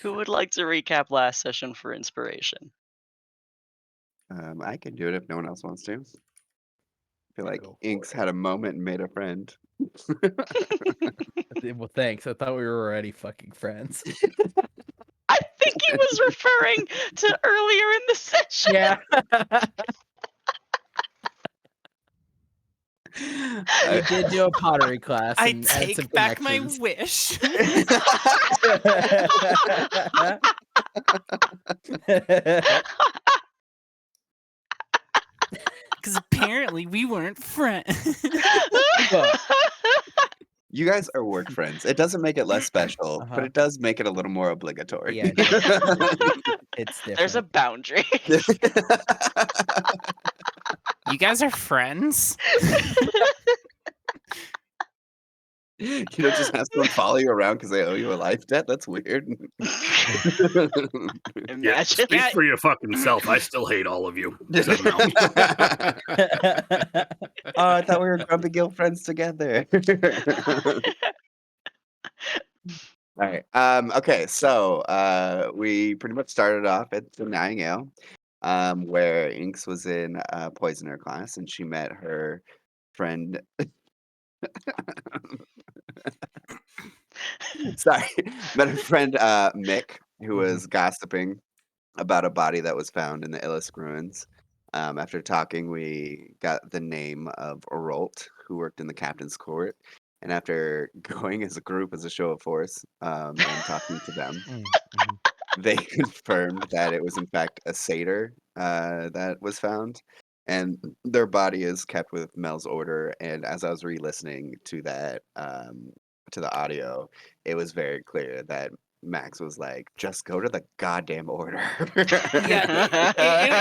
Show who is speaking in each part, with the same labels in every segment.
Speaker 1: Who would like to recap last session for inspiration?
Speaker 2: I can do it if no one else wants to. I feel
Speaker 3: Yeah,
Speaker 2: like
Speaker 3: go for
Speaker 2: Inks
Speaker 3: it.
Speaker 2: had a moment and made a friend.
Speaker 3: Well, thanks. I thought we were already fucking friends.
Speaker 1: I think he was referring to earlier in the session.
Speaker 3: Yeah. We
Speaker 2: I
Speaker 3: did do a pottery class
Speaker 4: I
Speaker 3: and add some
Speaker 4: take back my
Speaker 3: connections.
Speaker 4: wish. Because apparently we weren't friends.
Speaker 3: Well,
Speaker 2: You guys are work friends. It doesn't make it less special, but
Speaker 3: uh-huh.
Speaker 2: it does make it a little more obligatory.
Speaker 3: Yeah, it does. It's
Speaker 1: There's a
Speaker 3: different.
Speaker 1: boundary.
Speaker 4: You guys are friends?
Speaker 2: You don't just have someone follow you around because they owe you a life debt? That's weird.
Speaker 5: Yeah,
Speaker 1: Imagine.
Speaker 5: speak
Speaker 4: Yeah.
Speaker 5: for your fucking self. I still hate all of you. 7 out.
Speaker 2: Oh, I thought we were Grumpy Guild friends together. Alright, okay, so, we pretty much started off at Denying Ale, where Inks was in a Poisoner class, and she met her friend sorry, met her friend, Mick, who
Speaker 3: Mhm.
Speaker 2: was gossiping about a body that was found in the Illisk ruins. After talking, we got the name of Orolt, who worked in the captain's court, and after going as a group, as a show of force, and talking to them,
Speaker 3: Mm, mhm.
Speaker 2: they confirmed that it was in fact a satyr, that was found, and their body is kept with Mel's order, and as I was re-listening to that, to the audio, it was very clear that Max was like, "Just go to the goddamn order."
Speaker 4: Yeah,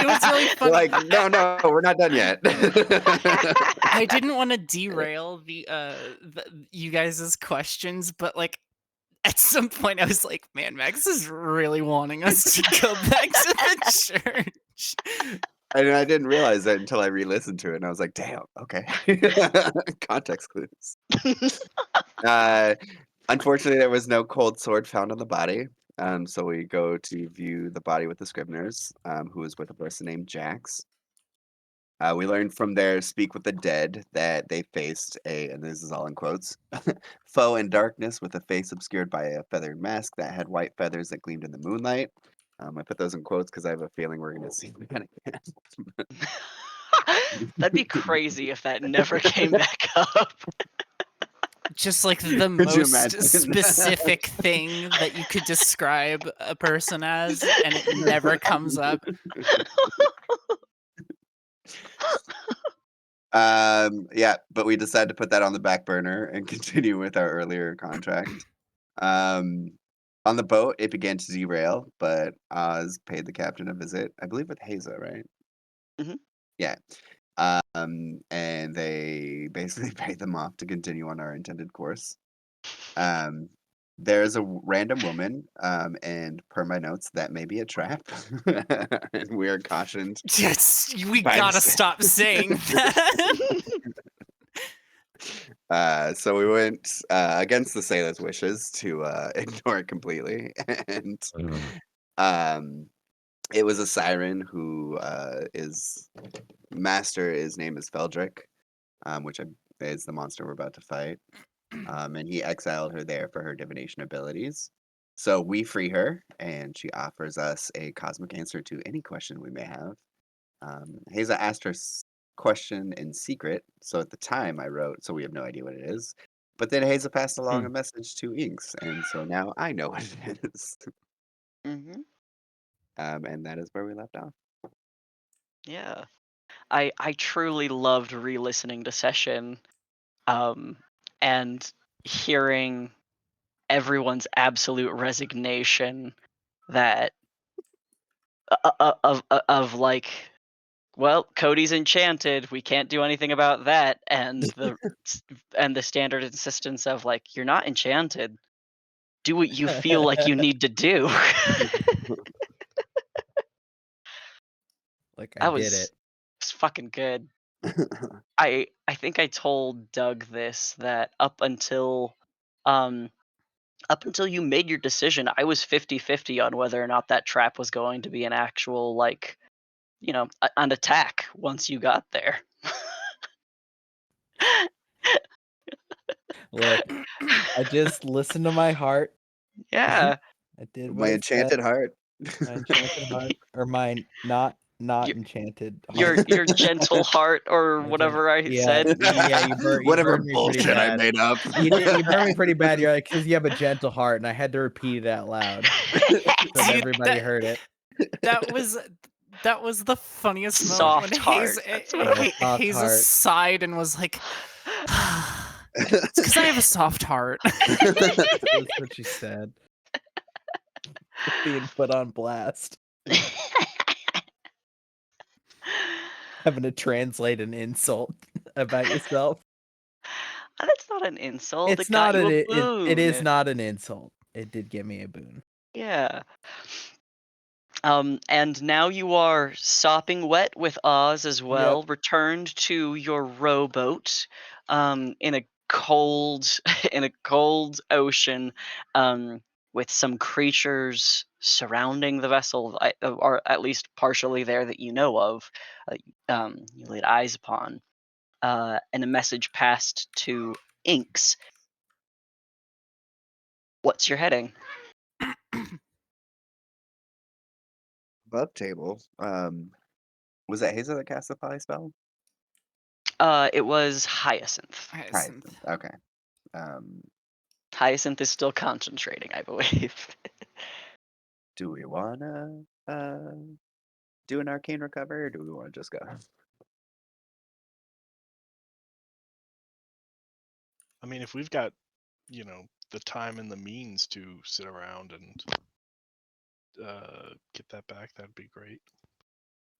Speaker 4: it was really
Speaker 2: We're
Speaker 4: funny.
Speaker 2: like, "No, no, we're not done yet."
Speaker 4: I didn't want to derail the you guys' questions, but like at some point I was like, man, Max is really wanting us to go back to the church.
Speaker 2: And I didn't realize that until I re-listened to it, and I was like, "Damn, okay." Context clues. Uh, unfortunately, there was no cold sword found on the body, so we go to view the body with the Scriveners, who was with a person named Jax. We learned from their Speak with the Dead that they faced a, and this is all in quotes, foe in darkness with a face obscured by a feathered mask that had white feathers that gleamed in the moonlight. I put those in quotes because I have a feeling we're going to see that
Speaker 1: That'd be crazy if that never came back up.
Speaker 4: Just like the
Speaker 2: Could you
Speaker 4: most
Speaker 2: imagine?
Speaker 4: specific thing that you could describe a person as, and it never comes up.
Speaker 2: Yeah, but we decided to put that on the back burner and continue with our earlier contract. Um, on the boat, it began to derail, but Oz paid the captain a visit, I believe with Haza, right?
Speaker 1: Mhm.
Speaker 2: Yeah. And they basically paid them off to continue on our intended course. Um, there's a random woman, and per my notes, that may be a trap. And we are cautioned
Speaker 4: Yes, we
Speaker 2: by the
Speaker 4: gotta stop saying that.
Speaker 2: So we went against the sailor's wishes to ignore it completely, and um, it was a siren who is master. His name is Feldrick, which is the monster we're about to fight. And he exiled her there for her divination abilities. So we free her, and she offers us a cosmic answer to any question we may have. Haza asked her question in secret, so at the time I wrote, so we have no idea what it is. But then Haza passed along
Speaker 3: Hmm.
Speaker 2: a message to Inks, and so now I know what it is.
Speaker 1: Mhm.
Speaker 2: And that is where we left off.
Speaker 1: Yeah. I truly loved re-listening to session, um, and hearing everyone's absolute resignation that of like, well, Cody's enchanted. We can't do anything about that, and the standard insistence of like, you're not enchanted. Do what you feel like you need to do.
Speaker 3: Like, I
Speaker 1: That
Speaker 3: did it.
Speaker 1: was fucking good. I think I told Doug this, that up until um Up until you made your decision, I was 50-50 on whether or not that trap was going to be an actual, like, an attack once you got there.
Speaker 3: Look, I just listened to my heart.
Speaker 1: Yeah.
Speaker 3: I did what
Speaker 2: My
Speaker 3: it said.
Speaker 2: enchanted heart.
Speaker 3: My enchanted heart, or my not
Speaker 1: Your
Speaker 3: enchanted
Speaker 1: your
Speaker 3: heart.
Speaker 1: your gentle heart or
Speaker 3: My
Speaker 1: whatever I
Speaker 3: yeah,
Speaker 1: said.
Speaker 3: yeah, you
Speaker 2: Whatever
Speaker 3: burned me pretty
Speaker 2: bullshit I
Speaker 3: bad.
Speaker 2: made up.
Speaker 3: You burned me pretty bad. You're like, because you have a gentle heart, and I had to repeat it out loud so that
Speaker 4: Dude,
Speaker 3: everybody heard it.
Speaker 4: that was the funniest moment
Speaker 1: Soft
Speaker 4: when
Speaker 1: heart, that's what it was.
Speaker 3: Soft
Speaker 4: Hazel
Speaker 3: heart.
Speaker 4: sighed and was like, "It's because I have a soft heart."
Speaker 3: That's what she said. Being put on blast. Having to translate an insult about yourself.
Speaker 1: That's not an insult.
Speaker 3: It's
Speaker 1: It got
Speaker 3: not
Speaker 1: you
Speaker 3: an
Speaker 1: a
Speaker 3: it is
Speaker 1: boon.
Speaker 3: not an insult. It did give me a boon.
Speaker 1: Yeah. And now you are sopping wet with Oz as well, returned to your rowboat, in a cold in a cold ocean, with some creatures surrounding the vessel, or at least partially there that you know of, you laid eyes upon, and a message passed to Inks. What's your heading?
Speaker 2: Above table. Was that Hazel that cast the poly spell?
Speaker 1: It was Hyacinth.
Speaker 4: Hyacinth.
Speaker 2: Okay. Um,
Speaker 1: Hyacinth is still concentrating, I believe.
Speaker 2: do we wanna do an arcane recover, or do we want to just go?
Speaker 6: I mean, if we've got, the time and the means to sit around and get that back, that'd be great.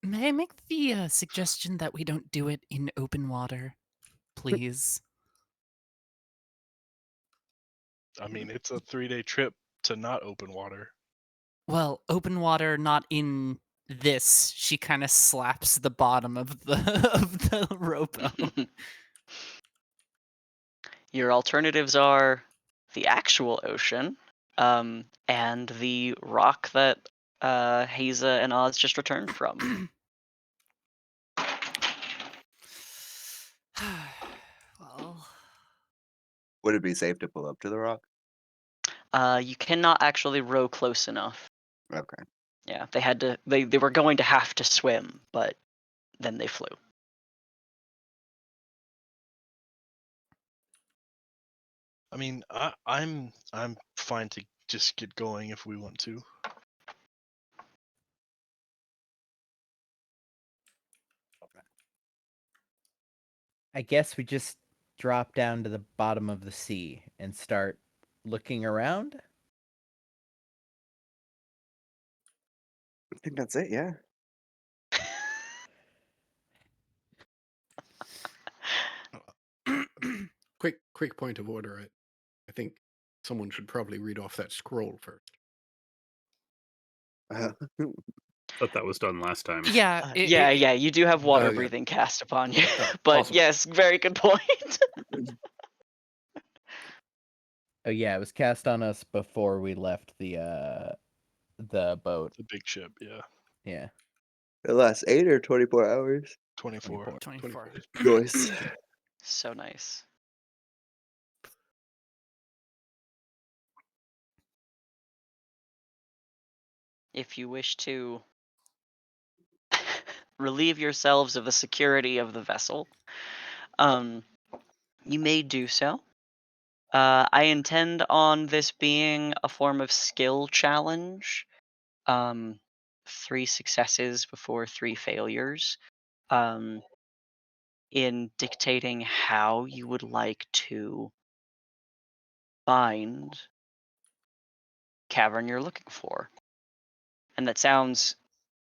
Speaker 4: May I make the suggestion that we don't do it in open water, please?
Speaker 6: I mean, it's a 3-day trip to not open water.
Speaker 4: Well, open water, not in this. She kind of slaps the bottom of the of the rowboat.
Speaker 1: Your alternatives are the actual ocean, and the rock that Haza and Oz just returned from.
Speaker 4: Well,
Speaker 2: Would it be safe to pull up to the rock?
Speaker 1: You cannot actually row close enough.
Speaker 2: Okay.
Speaker 1: Yeah, they had to. They were going to have to swim, but then they flew.
Speaker 6: I mean, I'm fine to just get going if we want to.
Speaker 3: I guess we just drop down to the bottom of the sea and start looking around.
Speaker 2: I think that's it. Yeah.
Speaker 5: Quick point of order. I think someone should probably read off that scroll first. Thought that was done last time.
Speaker 4: yeah,
Speaker 1: Yeah. You do have water
Speaker 5: Oh, yeah.
Speaker 1: breathing cast upon you,
Speaker 5: Oh,
Speaker 1: but
Speaker 5: awesome.
Speaker 1: yes, very good point.
Speaker 3: Oh yeah, it was cast on us before we left the boat.
Speaker 6: The big ship, yeah.
Speaker 3: Yeah.
Speaker 2: It lasts 8 or 24 hours.
Speaker 6: 24.
Speaker 4: 24.
Speaker 2: Nice.
Speaker 1: So nice. If you wish to relieve yourselves of the security of the vessel, you may do so. I intend on this being a form of skill challenge. 3 successes before 3 failures. In dictating how you would like to find cavern you're looking for. And that sounds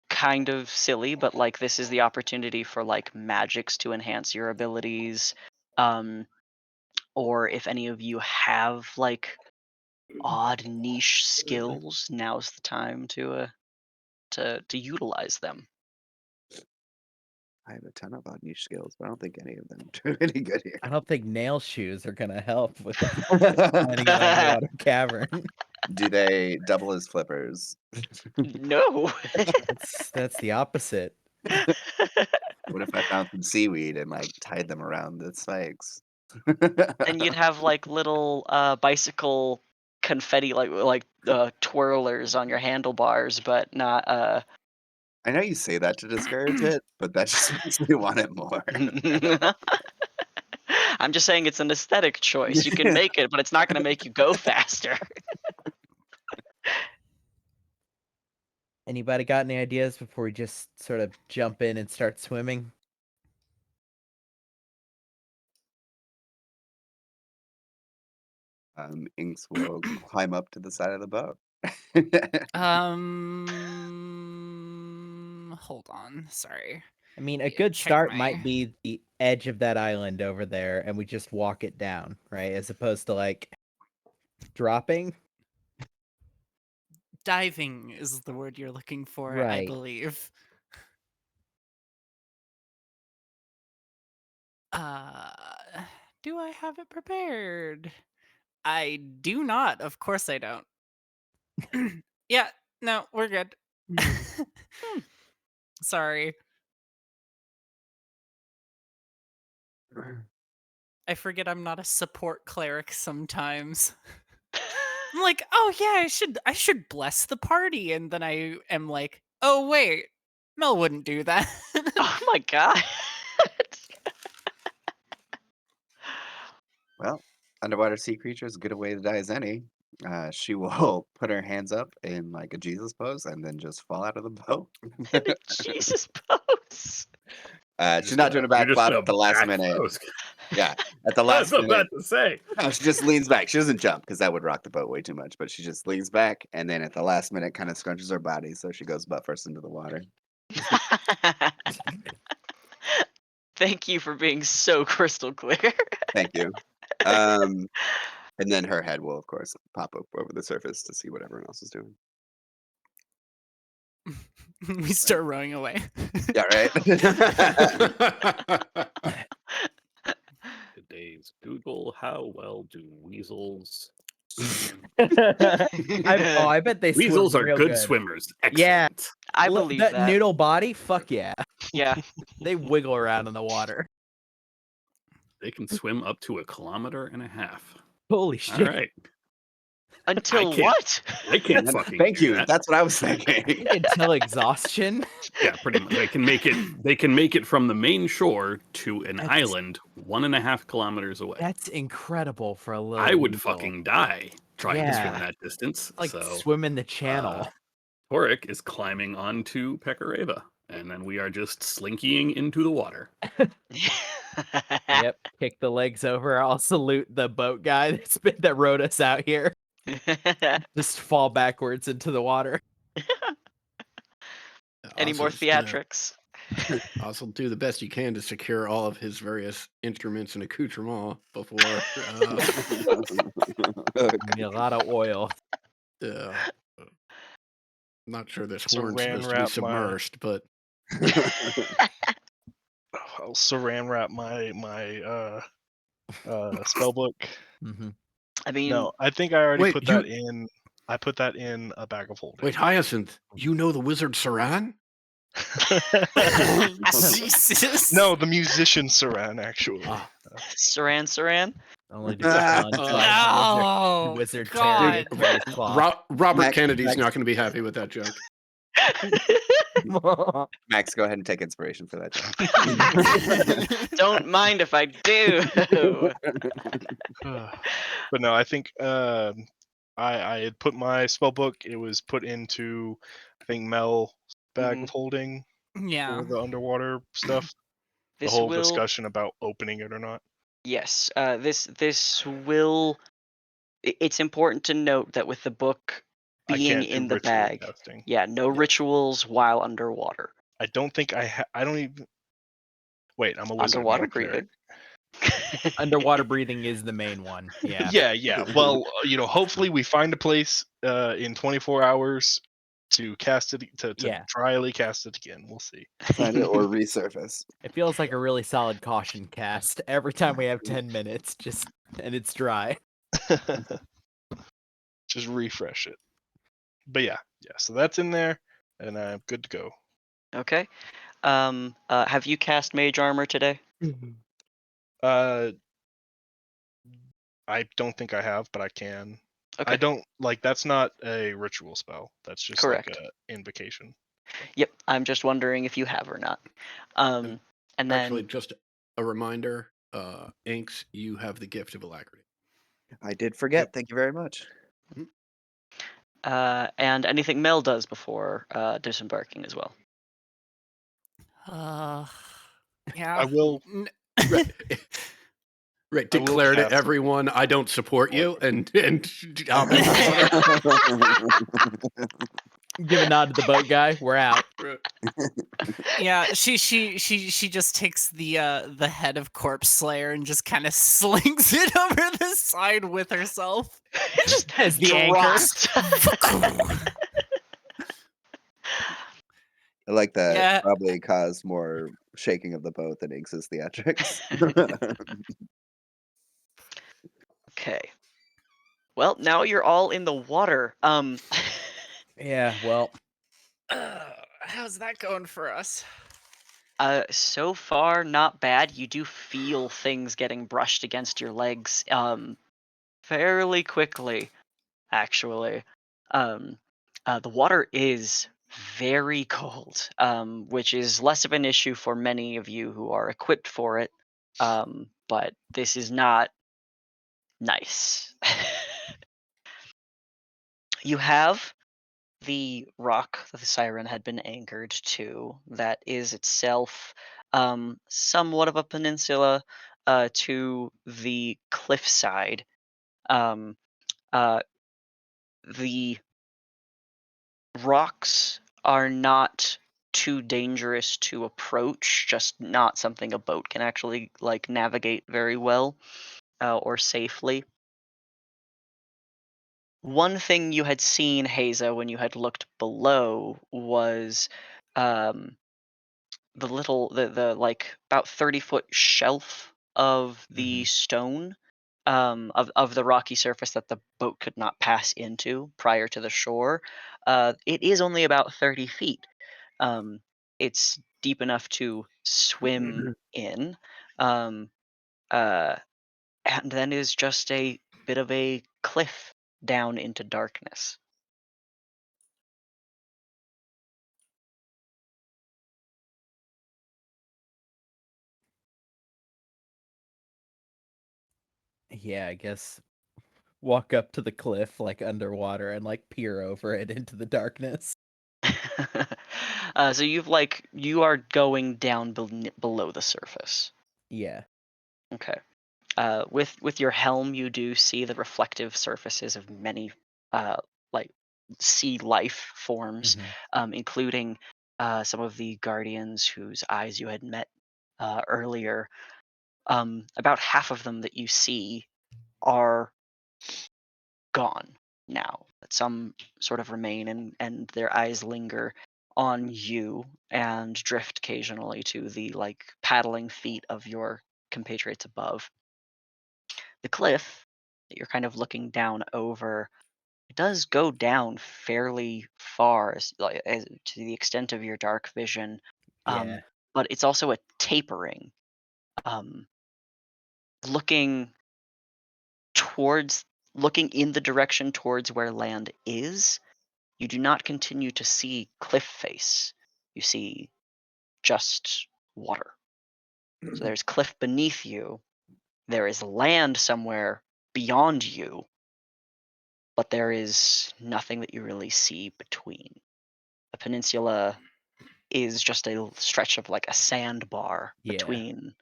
Speaker 1: kind of silly, but like this is the opportunity for like magics to enhance your abilities. Or if any of you have like odd niche skills, now's the time to utilize them.
Speaker 2: I have a ton of odd niche skills, but I don't think any of them do any good here.
Speaker 3: I don't think nail shoes are gonna help with finding an underwater cavern.
Speaker 2: Do they double as flippers?
Speaker 1: No.
Speaker 3: That's the opposite.
Speaker 2: What if I found some seaweed and like tied them around the spikes?
Speaker 1: And you'd have like little bicycle confetti like twirlers on your handlebars, but not
Speaker 2: I know you say that to discourage it, but that just makes me want it more.
Speaker 1: I'm just saying it's an aesthetic choice. You can make it, but it's not going to make you go faster.
Speaker 3: Anybody got any ideas before we just sort of jump in and start swimming?
Speaker 2: Inks will climb up to the side of the boat.
Speaker 4: Hold on. Sorry.
Speaker 3: I mean, a
Speaker 4: Yeah,
Speaker 3: good
Speaker 4: check
Speaker 3: start
Speaker 4: my-
Speaker 3: might be the edge of that island over there, and we just walk it down, right? As opposed to like dropping.
Speaker 4: Diving is the word you're looking for, I
Speaker 3: Right.
Speaker 4: believe. Do I have it prepared? I do not. Of course I don't. Yeah, no, we're good. Sorry. I forget I'm not a support cleric sometimes. I'm like, oh yeah, I should bless the party, and then I am like, oh wait, Mel wouldn't do that.
Speaker 1: Oh my god.
Speaker 2: Well, underwater sea creature is as good a way to die as any. She will put her hands up in like a Jesus pose and then just fall out of the boat.
Speaker 1: Jesus pose.
Speaker 2: She's not doing a back flop at the last minute.
Speaker 7: Pose.
Speaker 2: Yeah, at the
Speaker 7: I
Speaker 2: last
Speaker 7: was
Speaker 2: minute.
Speaker 7: about to say.
Speaker 2: No, she just leans back. She doesn't jump because that would rock the boat way too much. But she just leans back and then at the last minute kind of scrunches her body so she goes butt first into the water.
Speaker 1: Thank you for being so crystal clear.
Speaker 2: Thank you. And then her head will, of course, pop up over the surface to see what everyone else is doing.
Speaker 4: We start rowing away.
Speaker 2: Yeah, right.
Speaker 7: Today's Google: how well do weasels?
Speaker 3: I bet they swim
Speaker 7: Weasels are
Speaker 3: real
Speaker 7: good swimmers. Excellent.
Speaker 3: Yeah.
Speaker 1: I
Speaker 3: Look,
Speaker 1: believe
Speaker 3: that
Speaker 1: that.
Speaker 3: noodle body. Fuck yeah,
Speaker 1: Yeah.
Speaker 3: they wiggle around in the water.
Speaker 7: They can swim up to 1.5 kilometers.
Speaker 3: Holy
Speaker 7: All
Speaker 3: shit!
Speaker 7: right.
Speaker 1: Until
Speaker 7: can't-
Speaker 1: what?
Speaker 7: They can't fucking.
Speaker 2: Thank
Speaker 7: do
Speaker 2: you.
Speaker 7: that.
Speaker 2: That's what I was thinking.
Speaker 3: Until exhaustion.
Speaker 7: Yeah, pretty much. They can make it. They can make it from the main shore to an
Speaker 3: That's-
Speaker 7: island 1.5 kilometers away.
Speaker 3: That's incredible for a little.
Speaker 7: I would
Speaker 3: weasel.
Speaker 7: fucking die trying to swim
Speaker 3: Yeah.
Speaker 7: that distance.
Speaker 3: Like
Speaker 7: so
Speaker 3: swim in the channel.
Speaker 7: Toric is climbing onto Pecoreva, and then we are just slinkying into the water.
Speaker 3: Yep. Kick the legs over. I'll salute the boat guy that rowed us out here. Just fall backwards into the water.
Speaker 1: Any more
Speaker 5: Osso's gonna-
Speaker 1: theatrics?
Speaker 5: Also, do the best you can to secure all of his various instruments and accoutrements before.
Speaker 3: Need a lot of oil.
Speaker 5: Not sure this
Speaker 6: Saran
Speaker 5: horn's supposed to be
Speaker 6: wrap my-
Speaker 5: submerged, but
Speaker 6: I'll saran wrap my spell book.
Speaker 3: Mm-hmm.
Speaker 1: I mean,
Speaker 6: No, I think I already
Speaker 5: Wait,
Speaker 6: put that in. I put that in a bag of holding.
Speaker 5: wait, Hyacinth, you know the wizard Saran?
Speaker 4: Jesus.
Speaker 6: No, the musician Saran, actually.
Speaker 3: Ah.
Speaker 1: Saran.
Speaker 3: Only to challenge
Speaker 4: No,
Speaker 3: wizard
Speaker 4: God.
Speaker 3: Terry.
Speaker 5: Robert
Speaker 2: Max-
Speaker 5: Kennedy's
Speaker 2: Max-
Speaker 5: not going to be happy with that joke.
Speaker 2: Max, go ahead and take inspiration for that.
Speaker 1: Don't mind if I do.
Speaker 6: But no, I think I had put my spell book. It was put into, I think, Mel's bag of holding
Speaker 4: Yeah.
Speaker 6: for the underwater stuff. The
Speaker 1: This
Speaker 6: whole
Speaker 1: will.
Speaker 6: discussion about opening it or not.
Speaker 1: Yes. This will. It's important to note that with the book
Speaker 6: I
Speaker 1: being
Speaker 6: can't do
Speaker 1: in the
Speaker 6: ritual
Speaker 1: bag,
Speaker 6: casting.
Speaker 1: yeah, no rituals while underwater.
Speaker 6: I don't think I don't even. Wait, I'm a wizard.
Speaker 1: Underwater
Speaker 6: not a cleric.
Speaker 1: breathing.
Speaker 3: Underwater breathing is the main one. Yeah.
Speaker 6: Yeah. Well, hopefully we find a place in 24 hours to cast it to
Speaker 3: Yeah.
Speaker 6: dryly cast it again. We'll see.
Speaker 2: Find it or resurface.
Speaker 3: It feels like a really solid caution cast every time we have 10 minutes, and it's dry.
Speaker 6: Just refresh it. But yeah. So that's in there, and I'm good to go.
Speaker 1: Okay. Have you cast Mage Armor today?
Speaker 6: I don't think I have, but I can.
Speaker 1: Okay.
Speaker 6: I don't like. That's not a ritual spell. That's just
Speaker 1: Correct.
Speaker 6: like a invocation.
Speaker 1: Yep. I'm just wondering if you have or not. And then
Speaker 5: Actually, just a reminder, Inks, you have the gift of alacrity.
Speaker 2: I did forget. Thank you very much.
Speaker 1: and anything Mel does before disembarking as well.
Speaker 4: Yeah.
Speaker 6: I will.
Speaker 5: Right. Right,
Speaker 6: I will
Speaker 5: declare to
Speaker 6: cast-
Speaker 5: everyone, I don't support you, and I'll be
Speaker 3: Give a nod to the boat guy. We're out.
Speaker 4: Yeah, she just takes the head of Corpse Slayer and just kind of slings it over the side with herself.
Speaker 1: Just
Speaker 3: As the anchor.
Speaker 2: I like that.
Speaker 4: Yeah.
Speaker 2: Probably caused more shaking of the boat than Inks's theatrics.
Speaker 1: Okay. Well, now you're all in the water.
Speaker 3: Yeah, well,
Speaker 4: How's that going for us?
Speaker 1: So far not bad. You do feel things getting brushed against your legs fairly quickly, actually. The water is very cold, which is less of an issue for many of you who are equipped for it. But this is not nice. You have the rock that the siren had been anchored to, that is itself somewhat of a peninsula to the cliffside. Um, the rocks are not too dangerous to approach, just not something a boat can actually like navigate very well or safely. One thing you had seen, Haza, when you had looked below was um, the like about 30-foot shelf of the stone of the rocky surface that the boat could not pass into prior to the shore. It is only about 30 feet. It's deep enough to swim in, um, uh, and then is just a bit of a cliff down into darkness.
Speaker 3: yeah, I guess walk up to the cliff like underwater and like peer over it into the darkness.
Speaker 1: So you are going down below the surface.
Speaker 3: Yeah.
Speaker 1: Okay. With your helm, you do see the reflective surfaces of many like sea life forms, including some of the guardians whose eyes you had met earlier. About half of them that you see are gone now, but some sort of remain, and their eyes linger on you and drift occasionally to the like paddling feet of your compatriots above. The cliff that you're kind of looking down over, it does go down fairly far as to the extent of your dark vision,
Speaker 3: Yeah.
Speaker 1: but it's also a tapering. Um, looking towards looking in the direction towards where land is, you do not continue to see cliff face. You see just water. So there's cliff beneath you. There is land somewhere beyond you, but there is nothing that you really see between. The peninsula is just a stretch of like a sandbar
Speaker 3: Yeah.
Speaker 1: between,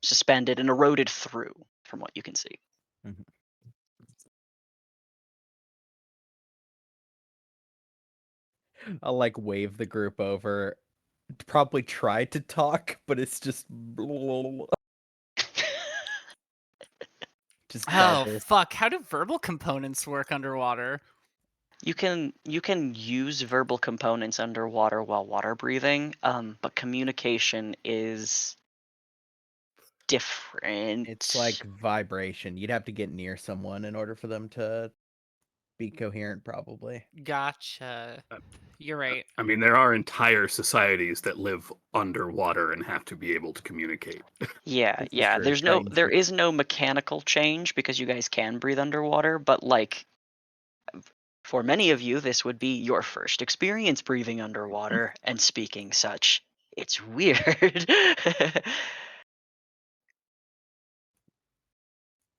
Speaker 1: suspended and eroded through from what you can see.
Speaker 3: I'll like wave the group over. Probably try to talk, but it's just just
Speaker 4: Oh
Speaker 3: bubbles.
Speaker 4: fuck! How do verbal components work underwater?
Speaker 1: You can use verbal components underwater while water breathing, but communication is different.
Speaker 3: It's like vibration. You'd have to get near someone in order for them to be coherent, probably.
Speaker 4: Gotcha. You're right.
Speaker 7: I mean, there are entire societies that live underwater and have to be able to communicate.
Speaker 1: Yeah,
Speaker 3: This is
Speaker 1: yeah.
Speaker 3: true. Titans
Speaker 1: There
Speaker 3: do.
Speaker 1: is no mechanical change because you guys can breathe underwater, but like for many of you, this would be your first experience breathing underwater and speaking such. It's weird.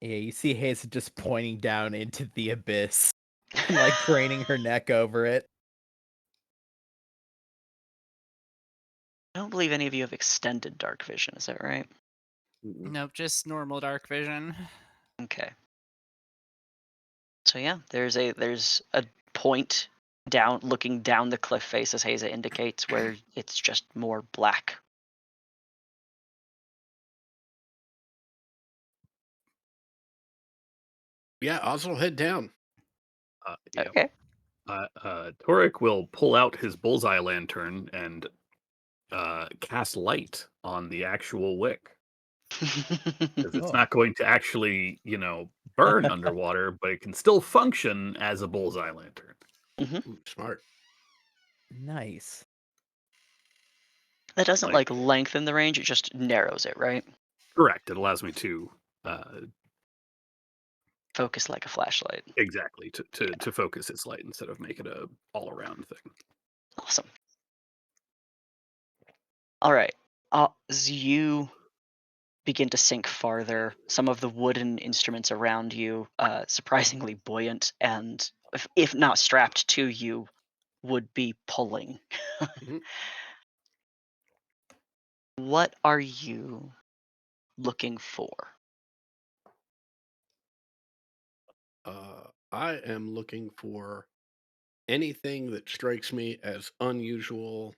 Speaker 3: Yeah, you see Haze just pointing down into the abyss and like craning her neck over it.
Speaker 1: I don't believe any of you have extended dark vision, is that right?
Speaker 2: Mm-mm.
Speaker 4: Nope, just normal dark vision.
Speaker 1: Okay. So yeah, there's a point down looking down the cliff face as Haza indicates where it's just more black.
Speaker 5: Yeah, Oz will head down.
Speaker 7: Yeah.
Speaker 1: Okay.
Speaker 7: Torek will pull out his bullseye lantern and cast light on the actual wick. Because it's
Speaker 3: Oh.
Speaker 7: not going to actually, burn underwater, but it can still function as a bullseye lantern.
Speaker 5: Ooh, smart.
Speaker 3: Nice.
Speaker 1: That doesn't
Speaker 7: Like-
Speaker 1: like lengthen the range, it just narrows it, right?
Speaker 7: Correct. It allows me to
Speaker 1: Focus like a flashlight.
Speaker 7: exactly to focus its light instead of make it a all around thing.
Speaker 1: Awesome. All right. As you begin to sink farther, some of the wooden instruments around you, surprisingly buoyant, and if not strapped to you, would be pulling.
Speaker 5: Mhm.
Speaker 1: What are you looking for?
Speaker 5: I am looking for anything that strikes me as unusual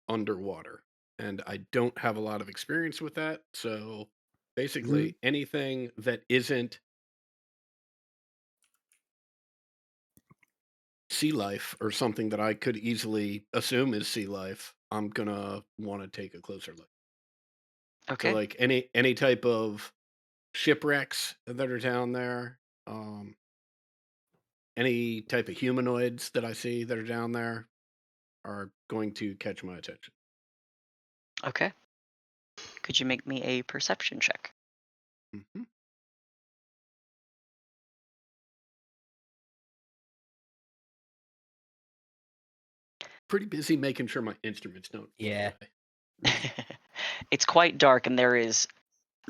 Speaker 5: underwater. And I don't have a lot of experience with that. So basically, anything that isn't sea life or something that I could easily assume is sea life, I'm going to want to take a closer look.
Speaker 1: Okay.
Speaker 5: So, like any type of shipwrecks that are down there, any type of humanoids that I see that are down there are going to catch my attention.
Speaker 1: Okay. Could you make me a perception check?
Speaker 5: Mhm. Pretty busy making sure my instruments don't.
Speaker 3: Yeah.
Speaker 5: fly.
Speaker 1: It's quite dark, and there is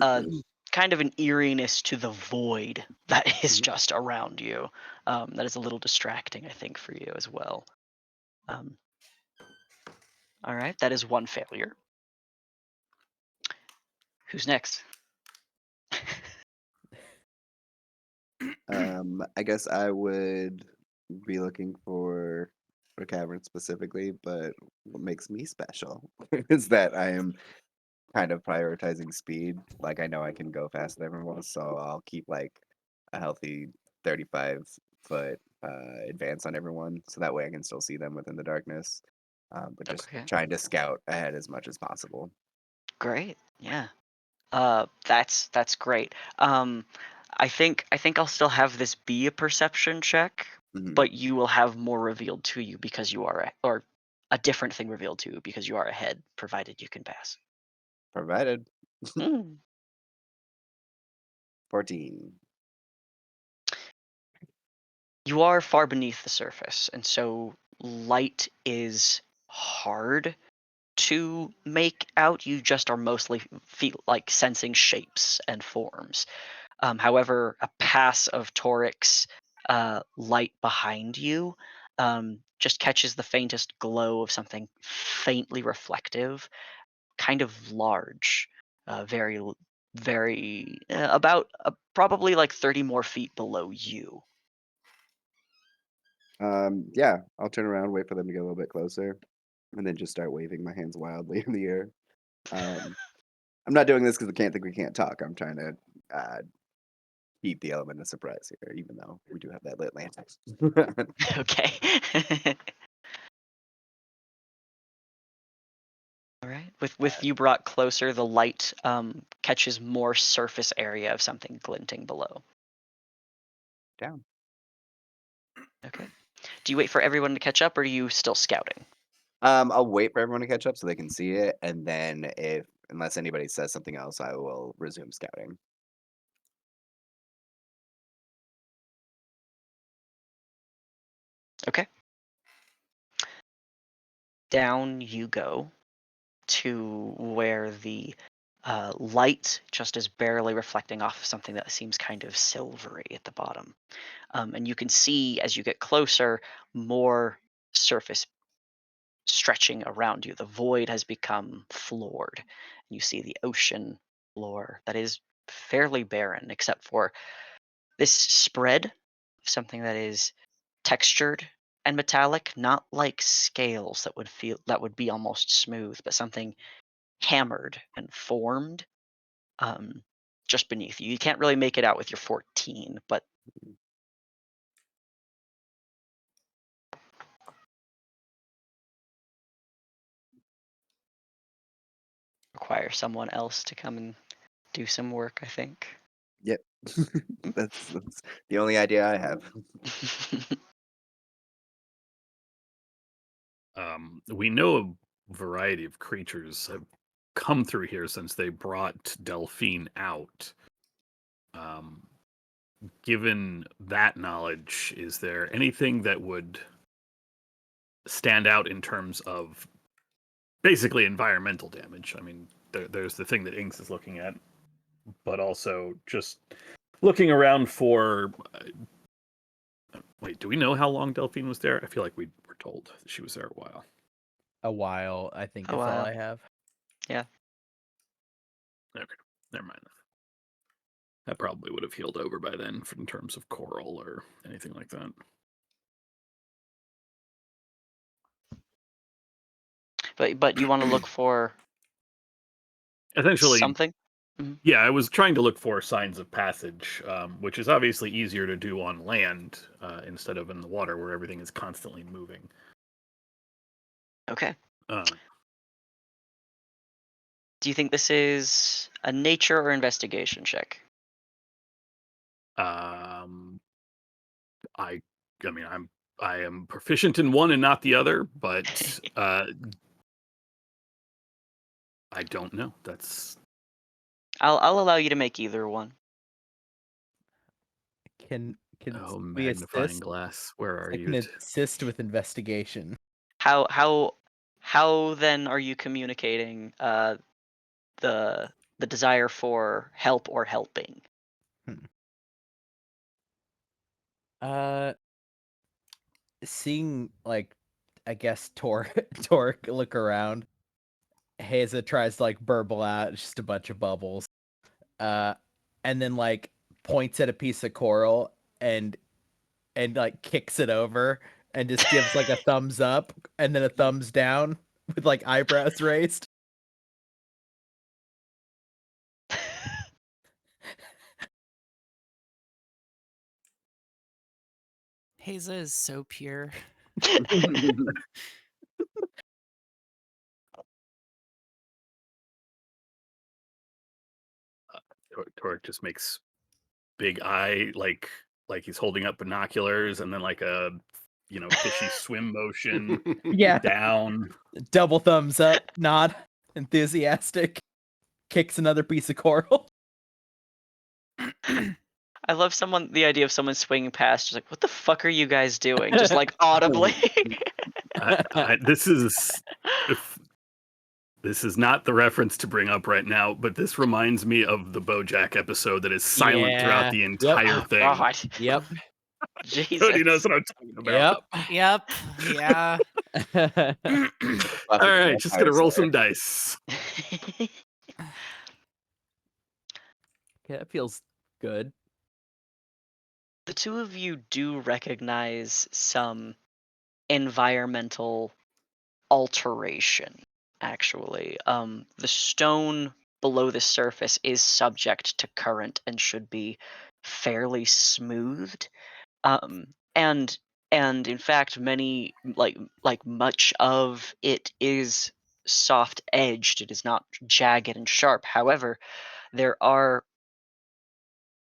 Speaker 1: a kind of an eeriness to the void that is
Speaker 5: Mhm.
Speaker 1: just around you. That is a little distracting, I think, for you as well. All right, that is one failure. Who's next?
Speaker 2: I guess I would be looking for a cavern specifically, but what makes me special is that I am kind of prioritizing speed. Like I know I can go faster than everyone, so I'll keep like a healthy 35-foot advance on everyone, so that way I can still see them within the darkness. But just
Speaker 1: Okay.
Speaker 2: trying to scout ahead as much as possible.
Speaker 1: Great. Yeah. That's great. I think I'll still have this be a perception check,
Speaker 2: Mhm.
Speaker 1: but you will have more revealed to you because you are or a different thing revealed to you because you are ahead, provided you can pass.
Speaker 2: Provided
Speaker 1: Mm.
Speaker 2: 14.
Speaker 1: You are far beneath the surface, and so light is hard to make out. You just are mostly feel like sensing shapes and forms. However, a pass of Toric's light behind you just catches the faintest glow of something faintly reflective, kind of large, very about probably like 30 more feet below you.
Speaker 2: Yeah, I'll turn around, wait for them to get a little bit closer, and then just start waving my hands wildly in the air. I'm not doing this because I can't think we can't talk. I'm trying to keep the element of surprise here, even though we do have that lit lantern.
Speaker 1: Okay. All right. With you brought closer, the light catches more surface area of something glinting below.
Speaker 2: Down.
Speaker 1: Okay. Do you wait for everyone to catch up, or are you still scouting?
Speaker 2: I'll wait for everyone to catch up so they can see it, and then unless anybody says something else, I will resume scouting.
Speaker 1: Okay. Down you go to where the light just is barely reflecting off of something that seems kind of silvery at the bottom. And you can see as you get closer more surface stretching around you. The void has become floored. You see the ocean floor that is fairly barren, except for this spread of something that is textured and metallic, not like scales that would be almost smooth, but something hammered and formed um, just beneath you. You can't really make it out with your 14, but require someone else to come and do some work, I think.
Speaker 2: Yep. That's the only idea I have.
Speaker 7: We know a variety of creatures have come through here since they brought Delphine out. Given that knowledge, is there anything that would stand out in terms of basically environmental damage? I mean, there's the thing that Inks is looking at, but also just looking around for. Wait, do we know how long Delphine was there? I feel like we were told she was there a while.
Speaker 3: A while, I think,
Speaker 1: A
Speaker 3: is all
Speaker 1: while.
Speaker 3: I have.
Speaker 1: Yeah.
Speaker 7: Okay, never mind. That probably would have healed over by then in terms of coral or anything like that.
Speaker 1: But you want to look for
Speaker 7: Essentially,
Speaker 1: something?
Speaker 7: yeah, I was trying to look for signs of passage, which is obviously easier to do on land instead of in the water where everything is constantly moving.
Speaker 1: Okay.
Speaker 7: Uh,
Speaker 1: Do you think this is a nature or investigation check?
Speaker 7: I mean, I am proficient in one and not the other, but I don't know. That's
Speaker 1: I'll allow you to make either one.
Speaker 3: Can we
Speaker 7: magnifying
Speaker 3: assist?
Speaker 7: glass. Where are
Speaker 3: I
Speaker 7: you?
Speaker 3: can assist with investigation.
Speaker 1: How then are you communicating the desire for help or helping?
Speaker 3: Seeing like, I guess Torque look around. Haza tries to like burble out just a bunch of bubbles, and then like points at a piece of coral and like kicks it over and just gives like a thumbs up and then a thumbs down with like eyebrows raised.
Speaker 4: Haza is so pure.
Speaker 7: Torque just makes big eye like he's holding up binoculars and then like a fishy swim motion
Speaker 3: Yeah,
Speaker 7: down.
Speaker 3: double thumbs up, nod, enthusiastic, kicks another piece of coral.
Speaker 1: I love the idea of someone swinging past, just like, what the fuck are you guys doing? Just like audibly.
Speaker 7: This is not the reference to bring up right now, but this reminds me of the BoJack episode that is silent throughout the entire thing.
Speaker 1: God.
Speaker 3: Yep.
Speaker 1: Jesus.
Speaker 7: Cody knows what I'm talking about.
Speaker 4: Yep. Yeah.
Speaker 7: All right, just gonna roll some dice.
Speaker 3: Okay, that feels good.
Speaker 1: The two of you do recognize some environmental alteration, actually. The stone below the surface is subject to current and should be fairly smoothed, and in fact, many like much of it is soft edged. It is not jagged and sharp. However, there are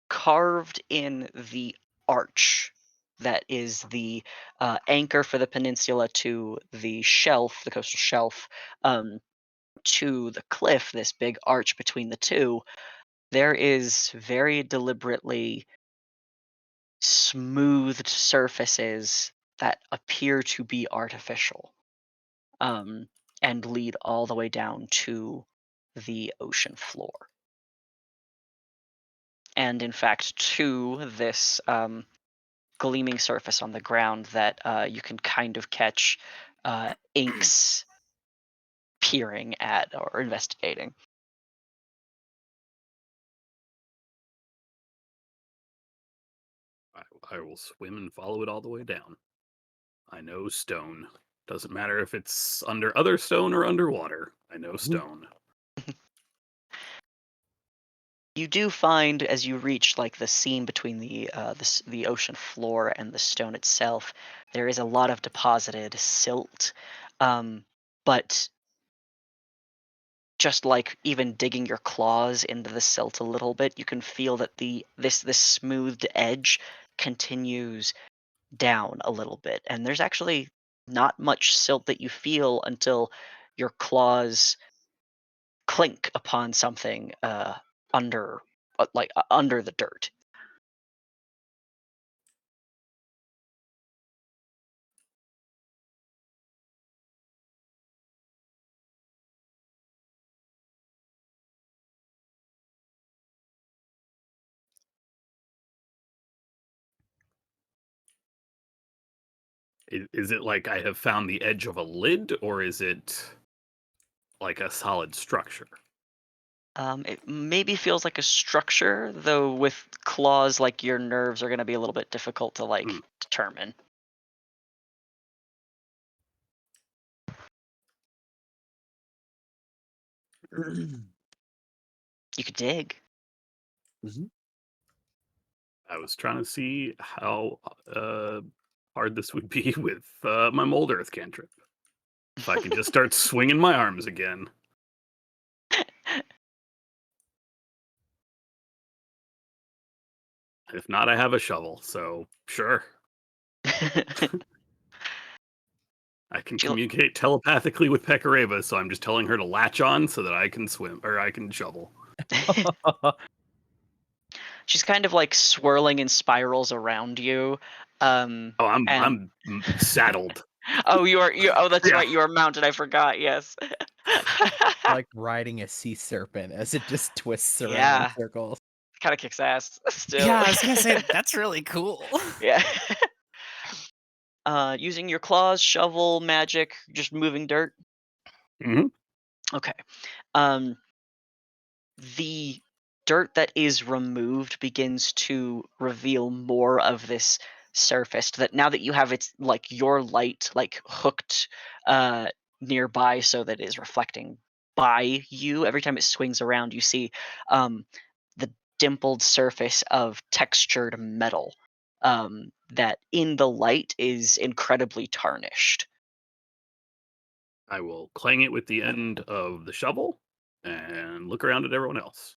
Speaker 1: carved in the arch that is the anchor for the peninsula to the shelf, the coastal shelf, to the cliff, this big arch between the two. There is very deliberately smoothed surfaces that appear to be artificial, um, and lead all the way down to the ocean floor. And in fact, to this gleaming surface on the ground that you can kind of catch inks peering at or investigating.
Speaker 7: I will swim and follow it all the way down. I know stone. Doesn't matter if it's under other stone or underwater. I know stone.
Speaker 1: You do find as you reach like the seam between the ocean floor and the stone itself, there is a lot of deposited silt, but just like even digging your claws into the silt a little bit, you can feel that this smoothed edge continues down a little bit, and there's actually not much silt that you feel until your claws clink upon something under under the dirt.
Speaker 7: Is it like I have found the edge of a lid, or is it like a solid structure?
Speaker 1: It maybe feels like a structure, though with claws, like your nerves are going to be a little bit difficult to
Speaker 7: Hmm.
Speaker 1: determine. You could dig.
Speaker 7: I was trying to see how hard this would be with my mold earth cantrip. If I can just start swinging my arms again. If not, I have a shovel, so sure. I can
Speaker 1: She'll-
Speaker 7: communicate telepathically with Pekareva, so I'm just telling her to latch on so that I can swim, or I can shovel.
Speaker 1: She's kind of like swirling in spirals around you.
Speaker 7: Oh,
Speaker 1: And
Speaker 7: I'm saddled.
Speaker 1: oh, you. Oh, that's
Speaker 7: Yeah.
Speaker 1: right. You are mounted. I forgot. Yes.
Speaker 3: Like riding a sea serpent as it just twists around
Speaker 1: Yeah.
Speaker 3: in circles.
Speaker 1: Kind of kicks ass. Still.
Speaker 4: Yeah, I was gonna say that's really cool.
Speaker 1: Yeah. Using your claws, shovel, magic, just moving dirt.
Speaker 7: hmm
Speaker 1: Okay. The dirt that is removed begins to reveal more of this surface that now that you have its like your light like hooked uh nearby so that it is reflecting by you every time it swings around, you see the dimpled surface of textured metal that in the light is incredibly tarnished.
Speaker 7: I will clang it with the end of the shovel and look around at everyone else.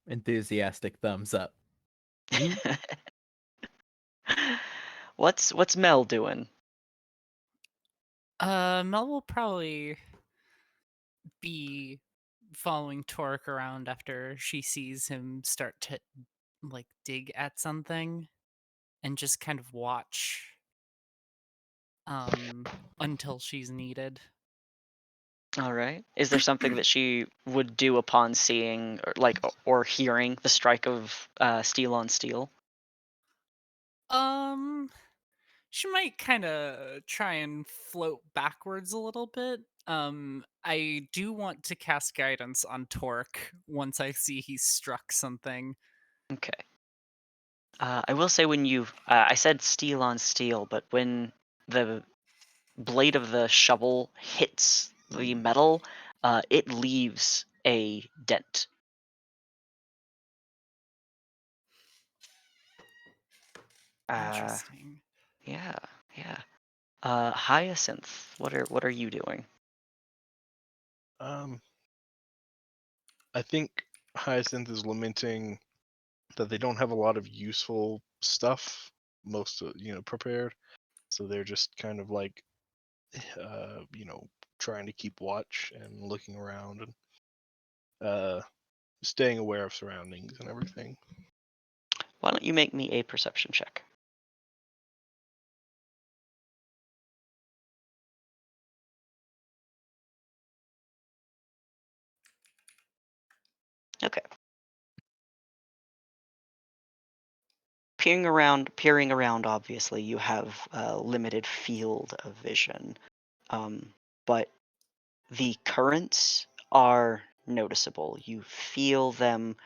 Speaker 3: Enthusiastic thumbs up.
Speaker 1: What's Mel doing?
Speaker 4: Mel will probably be following Torque around after she sees him start to like dig at something and just kind of watch until she's needed.
Speaker 1: All right. Is there something that she would do upon seeing or hearing the strike of steel on steel?
Speaker 4: Um she might kind of try and float backwards a little bit. I do want to cast guidance on Torque once I see he's struck something.
Speaker 1: Okay. I will say when I said steel on steel, but when the blade of the shovel hits the metal, it leaves a dent.
Speaker 4: Interesting.
Speaker 1: Yeah, yeah. Hyacinth, what are you doing?
Speaker 6: Um, I think Hyacinth is lamenting that they don't have a lot of useful stuff, prepared. So they're just kind of like, trying to keep watch and looking around and staying aware of surroundings and everything.
Speaker 1: Why don't you make me a perception check? Okay. Peering around, obviously, you have a limited field of vision. But the currents are noticeable. You feel them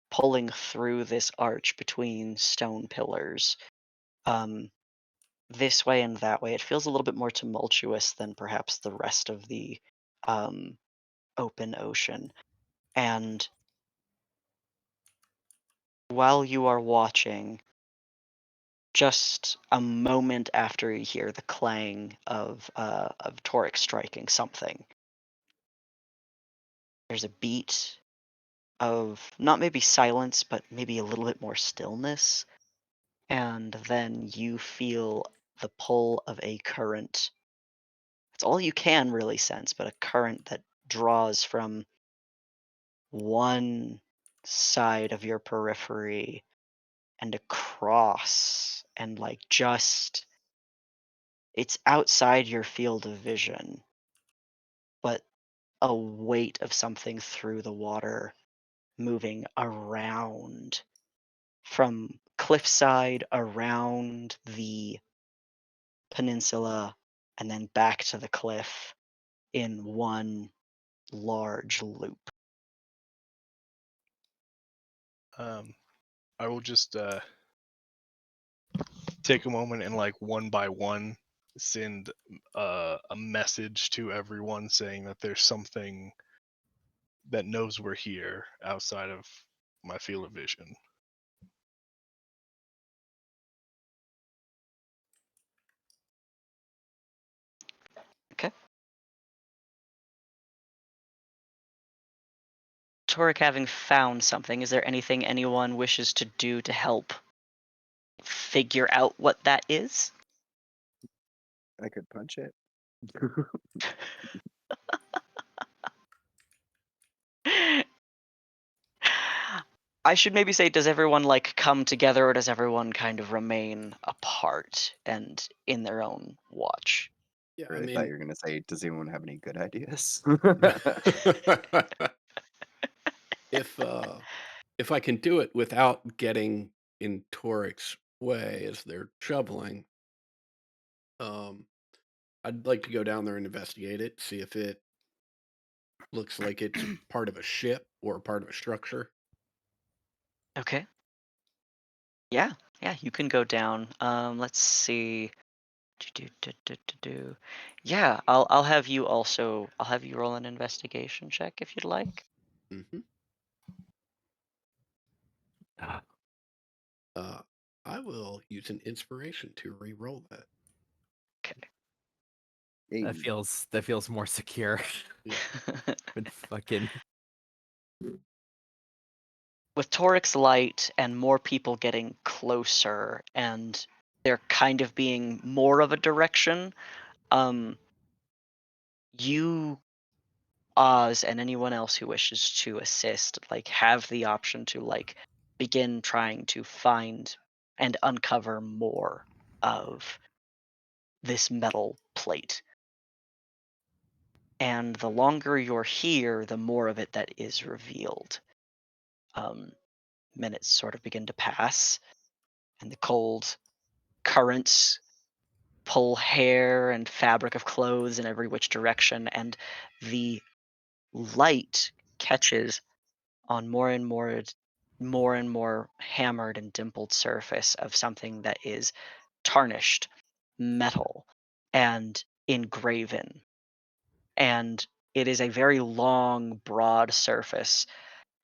Speaker 1: pulling through this arch between stone pillars. This way and that way. It feels a little bit more tumultuous than perhaps the rest of the um, open ocean. And while you are watching, just a moment after you hear the clang of Torix striking something, there's a beat of not maybe silence, but maybe a little bit more stillness, and then you feel the pull of a current. It's all you can really sense, but a current that draws from one side of your periphery and across, and like just it's outside your field of vision, but a weight of something through the water moving around from cliffside around the peninsula and then back to the cliff in one large loop.
Speaker 6: I will just take a moment and like one by one send a message to everyone saying that there's something that knows we're here outside of my field of vision.
Speaker 1: Okay. Torek, having found something, is there anything anyone wishes to do to help figure out what that is?
Speaker 2: I could punch it.
Speaker 1: I should maybe say, does everyone like come together, or does everyone kind of remain apart and in their own watch?
Speaker 5: Yeah,
Speaker 2: I
Speaker 5: I
Speaker 2: really thought
Speaker 5: mean,
Speaker 2: you were gonna say, does anyone have any good ideas?
Speaker 5: if I can do it without getting in Toric's way as they're shoveling, I'd like to go down there and investigate it, see if it looks like it's part of a ship or part of a structure.
Speaker 1: Okay. Yeah, you can go down. Let's see. Do. Yeah, I'll have you also. I'll have you roll an investigation check if you'd like.
Speaker 5: hmm
Speaker 7: Ah,
Speaker 5: I will use an inspiration to re-roll that.
Speaker 1: Okay.
Speaker 3: That feels more secure.
Speaker 5: Yeah.
Speaker 3: But fucking
Speaker 1: With Torix light and more people getting closer, and there kind of being more of a direction, you, Oz, and anyone else who wishes to assist, like, have the option to like begin trying to find and uncover more of this metal plate. And the longer you're here, the more of it that is revealed. Minutes sort of begin to pass, and the cold currents pull hair and fabric of clothes in every which direction, and the light catches on more and more hammered and dimpled surface of something that is tarnished metal and engraven. And it is a very long, broad surface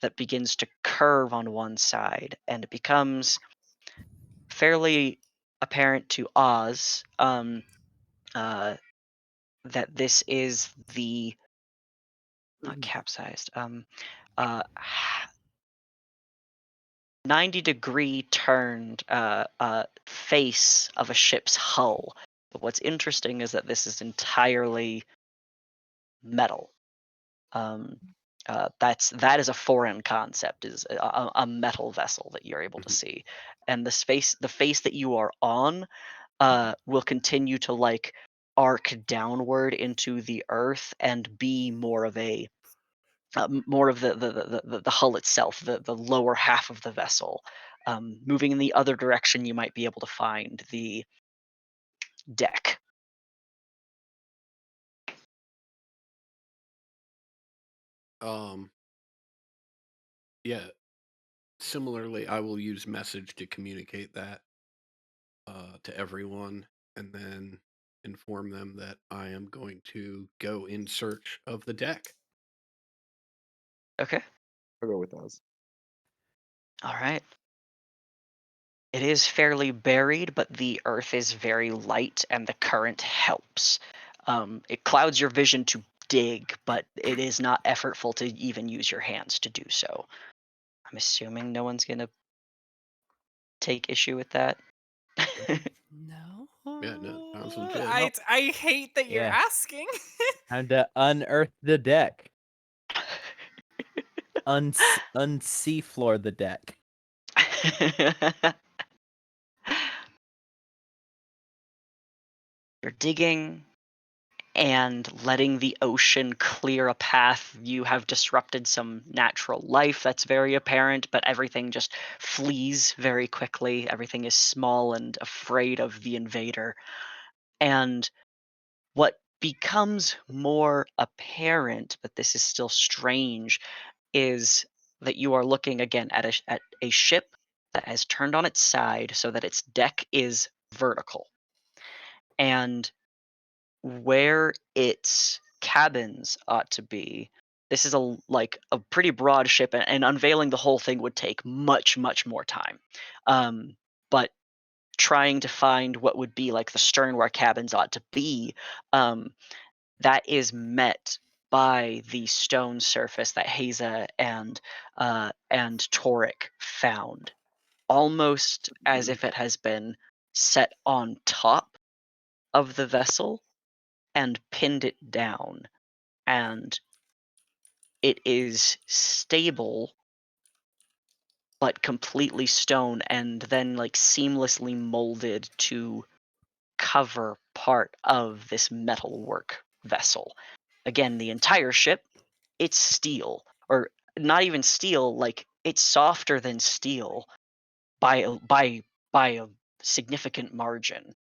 Speaker 1: that begins to curve on one side, and it becomes fairly apparent to Oz that this is the not capsized uh 90-degree turned face of a ship's hull. But what's interesting is that this is entirely metal. That is a foreign concept, is a metal vessel that you're able to see, and the face that you are on will continue to like arc downward into the earth and be more of a more of the hull itself, the lower half of the vessel. Moving in the other direction, you might be able to find the deck.
Speaker 5: Yeah. Similarly, I will use message to communicate that to everyone, and then inform them that I am going to go in search of the deck.
Speaker 1: Okay.
Speaker 2: I'll go with those.
Speaker 1: All right. It is fairly buried, but the earth is very light and the current helps. It clouds your vision to dig, but it is not effortful to even use your hands to do so. I'm assuming no one's going to take issue with that.
Speaker 4: No.
Speaker 5: Yeah, no, sounds legit.
Speaker 4: I hate that you're
Speaker 3: Yeah.
Speaker 4: asking.
Speaker 3: Time to unearth the deck. Unseafloor the deck.
Speaker 1: You're digging and letting the ocean clear a path. You have disrupted some natural life that's very apparent, but everything just flees very quickly. Everything is small and afraid of the invader. And what becomes more apparent, but this is still strange, is that you are looking again at a ship that has turned on its side so that its deck is vertical. And where its cabins ought to be, this is a pretty broad ship, and unveiling the whole thing would take much more time. But trying to find what would be like the stern where cabins ought to be, that is met by the stone surface that Haza and Toric found, almost as if it has been set on top of the vessel and pinned it down, and it is stable but completely stone, and then like seamlessly molded to cover part of this metalwork vessel. Again, the entire ship, it's steel, or not even steel, like it's softer than steel by a significant margin.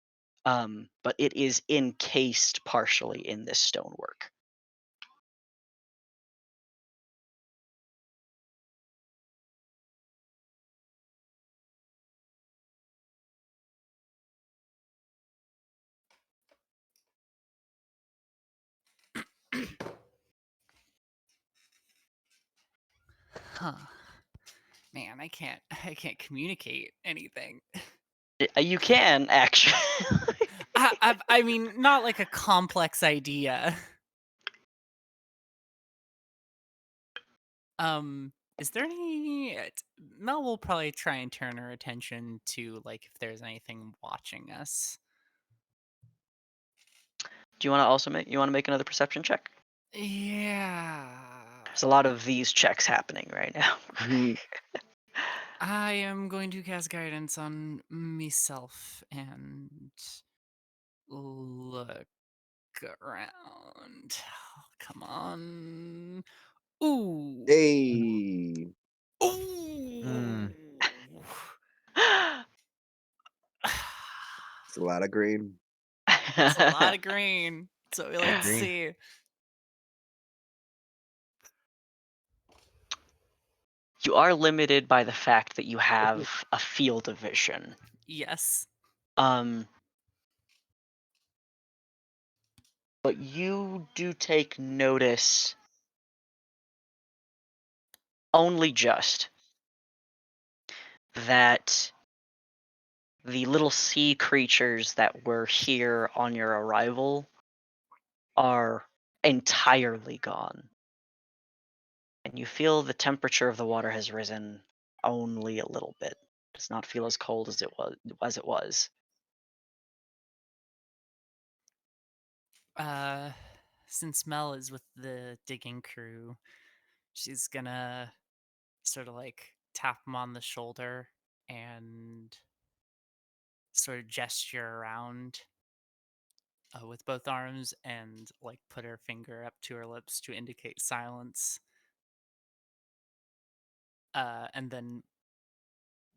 Speaker 1: But it is encased partially in this stonework.
Speaker 4: Huh. Man, I can't communicate anything.
Speaker 1: You can actually.
Speaker 4: I mean, not like a complex idea. Is there any? Mel will probably try and turn her attention to like if there's anything watching us.
Speaker 1: Do you want to also make another perception check?
Speaker 4: Yeah.
Speaker 1: There's a lot of these checks happening right now.
Speaker 4: I am going to cast guidance on myself and look around. Oh, come on. Ooh.
Speaker 2: Hey.
Speaker 4: Ooh.
Speaker 2: It's a lot of green.
Speaker 4: It's a lot of green. That's what we like to
Speaker 3: Green.
Speaker 4: see.
Speaker 1: You are limited by the fact that you have a field of vision.
Speaker 4: Yes.
Speaker 1: But you do take notice only just that the little sea creatures that were here on your arrival are entirely gone. And you feel the temperature of the water has risen only a little bit. It does not feel as cold as it was.
Speaker 4: Since Mel is with the digging crew, she's gonna sort of like tap him on the shoulder and sort of gesture around with both arms and like put her finger up to her lips to indicate silence. And then,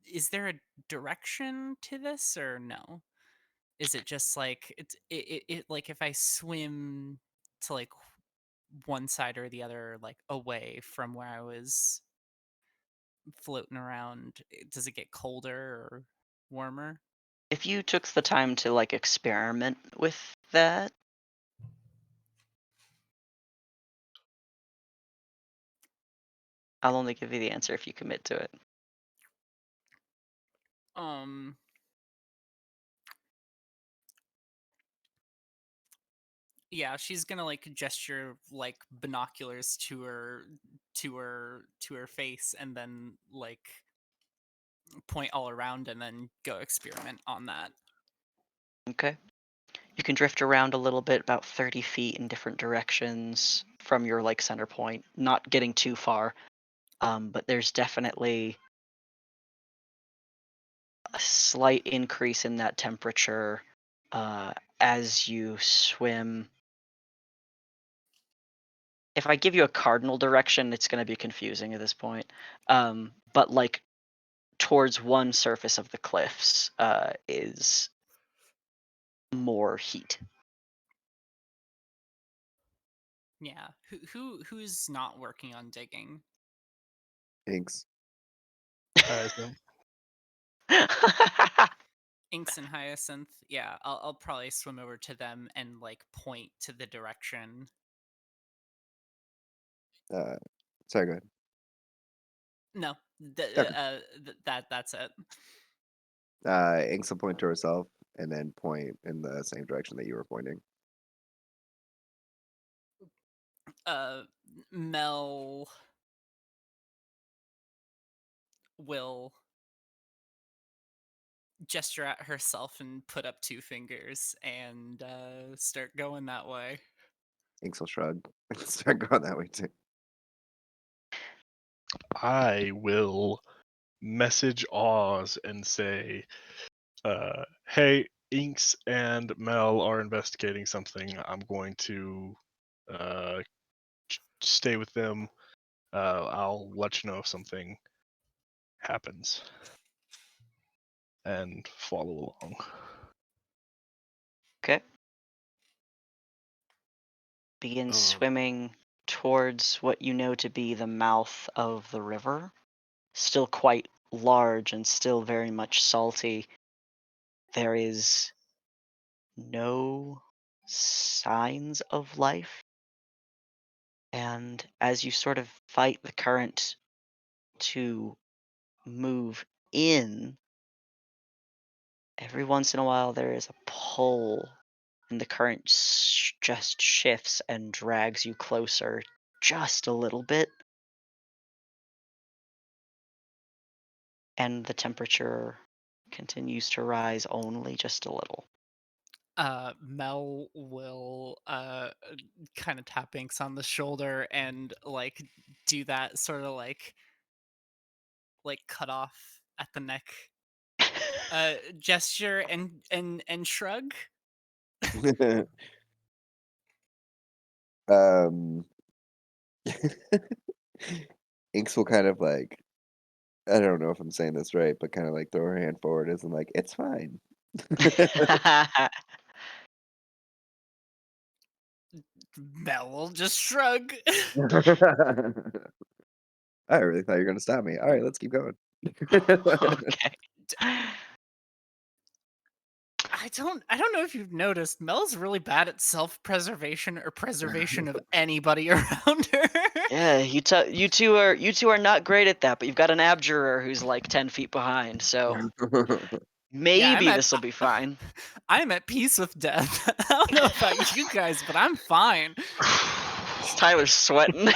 Speaker 4: is there a direction to this or no? Is it just like it like if I swim to like one side or the other, like away from where I was floating around, does it get colder or warmer?
Speaker 1: If you took the time to like experiment with that, I'll only give you the answer if you commit to it.
Speaker 4: Yeah, she's gonna like gesture like binoculars to her face and then like point all around and then go experiment on that.
Speaker 1: Okay. You can drift around a little bit, about 30 feet in different directions from your like center point, not getting too far. But there's definitely a slight increase in that temperature as you swim. If I give you a cardinal direction, it's going to be confusing at this point. But like towards one surface of the cliffs is more heat.
Speaker 4: Yeah. Who's not working on digging?
Speaker 2: Thanks.
Speaker 4: Inks and Hyacinth. Yeah, I'll probably swim over to them and like point to the direction.
Speaker 2: Sorry, go ahead.
Speaker 4: No,
Speaker 2: Okay.
Speaker 4: that's it.
Speaker 2: Inks will point to herself and then point in the same direction that you were pointing.
Speaker 4: Mel will gesture at herself and put up two fingers and start going that way.
Speaker 2: Inks will shrug and start going that way too.
Speaker 6: I will message Oz and say, hey, Inks and Mel are investigating something. I'm going to stay with them. I'll let you know if something happens. And follow along.
Speaker 1: Okay. Begin swimming towards what you know to be the mouth of the river. Still quite large and still very much salty. There is no signs of life. And as you sort of fight the current to move in, every once in a while there is a pull, and the current just shifts and drags you closer just a little bit. And the temperature continues to rise only just a little.
Speaker 4: Mel will kind of tap Inks on the shoulder and like do that sort of like cut off at the neck gesture and shrug.
Speaker 2: Inks will kind of like, I don't know if I'm saying this right, but kind of like throw her hand forward as in like, it's fine.
Speaker 4: Mel will just shrug.
Speaker 2: I really thought you were going to stop me. All right, let's keep going.
Speaker 1: Okay.
Speaker 4: I don't know if you've noticed, Mel's really bad at self-preservation or preservation of anybody around her.
Speaker 1: Yeah, you two are not great at that, but you've got an abjurer who's like 10 feet behind, so Maybe
Speaker 4: at
Speaker 1: this will be fine.
Speaker 4: I'm at peace with death. I don't know about you guys, but I'm fine.
Speaker 1: Tyler's sweating.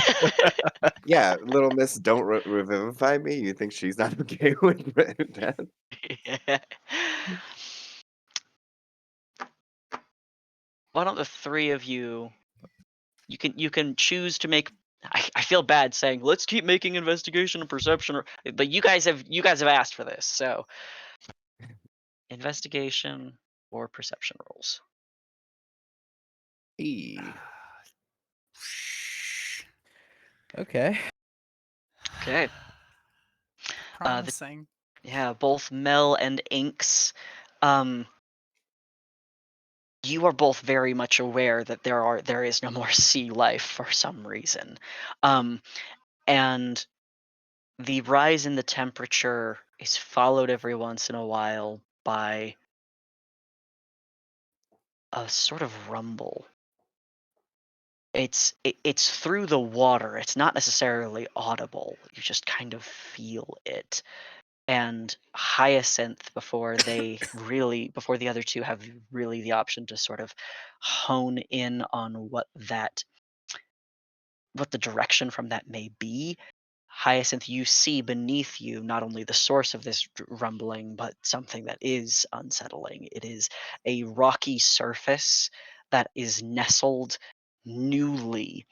Speaker 2: Yeah, little miss, don't revivify me. You think she's not okay with death?
Speaker 1: Yeah. Why don't the three of you can choose to make. I feel bad saying let's keep making investigation and perception, but you guys have asked for this, so investigation or perception rolls.
Speaker 2: Hey.
Speaker 3: Okay.
Speaker 1: Okay.
Speaker 4: Promising.
Speaker 1: Yeah, both Mel and Inks. You are both very much aware that there is no more sea life for some reason. And the rise in the temperature is followed every once in a while by a sort of rumble. It's through the water. It's not necessarily audible. You just kind of feel it. And Hyacinth, before the other two have really the option to sort of hone in on what the direction from that may be, Hyacinth, you see beneath you not only the source of this rumbling, but something that is unsettling. It is a rocky surface that is nestled newly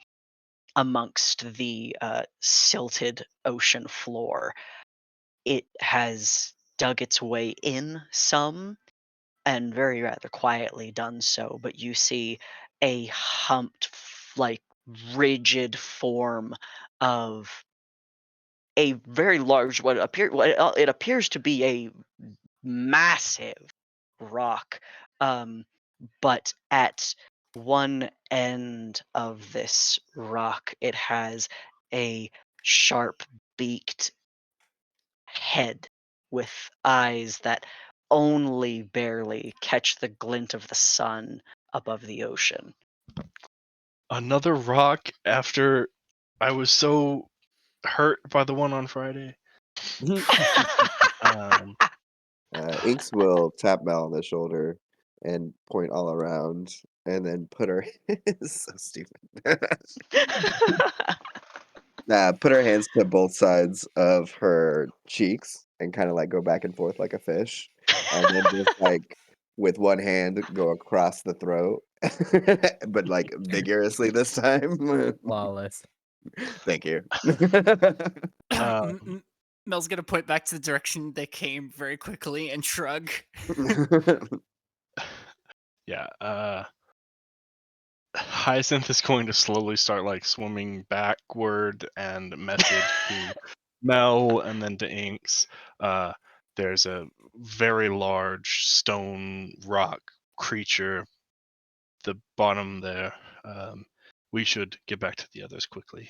Speaker 1: amongst the silted ocean floor. It has dug its way in some, and very rather quietly done so, but you see a humped, like rigid form of a very large, it appears to be a massive rock, but at one end of this rock it has a sharp beaked head with eyes that only barely catch the glint of the sun above the ocean.
Speaker 6: Another rock after I was so hurt by the one on Friday. Um,
Speaker 2: Inks will tap Mel on the shoulder and point all around, and then put her so stupid. Put her hands to both sides of her cheeks and kind of like go back and forth like a fish, and then just like with one hand go across the throat, but like vigorously this time.
Speaker 3: Flawless.
Speaker 2: Thank you.
Speaker 4: Mel's gonna point back to the direction they came very quickly and shrug.
Speaker 6: yeah. Hyacinth is going to slowly start like swimming backward and message to Mel and then to Inks. There's a very large stone rock creature, the bottom there. We should get back to the others quickly.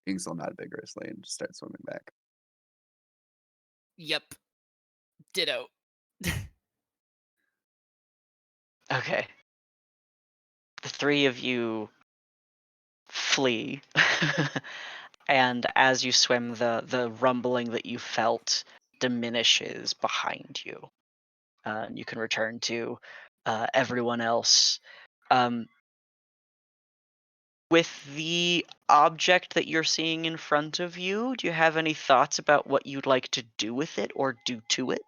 Speaker 2: Inks will nod vigorously and just start swimming back.
Speaker 4: Yep. Ditto.
Speaker 1: Okay. The three of you flee, and as you swim, the rumbling that you felt diminishes behind you. You can return to everyone else. With the object that you're seeing in front of you, do you have any thoughts about what you'd like to do with it or do to it?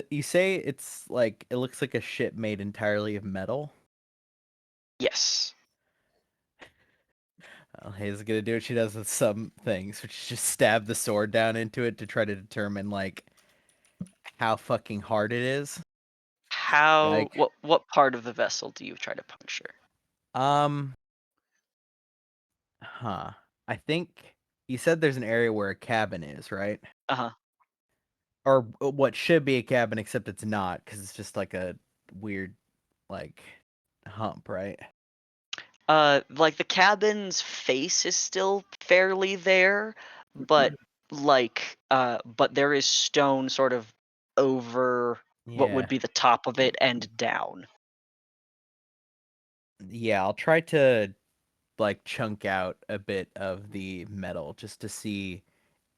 Speaker 3: You say it's like it looks like a ship made entirely of metal.
Speaker 1: Yes.
Speaker 3: Well, Hayes is gonna do what she does with some things, which is just stab the sword down into it to try to determine like how fucking hard it is.
Speaker 1: How?
Speaker 3: Like-
Speaker 1: What part of the vessel do you try to puncture?
Speaker 3: I think you said there's an area where a cabin is, right?
Speaker 1: Uh-huh.
Speaker 3: Or what should be a cabin, except it's not, because it's just like a weird, like, hump, right?
Speaker 1: Like the cabin's face is still fairly there, but but there is stone sort of over what would
Speaker 3: Yeah.
Speaker 1: be the top of it and down.
Speaker 3: Yeah, I'll try to like chunk out a bit of the metal just to see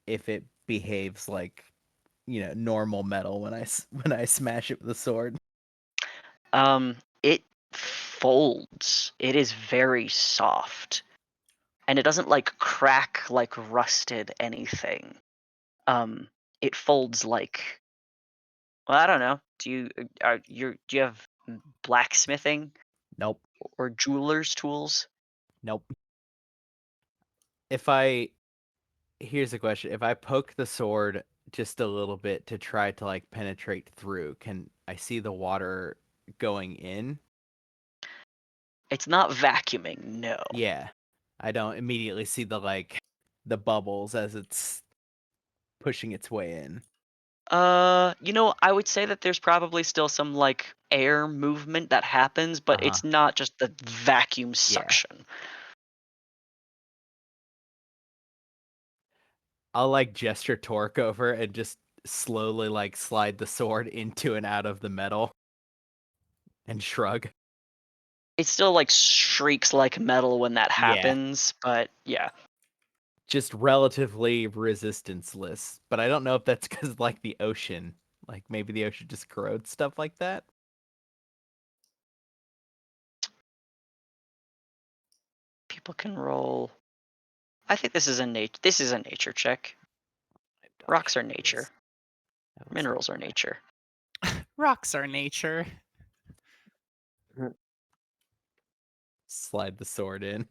Speaker 3: if it behaves like, normal metal when when I smash it with a sword.
Speaker 1: It folds. It is very soft, and it doesn't like crack like rusted anything. It folds like, well, I don't know. Do you have blacksmithing
Speaker 3: Nope.
Speaker 1: or jeweler's tools?
Speaker 3: Nope. Here's a question. If I poke the sword just a little bit to try to like penetrate through, can I see the water going in?
Speaker 1: It's not vacuuming, no.
Speaker 3: Yeah. I don't immediately see the bubbles as it's pushing its way in.
Speaker 1: I would say that there's probably still some like air movement that happens, but it's not just the vacuum suction.
Speaker 3: I'll like gesture Torque over and just slowly like slide the sword into and out of the metal and shrug.
Speaker 1: It still like shrieks like metal when that
Speaker 3: Yeah.
Speaker 1: happens, but yeah.
Speaker 3: Just relatively resistanceless, but I don't know if that's because like the ocean, like maybe the ocean just corrodes stuff like that.
Speaker 1: People can roll. I think this is a nature check. Rocks are nature. Minerals are nature.
Speaker 4: Rocks are nature.
Speaker 3: Slide the sword in.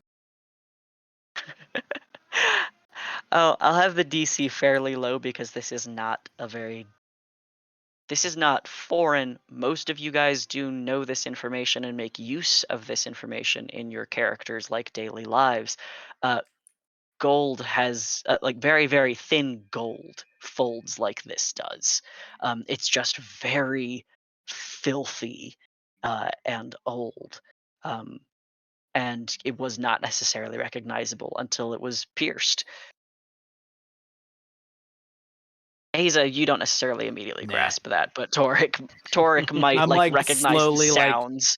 Speaker 1: Oh, I'll have the DC fairly low because this is not foreign. Most of you guys do know this information and make use of this information in your characters' like daily lives. Gold has like very, very thin gold folds like this does. It's just very filthy and old. And it was not necessarily recognizable until it was pierced. Haza, you don't necessarily immediately
Speaker 3: Nah.
Speaker 1: grasp that, but Toric might
Speaker 3: I'm,
Speaker 1: like
Speaker 3: like,
Speaker 1: recognize
Speaker 3: slowly,
Speaker 1: the
Speaker 3: like-
Speaker 1: sounds.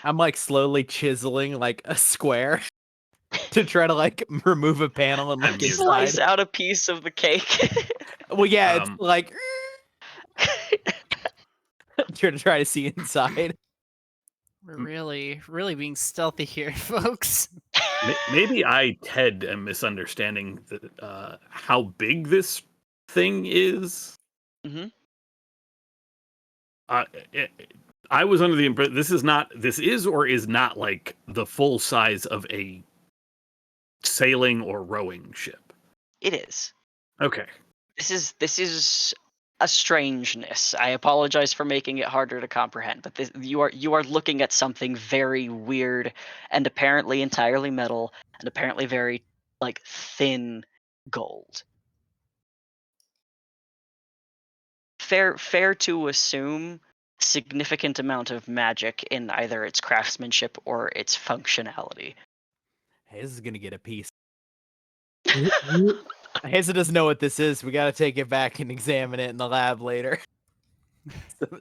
Speaker 3: I'm like slowly chiseling like a square to try to like remove a panel and
Speaker 7: I'm
Speaker 3: look
Speaker 7: muted.
Speaker 3: inside.
Speaker 1: Slice out a piece of the cake.
Speaker 3: Well, yeah, it's
Speaker 7: Um,
Speaker 3: like try to see inside.
Speaker 4: We're really, really being stealthy here, folks.
Speaker 7: Maybe I, Ted, am misunderstanding how big this thing is.
Speaker 1: Mhm.
Speaker 7: I was under the impression this is or is not like the full size of a sailing or rowing ship.
Speaker 1: It is.
Speaker 7: Okay.
Speaker 1: This is a strangeness. I apologize for making it harder to comprehend, but you are looking at something very weird and apparently entirely metal and apparently very like thin gold. Fair to assume significant amount of magic in either its craftsmanship or its functionality.
Speaker 3: Hey, this is gonna get a piece. Haza doesn't know what this is. We gotta take it back and examine it in the lab later.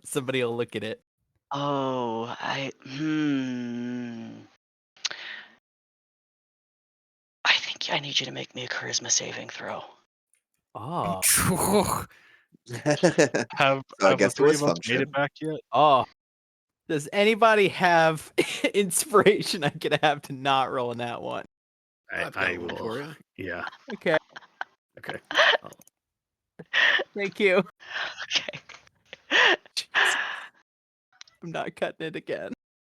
Speaker 3: Somebody will look at it.
Speaker 1: Oh, I think I need you to make me a charisma saving throw.
Speaker 3: Oh,
Speaker 6: Have
Speaker 2: So I
Speaker 6: the
Speaker 2: guess it
Speaker 6: three
Speaker 2: was
Speaker 6: of us made
Speaker 2: function.
Speaker 6: it back yet?
Speaker 3: oh. Does anybody have inspiration I could have to not roll in that one?
Speaker 5: I've got
Speaker 7: I
Speaker 5: one
Speaker 7: will.
Speaker 5: for you.
Speaker 7: Yeah.
Speaker 3: Okay,
Speaker 7: Okay.
Speaker 3: thank you.
Speaker 1: Okay.
Speaker 3: I'm not cutting it again.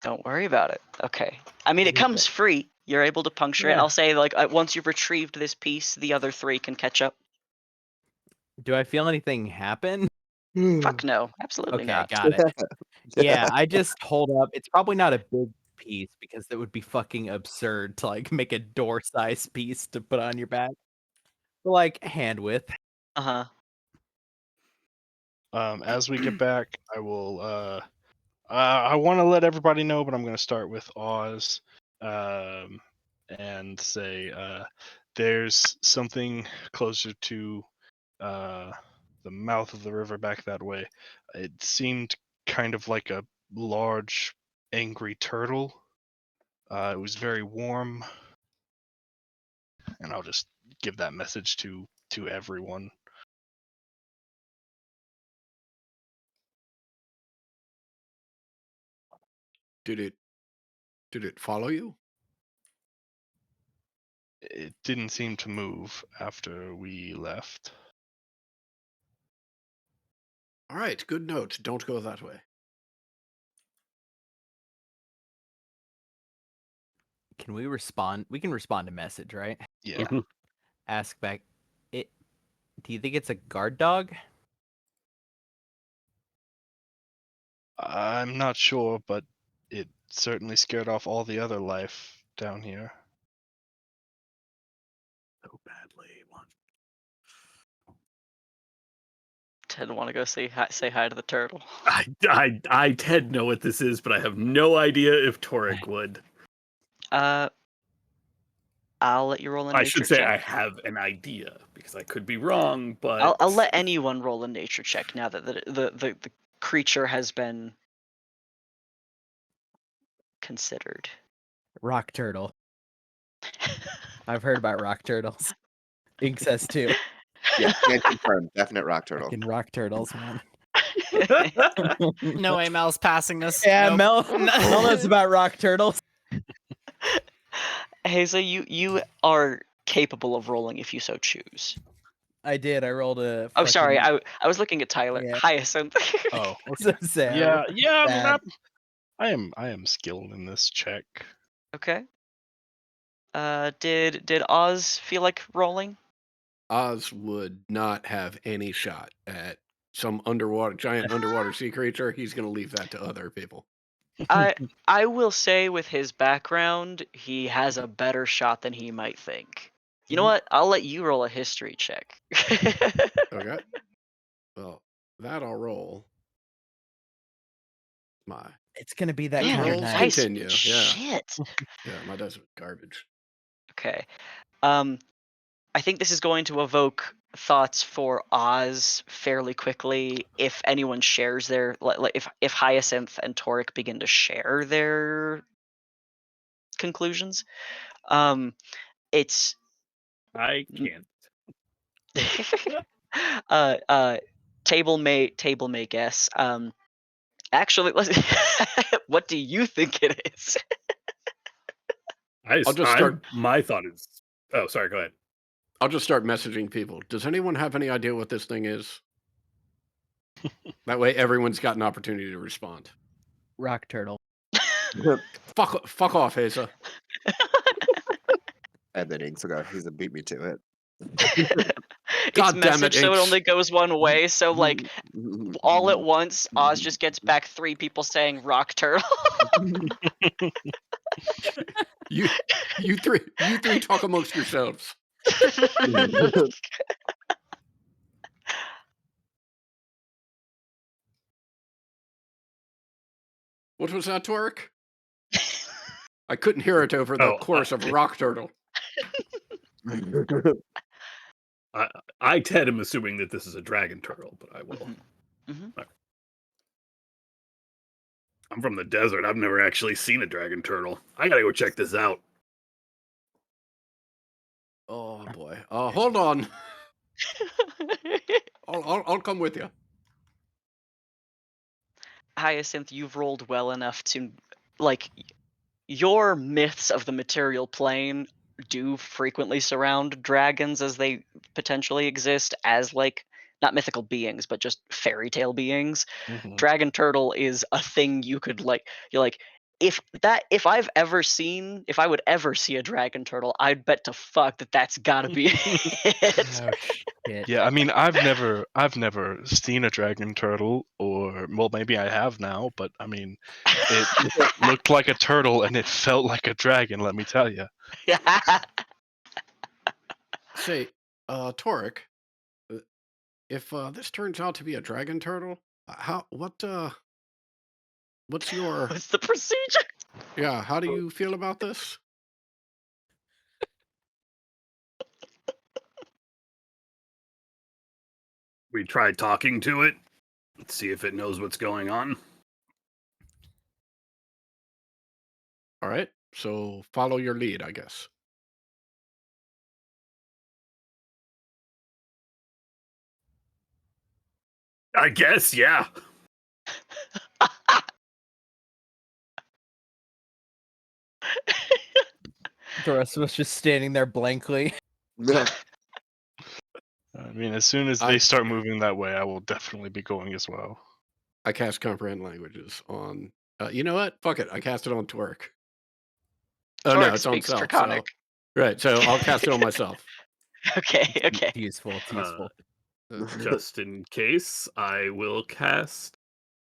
Speaker 1: Don't worry about it. Okay. I mean, it
Speaker 3: Okay.
Speaker 1: comes free. You're able to puncture it.
Speaker 3: Yeah.
Speaker 1: I'll say, like, once you've retrieved this piece, the other three can catch up.
Speaker 3: Do I feel anything happen?
Speaker 1: Fuck no. Absolutely
Speaker 3: Okay,
Speaker 1: not.
Speaker 3: got it. Yeah, I just hold up. It's probably not a big piece because that would be fucking absurd to like make a door-sized piece to put on your back. But, like hand width.
Speaker 1: Uh-huh.
Speaker 6: As we get back, I will. I want to let everybody know, but I'm going to start with Oz, and say there's something closer to the mouth of the river back that way. It seemed kind of like a large, angry turtle. It was very warm. and I'll just give that message to everyone.
Speaker 5: Did it follow you?
Speaker 6: It didn't seem to move after we left.
Speaker 5: All right, good note. Don't go that way.
Speaker 3: Can we respond? We can respond to message, right?
Speaker 6: Yeah.
Speaker 3: Ask back. Do you think it's a guard dog?
Speaker 6: I'm not sure, but it certainly scared off all the other life down here.
Speaker 7: So badly.
Speaker 1: Ted want to go say hi to the turtle.
Speaker 7: I Ted know what this is, but I have no idea if Torek would.
Speaker 1: I'll let you roll a nature
Speaker 7: I should say
Speaker 1: check.
Speaker 7: I have an idea because I could be wrong, but
Speaker 1: I'll let anyone roll a nature check now that the creature has been considered.
Speaker 3: Rock turtle. I've heard about rock turtles. Ink says too.
Speaker 2: Yeah, can confirm. Definite rock turtle.
Speaker 3: Fucking rock turtles, man.
Speaker 4: No way, Mel's passing this.
Speaker 3: Yeah,
Speaker 4: Nope.
Speaker 3: Mel knows about rock turtles.
Speaker 1: Hazel, you are capable of rolling if you so choose.
Speaker 3: I did. I rolled a.
Speaker 1: Oh, sorry.
Speaker 3: fucking-
Speaker 1: I was looking at Tyler.
Speaker 3: Yeah.
Speaker 1: Hyacinth.
Speaker 6: Oh,
Speaker 3: So
Speaker 6: okay.
Speaker 3: sad.
Speaker 6: Yeah.
Speaker 3: Bad.
Speaker 6: I am skilled in this check.
Speaker 1: Okay. Did Oz feel like rolling?
Speaker 5: Oz would not have any shot at some giant underwater sea creature. He's going to leave that to other people.
Speaker 1: I will say with his background, he has a better shot than he might think. You know what? I'll let you roll a history check.
Speaker 5: Okay. Well, that I'll roll.
Speaker 3: It's gonna be that
Speaker 1: Man,
Speaker 3: kind
Speaker 1: your
Speaker 3: of
Speaker 5: rolls
Speaker 3: night.
Speaker 1: dice.
Speaker 5: continue, yeah.
Speaker 1: Shit.
Speaker 5: Yeah, my dice are garbage.
Speaker 1: Okay. I think this is going to evoke thoughts for Oz fairly quickly. If anyone shares their, like, if Hyacinth and Torek begin to share their conclusions, it's
Speaker 7: I can't.
Speaker 1: Table may guess. Actually, what do you think it is?
Speaker 5: I'll just start.
Speaker 7: My thought is. Oh, sorry. Go ahead.
Speaker 5: I'll just start messaging people. Does anyone have any idea what this thing is? That way, everyone's got an opportunity to respond.
Speaker 3: Rock turtle.
Speaker 5: Fuck off, Haza.
Speaker 2: And then Inks will go, he's a beat me to it.
Speaker 1: It's
Speaker 5: God damn it,
Speaker 1: message, so it
Speaker 5: Inks.
Speaker 1: only goes one way. So like all at once, Oz just gets back 3 people saying rock turtle.
Speaker 5: You three talk amongst yourselves. What was that, Torek? I couldn't hear it over the chorus of Rock Turtle.
Speaker 7: I Ted am assuming that this is a dragon turtle, but I will.
Speaker 1: Mhm.
Speaker 7: I'm from the desert. I've never actually seen a dragon turtle. I gotta go check this out.
Speaker 5: Oh boy. Hold on. I'll come with you.
Speaker 1: Hyacinth, you've rolled well enough to, like, your myths of the material plane do frequently surround dragons as they potentially exist as, like, not mythical beings, but just fairy tale beings. Dragon turtle is a thing you could, like, you're like, if I would ever see a dragon turtle, I'd bet to fuck that's gotta be it.
Speaker 3: Oh shit.
Speaker 6: Yeah, I mean, I've never seen a dragon turtle, or well, maybe I have now, but I mean, it looked like a turtle and it felt like a dragon. Let me tell you.
Speaker 5: Say, Torek, if this turns out to be a dragon turtle, what's your
Speaker 1: What's the procedure?
Speaker 5: yeah? How do you feel about this?
Speaker 7: We tried talking to it. Let's see if it knows what's going on.
Speaker 5: All right, so follow your lead, I guess.
Speaker 7: I guess, yeah.
Speaker 3: The rest of us just standing there blankly.
Speaker 6: I mean, as soon as
Speaker 5: I-
Speaker 6: they start moving that way, I will definitely be going as well.
Speaker 5: I cast comprehend languages on. You know what? Fuck it. I cast it on Twerk. Oh no,
Speaker 1: Torque
Speaker 5: it's on
Speaker 1: speaks
Speaker 5: self. So,
Speaker 1: Draconic.
Speaker 5: right. So I'll cast it on myself.
Speaker 1: Okay, okay.
Speaker 3: It's useful. It's useful.
Speaker 7: Just in case, I will cast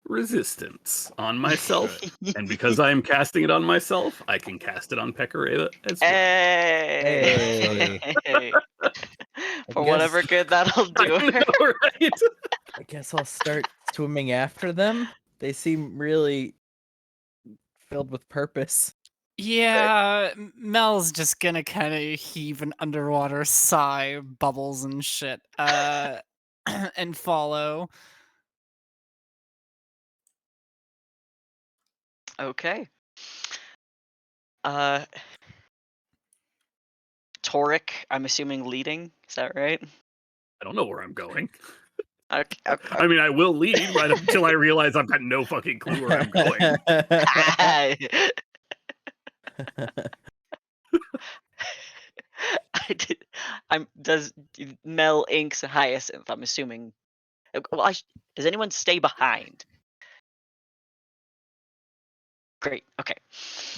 Speaker 7: resistance on myself. And because I am casting it on myself, I can cast it on Pecorella as well.
Speaker 1: Hey. For whatever good that'll do.
Speaker 7: I know, right?
Speaker 3: I guess I'll start swimming after them. They seem really filled with purpose.
Speaker 4: Yeah, Mel's just gonna kind of heave an underwater sigh, bubbles and shit, and follow.
Speaker 1: Okay. Toric, I'm assuming leading. Is that right?
Speaker 7: I don't know where I'm going.
Speaker 1: Okay.
Speaker 7: I mean, I will lead right up until I realize I've got no fucking clue where I'm going.
Speaker 1: Does Mel inks Hyacinth? I'm assuming. Well, does anyone stay behind? Great. Okay.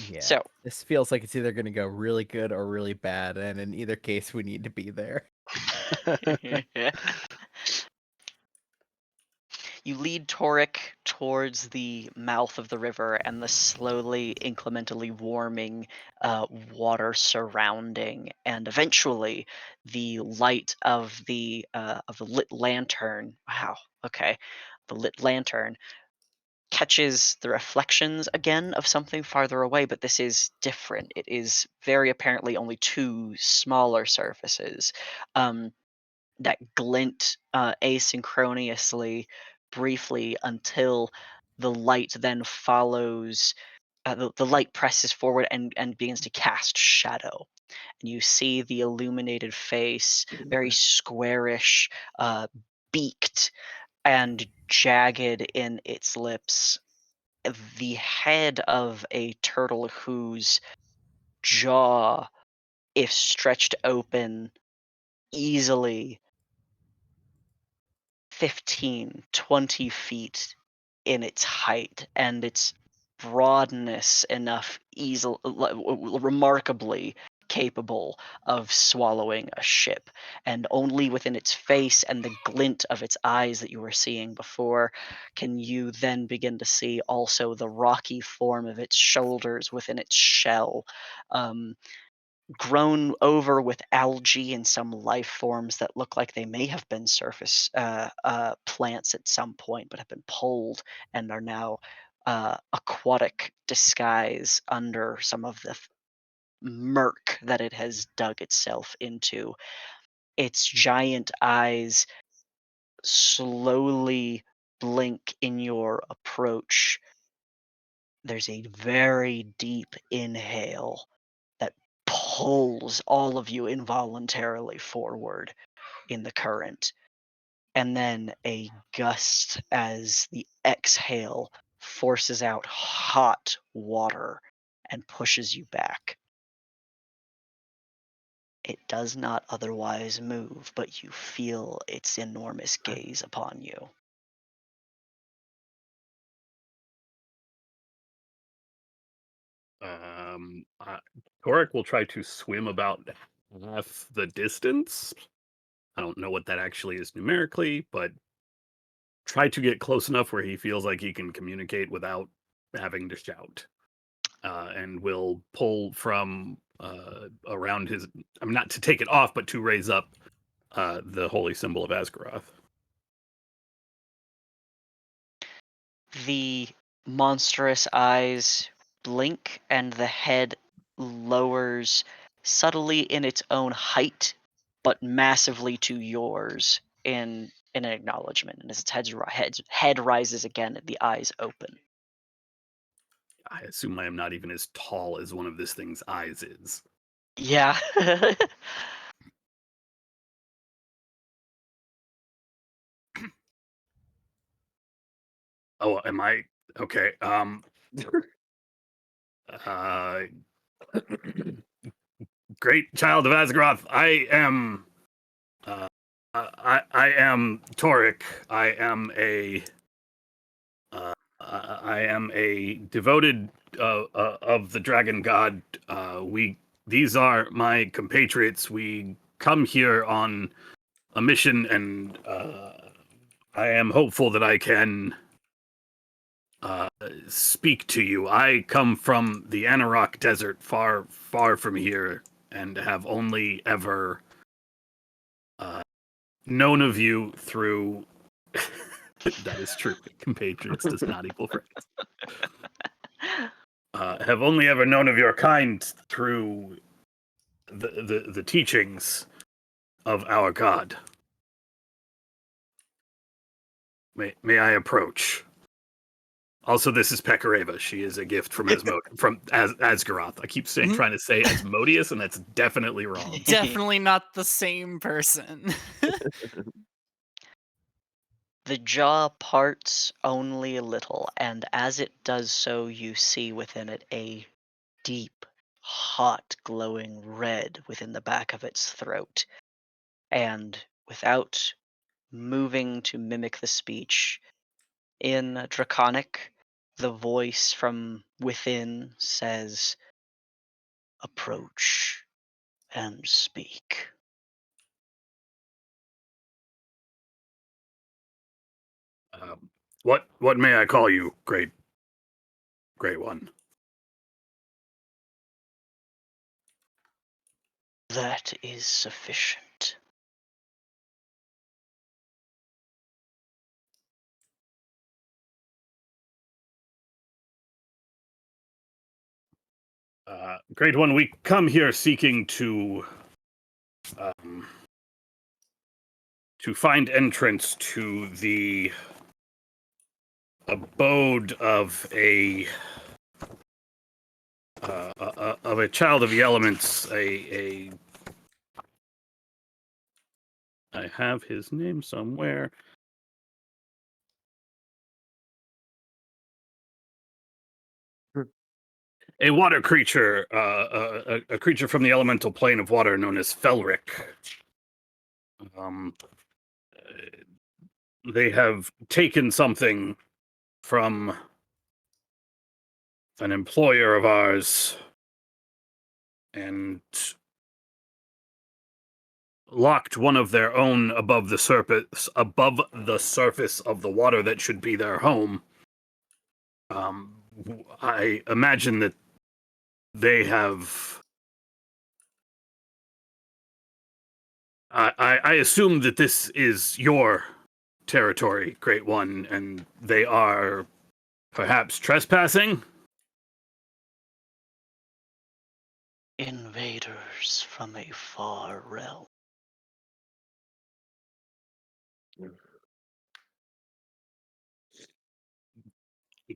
Speaker 3: Yeah.
Speaker 1: So
Speaker 3: This feels like it's either going to go really good or really bad, and in either case, we need to be there.
Speaker 1: you lead Toric towards the mouth of the river and the slowly, incrementally warming water surrounding, and eventually the light of the lit lantern. Wow. Okay, the lit lantern catches the reflections again of something farther away, but this is different. It is very apparently only two smaller surfaces that glint asynchronously briefly until the light then follows. The light presses forward and begins to cast shadow. And you see the illuminated face, very squarish, beaked, and jagged in its lips, the head of a turtle whose jaw, if stretched open, easily 15, 20 feet in its height, and its broadness enough remarkably capable of swallowing a ship. And only within its face and the glint of its eyes that you were seeing before can you then begin to see also the rocky form of its shoulders within its shell, grown over with algae and some life forms that look like they may have been surface plants at some point, but have been pulled and are now aquatic disguise under some of the murk that it has dug itself into. Its giant eyes slowly blink in your approach. There's a very deep inhale that pulls all of you involuntarily forward in the current. And then a gust as the exhale forces out hot water and pushes you back. It does not otherwise move, but you feel its enormous gaze upon you.
Speaker 7: Toric will try to swim about half the distance. I don't know what that actually is numerically, but try to get close enough where he feels like he can communicate without having to shout. And will pull from around his, I mean, not to take it off, but to raise up the holy symbol of Azgaroth.
Speaker 1: The monstrous eyes blink and the head lowers subtly in its own height, but massively to yours in an acknowledgement. And as its head rises again, the eyes open.
Speaker 7: I assume I am not even as tall as one of this thing's eyes is.
Speaker 1: Yeah.
Speaker 7: Oh, am I okay? Uh, great child of Asgaroth, I am. I am Torik. I am a devoted of the dragon god. These are my compatriots. We come here on a mission, and I am hopeful that I can speak to you. I come from the Anarok Desert, far, far from here, and have only ever known of you through. That is true. Compatriots does not equal friends. Have only ever known of your kind through the teachings of our god. May I approach? Also, this is Pekareva. She is a gift from Asgaroth. I keep trying to say Asmodeus, and that's definitely wrong.
Speaker 4: Definitely not the same person.
Speaker 1: The jaw parts only a little, and as it does so, you see within it a deep, hot, glowing red within the back of its throat. And without moving to mimic the speech, in Draconic, the voice from within says, "Approach and speak."
Speaker 7: What may I call you, great one?
Speaker 1: That is sufficient.
Speaker 7: Great one, we come here seeking to find entrance to the abode of a child of the elements. I have his name somewhere. A water creature, a creature from the elemental plane of water known as Felric. They have taken something from an employer of ours and locked one of their own above the surface of the water that should be their home. I imagine that they have. I assume that this is your territory, Great One, and they are perhaps trespassing?
Speaker 1: Invaders from a far realm.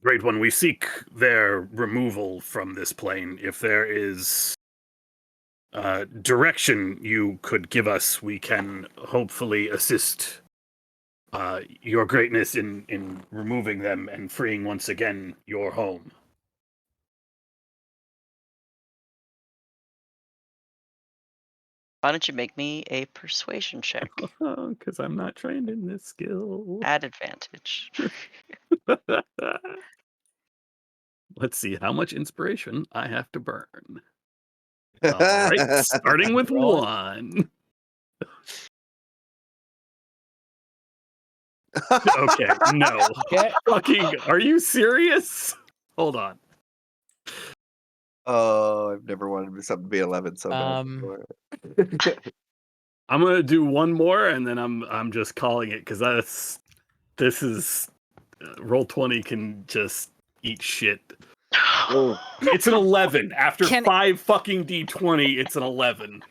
Speaker 7: Great One, we seek their removal from this plane. If there is direction you could give us, we can hopefully assist your greatness in removing them and freeing once again your home.
Speaker 1: Why don't you make me a persuasion check?
Speaker 7: Because I'm not trained in this skill.
Speaker 1: At advantage.
Speaker 7: Let's see how much inspiration I have to burn. All right, starting with 1. Okay, no.
Speaker 3: Okay.
Speaker 7: Fucking, are you serious? Hold on.
Speaker 2: Oh, I've never wanted something to be 11 so bad before.
Speaker 7: I'm gonna do one more, and then I'm just calling it because this is Roll20 can just eat shit. It's an 11 after 5 fucking D20. It's an 11.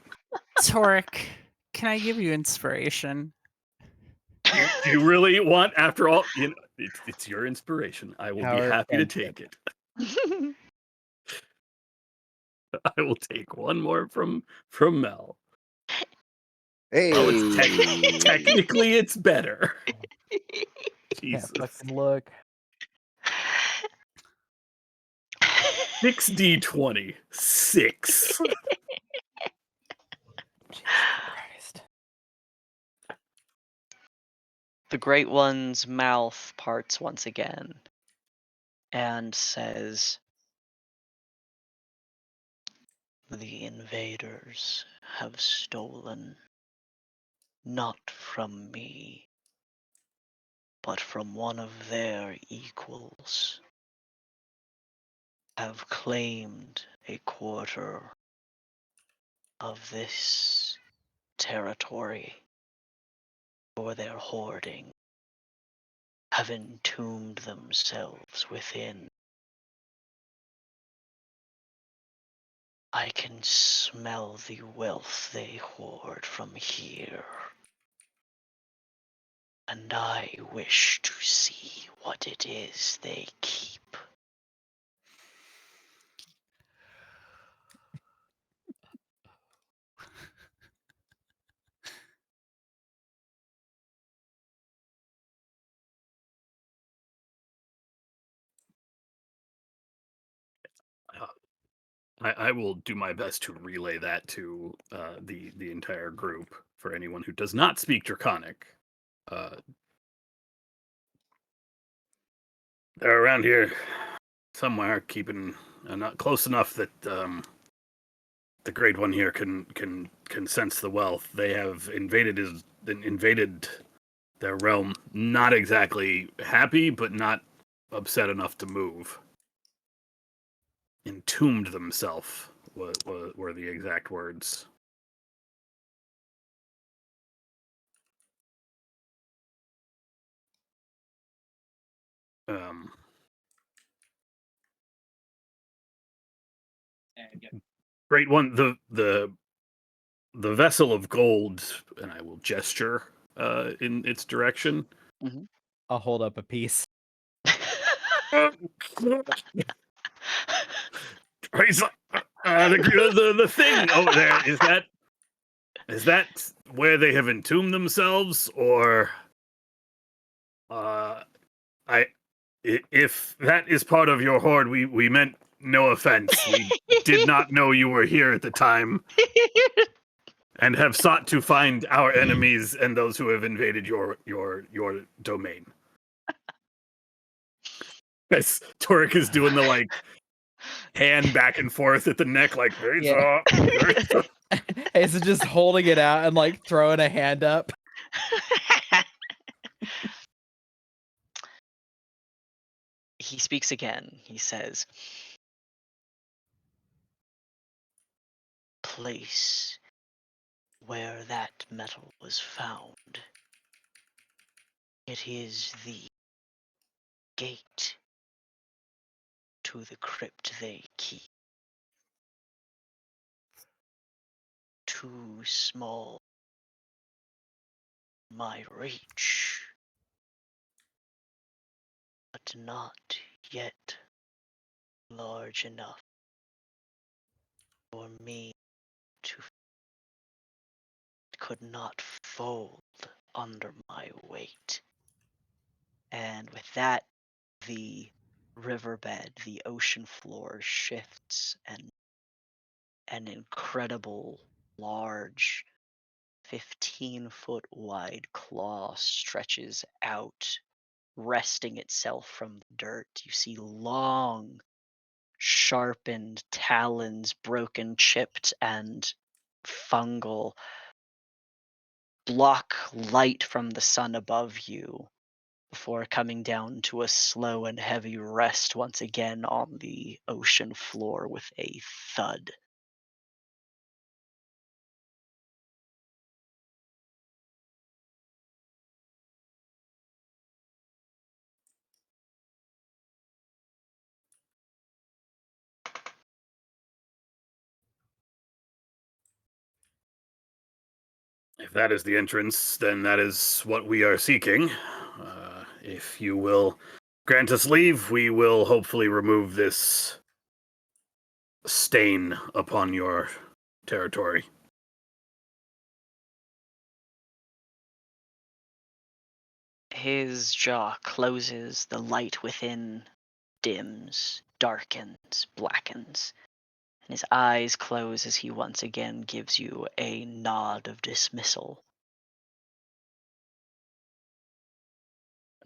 Speaker 4: Torik, can I give you inspiration?
Speaker 7: Do you really want? After all, it's your inspiration. I will be happy to take it. I will take one more from Mel.
Speaker 2: Hey,
Speaker 7: Technically, it's better. Jesus.
Speaker 3: Can't fucking look.
Speaker 7: 6d20. 6.
Speaker 3: Jesus Christ.
Speaker 1: The Great One's mouth parts once again and says, "The invaders have stolen not from me, but from one of their equals, have claimed a quarter of this territory for their hoarding, have entombed themselves within. I can smell the wealth they hoard from here, and I wish to see what it is they keep."
Speaker 7: I will do my best to relay that to the entire group for anyone who does not speak Draconic. They're around here somewhere, keeping not close enough that the Great One here can sense the wealth. They have invaded their realm. Not exactly happy, but not upset enough to move. Entombed themselves were the exact words. Great One, the vessel of gold, and I will gesture in its direction.
Speaker 3: I'll hold up a piece.
Speaker 7: The thing over there, is that where they have entombed themselves, or if that is part of your hoard, we meant no offense. We did not know you were here at the time, and have sought to find our enemies and those who have invaded your domain. As Torek is doing the hand back and forth at the neck, like,
Speaker 3: Yeah. Ace is just holding it out and throwing a hand up.
Speaker 1: He speaks again. He says, "Place where that metal was found. It is the gate to the crypt they keep. Too small for my reach, but not yet large enough for me to could not fold under my weight." And with that, the riverbed, the ocean floor shifts, and an incredible, large, 15-foot wide claw stretches out, resting itself from the dirt. You see long, sharpened talons, broken, chipped, and fungal, block light from the sun above you before coming down to a slow and heavy rest once again on the ocean floor with a thud.
Speaker 7: If that is the entrance, then that is what we are seeking. If you will grant us leave, we will hopefully remove this stain upon your territory.
Speaker 1: His jaw closes, the light within dims, darkens, blackens, and his eyes close as he once again gives you a nod of dismissal.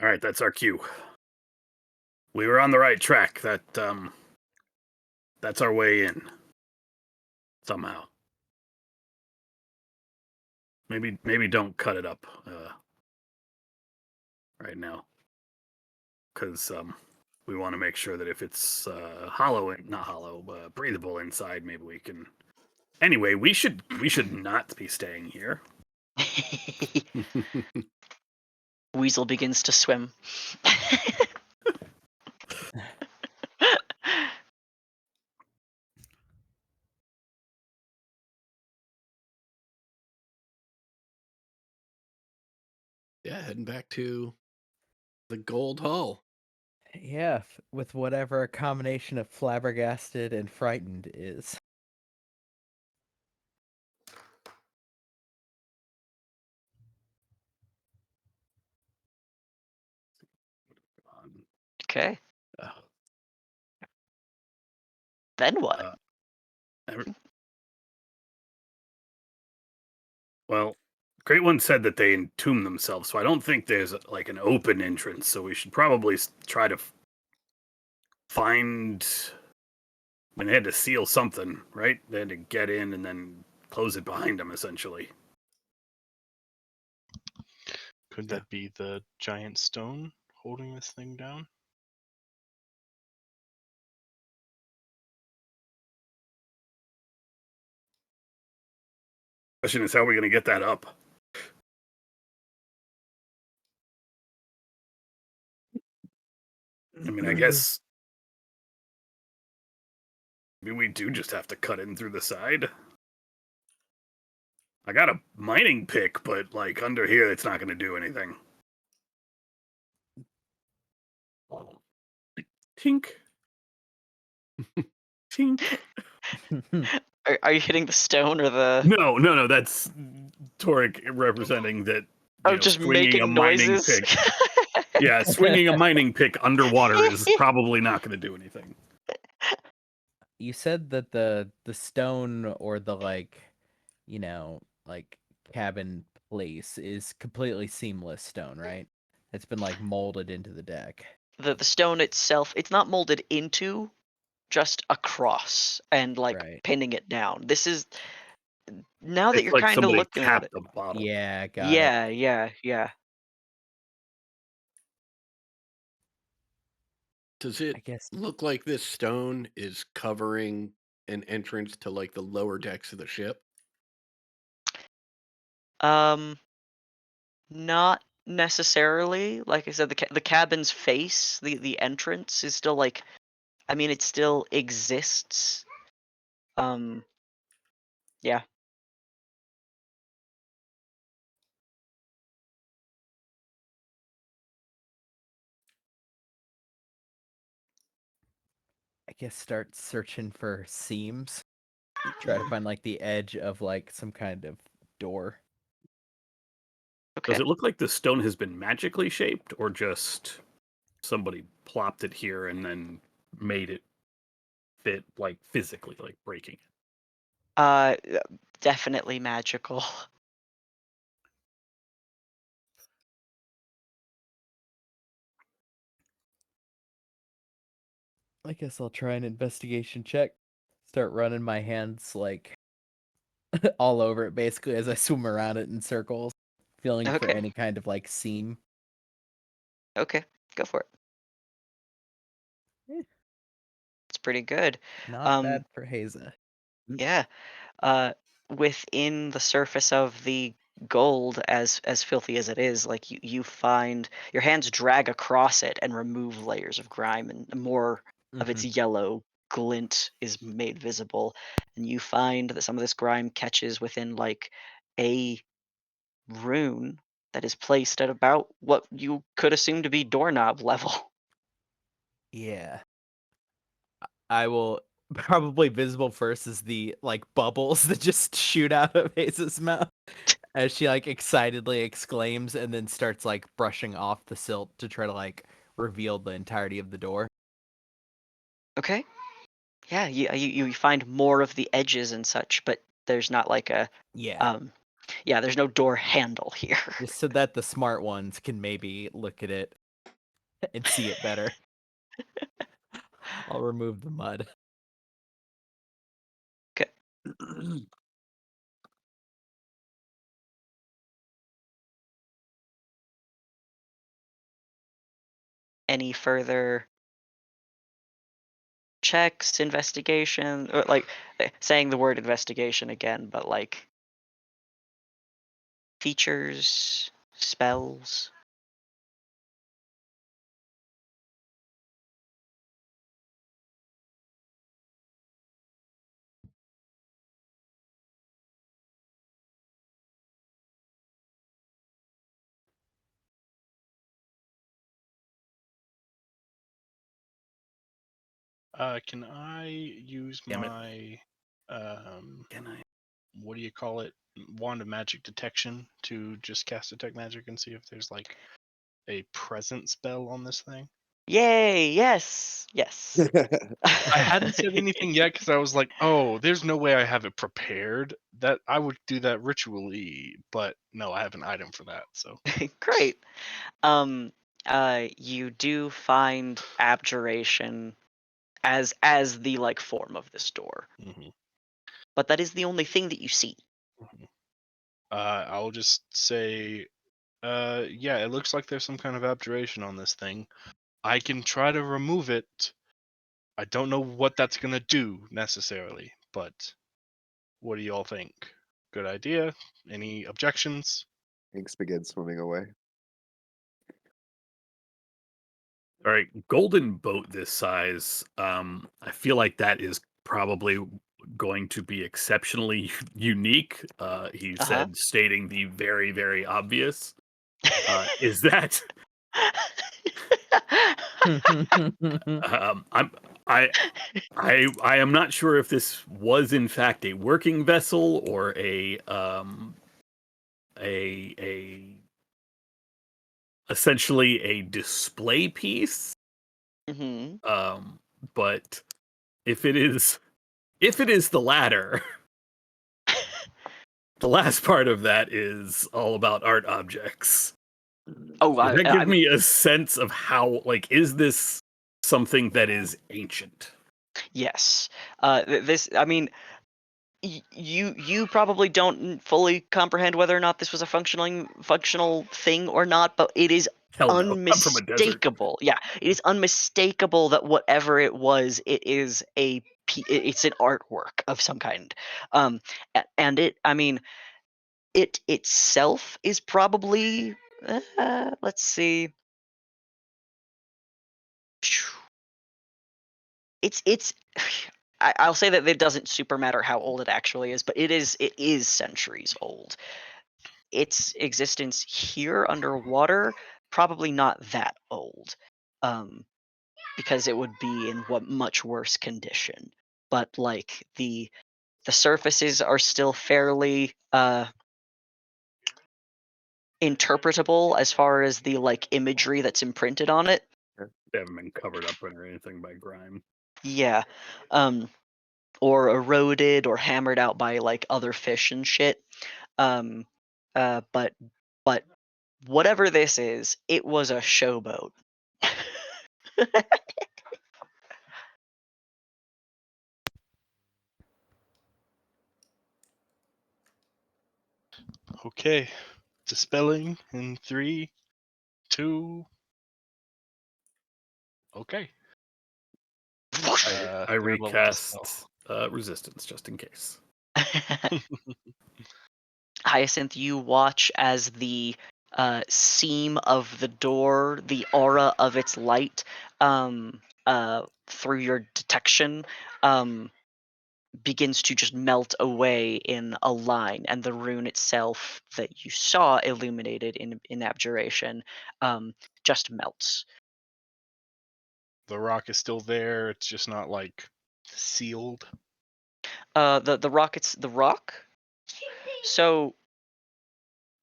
Speaker 7: All right, that's our cue. We were on the right track. That's our way in. Somehow. Maybe don't cut it up right now, because we want to make sure that if it's breathable inside, maybe we can. Anyway, we should not be staying here.
Speaker 1: Weasel begins to swim.
Speaker 5: Yeah, heading back to the Gold Hull.
Speaker 3: Yeah, with whatever a combination of flabbergasted and frightened is.
Speaker 1: Okay.
Speaker 7: Uh,
Speaker 1: Then what?
Speaker 7: Well, Great One said that they entomb themselves, so I don't think there's like an open entrance. So we should probably try to find. When they had to seal something, right? They had to get in and then close it behind them, essentially.
Speaker 6: Could that be the giant stone holding this thing down?
Speaker 7: Question is, how are we going to get that up? I mean, I guess maybe we do just have to cut in through the side. I got a mining pick, but like under here, it's not going to do anything. Tink. Tink.
Speaker 1: Are you hitting the stone or the?
Speaker 7: No. That's Torek representing that.
Speaker 1: Oh, just
Speaker 7: swinging a
Speaker 1: making
Speaker 7: mining
Speaker 1: noises.
Speaker 7: pick. Yeah, swinging a mining pick underwater is probably not going to do anything.
Speaker 3: You said that the stone or the cabin place is completely seamless stone, right? It's been like molded into the deck.
Speaker 1: The stone itself, it's not molded into, just across and like
Speaker 3: Right.
Speaker 1: pinning it down. This is now that
Speaker 7: It's
Speaker 1: you're
Speaker 7: like
Speaker 1: kind of
Speaker 7: somebody
Speaker 1: looking at
Speaker 7: tapped
Speaker 1: it.
Speaker 7: a bottle.
Speaker 3: Yeah, got it.
Speaker 1: Yeah.
Speaker 5: Does it
Speaker 3: I guess
Speaker 5: look like this stone is covering an entrance to like the lower decks of the ship?
Speaker 1: Not necessarily. Like I said, the cabin's face, the entrance is still like, I mean, it still exists. Yeah.
Speaker 3: I guess start searching for seams. Try to find like the edge of like some kind of door.
Speaker 1: Okay.
Speaker 7: Does it look like the stone has been magically shaped, or just somebody plopped it here and then made it fit, like physically, like breaking it?
Speaker 1: Definitely magical.
Speaker 3: I guess I'll try an investigation check. Start running my hands like all over it basically as I swim around it in circles, feeling for
Speaker 1: Okay.
Speaker 3: any kind of like seam.
Speaker 1: Okay, go for it.
Speaker 3: Eh.
Speaker 1: It's pretty good.
Speaker 3: Not bad for Haza.
Speaker 1: Yeah. Within the surface of the gold, as filthy as it is, like you find your hands drag across it and remove layers of grime, and more of its yellow glint is made visible, and you find that some of this grime catches within like a rune that is placed at about what you could assume to be doorknob level.
Speaker 3: Yeah. I will probably visible first is the like bubbles that just shoot out of Haza's mouth as she like excitedly exclaims and then starts like brushing off the silt to try to like reveal the entirety of the door.
Speaker 1: Okay. Yeah, you find more of the edges and such, but there's not like a
Speaker 3: Yeah.
Speaker 1: yeah, there's no door handle here.
Speaker 3: Just so that the smart ones can maybe look at it and see it better. I'll remove the mud.
Speaker 1: Okay. Any further checks, investigation, or like saying the word investigation again, but like features, spells?
Speaker 6: Can I use
Speaker 7: Damn it.
Speaker 6: my
Speaker 7: Can I?
Speaker 6: what do you call it? Wand of magic detection to just cast detect magic and see if there's like a present spell on this thing?
Speaker 1: Yay! Yes, yes.
Speaker 6: I hadn't said anything yet because I was like, oh, there's no way I have it prepared. That I would do that ritually, but no, I have an item for that. So
Speaker 1: Great. You do find abjuration as the like form of this door,
Speaker 6: mhm,
Speaker 1: but that is the only thing that you see.
Speaker 6: mhm. I'll just say, yeah, it looks like there's some kind of abjuration on this thing. I can try to remove it. I don't know what that's gonna do necessarily, but what do y'all think? Good idea? Any objections?
Speaker 2: Inks begin swimming away.
Speaker 7: All right, golden boat this size. I feel like that is probably going to be exceptionally unique. He
Speaker 1: Uh huh.
Speaker 7: said, stating the very, very obvious. Is that I'm I am not sure if this was in fact a working vessel or a essentially a display piece.
Speaker 1: hmm
Speaker 7: But if it is the latter, the last part of that is all about art objects.
Speaker 1: Oh,
Speaker 7: Does that
Speaker 1: I
Speaker 7: give
Speaker 1: mean,
Speaker 7: me a sense of how, like, is this something that is ancient?
Speaker 1: yes. This, I mean, you probably don't fully comprehend whether or not this was a functional thing or not, but it is
Speaker 7: Hell no, I'm from a desert.
Speaker 1: unmistakable. Yeah, it is unmistakable that whatever it was, it is it's an artwork of some kind. And it, I mean, it itself is probably let's see. It's I'll say that it doesn't super matter how old it actually is, but it is centuries old. Its existence here underwater probably not that old, um, because it would be in what much worse condition. But like the surfaces are still fairly interpretable as far as the like imagery that's imprinted on it.
Speaker 7: They haven't been covered up or anything by grime.
Speaker 1: Yeah. Um, or eroded or hammered out by like other fish and shit. Um, but whatever this is, it was a showboat.
Speaker 6: Okay. Dispelling in 3, 2. Okay.
Speaker 7: I
Speaker 6: Third level dispel.
Speaker 7: recast resistance just in case.
Speaker 1: Hyacinth, you watch as the seam of the door, the aura of its light, through your detection, um, begins to just melt away in a line, and the rune itself that you saw illuminated in abjuration just melts.
Speaker 6: The rock is still there. It's just not like sealed.
Speaker 1: The rock. So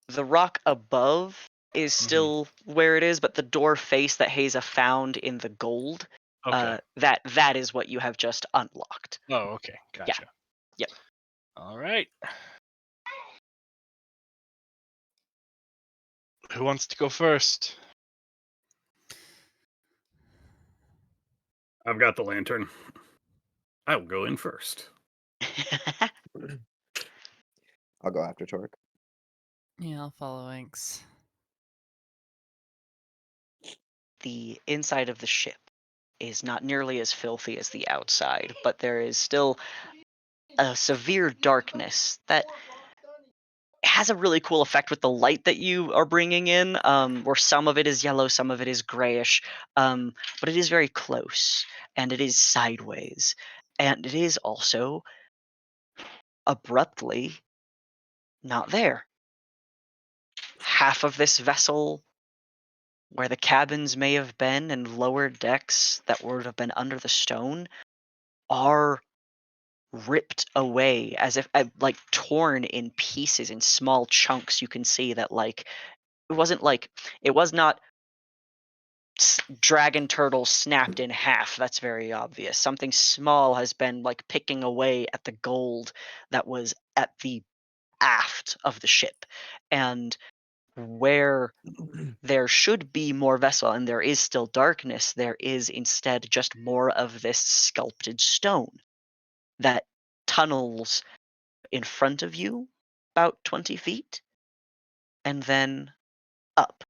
Speaker 1: the rock above is
Speaker 6: Mhm.
Speaker 1: still where it is, but the door face that Haza found in the gold
Speaker 6: Okay.
Speaker 1: That is what you have just unlocked.
Speaker 6: Oh, okay. Gotcha.
Speaker 1: Yep.
Speaker 6: All right. Who wants to go first?
Speaker 7: I've got the lantern. I will go in first.
Speaker 2: I'll go after Torque.
Speaker 4: Yeah, I'll follow Inks.
Speaker 1: The inside of the ship is not nearly as filthy as the outside, but there is still a severe darkness that has a really cool effect with the light that you are bringing in, where some of it is yellow, some of it is grayish, but it is very close, and it is sideways, and it is also abruptly not there. Half of this vessel, where the cabins may have been and lower decks that would have been under the stone, are ripped away as if like torn in pieces in small chunks. You can see that like it was not dragon turtle snapped in half. That's very obvious. Something small has been like picking away at the gold that was at the aft of the ship, and where there should be more vessel and there is still darkness, there is instead just more of this sculpted stone that tunnels in front of you about 20 feet and then up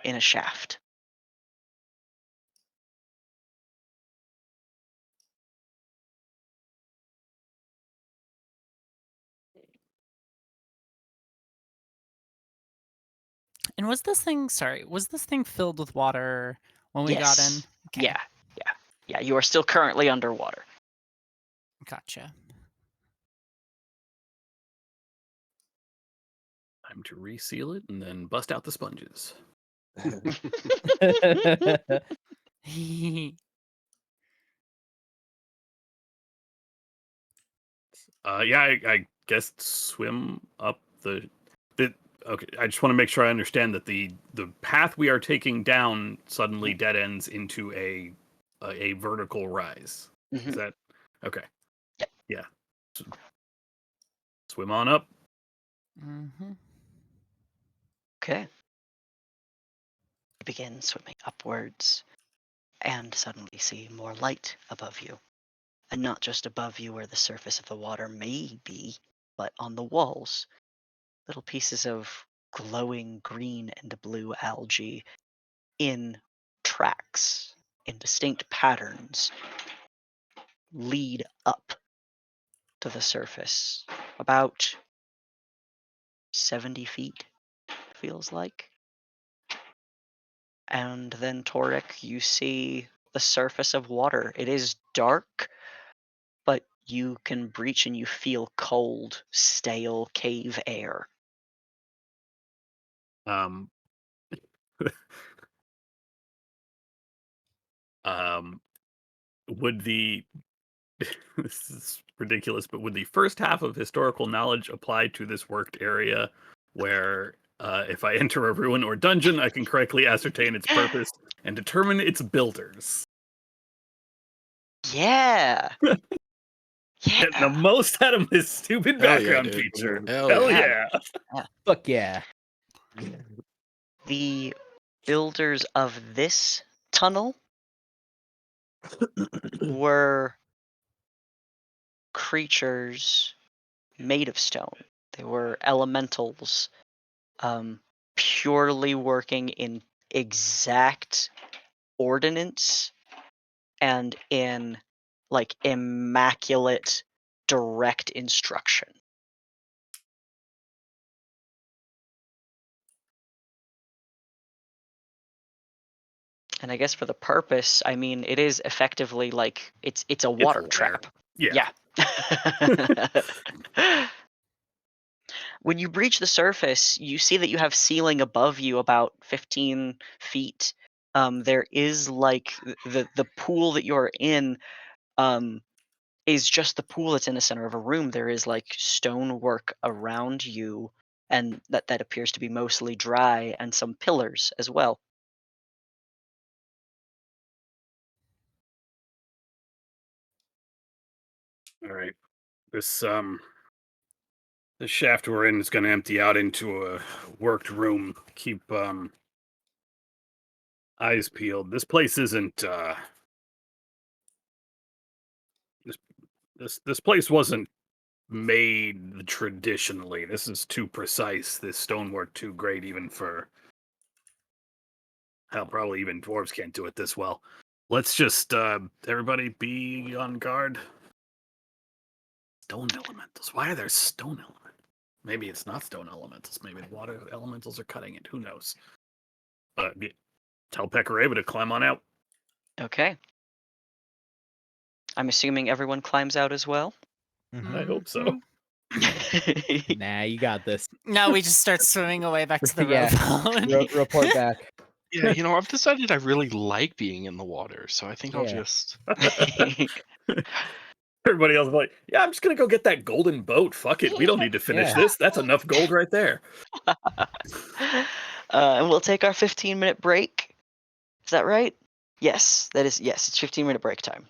Speaker 1: in a shaft.
Speaker 4: And was this thing filled with water when we got in?
Speaker 1: Yes. Yeah. You are still currently underwater.
Speaker 4: Gotcha.
Speaker 7: Time to reseal it and then bust out the sponges. Yeah, I guess swim up the. Okay, I just want to make sure I understand that the path we are taking down suddenly dead ends into a vertical rise.
Speaker 1: Mhm.
Speaker 7: Is that okay?
Speaker 1: Yep.
Speaker 7: Yeah. Swim on up.
Speaker 4: Mm-hmm.
Speaker 1: Okay. You begin swimming upwards and suddenly see more light above you. And not just above you where the surface of the water may be, but on the walls. Little pieces of glowing green and blue algae in tracks, in distinct patterns, lead up to the surface. About 70 feet, feels like. And then, Torek, you see the surface of water. It is dark, but you can breach and you feel cold, stale cave air.
Speaker 7: Um. Would the this is ridiculous, but would the first half of historical knowledge apply to this worked area where if I enter a ruin or dungeon, I can correctly ascertain its purpose and determine its builders?
Speaker 1: Yeah.
Speaker 7: Getting the
Speaker 1: Yeah.
Speaker 7: most out of this stupid
Speaker 5: Hell yeah,
Speaker 7: background
Speaker 5: dude.
Speaker 7: feature.
Speaker 5: Hell
Speaker 7: Hell
Speaker 5: yeah.
Speaker 7: yeah.
Speaker 3: Fuck yeah.
Speaker 1: The builders of this tunnel were creatures made of stone. They were elementals, purely working in exact ordinance and in like immaculate direct instruction. And I guess for the purpose, I mean, it is effectively like it's a
Speaker 7: It's a
Speaker 1: water
Speaker 7: lair.
Speaker 1: trap.
Speaker 7: Yeah.
Speaker 1: When you breach the surface, you see that you have ceiling above you about 15 feet. There is like the pool that you're in is just the pool that's in the center of a room. There is like stonework around you, and that appears to be mostly dry, and some pillars as well.
Speaker 7: All right. This shaft we're in is going to empty out into a worked room. Keep eyes peeled. This place isn't this place wasn't made traditionally. This is too precise. This stonework too great even for hell, probably even dwarves can't do it this well. Let's just everybody be on guard. Stone elementals. Why are there stone elementals? Maybe it's not stone elementals. Maybe the water elementals are cutting it. Who knows? Tell Pecoreva to climb on out.
Speaker 1: Okay. I'm assuming everyone climbs out as well.
Speaker 7: I hope so.
Speaker 3: Nah, you got this.
Speaker 4: Now we just start swimming away back to the
Speaker 3: Yeah.
Speaker 4: rowboat.
Speaker 3: Report back.
Speaker 6: Yeah, I've decided I really like being in the water, so I think I'll
Speaker 3: Yeah.
Speaker 6: just.
Speaker 7: Everybody else is like, yeah, I'm just gonna go get that golden boat. Fuck it. We don't need to finish
Speaker 3: Yeah.
Speaker 7: this. That's enough gold right there.
Speaker 1: And we'll take our 15-minute break. Is that right? Yes, that is. Yes, it's 15-minute break time.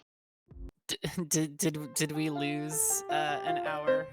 Speaker 4: Did we lose an hour?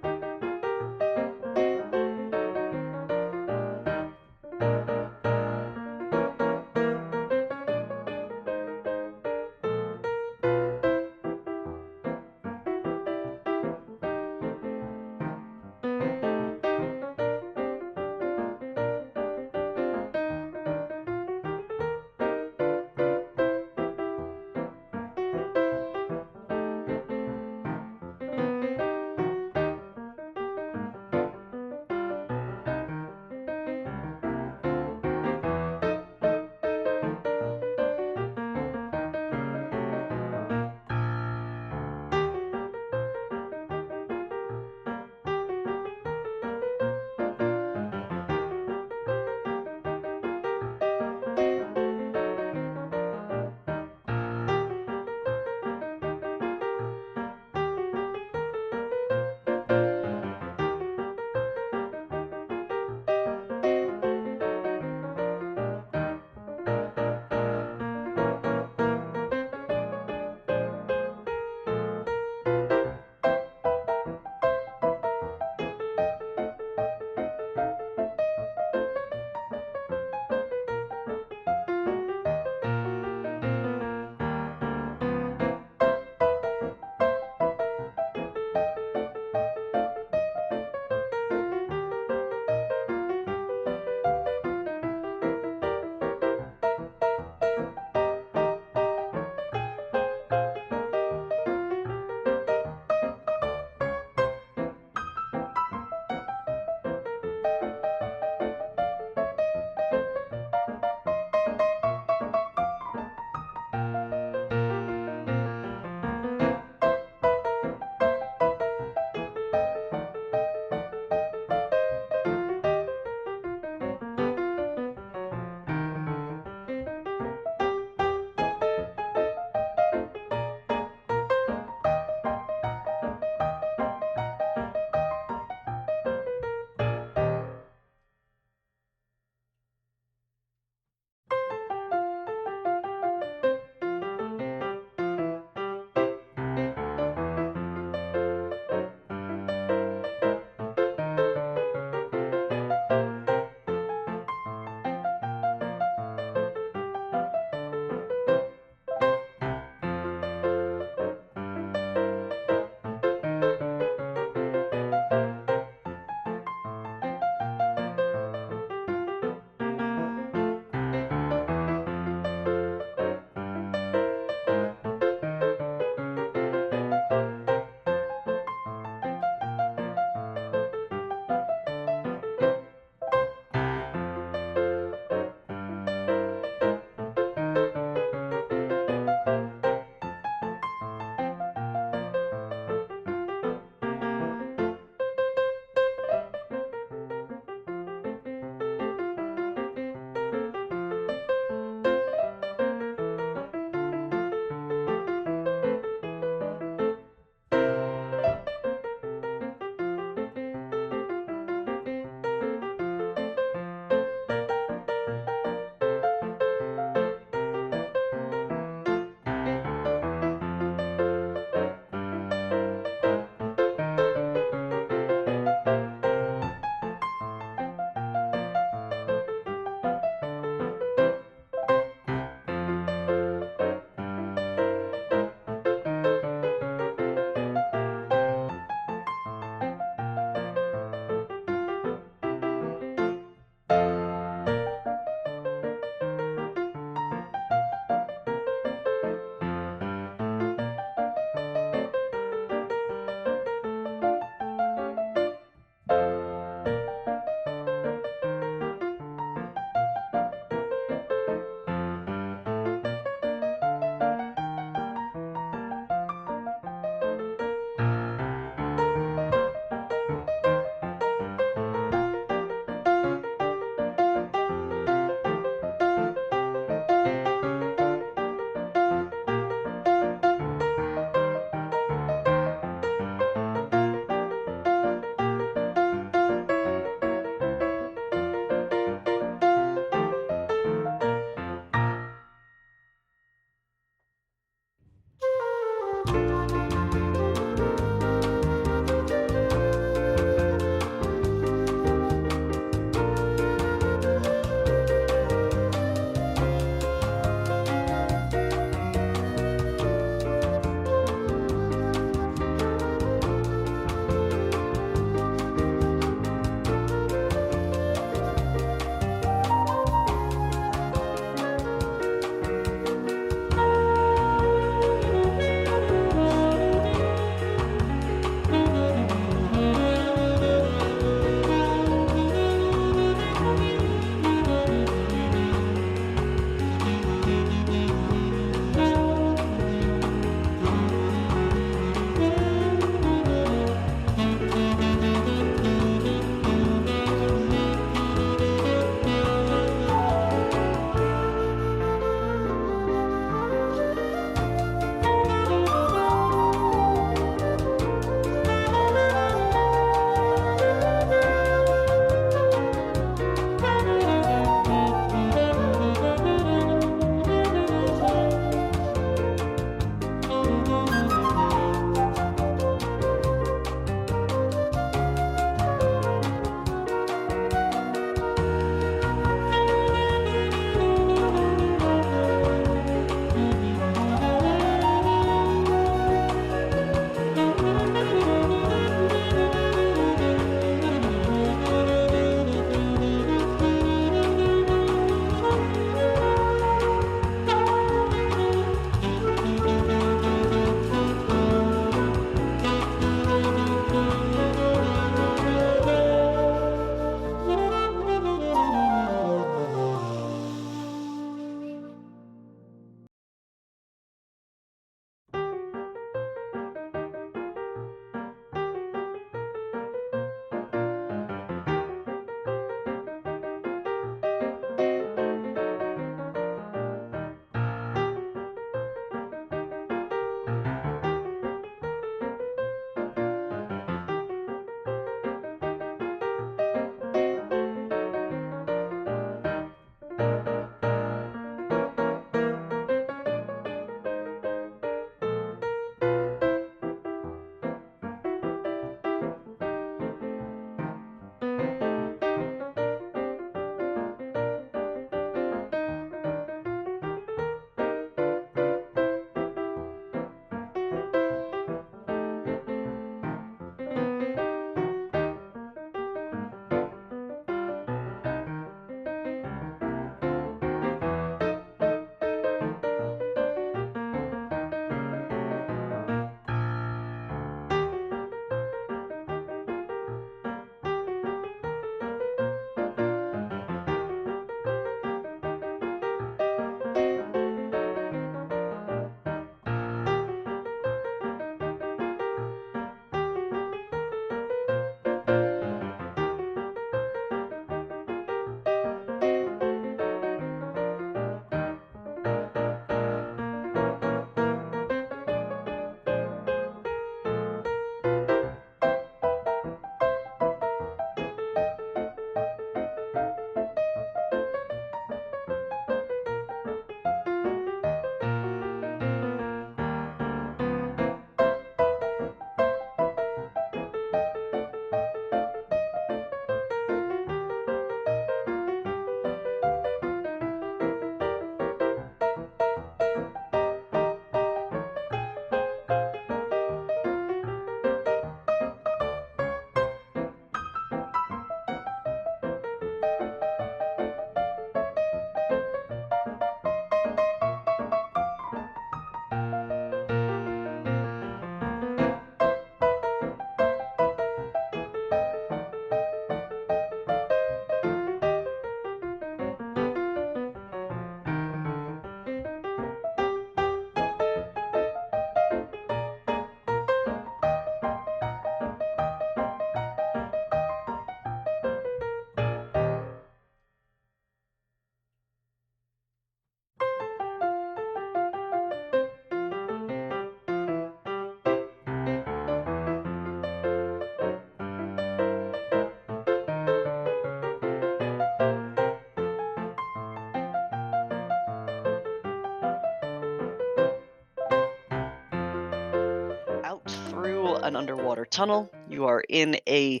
Speaker 1: an underwater tunnel. You are in a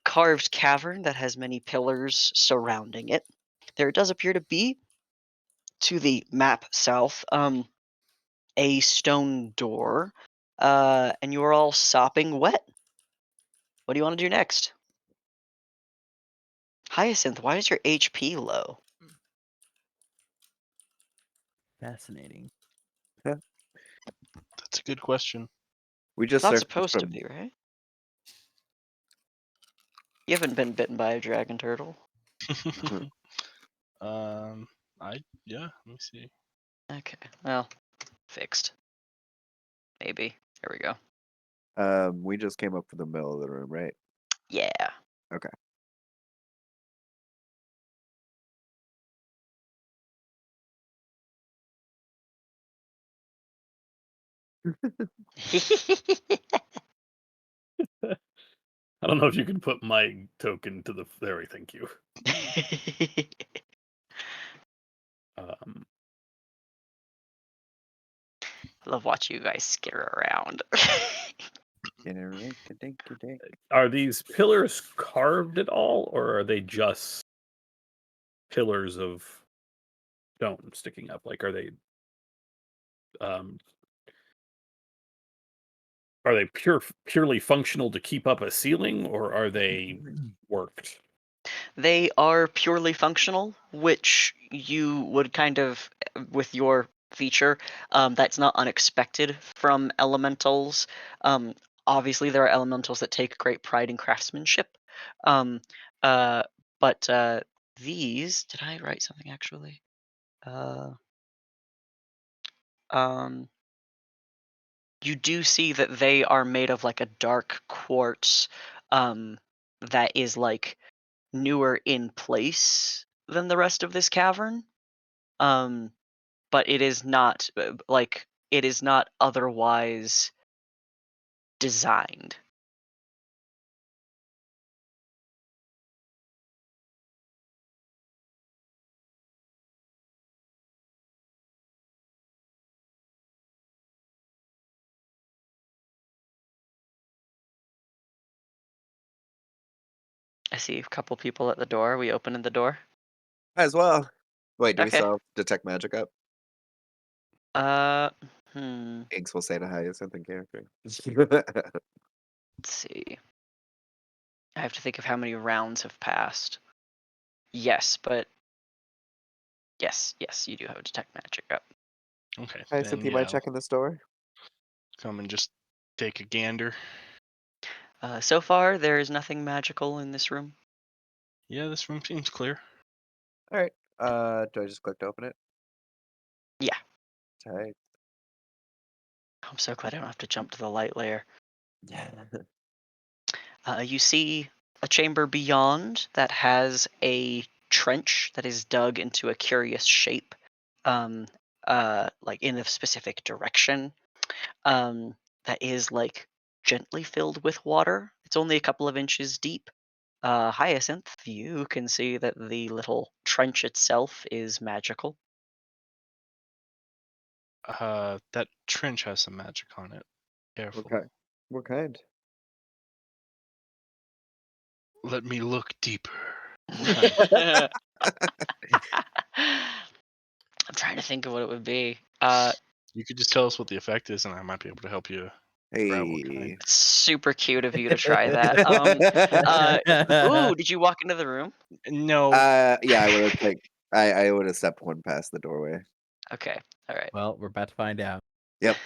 Speaker 1: carved cavern that has many pillars surrounding it. There does appear to be, to the map south, a stone door, and you are all sopping wet. What do you want to do next? Hyacinth, why is your HP low?
Speaker 3: Fascinating.
Speaker 6: That's a good question.
Speaker 2: We
Speaker 1: It's
Speaker 2: just
Speaker 1: not
Speaker 2: searched
Speaker 1: supposed to
Speaker 2: from
Speaker 1: be, right? You haven't been bitten by a dragon turtle.
Speaker 6: Yeah, let me see.
Speaker 1: Okay, well, fixed. Maybe. There we go.
Speaker 2: we just came up from the middle of the room, right?
Speaker 1: Yeah.
Speaker 2: Okay.
Speaker 7: I don't know if you can put my token to the there. Thank you. Um,
Speaker 1: I love watching you guys scare around.
Speaker 7: are these pillars carved at all, or are they just pillars of stone sticking up? Like, um, are they purely functional to keep up a ceiling, or are they worked?
Speaker 1: They are purely functional, which you would kind of, with your feature, that's not unexpected from elementals. Obviously, there are elementals that take great pride in craftsmanship. Um, uh, but these, did I write something actually? Uh, um, you do see that they are made of like a dark quartz that is like newer in place than the rest of this cavern. But it is not it is not otherwise designed. I see a couple people at the door. We opening the door?
Speaker 2: As well. Wait, do we
Speaker 1: Okay.
Speaker 2: still have detect magic up?
Speaker 1: Uh, hmm.
Speaker 2: Inks will say to Hyacinth in character.
Speaker 1: Let's see. I have to think of how many rounds have passed. Yes, but yes, you do have detect magic up.
Speaker 6: Okay,
Speaker 2: Hyacinth,
Speaker 6: then
Speaker 2: you
Speaker 6: yeah,
Speaker 2: mind
Speaker 6: I'll
Speaker 2: checking this door?
Speaker 6: come and just take a gander.
Speaker 1: So far, there is nothing magical in this room.
Speaker 6: Yeah, this room seems clear.
Speaker 2: All right. Do I just click to open it?
Speaker 1: Yeah.
Speaker 2: Tight.
Speaker 1: I'm so glad I don't have to jump to the light layer.
Speaker 2: Yeah.
Speaker 1: You see a chamber beyond that has a trench that is dug into a curious shape, um, like in a specific direction. That is like gently filled with water. It's only a couple of inches deep. Hyacinth, you can see that the little trench itself is magical.
Speaker 6: That trench has some magic on it. Careful.
Speaker 2: Okay. What kind?
Speaker 6: Let me look deeper.
Speaker 1: I'm trying to think of what it would be.
Speaker 6: You could just tell us what the effect is, and I might be able to help you figure out what kind.
Speaker 2: Hey.
Speaker 1: Super cute of you to try that. Ooh, did you walk into the room?
Speaker 6: No,
Speaker 2: Yeah, I would have like I would have stepped one past the doorway.
Speaker 1: Okay, all right.
Speaker 3: Well, we're about to find out.
Speaker 2: Yep.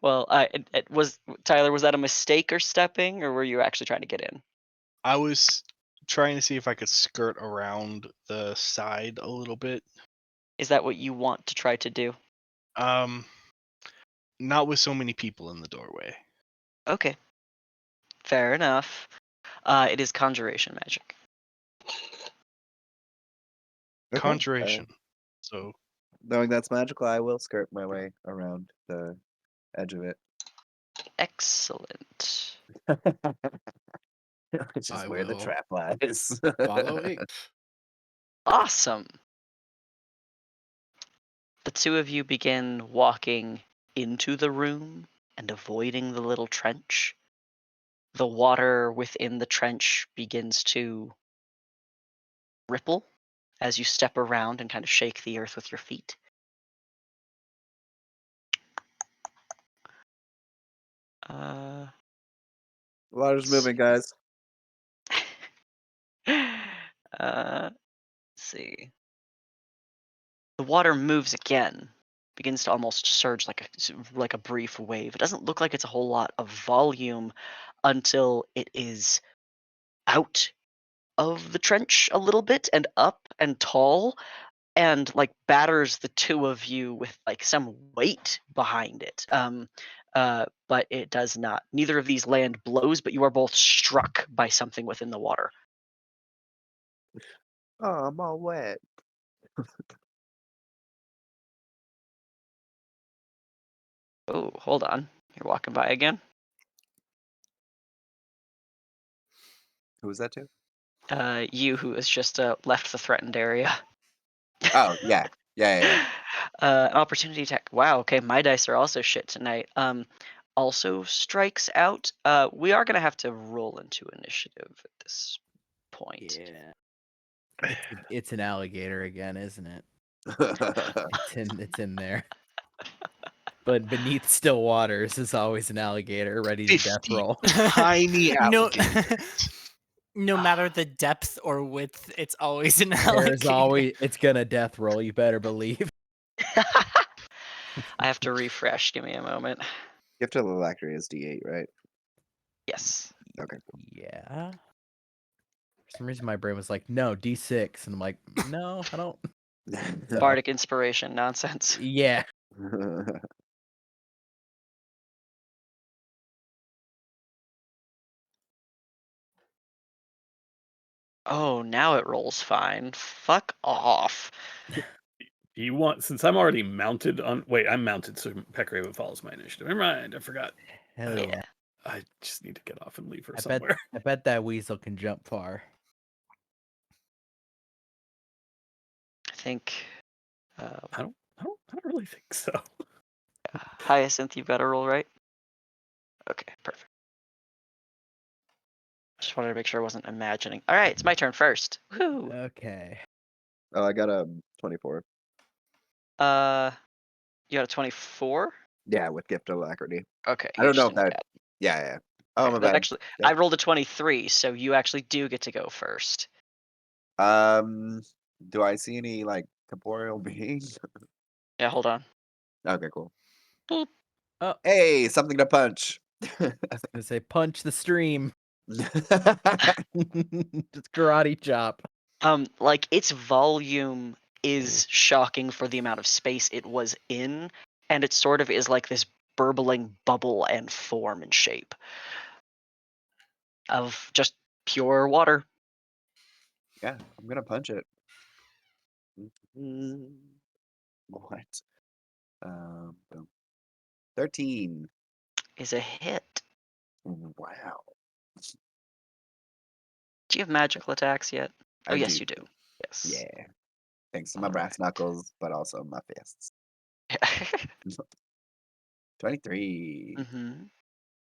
Speaker 1: Well, it was Tyler. Was that a mistake or stepping, or were you actually trying to get in?
Speaker 6: I was trying to see if I could skirt around the side a little bit.
Speaker 1: Is that what you want to try to do?
Speaker 6: Not with so many people in the doorway.
Speaker 1: Okay, fair enough. It is conjuration magic.
Speaker 2: Okay.
Speaker 6: Conjuration. So
Speaker 2: Knowing that's magical, I will skirt my way around the edge of it.
Speaker 1: Excellent.
Speaker 2: Which is
Speaker 5: I
Speaker 2: where the
Speaker 5: will
Speaker 2: trap lies.
Speaker 5: follow Inks.
Speaker 1: Awesome. The two of you begin walking into the room, and avoiding the little trench. The water within the trench begins to ripple as you step around and kind of shake the earth with your feet. Uh,
Speaker 2: Water's moving, guys.
Speaker 1: let's see. The water moves again, begins to almost surge like a brief wave. It doesn't look like it's a whole lot of volume until it is out of the trench a little bit and up and tall and like batters the two of you with like some weight behind it. But it does not. Neither of these land blows, but you are both struck by something within the water.
Speaker 2: Oh, I'm all wet.
Speaker 1: Oh, hold on. You're walking by again.
Speaker 2: Who was that to?
Speaker 1: You who has just left the threatened area.
Speaker 2: Oh, yeah. Yeah.
Speaker 1: An opportunity attack. Wow. Okay, my dice are also shit tonight. Also strikes out. We are gonna have to roll into initiative at this point.
Speaker 3: Yeah. It's an alligator again, isn't it? It's in there. But beneath still waters is always an alligator ready to death
Speaker 6: 50
Speaker 3: roll.
Speaker 6: tiny
Speaker 4: No,
Speaker 6: alligators.
Speaker 4: no matter the depth or width, it's always an
Speaker 3: There's
Speaker 4: alligator.
Speaker 3: always it's gonna death roll, you better believe.
Speaker 1: I have to refresh. Give me a moment.
Speaker 2: Gift of Alacrity is D8, right?
Speaker 1: Yes.
Speaker 2: Okay, cool.
Speaker 3: Yeah. For some reason my brain was like, no, D6. And I'm like, no, I don't.
Speaker 1: Bardic inspiration nonsense.
Speaker 3: Yeah.
Speaker 1: Oh, now it rolls fine. Fuck off.
Speaker 7: You want, since I'm already mounted on. Wait, I'm mounted, so Pekraven follows my initiative. Never mind, I forgot.
Speaker 3: Hell yeah.
Speaker 7: I just need to get off and leave her
Speaker 3: I
Speaker 7: somewhere.
Speaker 3: bet that weasel can jump far.
Speaker 1: I think.
Speaker 7: I don't really think so.
Speaker 1: Hyacinth, you've got a roll, right? Okay, perfect. Just wanted to make sure I wasn't imagining. All right, it's my turn first. Woo.
Speaker 3: Okay.
Speaker 2: Oh, I got a 24.
Speaker 1: You got a 24.
Speaker 2: Yeah, with Gift of Alacrity.
Speaker 1: Okay.
Speaker 2: I don't know if
Speaker 1: interesting,
Speaker 2: that.
Speaker 1: yeah.
Speaker 2: Yeah. Oh,
Speaker 1: Okay,
Speaker 2: my
Speaker 1: that
Speaker 2: bad.
Speaker 1: actually,
Speaker 2: Yep.
Speaker 1: I rolled a 23, so you actually do get to go first.
Speaker 2: Do I see any like corporeal beings?
Speaker 1: Yeah, hold on.
Speaker 2: Okay, cool.
Speaker 1: Boop.
Speaker 3: Oh.
Speaker 2: Hey, something to punch.
Speaker 3: I was gonna say punch the stream. Just karate chop.
Speaker 1: Like its volume is shocking for the amount of space it was in, and it sort of is like this burbling bubble and form and shape of just pure water.
Speaker 2: Yeah, I'm gonna punch it. What? Boom. 13.
Speaker 1: Is a hit.
Speaker 2: Wow.
Speaker 1: Do you have magical attacks yet? Oh,
Speaker 2: I
Speaker 1: yes, you do. Yes.
Speaker 2: Yeah. Thanks to my
Speaker 1: All
Speaker 2: brass knuckles, but also my fists. 23.
Speaker 1: Mm-hmm.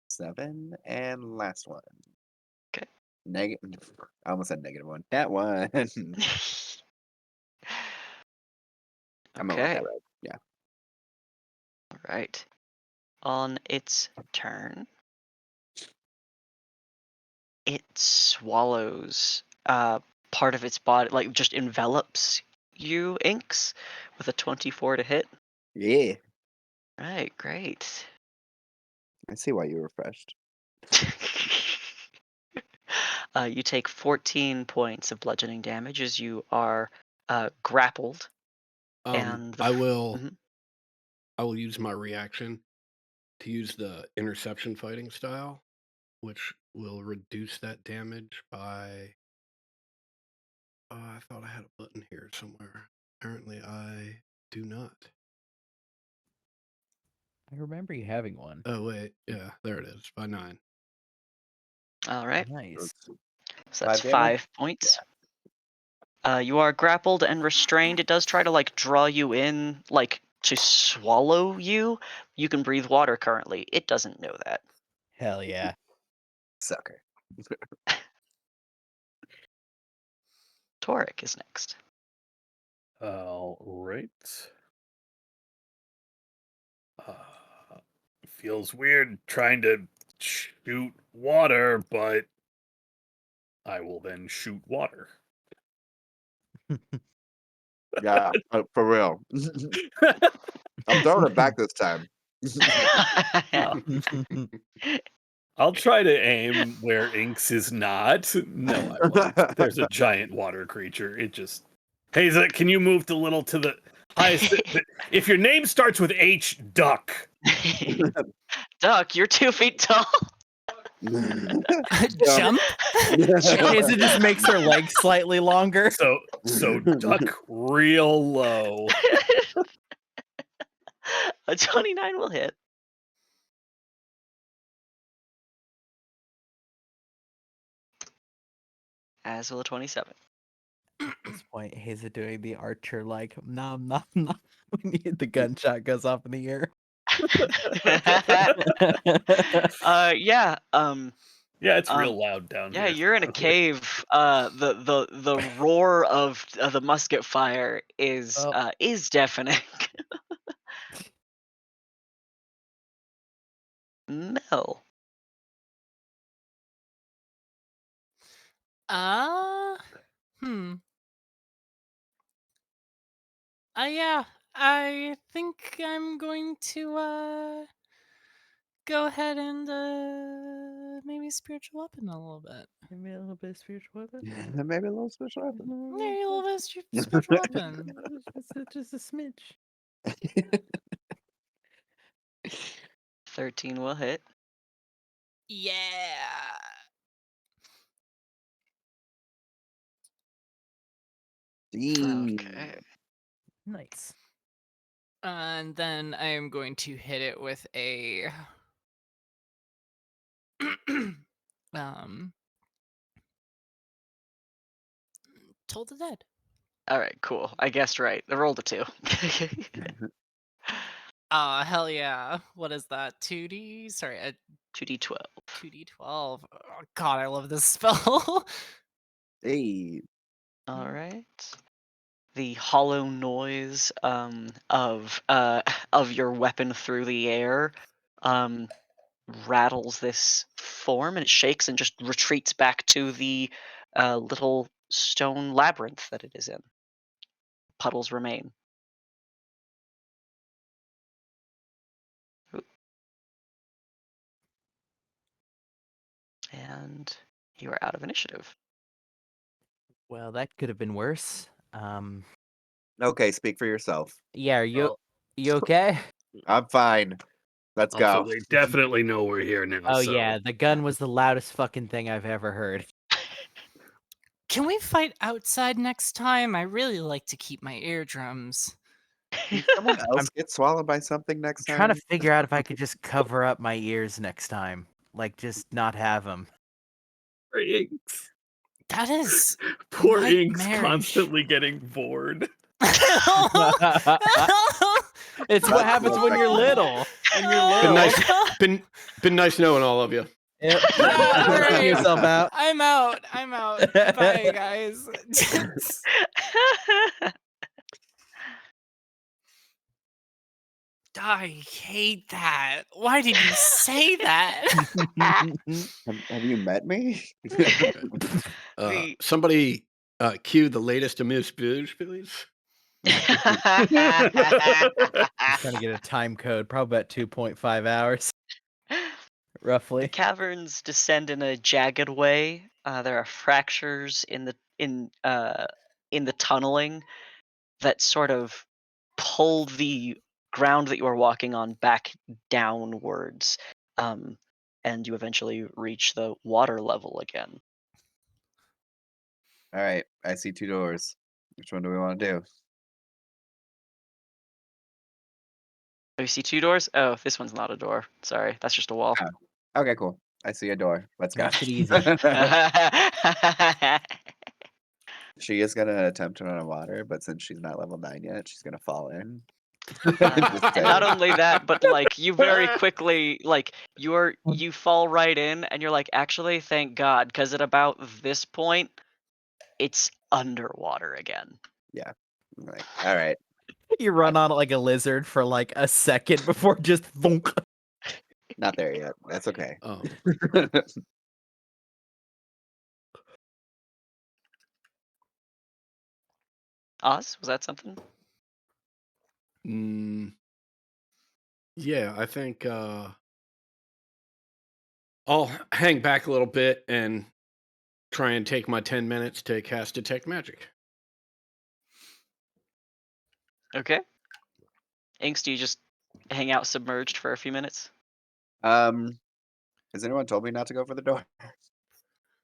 Speaker 2: 7. And last one.
Speaker 1: Okay.
Speaker 2: I almost said -1. That one. I'm gonna let
Speaker 1: Okay.
Speaker 2: that ride. Yeah.
Speaker 1: All right. On its turn, it swallows part of its body, like just envelops you, Inks, with a 24 to hit.
Speaker 2: Yeah.
Speaker 1: Right, great.
Speaker 2: I see why you were refreshed.
Speaker 1: You take 14 points of bludgeoning damage as you are grappled. And
Speaker 5: I will
Speaker 1: Mhm.
Speaker 5: I will use my reaction to use the interception fighting style, which will reduce that damage by. Oh, I thought I had a button here somewhere. Apparently, I do not.
Speaker 3: I remember you having one.
Speaker 5: Oh wait, yeah, there it is. By 9.
Speaker 1: All right,
Speaker 3: Nice.
Speaker 1: so that's
Speaker 2: 5 damage?
Speaker 1: 5 points. You are grappled and restrained. It does try to like draw you in, like to swallow you. You can breathe water currently. It doesn't know that.
Speaker 3: Hell yeah.
Speaker 2: Sucker.
Speaker 1: Torek is next.
Speaker 7: All right. Feels weird trying to shoot water, but I will then shoot water.
Speaker 2: Yeah, for real. I'm throwing it back this time.
Speaker 7: I'll try to aim where Inks is not. No, I won't. There's a giant water creature. It just... Haza, can you move a little to the highest... If your name starts with H, duck.
Speaker 1: Duck, you're 2 feet tall.
Speaker 4: Jump.
Speaker 3: Haza just makes her legs slightly longer.
Speaker 7: So duck real low.
Speaker 1: A 29 will hit. As will a 27.
Speaker 3: At this point, Haza doing the archer like nom nom nom when the gunshot goes off in the air.
Speaker 1: Yeah.
Speaker 7: Yeah, it's real loud down
Speaker 1: Yeah,
Speaker 7: here.
Speaker 1: you're in a cave. The roar of the musket fire is deafening. Mel.
Speaker 4: Yeah, I think I'm going to go ahead and maybe spiritual weapon a little bit.
Speaker 3: Maybe a little bit of spiritual weapon.
Speaker 2: Maybe a little special weapon.
Speaker 4: Maybe a little bit of spiritual weapon.
Speaker 3: Just a smidge.
Speaker 1: 13 will hit.
Speaker 4: Yeah.
Speaker 1: Okay.
Speaker 3: Nice.
Speaker 4: And then I am going to hit it with a Toll the Dead.
Speaker 1: All right, cool. I guessed right. I rolled a 2.
Speaker 4: Hell yeah. What is that? 2D? Sorry,
Speaker 1: 2d12.
Speaker 4: 2d12. Oh god, I love this spell.
Speaker 2: Hey.
Speaker 1: All right. The hollow noise of your weapon through the air rattles this form, and it shakes and just retreats back to the little stone labyrinth that it is in. Puddles remain. Oop. And you are out of initiative.
Speaker 3: Well, that could have been worse.
Speaker 2: Okay, speak for yourself.
Speaker 3: Yeah, are you
Speaker 7: Well,
Speaker 3: okay?
Speaker 2: I'm fine. Let's
Speaker 7: also,
Speaker 2: go.
Speaker 7: they definitely know we're here now.
Speaker 3: Oh
Speaker 7: so.
Speaker 3: yeah, the gun was the loudest fucking thing I've ever heard.
Speaker 4: Can we fight outside next time? I really like to keep my eardrums.
Speaker 2: Someone else get swallowed by something next
Speaker 3: I'm trying
Speaker 2: time.
Speaker 3: to figure out if I could just cover up my ears next time. Like, just not have them.
Speaker 7: Poor Inks.
Speaker 4: That is
Speaker 7: Poor Inks
Speaker 4: nightmarish.
Speaker 7: constantly getting bored.
Speaker 3: It's what happens when you're little. When you're little.
Speaker 5: Been nice knowing all of you.
Speaker 3: Yep.
Speaker 4: All right.
Speaker 3: Yourself out.
Speaker 4: I'm out. Bye, guys. I hate that. Why did you say that?
Speaker 2: Have you met me?
Speaker 5: Somebody cue the latest Amuse Bouge, please.
Speaker 3: Trying to get a time code, probably about 2.5 hours,
Speaker 1: The
Speaker 3: roughly.
Speaker 1: caverns descend in a jagged way. There are fractures in the tunneling that sort of pull the ground that you are walking on back downwards, and you eventually reach the water level again.
Speaker 2: All right, I see 2 doors. Which one do we want to do?
Speaker 1: Oh, you see 2 doors? Oh, this one's not a door. Sorry, that's just a wall.
Speaker 2: Oh. Okay, cool. I see a door. Let's go.
Speaker 3: Makes it easy.
Speaker 2: She is gonna attempt to run on water, but since she's not level 9 yet, she's gonna fall in. Just
Speaker 1: Not
Speaker 2: saying.
Speaker 1: only that, but like you very quickly like you fall right in, and you're like, actually, thank God, because at about this point, it's underwater again.
Speaker 2: Like, all right.
Speaker 3: You run on it like a lizard for like a second before just thunk.
Speaker 2: Not there yet. That's okay.
Speaker 1: Oz, was that something?
Speaker 5: Yeah, I think I'll hang back a little bit and try and take my 10 minutes to cast Detect Magic.
Speaker 1: Okay. Inks, do you just hang out submerged for a few minutes?
Speaker 2: Has anyone told me not to go for the door?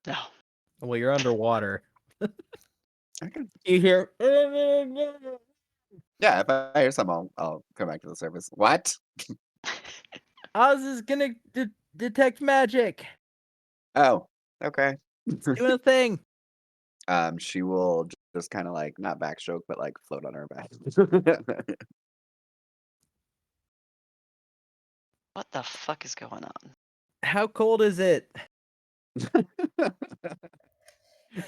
Speaker 1: No.
Speaker 3: Well, you're underwater.
Speaker 2: Okay.
Speaker 3: You hear?
Speaker 2: Yeah, if I hear something, I'll come back to the surface. What?
Speaker 3: Oz is gonna detect magic.
Speaker 2: Oh, okay.
Speaker 3: Doing a thing.
Speaker 2: She will just kind of like not backstroke, but like float on her back.
Speaker 1: What the fuck is going on?
Speaker 3: How cold is it?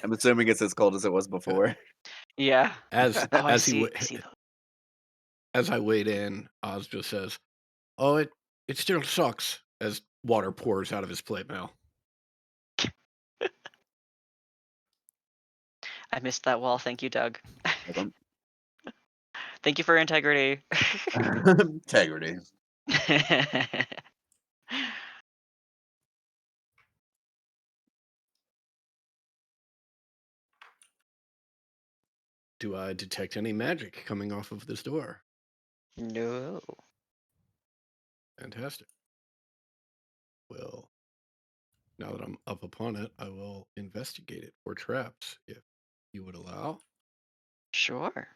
Speaker 2: I'm assuming it's as cold as it was before.
Speaker 1: Yeah.
Speaker 5: As
Speaker 1: Oh, I
Speaker 5: as he
Speaker 1: see.
Speaker 5: wa-
Speaker 1: I see.
Speaker 5: as I wade in, Oz just says, "Oh, it still sucks." As water pours out of his plate mail.
Speaker 1: I missed that wall. Thank you, Doug.
Speaker 2: Like,
Speaker 1: Thank you for integrity.
Speaker 2: integrity.
Speaker 5: Do I detect any magic coming off of this door?
Speaker 1: No.
Speaker 5: Fantastic. Well, now that I'm up upon it, I will investigate it for traps, if you would allow.
Speaker 1: Sure.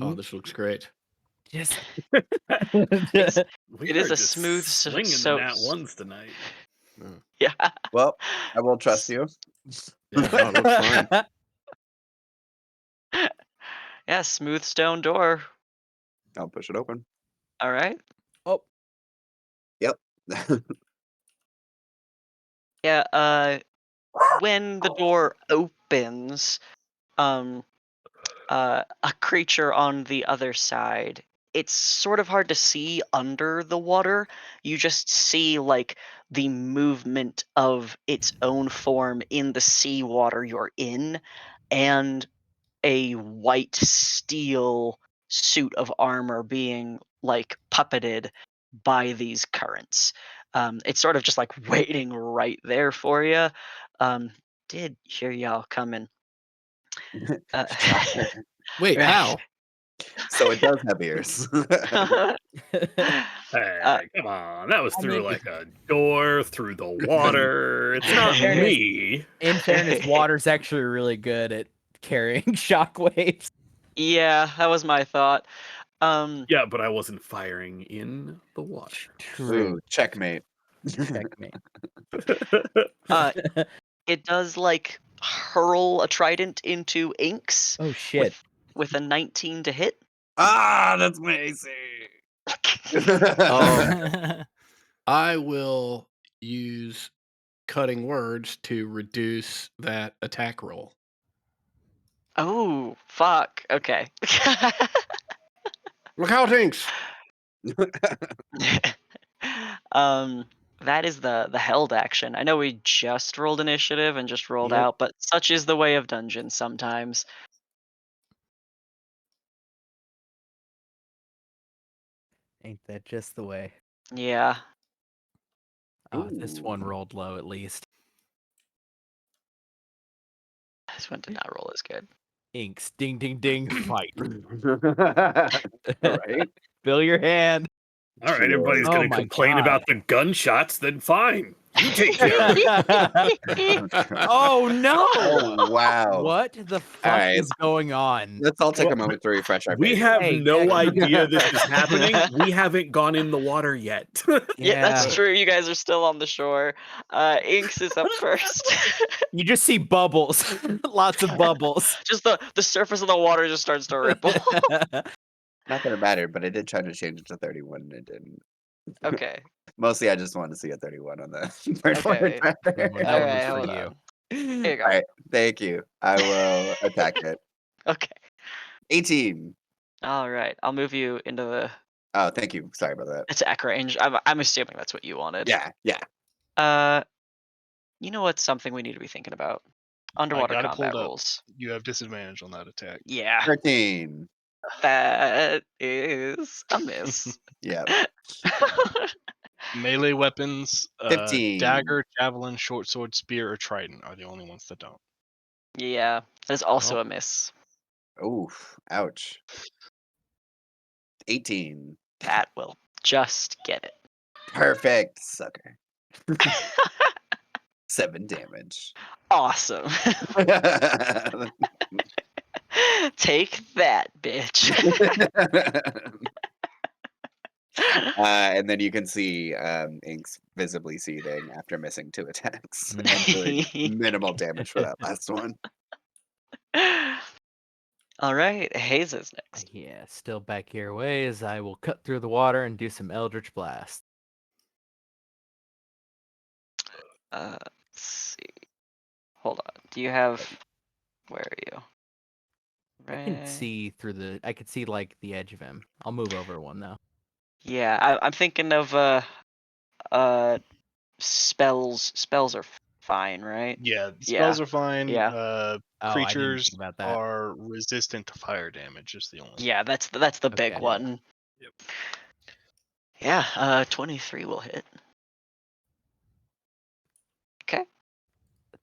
Speaker 5: Oh, this looks great.
Speaker 3: Just
Speaker 1: It's,
Speaker 7: We
Speaker 1: It is
Speaker 7: are
Speaker 1: a
Speaker 7: just
Speaker 1: smooth
Speaker 7: swinging
Speaker 1: so-
Speaker 7: the nat ones tonight.
Speaker 1: yeah.
Speaker 2: Well, I will trust you.
Speaker 5: Yeah, no, it looks fine.
Speaker 1: Yeah, smooth stone door.
Speaker 2: I'll push it open.
Speaker 1: All right.
Speaker 3: oh,
Speaker 2: Yep.
Speaker 1: Yeah, when the door opens, a creature on the other side. It's sort of hard to see under the water. You just see like the movement of its own form in the seawater you're in, and a white steel suit of armor being like puppeted by these currents. It's sort of just like waiting right there for you. Did hear y'all coming.
Speaker 2: Shocker.
Speaker 5: Wait,
Speaker 1: Right.
Speaker 5: how?
Speaker 2: So it does have ears.
Speaker 7: Hey, come on. That was
Speaker 3: I
Speaker 7: through
Speaker 3: mean-
Speaker 7: like a door, through the water. It's not
Speaker 3: Fairness.
Speaker 7: me.
Speaker 3: in fairness, water's actually really good at carrying shockwaves.
Speaker 1: Yeah, that was my thought.
Speaker 7: Yeah, but I wasn't firing in the water.
Speaker 2: Ooh, checkmate.
Speaker 3: Checkmate.
Speaker 1: It does like hurl a trident into Inks
Speaker 3: Oh shit.
Speaker 1: with a 19 to hit.
Speaker 2: Ah, that's my AC.
Speaker 5: I will use cutting words to reduce that attack roll.
Speaker 1: Oh, fuck. Okay.
Speaker 5: Look out, Inks!
Speaker 1: That is the held action. I know we just rolled initiative and just rolled
Speaker 5: Yep.
Speaker 1: out, but such is the way of dungeons sometimes.
Speaker 3: Ain't that just the way?
Speaker 1: Yeah.
Speaker 3: Oh, this one
Speaker 2: Ooh.
Speaker 3: rolled low at least.
Speaker 1: This one did not roll as good.
Speaker 3: Inks. Ding ding ding. Fight.
Speaker 2: Right?
Speaker 3: Fill your hand.
Speaker 7: All right, everybody's
Speaker 3: Oh
Speaker 7: going to
Speaker 3: my
Speaker 7: complain
Speaker 3: God.
Speaker 7: about the gunshots, then fine. You take care of it.
Speaker 3: Oh no!
Speaker 2: Oh wow!
Speaker 3: What the fuck
Speaker 2: Alright.
Speaker 3: is going on?
Speaker 2: Let's all take
Speaker 7: Well,
Speaker 2: a moment to refresh our
Speaker 7: We
Speaker 2: memory.
Speaker 7: have
Speaker 3: Hey,
Speaker 7: no
Speaker 3: hey.
Speaker 7: idea this is happening. We haven't gone in the water yet.
Speaker 1: Yeah, that's true. You guys are still on the shore. Inks is up first.
Speaker 3: You just see bubbles, lots of bubbles.
Speaker 1: Just the surface of the water just starts to ripple.
Speaker 2: Not that it mattered, but I did try to change it to 31 and it didn't.
Speaker 1: Okay.
Speaker 2: Mostly, I just wanted to see a 31 on the third one.
Speaker 1: Okay.
Speaker 3: That one
Speaker 1: All
Speaker 3: was
Speaker 1: right,
Speaker 3: for
Speaker 1: hold
Speaker 3: you.
Speaker 1: on. Here you go.
Speaker 2: All right, thank you. I will attack it.
Speaker 1: Okay.
Speaker 2: 18.
Speaker 1: All right. I'll move you into the
Speaker 2: Oh, thank you. Sorry about that.
Speaker 1: attack range. I'm assuming that's what you wanted.
Speaker 2: Yeah.
Speaker 1: You know what's something we need to be thinking about? Underwater
Speaker 6: got it
Speaker 1: combat
Speaker 6: pulled up.
Speaker 1: rules.
Speaker 6: You have disadvantage on that attack.
Speaker 1: Yeah,
Speaker 2: 13.
Speaker 1: that is a miss.
Speaker 2: Yeah.
Speaker 6: Melee weapons,
Speaker 2: 15.
Speaker 6: dagger, javelin, short sword, spear, or trident are the only ones that don't.
Speaker 1: Yeah, that's also
Speaker 3: Oh.
Speaker 1: a miss.
Speaker 2: Oof. Ouch. 18.
Speaker 1: That will just get it.
Speaker 2: Perfect. Sucker. 7 damage.
Speaker 1: Awesome. Take that, bitch.
Speaker 2: And then you can see Inks visibly seething after missing 2 attacks and doing minimal damage for that last one.
Speaker 1: All right, Hayes is next.
Speaker 3: Yeah, still back your way as I will cut through the water and do some Eldritch Blast.
Speaker 1: Let's see. Hold on. Do you have? Where are you?
Speaker 3: I can see through the. I could see like the edge of him. I'll move over one though.
Speaker 1: Yeah, I'm thinking of spells. Spells are fine, right?
Speaker 6: Yeah,
Speaker 1: Yeah,
Speaker 6: spells are fine.
Speaker 1: yeah.
Speaker 3: Oh, I didn't
Speaker 6: Creatures
Speaker 3: think about that.
Speaker 6: are resistant to fire damage. Is the only.
Speaker 1: Yeah, that's the big
Speaker 3: Okay.
Speaker 1: one.
Speaker 6: Yep.
Speaker 1: Yeah, 23 will hit. Okay.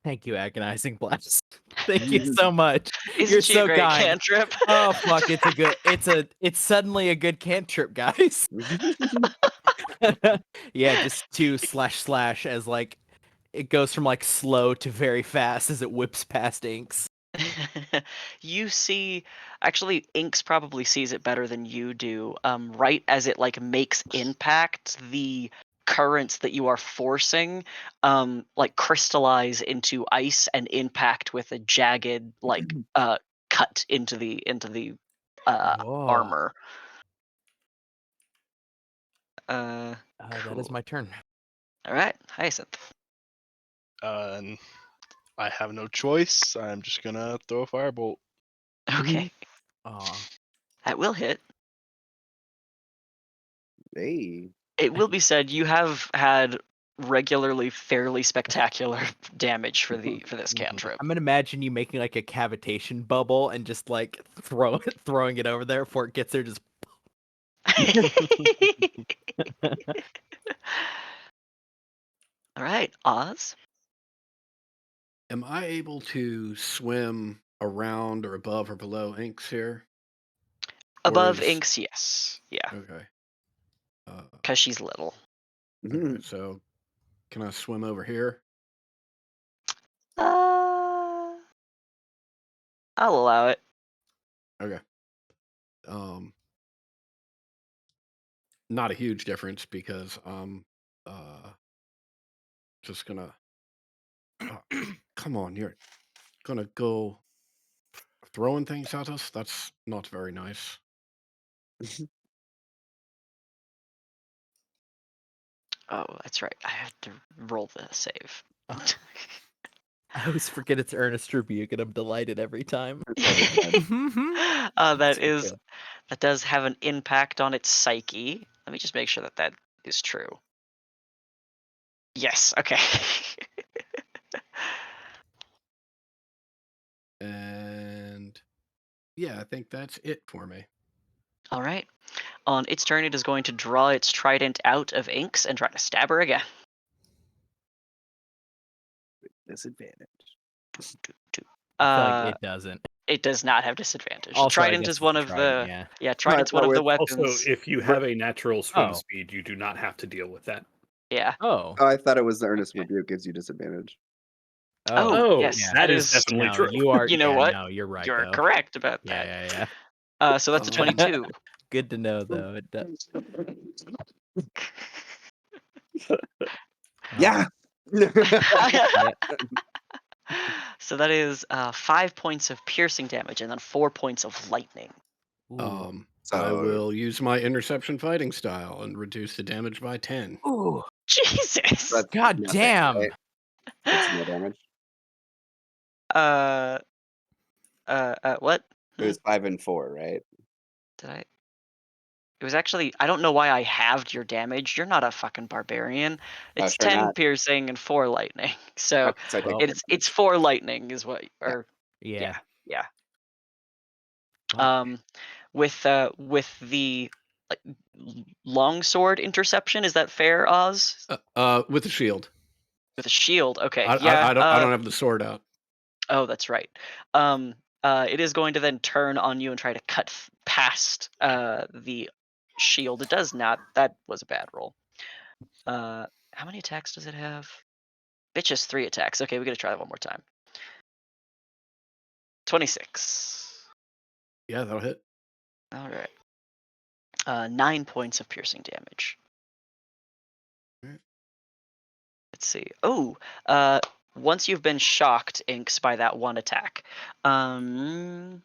Speaker 3: Thank you, Agonizing Blast. Thank you so much.
Speaker 1: Isn't
Speaker 3: You're
Speaker 1: she
Speaker 3: so
Speaker 1: a great
Speaker 3: kind.
Speaker 1: cantrip?
Speaker 3: Oh fuck! It's suddenly a good cantrip, guys. Yeah, just 2// as like it goes from like slow to very fast as it whips past Inks.
Speaker 1: You see, actually, Inks probably sees it better than you do. Right as it like makes impact, the currents that you are forcing, like crystallize into ice and impact with a jagged like cut into the
Speaker 3: Whoa.
Speaker 1: armor.
Speaker 3: That is
Speaker 1: Cool.
Speaker 3: my turn.
Speaker 1: All right, Hyacinth.
Speaker 6: And I have no choice. I'm just gonna throw a firebolt.
Speaker 1: Okay,
Speaker 3: Aw.
Speaker 1: that will hit.
Speaker 2: Hey.
Speaker 1: It will be said you have had regularly fairly spectacular damage for this cantrip.
Speaker 3: I'm gonna imagine you making like a cavitation bubble and just like throwing it over there before it gets there. Just
Speaker 1: All right, Oz.
Speaker 5: Am I able to swim around or above or below Inks here?
Speaker 1: Above
Speaker 5: is-
Speaker 1: Inks, yes. Yeah,
Speaker 5: Okay.
Speaker 1: because she's little.
Speaker 5: Okay, so can I swim over here?
Speaker 1: I'll allow it.
Speaker 5: Okay. Not a huge difference because I'm just gonna come on, you're gonna go throwing things at us? That's not very nice.
Speaker 1: Oh, that's right. I have to roll the save.
Speaker 3: I always forget it's Earnest Rebuke, and I'm delighted every time.
Speaker 1: That
Speaker 3: So
Speaker 1: is
Speaker 3: good.
Speaker 1: that does have an impact on its psyche. Let me just make sure that is true. Yes. Okay.
Speaker 5: And yeah, I think that's it for me.
Speaker 1: All right. On its turn, it is going to draw its trident out of Inks and try to stab her again.
Speaker 2: Disadvantage.
Speaker 3: I feel like it doesn't.
Speaker 1: It does not have disadvantage.
Speaker 3: Also, I
Speaker 1: Trident
Speaker 3: guess
Speaker 1: is
Speaker 3: it's
Speaker 1: one
Speaker 3: a
Speaker 1: of
Speaker 3: trident,
Speaker 1: the trident's one of the weapons.
Speaker 7: Also, if you have a natural swim
Speaker 3: Oh.
Speaker 7: speed, you do not have to deal with that.
Speaker 1: Yeah.
Speaker 3: Oh.
Speaker 2: Oh, I thought it was the earnest
Speaker 3: Okay.
Speaker 2: rebuke gives you disadvantage.
Speaker 1: Oh,
Speaker 7: Oh,
Speaker 1: yes,
Speaker 3: yeah.
Speaker 7: that
Speaker 1: that
Speaker 7: is
Speaker 1: is.
Speaker 7: definitely
Speaker 3: No,
Speaker 7: true.
Speaker 3: you are.
Speaker 1: You know
Speaker 3: yeah,
Speaker 1: what?
Speaker 3: No, you're right.
Speaker 1: You're
Speaker 3: though.
Speaker 1: correct about
Speaker 3: Yeah,
Speaker 1: that.
Speaker 3: yeah.
Speaker 1: So that's a
Speaker 5: Oh.
Speaker 1: 22.
Speaker 3: Good to know, though. It does.
Speaker 2: Yeah.
Speaker 3: Yeah.
Speaker 1: So that is 5 points of piercing damage and then 4 points of lightning.
Speaker 3: Ooh.
Speaker 5: I
Speaker 2: So
Speaker 5: will use my interception fighting style and reduce the damage by 10.
Speaker 3: Ooh.
Speaker 1: Jesus.
Speaker 2: that's
Speaker 3: God
Speaker 2: nothing,
Speaker 3: damn.
Speaker 2: right? That's no damage.
Speaker 1: What?
Speaker 2: It was 5 and 4, right?
Speaker 1: Did I? It was actually. I don't know why I halved your damage. You're not a fucking barbarian.
Speaker 2: Oh,
Speaker 1: It's
Speaker 2: sure
Speaker 1: 10
Speaker 2: not.
Speaker 1: piercing and 4 lightning. So
Speaker 2: Okay, so I take
Speaker 3: Well,
Speaker 2: that
Speaker 1: it's 4 lightning is what.
Speaker 2: Yeah.
Speaker 1: Or
Speaker 3: Yeah.
Speaker 1: yeah.
Speaker 3: Fuck.
Speaker 1: With the like longsword interception, is that fair, Oz?
Speaker 5: With the shield.
Speaker 1: With a shield, okay,
Speaker 5: I
Speaker 1: yeah.
Speaker 5: don't have the sword out.
Speaker 1: Oh, that's right. It is going to then turn on you and try to cut past the shield. It does not. That was a bad roll. How many attacks does it have? Bitch has 3 attacks. Okay, we gotta try that one more time. 26.
Speaker 5: Yeah, that'll hit.
Speaker 1: All right. 9 points of piercing damage.
Speaker 5: Alright.
Speaker 1: Let's see. Oh, once you've been shocked, Inks, by that one attack, let's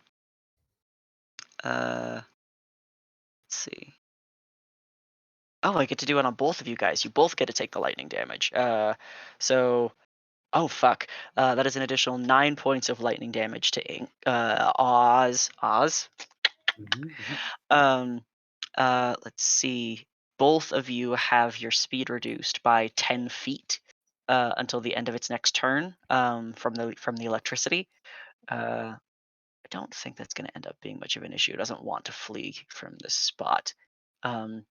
Speaker 1: see. Oh, I get to do it on both of you guys. You both get to take the lightning damage. So, oh fuck, that is an additional 9 points of lightning damage to Oz. Let's see. Both of you have your speed reduced by 10 feet until the end of its next turn from the electricity. I don't think that's going to end up being much of an issue. It doesn't want to flee from this spot. Giant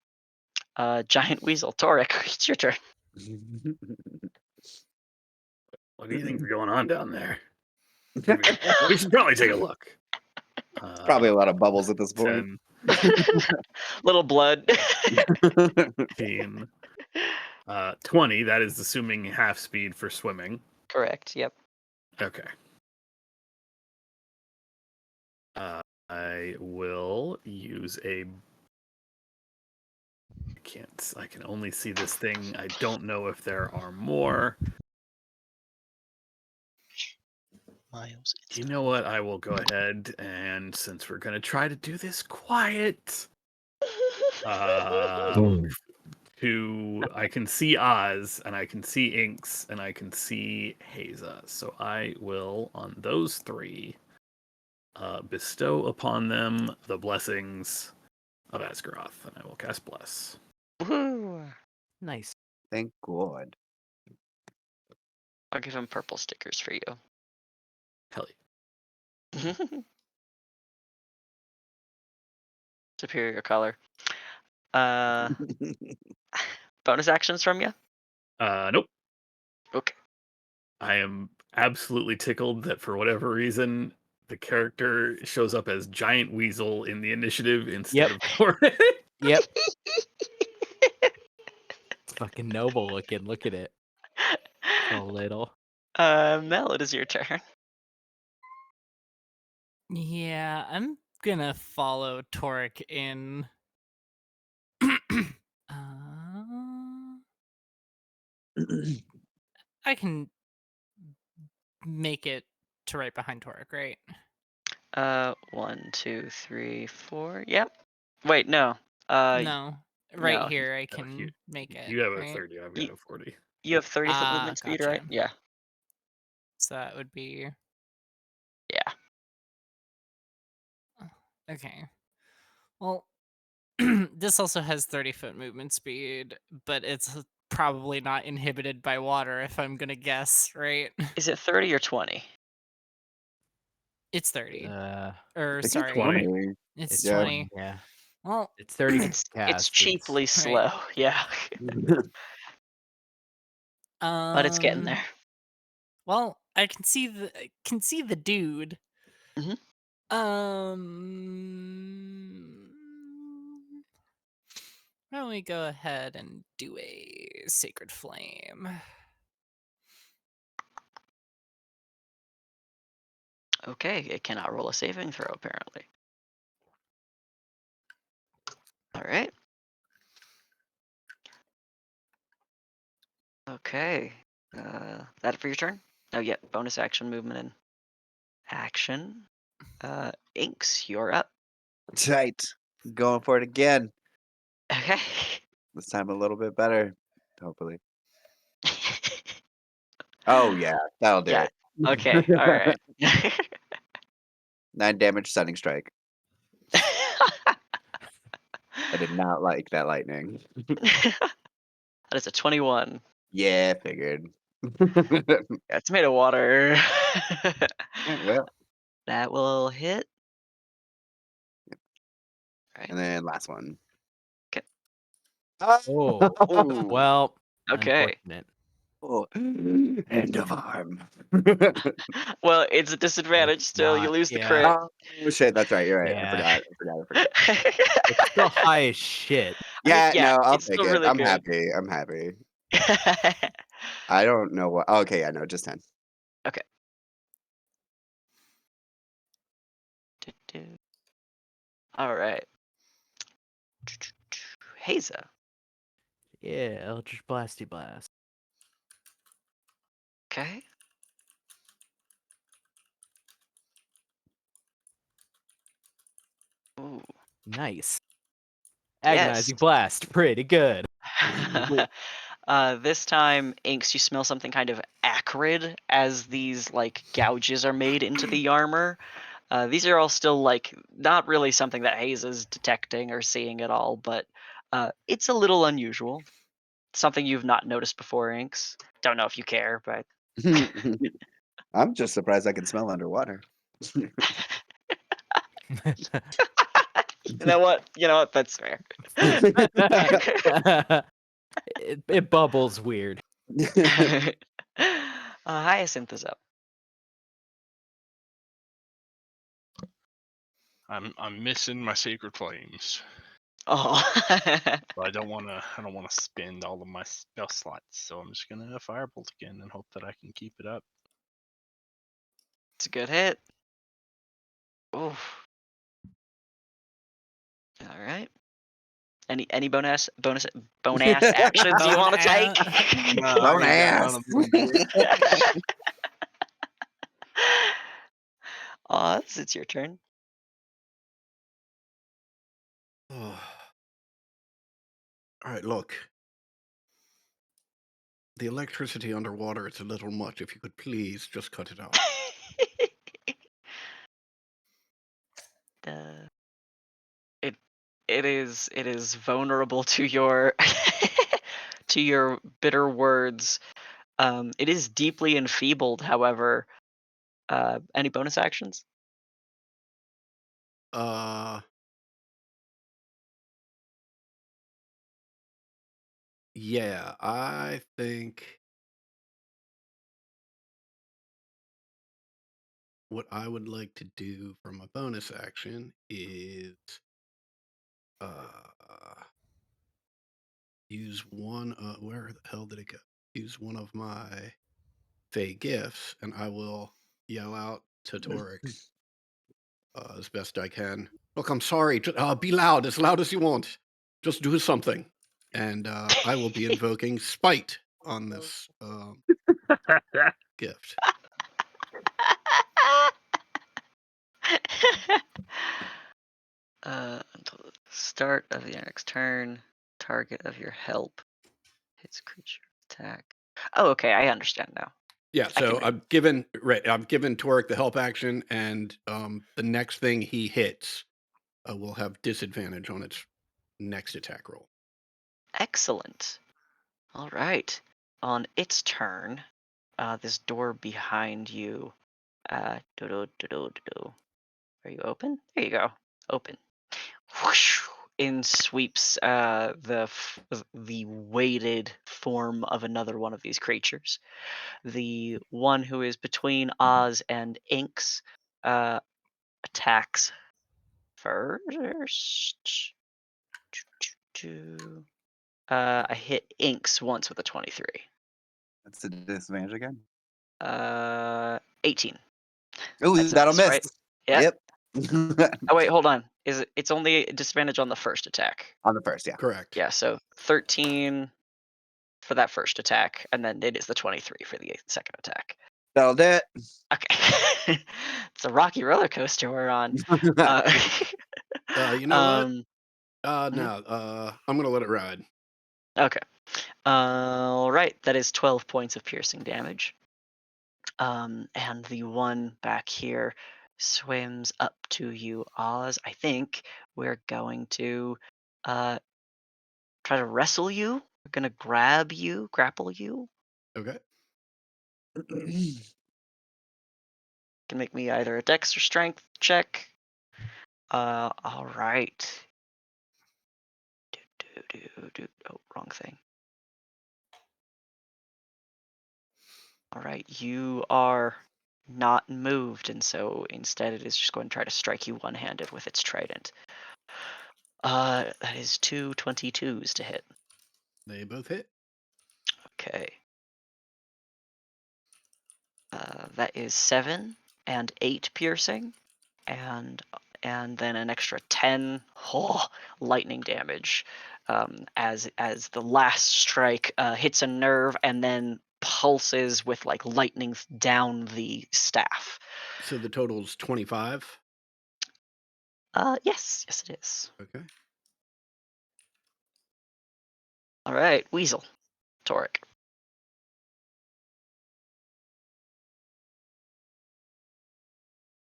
Speaker 1: Weasel, Torek, it's your turn.
Speaker 7: What do you think's going on down there? We should probably take a look.
Speaker 2: Probably a lot of bubbles at this point.
Speaker 7: 10,
Speaker 1: Little blood.
Speaker 7: 15, 20. That is assuming half speed for swimming.
Speaker 1: Correct. Yep.
Speaker 7: Okay. I will use a. I can only see this thing. I don't know if there are more.
Speaker 6: Miles.
Speaker 7: You know what? I will go ahead and since we're gonna try to do this quiet, I can see Oz and I can see Inks and I can see Haza. So I will on those 3 bestow upon them the blessings of Asgaroth, and I will cast Bless.
Speaker 1: Woohoo.
Speaker 3: Nice.
Speaker 2: Thank God.
Speaker 1: I'll give him purple stickers for you.
Speaker 7: Hell yeah.
Speaker 1: Superior color. Bonus actions from you?
Speaker 7: Nope.
Speaker 1: Okay.
Speaker 7: I am absolutely tickled that for whatever reason the character shows up as Giant Weasel in the initiative instead of Torek.
Speaker 3: Yep. It's fucking noble looking. Look at it. So little.
Speaker 1: Mel, it is your turn.
Speaker 4: Yeah, I'm gonna follow Torek in. I can make it to right behind Torek, right?
Speaker 1: 1, 2, 3, 4. Yep. Wait, no.
Speaker 4: No, right
Speaker 1: no,
Speaker 4: here I
Speaker 7: you-
Speaker 4: can make it.
Speaker 7: You have a
Speaker 4: right?
Speaker 7: 30, I've got a 40.
Speaker 1: You have 30-foot movement speed, right?
Speaker 4: Gotcha.
Speaker 1: Yeah.
Speaker 4: So that would be
Speaker 1: Yeah.
Speaker 4: okay. Well, this also has 30-foot movement speed, but it's probably not inhibited by water if I'm gonna guess, right?
Speaker 1: Is it 30 or 20?
Speaker 4: It's 30. Or
Speaker 2: It's
Speaker 4: sorry,
Speaker 7: 20.
Speaker 4: it's
Speaker 2: Yeah.
Speaker 4: 20.
Speaker 3: Yeah.
Speaker 4: Well,
Speaker 3: It's 30 to
Speaker 1: It's
Speaker 3: cast.
Speaker 1: cheaply slow. Yeah. But it's getting there.
Speaker 4: Well, I can see the dude.
Speaker 1: Mhm.
Speaker 4: Why don't we go ahead and do a Sacred Flame?
Speaker 1: Okay, it cannot roll a saving throw, apparently. All right. Okay. That for your turn? Oh, yeah. Bonus action, movement, and action. Inks, you're up.
Speaker 2: Tight. Going for it again.
Speaker 1: Okay.
Speaker 2: This time a little bit better, hopefully. Oh yeah, that'll do
Speaker 1: Yeah.
Speaker 2: it.
Speaker 1: Okay. All right.
Speaker 2: 9 damage stunning strike. I did not like that lightning.
Speaker 1: That is a 21.
Speaker 2: Yeah, figured.
Speaker 1: Yeah, it's made of water.
Speaker 2: Well,
Speaker 1: That will hit. Right.
Speaker 2: and then last one.
Speaker 1: 'Kay.
Speaker 3: Oh,
Speaker 1: Ooh.
Speaker 3: well,
Speaker 1: Okay.
Speaker 3: unfortunate.
Speaker 2: Oh, end of arm.
Speaker 1: Well, it's a disadvantage still. You
Speaker 3: not,
Speaker 1: lose the
Speaker 3: yeah.
Speaker 1: crit.
Speaker 2: Oh shit, that's right. You're right.
Speaker 3: Yeah.
Speaker 2: I forgot.
Speaker 3: It's still high as shit.
Speaker 1: I mean,
Speaker 2: Yeah,
Speaker 1: yeah,
Speaker 2: no, I'll
Speaker 1: it's
Speaker 2: take
Speaker 1: still
Speaker 2: it.
Speaker 1: really
Speaker 2: I'm
Speaker 1: good.
Speaker 2: happy. I don't know what. Okay, yeah, no, just 10.
Speaker 1: All right. Haza.
Speaker 3: Yeah, Eldritch Blasty Blast.
Speaker 1: Okay. Ooh.
Speaker 3: Nice.
Speaker 1: Yes.
Speaker 3: Agonizing Blast. Pretty good.
Speaker 1: This time, Inks, you smell something kind of acrid as these like gouges are made into the armor. These are all still like not really something that Haze is detecting or seeing at all, but it's a little unusual. Something you've not noticed before, Inks. Don't know if you care, but
Speaker 2: I'm just surprised I can smell underwater.
Speaker 1: you know what? You know what? That's fair.
Speaker 3: it bubbles weird.
Speaker 1: Hyacinth is up.
Speaker 6: I'm missing my sacred flames.
Speaker 1: Oh.
Speaker 6: But I don't wanna spend all of my spell slots, so I'm just gonna firebolt again and hope that I can keep it up.
Speaker 1: It's a good hit. Oof. All right. Any bonus actions you want to take?
Speaker 2: Bone ass.
Speaker 1: Oz, it's your turn.
Speaker 5: All right, look. The electricity underwater is a little much. If you could please just cut it off.
Speaker 1: It is vulnerable to your to your bitter words. It is deeply enfeebled, however. Any bonus actions?
Speaker 5: Yeah, I think what I would like to do for my bonus action is use one where the hell did it go? Use one of my Fey gifts, and I will yell out to Torek as best I can. Look, I'm sorry. Be loud as you want. Just do something. And I will be invoking Spite on this gift.
Speaker 1: Until the start of the next turn, target of your help hits creature attack. Oh, okay, I understand now.
Speaker 5: Yeah, so I've given Torek the help action, and the next thing he hits will have disadvantage on its next attack roll.
Speaker 1: Excellent. All right. On its turn, this door behind you. Are you open? There you go. Open. Whoosh, in sweeps the weighted form of another one of these creatures. The one who is between Oz and Inks attacks first. I hit Inks once with a 23.
Speaker 2: That's a disadvantage again.
Speaker 1: 18.
Speaker 2: Ooh,
Speaker 1: That's a
Speaker 2: that'll
Speaker 1: miss,
Speaker 2: miss.
Speaker 1: right? Yeah.
Speaker 2: Yep.
Speaker 1: Oh wait, hold on. It's only a disadvantage on the first attack.
Speaker 2: On the first, yeah.
Speaker 5: Correct.
Speaker 1: Yeah, so 13 for that first attack, and then it is the 23 for the second attack.
Speaker 2: That'll do it.
Speaker 1: Okay. It's a rocky roller coaster we're on.
Speaker 5: You know
Speaker 1: um,
Speaker 5: what? No. I'm gonna let it ride.
Speaker 1: Okay. All right. That is 12 points of piercing damage. And the one back here swims up to you, Oz. I think we're going to try to wrestle you. We're going to grapple you.
Speaker 5: Okay.
Speaker 1: Can make me either a dex or strength check. All right. Oh, wrong thing. All right, you are not moved, and so instead it is just going to try to strike you one-handed with its trident. That is 2 22s to hit.
Speaker 5: They both hit.
Speaker 1: Okay. That is 7 and 8 piercing, and then an extra 10 lightning damage, as the last strike hits a nerve and then pulses with like lightning down the staff.
Speaker 5: So the total's 25.
Speaker 1: Yes, it is.
Speaker 5: Okay.
Speaker 1: All right, Weasel, Torek.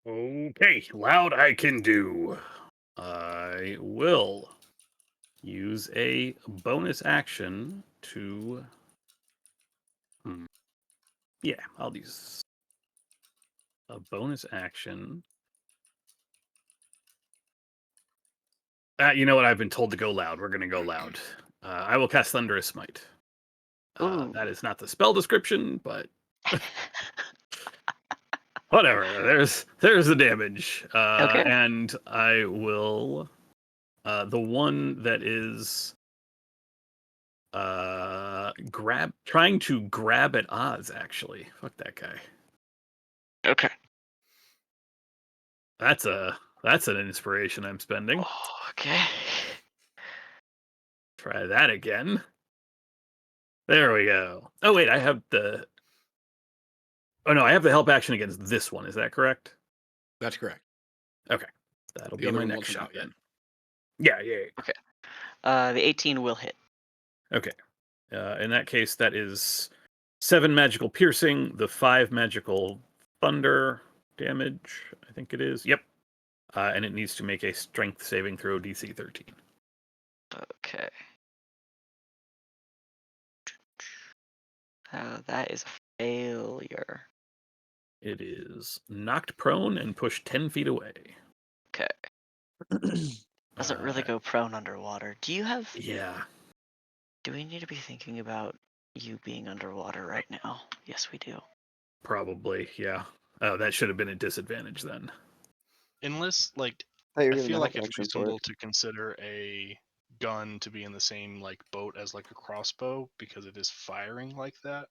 Speaker 7: Okay, loud I can do. I will use a bonus action to. Yeah, I'll use a bonus action. You know what? I've been told to go loud. We're going to go loud. I will cast Thunderous Smite.
Speaker 1: Ooh.
Speaker 7: That is not the spell description, but whatever. There's the damage.
Speaker 1: Okay.
Speaker 7: And I will. The one that is trying to grab at Oz. Actually, fuck that guy.
Speaker 1: Okay.
Speaker 7: That's an inspiration I'm spending.
Speaker 1: Oh, okay.
Speaker 7: Try that again. There we go. Oh wait, I have the. Oh no, I have the help action against this one. Is that correct?
Speaker 5: That's correct.
Speaker 7: Okay, that'll
Speaker 5: The
Speaker 7: be
Speaker 5: other
Speaker 7: my
Speaker 5: one
Speaker 7: next
Speaker 5: wasn't
Speaker 7: shot
Speaker 5: out yet.
Speaker 7: then. Yeah.
Speaker 1: Okay. The 18 will hit.
Speaker 7: Okay. In that case, that is 7 magical piercing, the 5 magical thunder damage. I think it is. Yep. And it needs to make a strength saving throw DC 13.
Speaker 1: Okay. That is a failure.
Speaker 7: It is knocked prone and pushed 10 feet away.
Speaker 1: Okay. Doesn't really go prone underwater. Do you have?
Speaker 7: Yeah.
Speaker 1: Do we need to be thinking about you being underwater right now? Yes, we do.
Speaker 7: Probably, yeah. Oh, that should have been a disadvantage then.
Speaker 6: Unless, like,
Speaker 2: Hey, you're
Speaker 6: I
Speaker 2: getting
Speaker 6: feel
Speaker 2: the
Speaker 6: like
Speaker 2: help
Speaker 6: it's
Speaker 2: action for it.
Speaker 6: reasonable to consider a gun to be in the same like boat as like a crossbow because it is firing like that.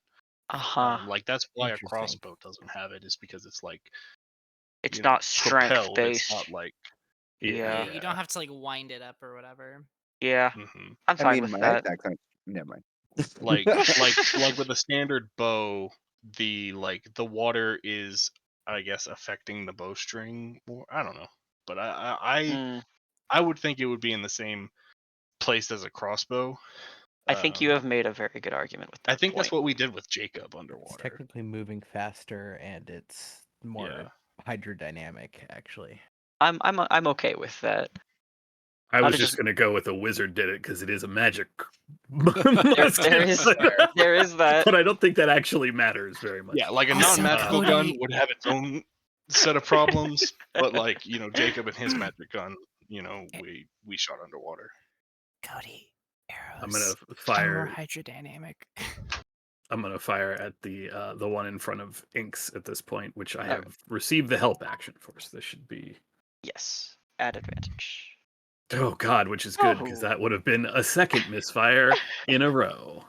Speaker 6: Like that's why a
Speaker 3: Interesting.
Speaker 6: crossbow doesn't have it, is because it's like
Speaker 1: It's
Speaker 6: you know,
Speaker 1: not strength
Speaker 6: propelled.
Speaker 1: based.
Speaker 6: It's not like
Speaker 1: Yeah.
Speaker 4: You don't have to like wind it up or whatever.
Speaker 1: Yeah.
Speaker 6: mhm.
Speaker 1: I'm fine with
Speaker 2: my
Speaker 1: that.
Speaker 2: attack time. Never mind.
Speaker 6: like with a standard bow, the water is, I guess, affecting the bowstring more. I don't know, but I would think it would be in the same place as a crossbow.
Speaker 1: I think you have made a very good argument with that.
Speaker 6: I think that's
Speaker 1: point.
Speaker 6: what we did with Jacob
Speaker 3: It's
Speaker 6: underwater.
Speaker 3: technically moving faster, and it's more
Speaker 6: Yeah.
Speaker 3: hydrodynamic, actually.
Speaker 1: I'm okay with that.
Speaker 7: I
Speaker 1: I'll
Speaker 7: was
Speaker 1: just-
Speaker 7: just going to go with a wizard did it because it is a magic.
Speaker 1: There is that.
Speaker 7: But I don't think that actually matters very much.
Speaker 6: Yeah, like a
Speaker 4: Also,
Speaker 6: non-magical
Speaker 4: Cody-
Speaker 6: gun would have its own set of problems, but like, you know, Jacob and his magic gun, you know, we shot underwater.
Speaker 4: Cody, arrows.
Speaker 7: I'm gonna
Speaker 4: are more
Speaker 7: fire.
Speaker 4: hydrodynamic.
Speaker 7: I'm gonna fire at the one in front of Inks at this point, which I have received the help action for. So this should be
Speaker 1: Yes. At advantage.
Speaker 7: Oh God, which is good because that would have been a second misfire in a row.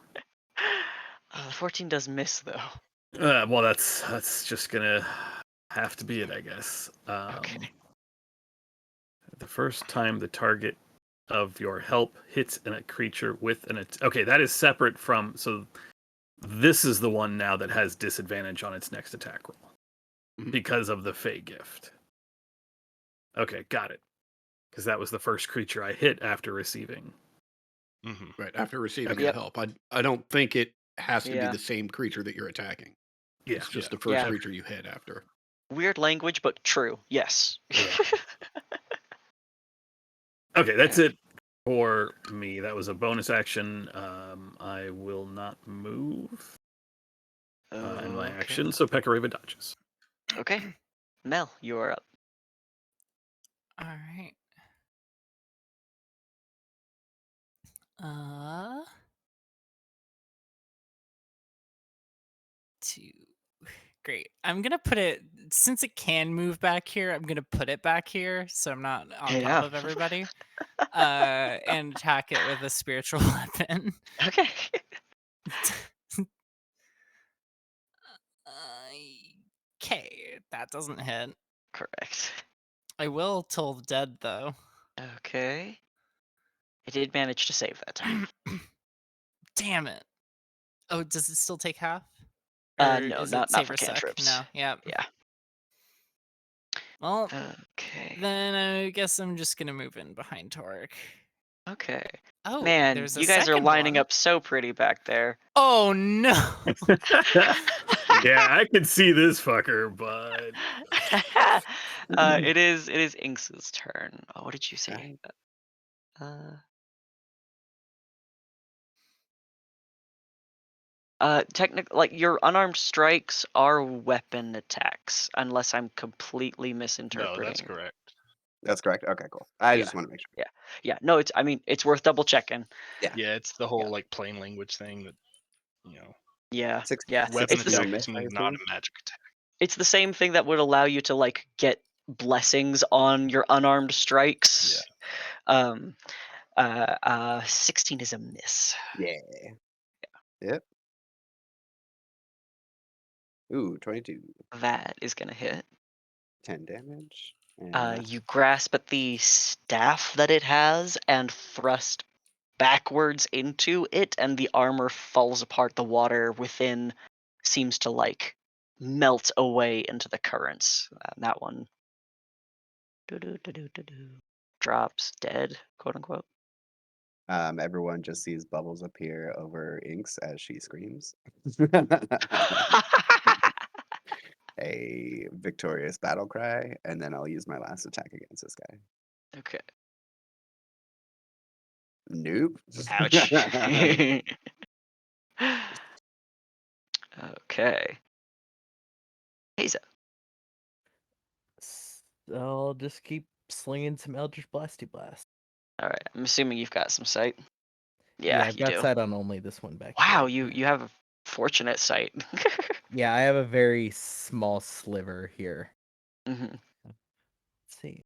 Speaker 1: 14 does miss though.
Speaker 7: Well, that's just gonna have to be it, I guess.
Speaker 1: Okay.
Speaker 7: The first time the target of your help hits a creature with an okay, that is separate from. So this is the one now that has disadvantage on its next attack roll because of the Fey gift. Okay, got it. Because that was the first creature I hit after receiving.
Speaker 5: Right after receiving
Speaker 1: Yep.
Speaker 5: the help. I don't think it has to be
Speaker 1: Yeah.
Speaker 5: the same creature that you're attacking.
Speaker 7: Yeah,
Speaker 5: It's just the
Speaker 1: Yeah.
Speaker 5: first creature you hit after.
Speaker 1: Weird language, but true. Yes.
Speaker 7: Yeah. Okay, that's it for me. That was a bonus action. I will not move in my action, so Pekareva dodges.
Speaker 1: Okay. Mel, you are up.
Speaker 4: All right. Two. Great. I'm gonna put it since it can move back here. I'm gonna put it back here so I'm not on
Speaker 1: Yeah.
Speaker 4: top of everybody. And attack it with a spiritual weapon.
Speaker 1: Okay.
Speaker 4: Okay, that doesn't hit.
Speaker 1: Correct.
Speaker 4: I will toll the dead though.
Speaker 1: Okay. I did manage to save that time.
Speaker 4: Damn it. Oh, does it still take half?
Speaker 1: No,
Speaker 4: is
Speaker 1: not
Speaker 4: it save
Speaker 1: for
Speaker 4: or sec?
Speaker 1: cantrips.
Speaker 4: No, yeah.
Speaker 1: Yeah.
Speaker 4: Well,
Speaker 1: Okay.
Speaker 4: then I guess I'm just gonna move in behind Torek.
Speaker 1: Okay.
Speaker 4: Oh,
Speaker 1: Man,
Speaker 4: there's a
Speaker 1: you guys are
Speaker 4: second
Speaker 1: lining
Speaker 4: one.
Speaker 1: up so pretty back there.
Speaker 4: Oh no!
Speaker 7: Yeah, I can see this fucker, but
Speaker 1: It is Inks's turn. Oh, what did you say? Like your unarmed strikes are weapon attacks, unless I'm completely
Speaker 6: No,
Speaker 1: misinterpreting.
Speaker 6: that's correct.
Speaker 2: That's correct. Okay, cool. I
Speaker 1: Yeah.
Speaker 2: just want to make sure.
Speaker 1: Yeah, no, it's. I mean, it's worth double checking.
Speaker 6: Yeah, it's the whole like plain language thing that
Speaker 1: Yeah,
Speaker 2: Six,
Speaker 1: yeah.
Speaker 6: weapon
Speaker 1: It's the
Speaker 2: no
Speaker 6: attack
Speaker 2: miss,
Speaker 6: is
Speaker 2: I
Speaker 6: not
Speaker 2: assume?
Speaker 6: a magic attack.
Speaker 1: It's the same thing that would allow you to like get blessings on your unarmed strikes.
Speaker 6: Yeah.
Speaker 1: 16 is a miss.
Speaker 2: Yeah. Yep. Ooh, 22.
Speaker 1: That is gonna hit.
Speaker 2: 10 damage. And
Speaker 1: You grasp at the staff that it has and thrust backwards into it, and the armor falls apart. The water within seems to like melt away into the currents. That one drops dead, quote unquote.
Speaker 2: everyone just sees bubbles appear over Inks as she screams. A victorious battle cry, and then I'll use my last attack against this guy.
Speaker 1: Okay.
Speaker 2: Nope.
Speaker 1: Ouch. Okay. Haza.
Speaker 3: I'll just keep slinging some Eldritch Blasty Blast.
Speaker 1: All right. I'm assuming you've got some sight.
Speaker 3: Yeah,
Speaker 1: Yeah,
Speaker 3: I've
Speaker 1: you
Speaker 3: got
Speaker 1: do.
Speaker 3: sight on only this one back
Speaker 1: Wow,
Speaker 3: here.
Speaker 1: you have a fortunate sight.
Speaker 3: Yeah, I have a very small sliver here.
Speaker 1: Mm-hmm.
Speaker 3: Let's see.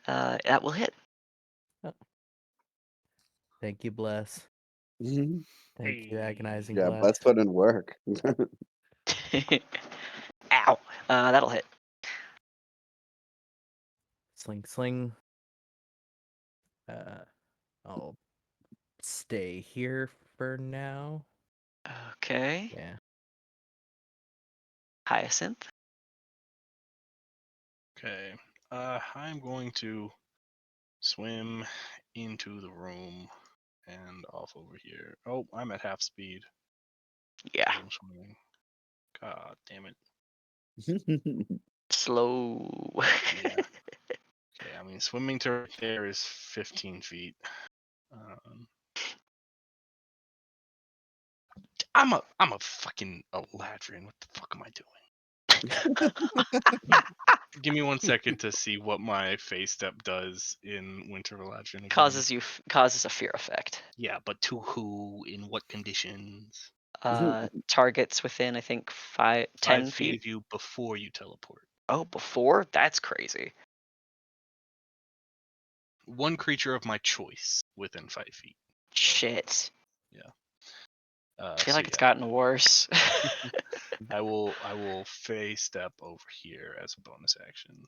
Speaker 1: That will hit.
Speaker 3: Thank you, Bless.
Speaker 2: Mhm.
Speaker 3: Thank you, Agonizing
Speaker 2: Yeah,
Speaker 3: Bless.
Speaker 2: let's put in work.
Speaker 1: Ow. That'll hit.
Speaker 3: Sling, sling. I'll stay here for now.
Speaker 1: Okay.
Speaker 3: Yeah.
Speaker 1: Hyacinth.
Speaker 6: Okay. I'm going to swim into the room and off over here. Oh, I'm at half speed.
Speaker 1: Yeah.
Speaker 6: I'm swimming. God damn it.
Speaker 1: Slow.
Speaker 6: Yeah. Okay, I mean swimming to right there is 15 feet. I'm a fucking Eladrin. What the fuck am I doing? Give me 1 second to see what my phase step does in Winter of Eladrin again.
Speaker 1: causes a fear effect.
Speaker 6: Yeah, but to who? In what conditions?
Speaker 1: Targets within I think 10
Speaker 6: 5 feet
Speaker 1: feet.
Speaker 6: of you before you teleport.
Speaker 1: Oh, before? That's crazy.
Speaker 6: one creature of my choice within 5 feet.
Speaker 1: Shit. I feel
Speaker 6: So
Speaker 1: like it's gotten worse.
Speaker 6: I will Fey step over here as a bonus action.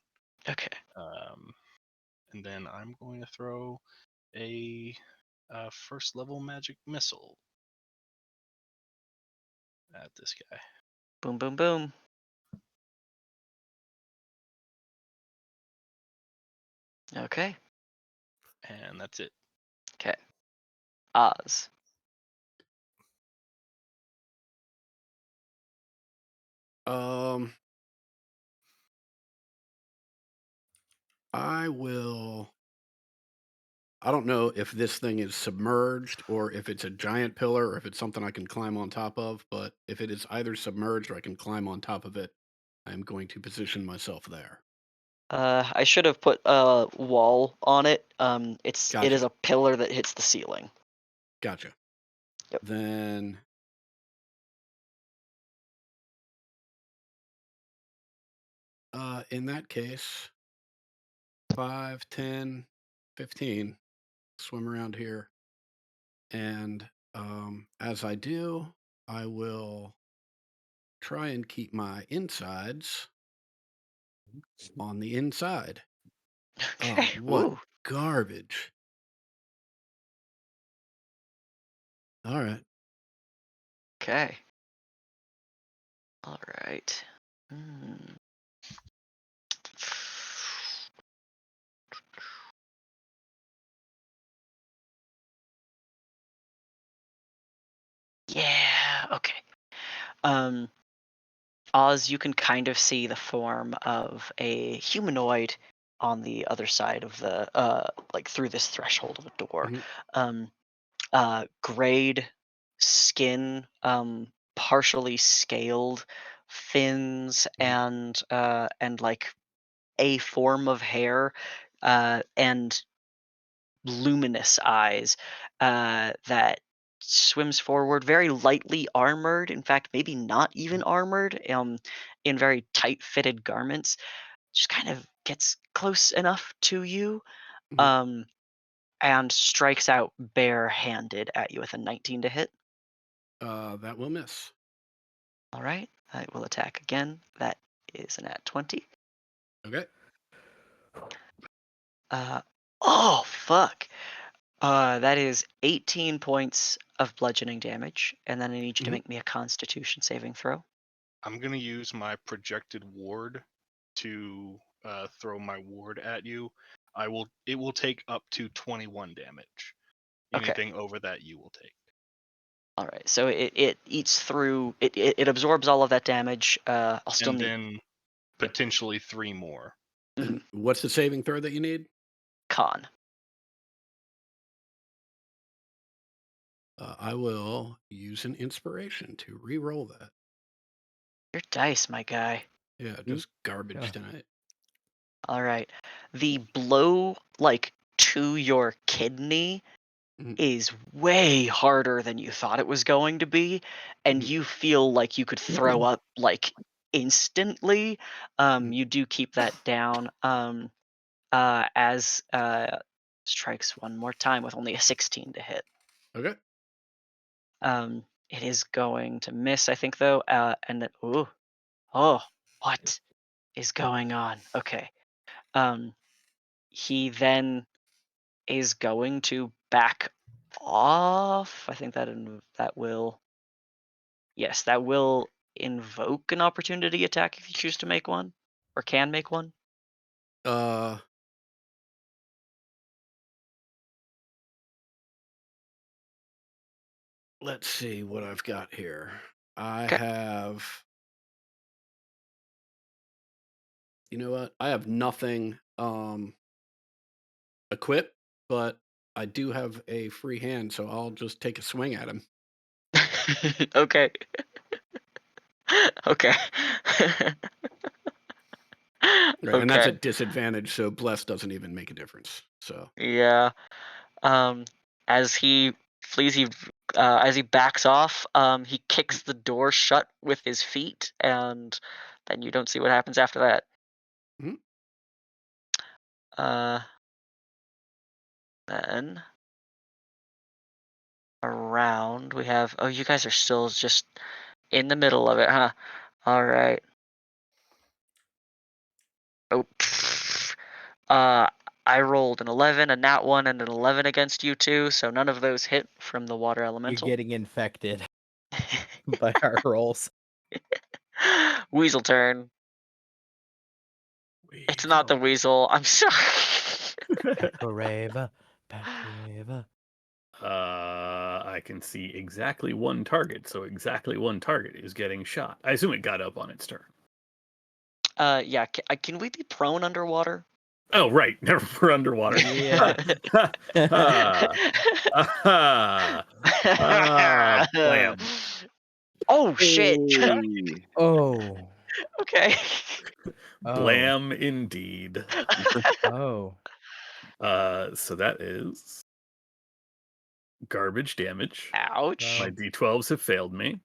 Speaker 1: Okay.
Speaker 6: And then I'm going to throw a first level magic missile at this guy.
Speaker 1: Boom, boom, boom. Okay.
Speaker 6: And that's it.
Speaker 1: Okay. Oz.
Speaker 5: I will. I don't know if this thing is submerged or if it's a giant pillar or if it's something I can climb on top of, but if it is either submerged or I can climb on top of it, I'm going to position myself there.
Speaker 1: I should have put a wall on it. It is
Speaker 5: Gotcha.
Speaker 1: a pillar that hits the ceiling.
Speaker 5: Gotcha.
Speaker 1: Yep.
Speaker 5: Then in that case, 5, 10, 15, swim around here. And as I do, I will try and keep my insides on the inside. Oh,
Speaker 1: Okay.
Speaker 5: what
Speaker 1: Woo.
Speaker 5: garbage. All right.
Speaker 1: Okay. All right. Hmm. Yeah. Okay. Um, Oz, you can kind of see the form of a humanoid on the other side of the like through this threshold of a door.
Speaker 5: Mhm.
Speaker 1: Grayed skin, partially scaled, fins, and like a form of hair, and luminous eyes that swims forward, very lightly armored. In fact, maybe not even armored. In very tight-fitted garments, just kind of gets close enough to you.
Speaker 5: Mhm.
Speaker 1: Um, and strikes out barehanded at you with a 19 to hit.
Speaker 5: That will miss.
Speaker 1: All right, I will attack again. That is an at 20.
Speaker 5: Okay.
Speaker 1: Oh fuck. That is 18 points of bludgeoning damage, and then I need you to
Speaker 5: Mhm.
Speaker 1: make me a Constitution saving throw.
Speaker 6: I'm going to use my projected ward to throw my ward at you. It will take up to 21 damage.
Speaker 1: Okay.
Speaker 6: Anything over that you will take.
Speaker 1: All right, so it eats through. It absorbs all of that damage. I'll still
Speaker 6: And
Speaker 1: need
Speaker 6: then potentially 3 more.
Speaker 5: And what's the saving throw that you need?
Speaker 1: con.
Speaker 5: I will use an inspiration to re-roll that.
Speaker 1: Your dice, my guy.
Speaker 5: Yeah, just garbage
Speaker 3: Yeah.
Speaker 5: tonight.
Speaker 1: All right, the blow like to your kidney
Speaker 5: Mhm.
Speaker 1: is way harder than you thought it was going to be, and
Speaker 5: Mhm.
Speaker 1: you feel like you could throw up like instantly. You do keep that down. As strikes one more time with only a 16 to hit.
Speaker 5: Okay.
Speaker 1: It is going to miss, I think, though. And then, what is going on? Okay. He then is going to back off. I think that will, yes, that will invoke an opportunity attack if you choose to make one, or can make one.
Speaker 5: Uh, let's see what I've got here. I
Speaker 1: Okay.
Speaker 5: have. You know what? I have nothing equipped, but I do have a free hand, so I'll just take a swing at him.
Speaker 1: Okay. Okay.
Speaker 5: Right, and that's
Speaker 1: Okay.
Speaker 5: at disadvantage, so bless doesn't even make a difference. So
Speaker 1: Yeah. Um, as he flees, as he backs off, he kicks the door shut with his feet, and then you don't see what happens after that.
Speaker 5: Mhm.
Speaker 1: Uh, then around we have. Oh, you guys are still just in the middle of it, huh? All right. Oh. I rolled an 11, a nat 1, and an 11 against you two, so none of those hit from the water
Speaker 3: You're
Speaker 1: elemental.
Speaker 3: getting infected by our rolls.
Speaker 1: Weasel turn. It's not the weasel. I'm sorry.
Speaker 3: Forever, forever.
Speaker 7: I can see exactly one target, so exactly one target is getting shot. I assume it got up on its turn.
Speaker 1: Yeah. Can we be prone underwater?
Speaker 7: Oh, right. Never we're underwater.
Speaker 3: Yeah.
Speaker 7: Blam.
Speaker 1: Oh shit.
Speaker 2: Hey.
Speaker 3: Oh.
Speaker 1: Okay.
Speaker 3: Oh.
Speaker 7: Blam indeed.
Speaker 3: Oh.
Speaker 7: So that is garbage damage.
Speaker 1: Ouch.
Speaker 7: My D12s have failed me.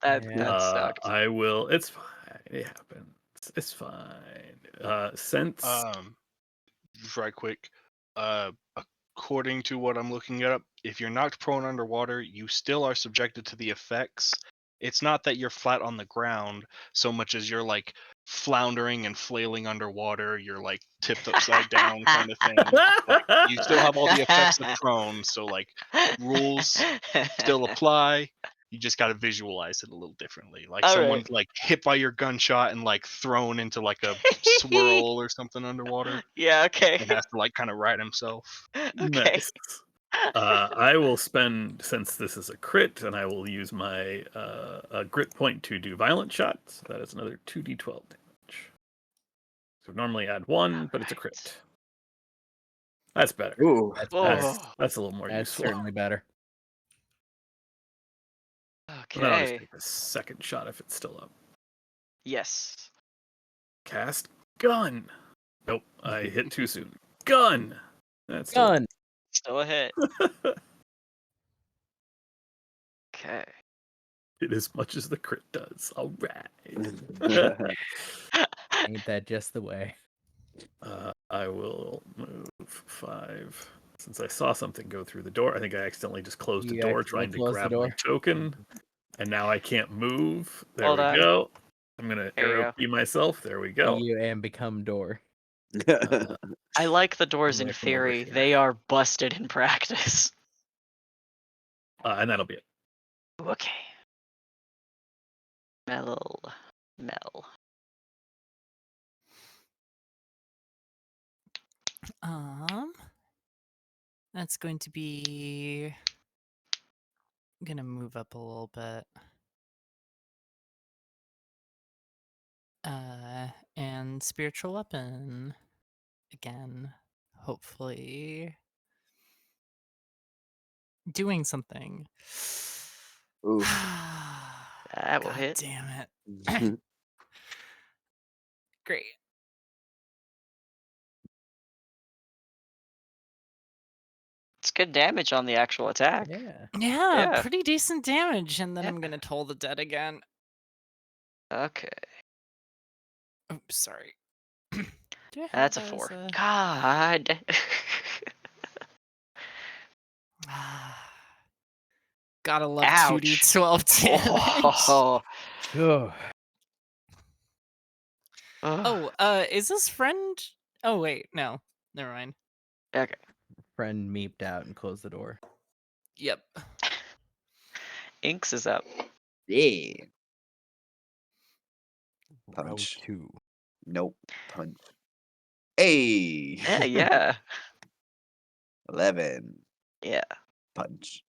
Speaker 1: That
Speaker 3: Yeah.
Speaker 1: sucks.
Speaker 7: I will. It's fine. It happens. It's fine. Since
Speaker 6: Just right quick. According to what I'm looking up, if you're knocked prone underwater, you still are subjected to the effects. It's not that you're flat on the ground so much as you're like floundering and flailing underwater. You're like tipped upside down kind of thing. Like, you still have all the effects of prone, so like rules still apply. You just got to visualize it a little differently. Like
Speaker 1: All
Speaker 6: someone's like hit by your gunshot and like thrown into like a swirl or something underwater
Speaker 1: Yeah. Okay.
Speaker 6: and has to like kind of right himself.
Speaker 1: Okay.
Speaker 7: nice. I will spend, since this is a crit, and I will use my grit point to do violent shots. That is another 2d12 damage. So normally add 1, but it's a crit. That's better.
Speaker 2: Ooh.
Speaker 7: That's a little more
Speaker 3: That's
Speaker 7: useful.
Speaker 3: certainly better.
Speaker 7: And then I'll just
Speaker 1: Okay.
Speaker 7: take a second shot if it's still up.
Speaker 1: Yes.
Speaker 7: Cast gun. Nope, I hit too soon. Gun. That's still-
Speaker 3: Gun.
Speaker 1: Still a hit. Okay.
Speaker 7: Hit as much as the crit does. All right.
Speaker 3: Ain't that just the way?
Speaker 7: I will move 5. Since I saw something go through the door, I think I accidentally just closed the
Speaker 3: You
Speaker 7: door
Speaker 3: accidentally
Speaker 7: trying to
Speaker 3: closed the
Speaker 7: grab my
Speaker 3: door?
Speaker 7: token. And now I can't move. There
Speaker 1: Hold
Speaker 7: we
Speaker 1: on.
Speaker 7: go. I'm going to
Speaker 1: There you
Speaker 7: arrow
Speaker 1: go.
Speaker 7: key myself. There we go.
Speaker 3: You and become door.
Speaker 1: I like the doors in
Speaker 7: gonna come over
Speaker 1: theory.
Speaker 7: here.
Speaker 1: They are busted in practice.
Speaker 7: And that'll be it.
Speaker 1: Okay. Mel.
Speaker 4: That's going to be. I'm gonna move up a little bit. And spiritual weapon again. Hopefully doing something.
Speaker 2: Ooh.
Speaker 1: That will
Speaker 4: God
Speaker 1: hit.
Speaker 4: damn it. Great.
Speaker 1: It's good damage on the actual attack.
Speaker 3: Yeah.
Speaker 4: Yeah,
Speaker 1: Yeah.
Speaker 4: pretty decent damage. And then I'm
Speaker 1: Yeah.
Speaker 4: gonna toll the dead again.
Speaker 1: Okay.
Speaker 4: Oops, sorry. Do I have
Speaker 1: That's a
Speaker 4: that
Speaker 1: 4.
Speaker 4: as
Speaker 1: God.
Speaker 4: Gotta love
Speaker 1: Ouch.
Speaker 4: 2d12 damage.
Speaker 1: Oh.
Speaker 3: Ugh.
Speaker 4: Is this friend? Oh wait, no. Never mind.
Speaker 1: Okay.
Speaker 3: Friend meeped out and closed the door.
Speaker 4: Yep.
Speaker 1: Inks is up.
Speaker 2: Yeah.
Speaker 3: Row
Speaker 2: Punch.
Speaker 3: 2.
Speaker 2: Nope. Punch. Hey.
Speaker 1: Yeah.
Speaker 2: 11.
Speaker 1: Yeah.
Speaker 2: Punch.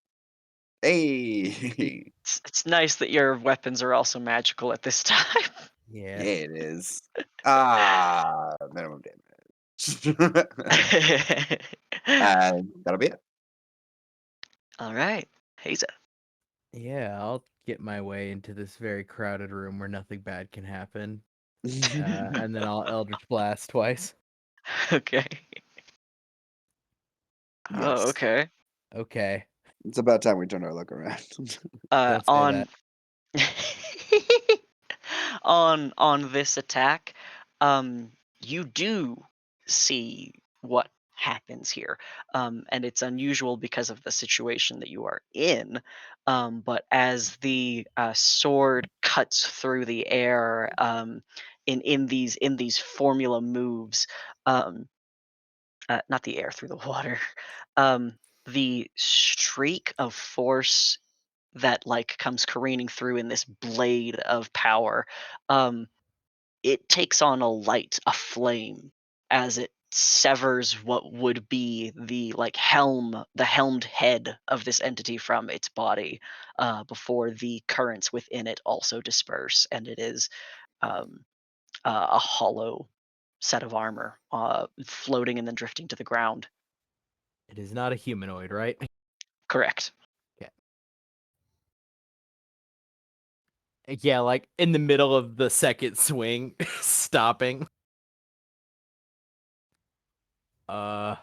Speaker 2: Hey.
Speaker 1: It's nice that your weapons are also magical at this time.
Speaker 2: Yeah,
Speaker 3: Yeah.
Speaker 2: it is. Minimum damage. That'll be it.
Speaker 1: All right. Haza.
Speaker 3: Yeah, I'll get my way into this very crowded room where nothing bad can happen. And then I'll Eldritch Blast twice.
Speaker 1: Okay.
Speaker 2: Yes.
Speaker 1: Oh, okay.
Speaker 3: Okay.
Speaker 2: It's about time we turn our look around.
Speaker 3: Don't say
Speaker 1: On
Speaker 3: that.
Speaker 1: on this attack, you do see what happens here. And it's unusual because of the situation that you are in. But as the sword cuts through the air, in these formula moves, um, not the air, through the water, um, the streak of force that like comes careening through in this blade of power, um, it takes on a light, a flame, as it severs what would be the like the helmed head of this entity from its body, before the currents within it also disperse, and it is um, a hollow set of armor, floating and then drifting to the ground.
Speaker 3: It is not a humanoid, right?
Speaker 1: Correct.
Speaker 3: Yeah, like in the middle of the second swing, stopping.
Speaker 2: Well,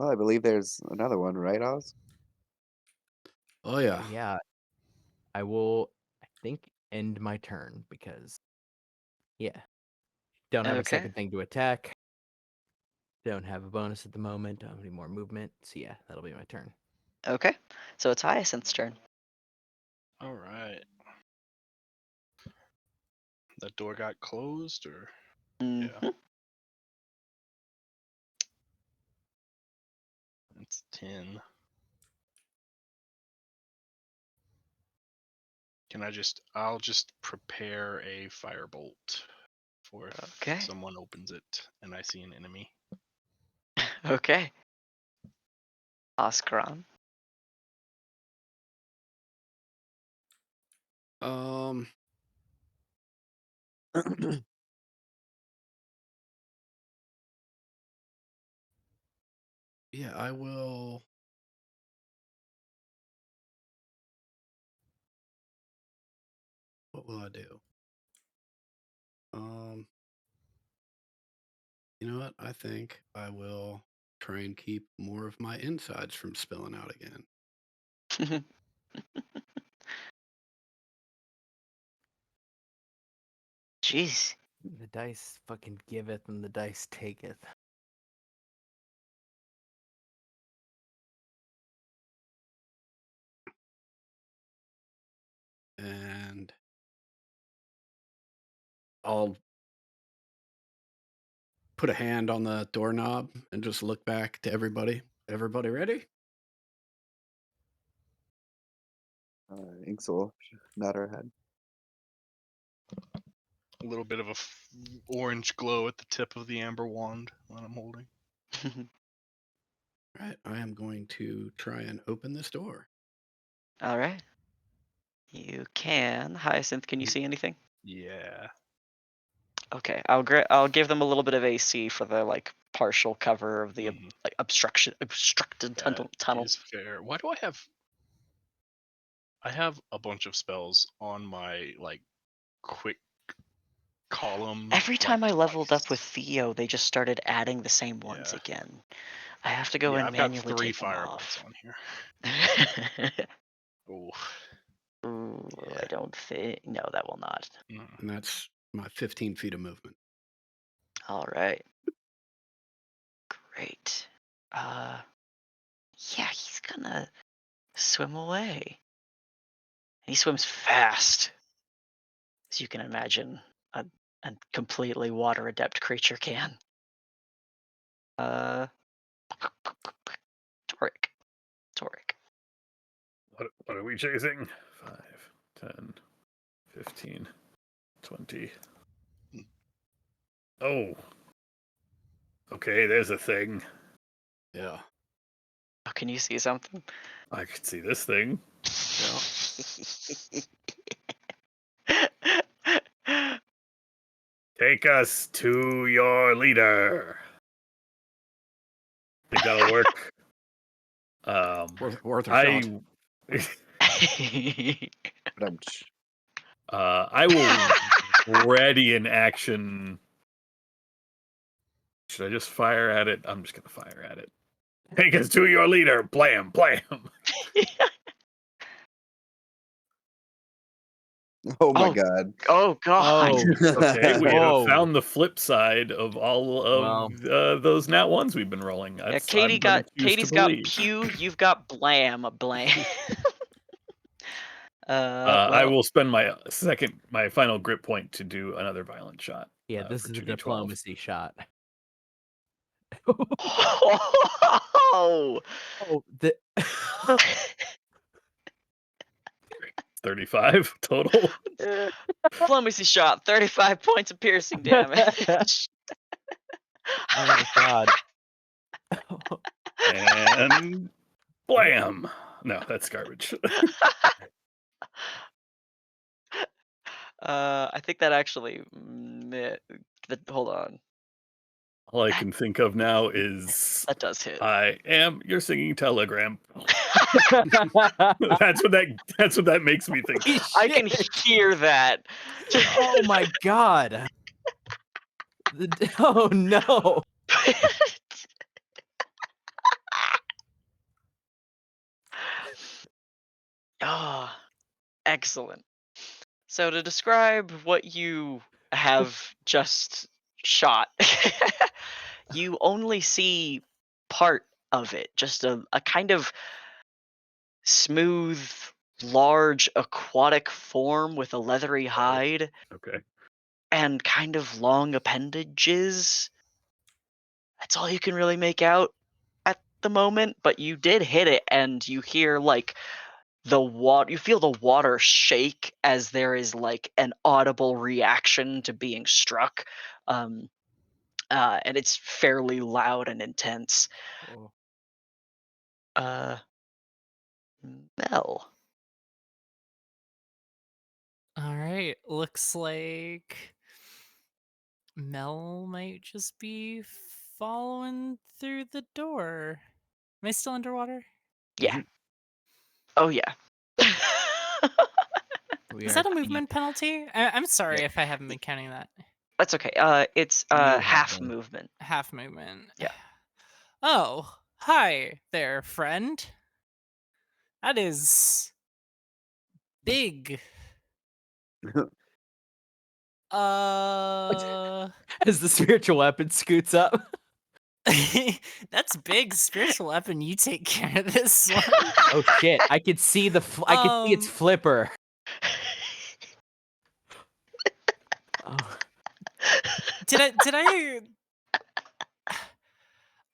Speaker 2: I believe there's another one, right, Oz?
Speaker 5: Oh yeah.
Speaker 3: Yeah, I will, I think, end my turn because, yeah, don't have a
Speaker 1: Okay.
Speaker 3: second thing to attack. Don't have a bonus at the moment. Don't have any more movement. So yeah, that'll be my turn.
Speaker 1: Okay. So it's Hyacinth's turn.
Speaker 6: All right. That door got closed, or
Speaker 1: Mhm.
Speaker 6: it's 10. I'll just prepare a firebolt for if
Speaker 1: Okay.
Speaker 6: someone opens it and I see an enemy.
Speaker 1: Okay. Oscaron.
Speaker 5: Um. Yeah, I will. What will I do? You know what? I think I will try and keep more of my insides from spilling out again.
Speaker 1: Jeez.
Speaker 3: The dice fucking giveth and the dice taketh.
Speaker 5: And I'll put a hand on the doorknob and just look back to everybody. Everybody ready?
Speaker 2: Inksel, nod her head.
Speaker 6: A little bit of a orange glow at the tip of the amber wand that I'm holding.
Speaker 5: All right, I am going to try and open this door.
Speaker 1: All right. You can. Hyacinth, can you see anything?
Speaker 6: Yeah.
Speaker 1: Okay. I'll give them a little bit of AC for the like partial cover of the like obstructed tunnel.
Speaker 6: Is fair. Why do I have? I have a bunch of spells on my like quick column.
Speaker 1: Every time I
Speaker 6: like,
Speaker 1: leveled up
Speaker 6: twice.
Speaker 1: with Theo, they just started adding the same ones
Speaker 6: Yeah.
Speaker 1: again. I have to go
Speaker 6: Yeah,
Speaker 1: and
Speaker 6: I've got
Speaker 1: manually
Speaker 6: 3
Speaker 1: take them
Speaker 6: firebolts
Speaker 1: off.
Speaker 6: on here. Oh.
Speaker 1: Ooh,
Speaker 6: Yeah.
Speaker 1: I don't think. No, that will not.
Speaker 5: And that's my 15 feet of movement.
Speaker 1: All right. Great. Yeah, he's gonna swim away. He swims fast, as you can imagine a completely water adept creature can. Toric.
Speaker 7: What are we chasing? 5, 10, 15, 20. Oh. Okay, there's a thing.
Speaker 5: Yeah.
Speaker 1: Oh, can you see something?
Speaker 7: I could see this thing. Take us to your leader. Think that'll work.
Speaker 5: Worth a shot.
Speaker 7: I will ready in action. Should I just fire at it? I'm just gonna fire at it. Take us to your leader. Blam, blam.
Speaker 2: Oh my
Speaker 1: Oh,
Speaker 2: god.
Speaker 1: oh god.
Speaker 3: Oh,
Speaker 7: Okay, we have
Speaker 3: Whoa.
Speaker 7: found the flip side of all
Speaker 3: Well.
Speaker 7: of those nat ones we've been rolling.
Speaker 1: Yeah,
Speaker 7: That's I'm gonna choose to
Speaker 1: Katie's got
Speaker 7: believe.
Speaker 1: pew, you've got blam.
Speaker 7: I
Speaker 1: Well,
Speaker 7: will spend my final grip point to do another violent shot.
Speaker 3: Yeah, this
Speaker 7: for
Speaker 3: is a
Speaker 7: 2d12.
Speaker 3: diplomacy shot.
Speaker 1: oh,
Speaker 3: Oh, the
Speaker 7: 35 total.
Speaker 1: diplomacy shot, 35 points of piercing damage.
Speaker 3: Oh my god.
Speaker 7: And blam! No, that's garbage.
Speaker 1: I think that actually. Hold on.
Speaker 7: All I can think of now is
Speaker 1: That does hit.
Speaker 7: I am your singing telegram. That's what that makes me think.
Speaker 3: Holy
Speaker 1: I can
Speaker 3: shit.
Speaker 1: hear that.
Speaker 3: Oh my god. Oh no.
Speaker 1: Ah, excellent. So to describe what you have just shot, you only see part of it, just a kind of smooth, large aquatic form with a leathery hide
Speaker 7: Okay.
Speaker 1: and kind of long appendages. That's all you can really make out at the moment, but you did hit it and you hear like you feel the water shake as there is like an audible reaction to being struck. And it's fairly loud and intense.
Speaker 3: Oh.
Speaker 1: Mel.
Speaker 4: All right, looks like Mel might just be following through the door. Am I still underwater?
Speaker 1: Yeah. Oh yeah.
Speaker 3: We
Speaker 4: Is
Speaker 3: are
Speaker 4: that a
Speaker 3: deep.
Speaker 4: movement penalty? I'm sorry if I haven't been counting that.
Speaker 1: That's okay. It's
Speaker 3: have
Speaker 1: half
Speaker 3: been.
Speaker 1: movement.
Speaker 4: Half movement.
Speaker 1: Yeah.
Speaker 4: Oh, hi there, friend. That is big.
Speaker 3: As the spiritual weapon scoots up.
Speaker 4: That's big spiritual weapon. You take care of this one.
Speaker 3: Oh shit! I could see I could see its flipper. Oh.
Speaker 4: Did I?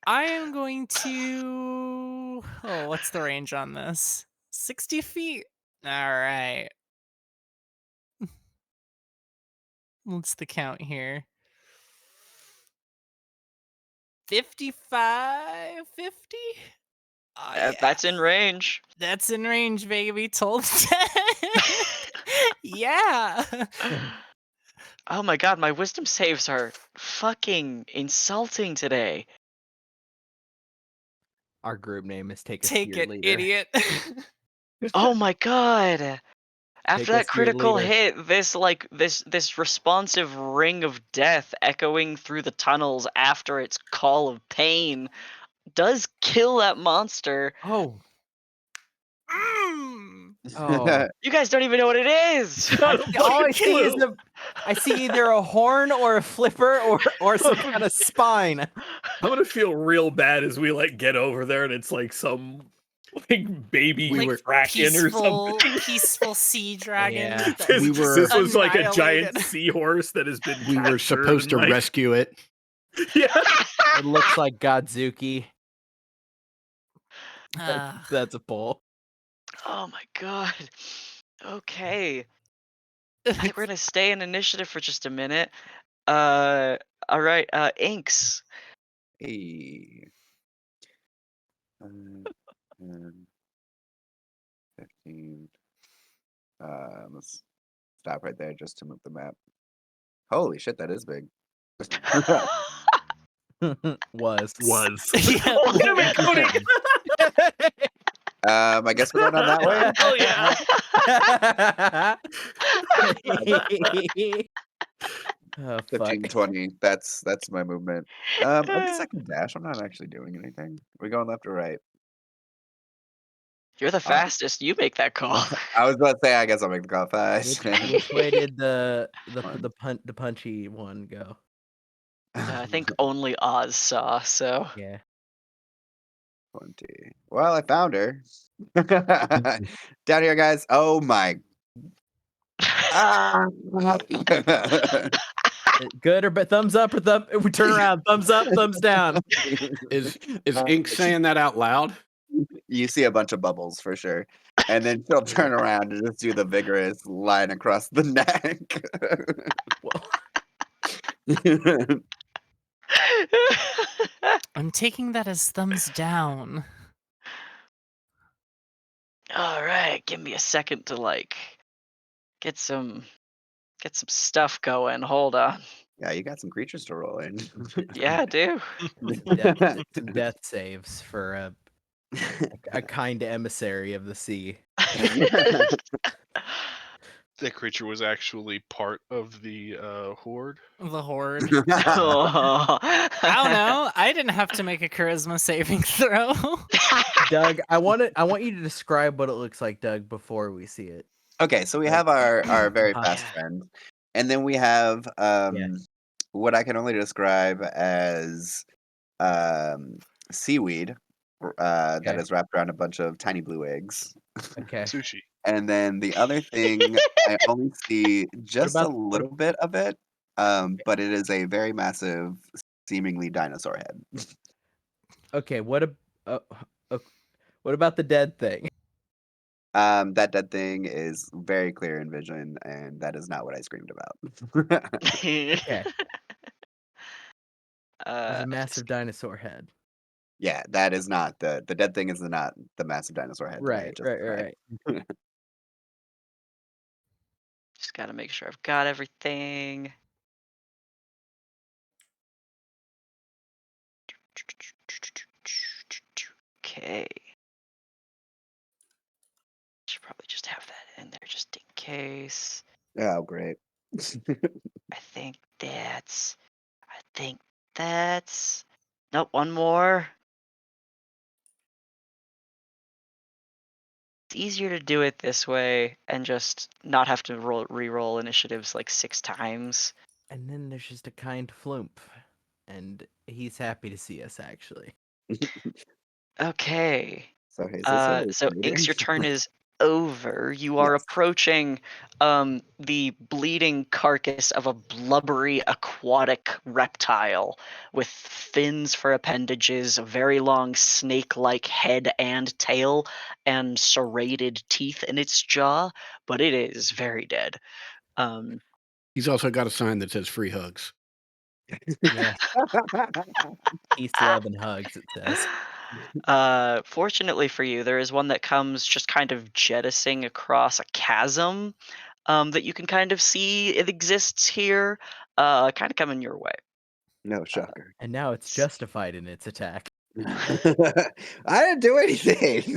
Speaker 4: I am going to. Oh, what's the range on this? 60 feet. All right. What's the count here? 55, 50? Oh, yeah.
Speaker 1: That's in range.
Speaker 4: That's in range, baby. Told yeah.
Speaker 1: Oh my god, my wisdom saves are fucking insulting today.
Speaker 3: Our group name is Take a
Speaker 4: Take
Speaker 3: Seer
Speaker 4: it,
Speaker 3: Leader.
Speaker 4: idiot.
Speaker 1: Oh my god. After
Speaker 3: Take
Speaker 1: that
Speaker 3: us, your
Speaker 1: critical
Speaker 3: leader.
Speaker 1: hit, this responsive ring of death echoing through the tunnels after its call of pain does kill that monster.
Speaker 3: Oh.
Speaker 4: Mm.
Speaker 3: Oh.
Speaker 1: You guys don't even know what it is.
Speaker 3: All I see is I see either a horn or a flipper or some kind of spine.
Speaker 7: I'm gonna feel real bad as we like get over there and it's like some like baby
Speaker 4: Like
Speaker 7: kraken or something.
Speaker 4: peaceful sea dragon.
Speaker 3: Yeah.
Speaker 4: that
Speaker 7: This,
Speaker 5: We
Speaker 4: was
Speaker 5: were-
Speaker 7: this was like a giant
Speaker 4: annihilated.
Speaker 7: seahorse that has been.
Speaker 5: We were
Speaker 7: captured
Speaker 5: supposed to
Speaker 7: and, like,
Speaker 5: rescue it.
Speaker 7: Yeah.
Speaker 3: It looks like Godzuki.
Speaker 4: Ah.
Speaker 3: That's a pull.
Speaker 1: Oh my god. Okay. I think we're gonna stay in initiative for just a minute. All right. Inks.
Speaker 2: Hey. 10, 15. Let's stop right there just to move the map. Holy shit, that is big.
Speaker 3: Was.
Speaker 4: Yeah.
Speaker 7: Look at me, Cody.
Speaker 2: I guess we're going on that way.
Speaker 7: Hell yeah.
Speaker 3: Oh, fuck.
Speaker 2: 15, 20. That's my movement. I guess I can dash. I'm not actually doing anything. Are we going left or right?
Speaker 1: You're the
Speaker 2: All right.
Speaker 1: fastest. You make that call.
Speaker 2: I was about to say, I guess I'll make the call fast.
Speaker 3: Which way did the
Speaker 2: One.
Speaker 3: punchy one go?
Speaker 1: I think only Oz saw. So
Speaker 3: Yeah.
Speaker 2: 20. Well, I found her. Down here, guys. Oh my. Ah.
Speaker 3: Good or bad? Thumbs up or we turn around. Thumbs up, thumbs down.
Speaker 5: Is Ink saying that out loud?
Speaker 2: You see a bunch of bubbles for sure. And then she'll turn around and just do the vigorous line across the neck.
Speaker 4: I'm taking that as thumbs down.
Speaker 1: all right, give me a second to like get some stuff going. Hold on.
Speaker 2: Yeah, you got some creatures to roll in.
Speaker 1: Yeah, I do.
Speaker 3: Some death saves for a kind emissary of the sea.
Speaker 6: That creature was actually part of the horde.
Speaker 4: The horde.
Speaker 1: Oh.
Speaker 4: I don't know. I didn't have to make a charisma saving throw.
Speaker 3: Doug, I want you to describe what it looks like, Doug, before we see it.
Speaker 2: Okay, so we have our very
Speaker 3: Uh-huh.
Speaker 2: fast friend, and then we have what I can only describe as seaweed that
Speaker 3: Okay.
Speaker 2: is wrapped around a bunch of tiny blue eggs.
Speaker 3: Okay.
Speaker 6: Sushi.
Speaker 2: And then the other thing, I only see just a
Speaker 3: about-
Speaker 2: little bit of it, but it is a very massive, seemingly dinosaur head.
Speaker 3: Okay. What about the dead thing?
Speaker 2: That dead thing is very clear in vision, and that is not what I screamed about.
Speaker 3: Okay. There's a
Speaker 1: Just
Speaker 3: massive dinosaur head.
Speaker 2: Yeah, that is not the dead thing is not the massive dinosaur head. The way I
Speaker 3: Right.
Speaker 2: just
Speaker 3: Right.
Speaker 2: described.
Speaker 1: Just gotta make sure I've got everything. Okay. Should probably just have that in there just in case.
Speaker 2: Oh, great.
Speaker 1: I think that's. Nope, one more. It's easier to do it this way and just not have to re-roll initiatives like 6 times.
Speaker 3: And then there's just a kind Floomp, and he's happy to see us actually.
Speaker 1: Okay.
Speaker 2: So Hazel,
Speaker 1: So Inks, your turn is over. You are
Speaker 2: Yes.
Speaker 1: approaching the bleeding carcass of a blubbery aquatic reptile with fins for appendages, a very long snake-like head and tail, and serrated teeth in its jaw, but it is very dead.
Speaker 5: He's also got a sign that says free hugs.
Speaker 3: Yeah. Peace, love, and hugs. It says.
Speaker 1: Fortunately for you, there is one that comes just kind of jettisoning across a chasm that you can kind of see it exists here, kind of coming your way.
Speaker 2: No shocker.
Speaker 3: And now it's justified in its attack.
Speaker 2: I didn't do anything.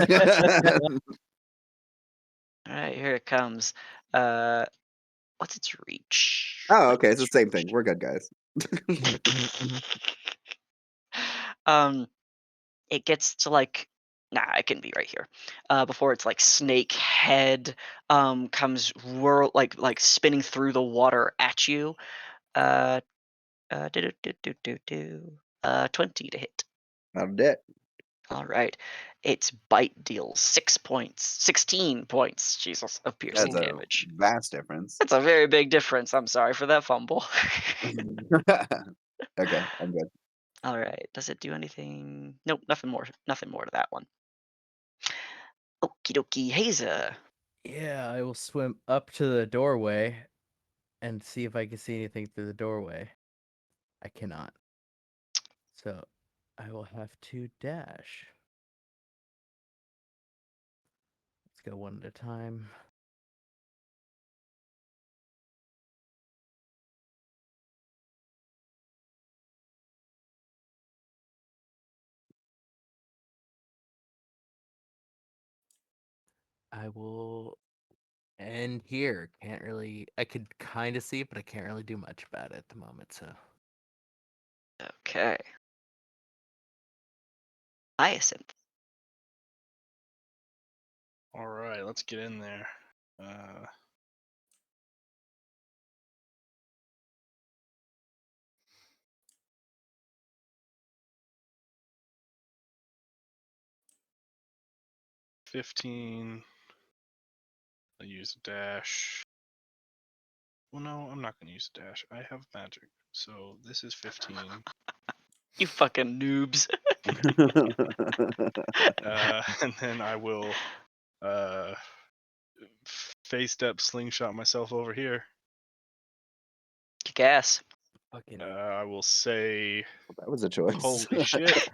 Speaker 1: All right, here it comes. What's its reach?
Speaker 2: Oh, okay, it's the same thing. We're good, guys.
Speaker 1: It gets to like, nah, it can be right here. Before it's like snake head comes like spinning through the water at you. 20 to hit.
Speaker 2: I'm dead.
Speaker 1: All right. Its bite deals 16 points, Jesus, of piercing
Speaker 2: That's a
Speaker 1: damage.
Speaker 2: vast difference.
Speaker 1: That's a very big difference. I'm sorry for that fumble.
Speaker 2: Okay, I'm good.
Speaker 1: All right. Does it do anything? Nope, nothing more. Nothing more to that one. Okie dokie, Hazer.
Speaker 3: Yeah, I will swim up to the doorway and see if I can see anything through the doorway. I cannot. So I will have to dash. Let's go one at a time. I will end here. Can't really. I could kind of see it, but I can't really do much about it at the moment. So
Speaker 1: Okay. Hyacinth.
Speaker 6: All right, let's get in there. Uh, $15. I use a dash. Well, no, I'm not going to use a dash. I have magic. So this is 15.
Speaker 1: You fucking noobs.
Speaker 6: And then I will face step slingshot myself over here.
Speaker 1: Kick ass.
Speaker 3: Fucking
Speaker 6: I will say,
Speaker 2: That was a choice.
Speaker 6: holy shit.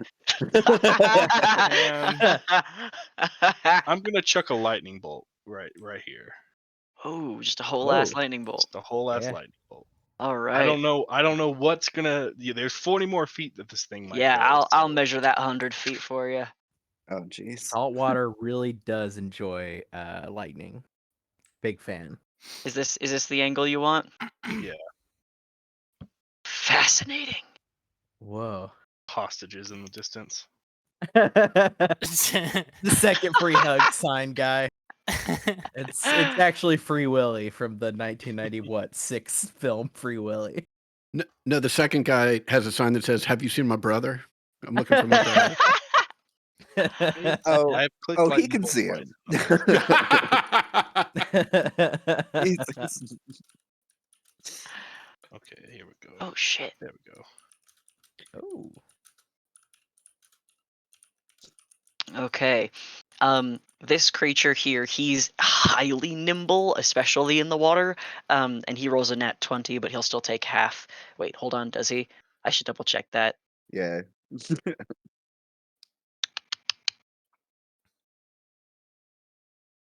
Speaker 6: I'm going to chuck a lightning bolt right here.
Speaker 1: Oh, just a whole ass
Speaker 3: Whoa.
Speaker 1: lightning bolt.
Speaker 6: Just a whole ass
Speaker 3: Yeah.
Speaker 6: lightning bolt.
Speaker 1: All right.
Speaker 6: I don't know what's gonna. Yeah, there's 40 more feet that this thing might
Speaker 1: Yeah,
Speaker 6: go.
Speaker 1: I'll
Speaker 6: so-
Speaker 1: measure that 100 feet for you.
Speaker 2: Oh, jeez.
Speaker 3: Saltwater really does enjoy lightning. Big fan.
Speaker 1: Is this the angle you want?
Speaker 6: Yeah,
Speaker 1: Fascinating.
Speaker 3: Whoa.
Speaker 6: hostages in the distance.
Speaker 3: The second free hug sign guy. It's actually Free Willy from the 1996 film Free Willy.
Speaker 5: No, the second guy has a sign that says, "Have you seen my brother? I'm looking for my brother."
Speaker 2: Oh,
Speaker 6: I've clicked
Speaker 2: he
Speaker 6: lightning
Speaker 2: can
Speaker 6: bolt
Speaker 2: see
Speaker 6: twice.
Speaker 2: him. He's-
Speaker 6: Okay, here we go.
Speaker 1: Oh shit.
Speaker 6: There we go.
Speaker 3: Oh.
Speaker 1: Okay. This creature here, he's highly nimble, especially in the water. And he rolls a nat 20, but he'll still take half. Wait, hold on, does he? I should double check that.
Speaker 2: yeah.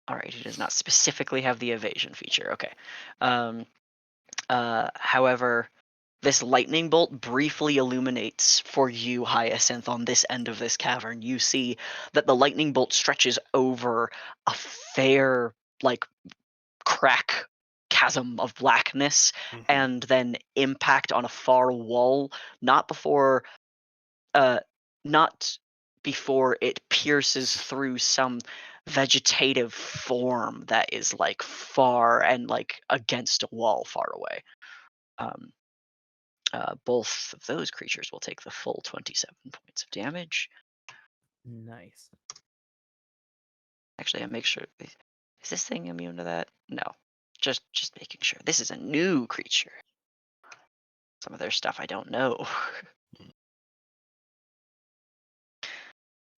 Speaker 1: All right, he does not specifically have the evasion feature. Okay. However, this lightning bolt briefly illuminates for you, Hyacinth, on this end of this cavern. You see that the lightning bolt stretches over a fair, like, crack chasm of blackness
Speaker 6: Mhm.
Speaker 1: and then impact on a far wall, not before it pierces through some vegetative form that is like far and like against a wall far away. Both of those creatures will take the full 27 points of damage.
Speaker 3: Nice.
Speaker 1: Actually, I make sure. Is this thing immune to that? No. Just making sure. This is a new creature. Some of their stuff I don't know.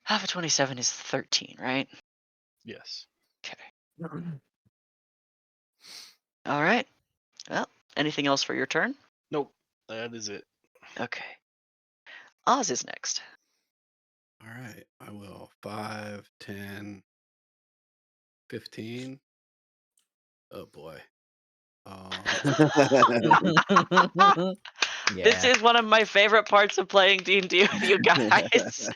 Speaker 1: Half of 27 is 13, right?
Speaker 6: Yes.
Speaker 1: Okay. All right. Well, anything else for your turn?
Speaker 6: Nope. That is it.
Speaker 1: Okay. Oz is next.
Speaker 5: All right, I will. 5, 10, 15. Oh boy.
Speaker 1: This is one of my favorite parts of playing D&D with you guys.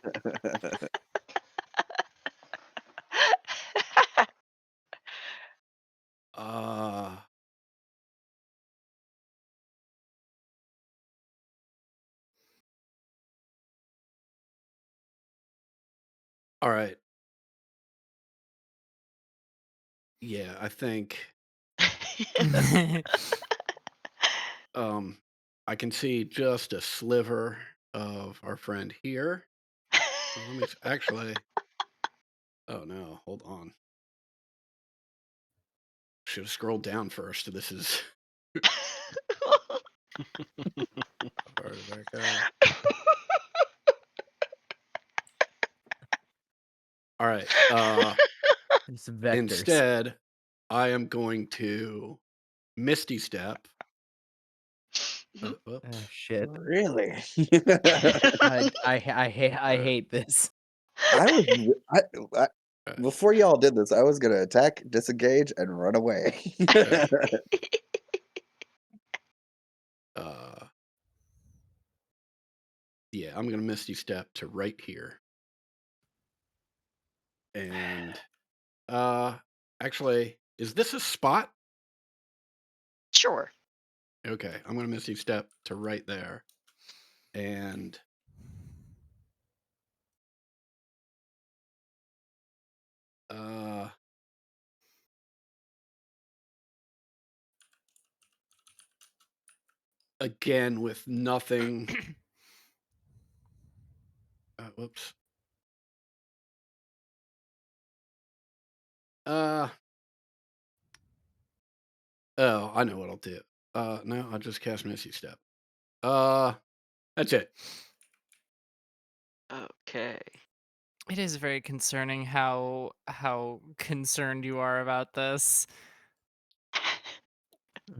Speaker 5: All right. Yeah, I think I can see just a sliver of our friend here. Let me actually. Oh no, hold on. Should have scrolled down first. This is part of that guy. All right.
Speaker 3: Some vectors.
Speaker 5: Instead, I am going to Misty Step.
Speaker 1: Mhm.
Speaker 3: Oh shit.
Speaker 2: Really?
Speaker 3: I hate this.
Speaker 2: Before y'all did this, I was gonna attack, disengage, and run away.
Speaker 5: Yeah, I'm gonna Misty Step to right here. And actually, is this a spot?
Speaker 1: Sure.
Speaker 5: Okay, I'm gonna Misty Step to right there. And again with nothing. Whoops. Oh, I know what I'll do. No, I'll just cast Misty Step. That's it.
Speaker 1: Okay.
Speaker 4: It is very concerning how concerned you are about this.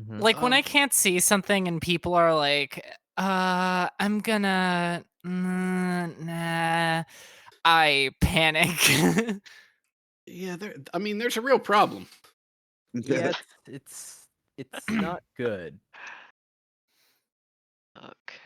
Speaker 4: Like when I can't see something and people are like, I'm gonna nah, I panic.
Speaker 5: Yeah, I mean, there's a real problem.
Speaker 3: Yeah, it's not good.
Speaker 1: Okay.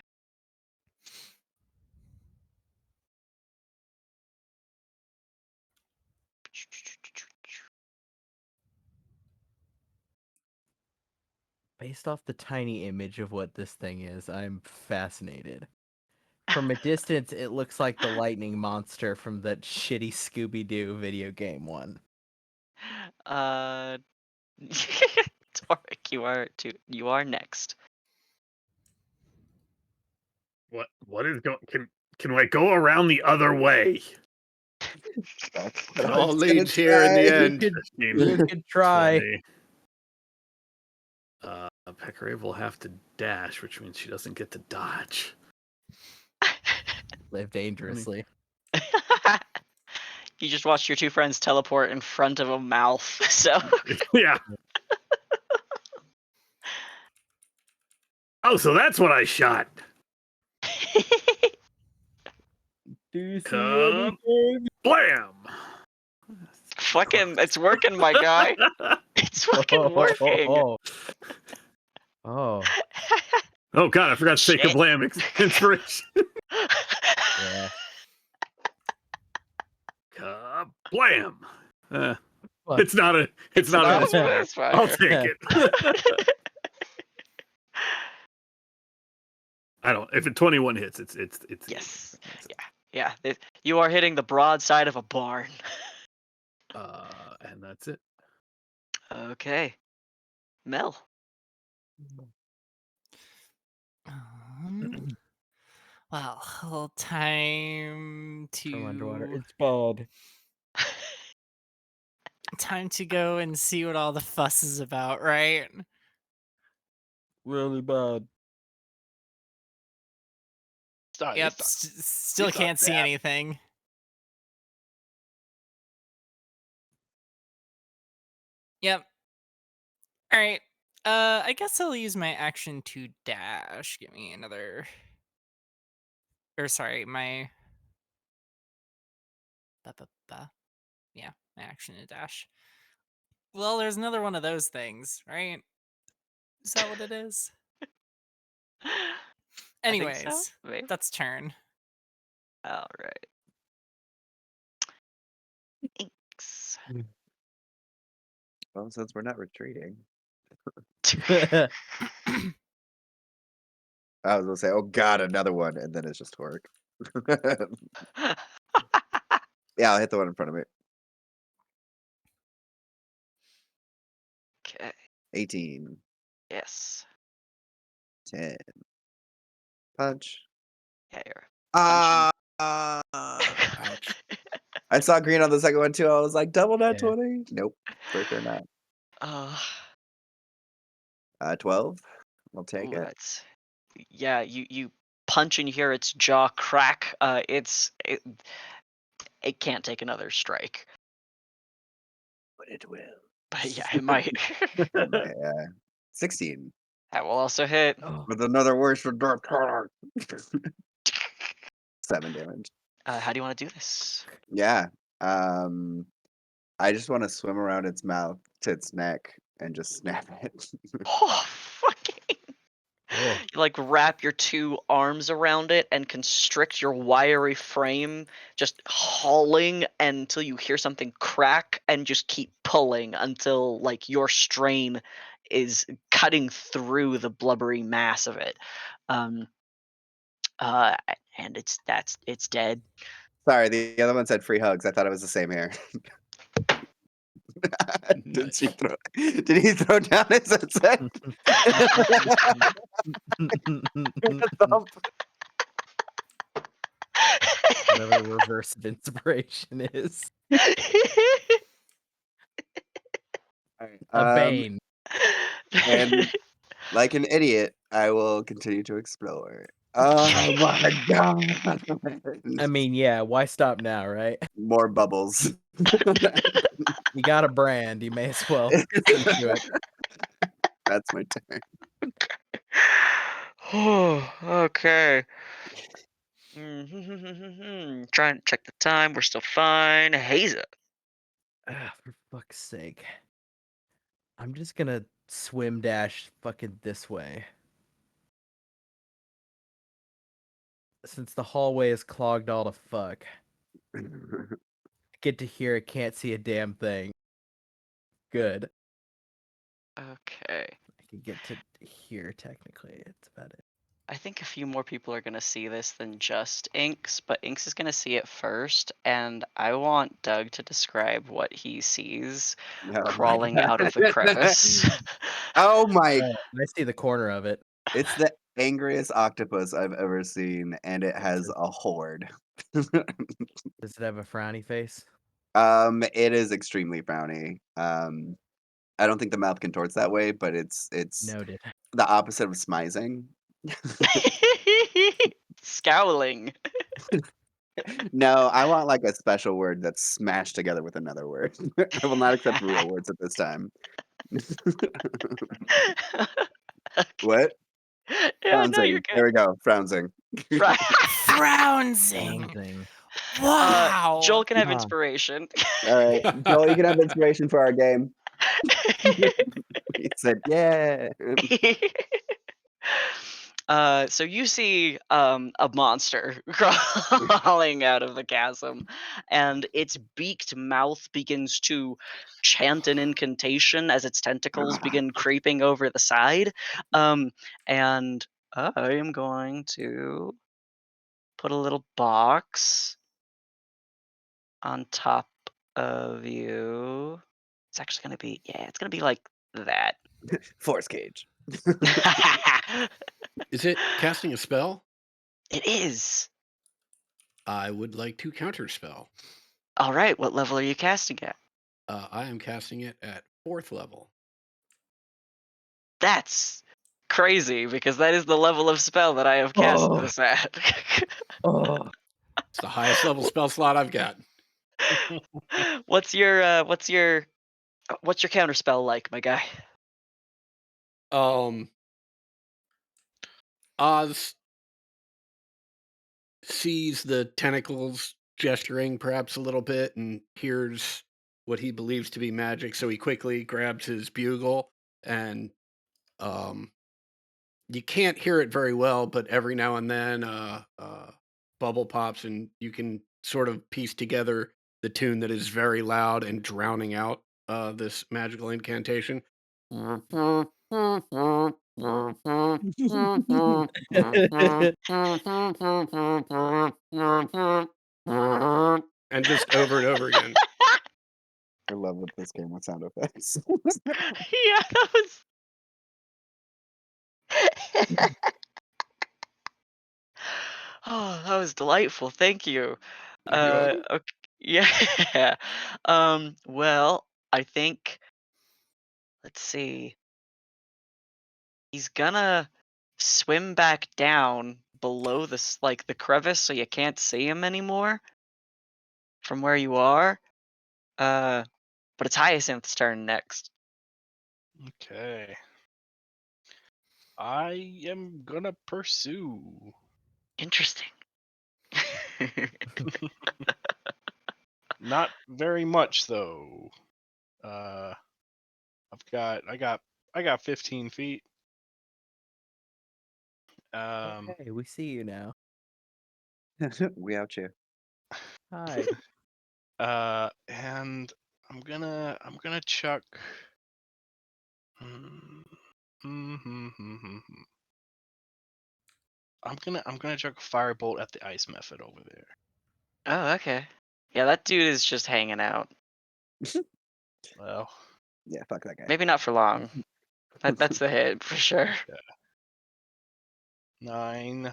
Speaker 3: Based off the tiny image of what this thing is, I'm fascinated. From a distance, it looks like the lightning monster from that shitty Scooby-Doo video game one.
Speaker 1: Torek, you are next.
Speaker 7: What is going? Can I go around the other way?
Speaker 5: It all leads here in the end.
Speaker 3: You could try.
Speaker 7: 20. Pekarave will have to dash, which means she doesn't get to dodge.
Speaker 3: Live dangerously.
Speaker 1: You just watched your two friends teleport in front of a mouth, so
Speaker 7: Yeah. Oh, so that's what I shot.
Speaker 3: Do you see
Speaker 7: Come.
Speaker 3: anything?
Speaker 7: Blam!
Speaker 1: fucking, it's working, my guy. It's fucking working.
Speaker 3: Oh.
Speaker 7: Oh god, I forgot to take a
Speaker 1: Shit.
Speaker 7: blam inspiration.
Speaker 3: Yeah.
Speaker 7: Blam!
Speaker 3: What?
Speaker 7: It's not an
Speaker 1: not
Speaker 7: inspire.
Speaker 1: an inspire.
Speaker 7: I'll take it. I don't. If it 21 hits, it's
Speaker 1: Yes. Yeah. You are hitting the broad side of a barn.
Speaker 7: and that's it.
Speaker 1: Okay. Mel.
Speaker 4: Well, time
Speaker 3: From underwater.
Speaker 4: to
Speaker 3: It's bad.
Speaker 4: go and see what all the fuss is about, right?
Speaker 3: Really bad.
Speaker 4: Yep, still
Speaker 6: It's not
Speaker 4: can't see
Speaker 6: bad.
Speaker 4: anything. Yep. All right. I guess I'll use my action to dash. Give me another. Or sorry, my. Yeah, my action to dash. Well, there's another one of those things, right? Is that what it is?
Speaker 1: I think so,
Speaker 4: Anyways,
Speaker 1: maybe.
Speaker 4: that's turn.
Speaker 1: All right. Thanks.
Speaker 2: Well, since we're not retreating, I was gonna say, oh god, another one, and then it's just Torek. Yeah, I'll hit the one in front of me.
Speaker 1: Okay.
Speaker 2: 18,
Speaker 1: Yes.
Speaker 2: 10. Punch.
Speaker 1: Yeah, you're
Speaker 2: Ah.
Speaker 5: Ouch.
Speaker 2: I saw green on the second one too. I was like, double that
Speaker 3: Yeah.
Speaker 2: 20. Nope, for sure not. 12. I'll take
Speaker 1: ooh,
Speaker 2: it.
Speaker 1: that's yeah. You punch and you hear its jaw crack. It can't take another strike.
Speaker 2: But it will.
Speaker 1: But yeah, it might.
Speaker 2: Yeah. 16
Speaker 1: That will also hit.
Speaker 2: with another worse for Dark Torek. 7 damage.
Speaker 1: How do you want to do this?
Speaker 2: Yeah. I just want to swim around its mouth to its neck and just snap it.
Speaker 1: Oh, fucking.
Speaker 3: Oh.
Speaker 1: You like wrap your two arms around it and constrict your wiry frame, just hauling until you hear something crack, and just keep pulling until like your strain is cutting through the blubbery mass of it. And it's dead.
Speaker 2: Sorry, the other one said free hugs. I thought it was the same here. Did she throw? Did he throw down his headset? Thump.
Speaker 3: Whatever the reverse of inspiration is.
Speaker 2: Alright,
Speaker 3: A bane.
Speaker 2: and like an idiot, I will continue to explore. Oh my god!
Speaker 3: I mean, yeah, why stop now, right?
Speaker 2: More bubbles.
Speaker 3: You got a brand, you may as well see to it.
Speaker 2: That's my turn.
Speaker 1: Oh, okay. Trying to check the time. We're still fine. Haza.
Speaker 3: For fuck's sake. I'm just gonna swim dash fucking this way. Since the hallway is clogged all to fuck. I get to hear it, can't see a damn thing. Good.
Speaker 1: Okay.
Speaker 3: I can get to here technically. It's about it.
Speaker 1: I think a few more people are going to see this than just Inks, but Inks is going to see it first, and I want Doug to describe what he sees
Speaker 2: Oh my
Speaker 1: crawling out of the
Speaker 2: God.
Speaker 1: crevice.
Speaker 2: Oh my!
Speaker 3: I see the corner of it.
Speaker 2: It's the angriest octopus I've ever seen, and it has a horde.
Speaker 3: Does it have a frowny face?
Speaker 2: It is extremely frowny. I don't think the mouth contorts that way, but it's
Speaker 3: Noted.
Speaker 2: the opposite of smizing.
Speaker 1: Scowling.
Speaker 2: No, I want like a special word that's smashed together with another word. I will not accept real words at this time. What?
Speaker 1: Yeah, no, you're
Speaker 2: Frownsing. There
Speaker 1: good.
Speaker 2: we go. Frownsing.
Speaker 1: Right.
Speaker 4: Frownsing.
Speaker 3: Something.
Speaker 4: Wow.
Speaker 1: Joel can have
Speaker 3: Huh.
Speaker 1: inspiration.
Speaker 2: All right, Joel, you can have inspiration for our game. He said, "Yeah."
Speaker 1: So you see a monster crawling out of the chasm, and its beaked mouth begins to chant an incantation as its tentacles begin creeping over the side. And I am going to put a little box on top of you. It's actually going to be, yeah, it's going to be like that.
Speaker 2: Force cage.
Speaker 5: Is it casting a spell?
Speaker 1: It is.
Speaker 5: I would like to counterspell.
Speaker 1: All right, what level are you casting at?
Speaker 5: I am casting it at 4th level.
Speaker 1: That's crazy because that is the level of spell that I have cast
Speaker 3: Oh.
Speaker 1: this at.
Speaker 3: Oh.
Speaker 5: It's the highest level spell slot I've got.
Speaker 1: what's your counter spell like, my guy?
Speaker 5: Oz sees the tentacles gesturing perhaps a little bit and hears what he believes to be magic, so he quickly grabs his bugle and you can't hear it very well, but every now and then bubble pops and you can sort of piece together the tune that is very loud and drowning out this magical incantation. And just over and over again.
Speaker 2: I love with this game with sound effects.
Speaker 1: Yeah, that was. Oh, that was delightful. Thank you.
Speaker 5: You're
Speaker 1: Okay, yeah. Well, I think. Let's see. He's gonna swim back down below this, like the crevice, so you can't see him anymore from where you are. But it's Hyacinth's turn next.
Speaker 6: Okay. I am gonna pursue.
Speaker 1: Interesting.
Speaker 6: Not very much though. I got 15 feet.
Speaker 3: Okay, we see you now.
Speaker 2: We out here.
Speaker 3: Hi.
Speaker 6: And I'm gonna chuck. I'm gonna chuck a firebolt at the ice method over there.
Speaker 1: Oh, okay. Yeah, that dude is just hanging out.
Speaker 6: Well,
Speaker 2: Yeah, fuck that guy.
Speaker 1: Maybe not for long. That's the hit for sure.
Speaker 6: 9.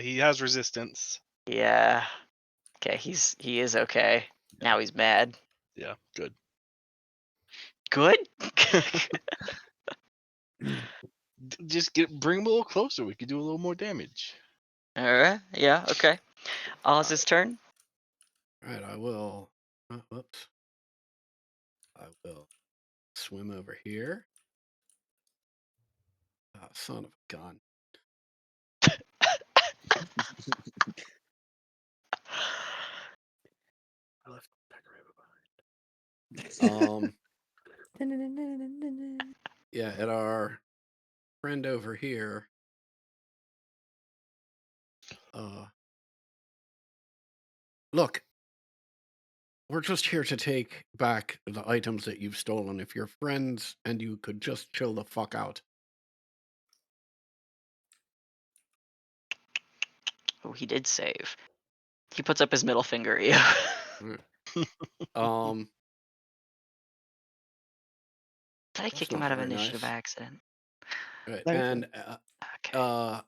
Speaker 6: He has resistance.
Speaker 1: Yeah. Okay, he is okay. Now he's mad.
Speaker 6: Yeah, good.
Speaker 1: Good?
Speaker 6: Just bring him a little closer. We could do a little more damage.
Speaker 1: Alright, yeah, okay. Oz's turn.
Speaker 5: Right, I will. Whoops. I will swim over here. Ah, son of a gun.
Speaker 7: I left Pecker behind.
Speaker 5: Yeah, at our friend over here. Look, we're just here to take back the items that you've stolen. If you're friends and you could just chill the fuck out.
Speaker 1: Oh, he did save. He puts up his middle finger at you.
Speaker 5: Um,
Speaker 1: Did I
Speaker 5: That's
Speaker 1: kick him
Speaker 5: not
Speaker 1: out of
Speaker 5: very
Speaker 1: initiative by
Speaker 5: nice.
Speaker 1: accident?
Speaker 5: right,
Speaker 2: Thank you.
Speaker 5: and
Speaker 1: Okay.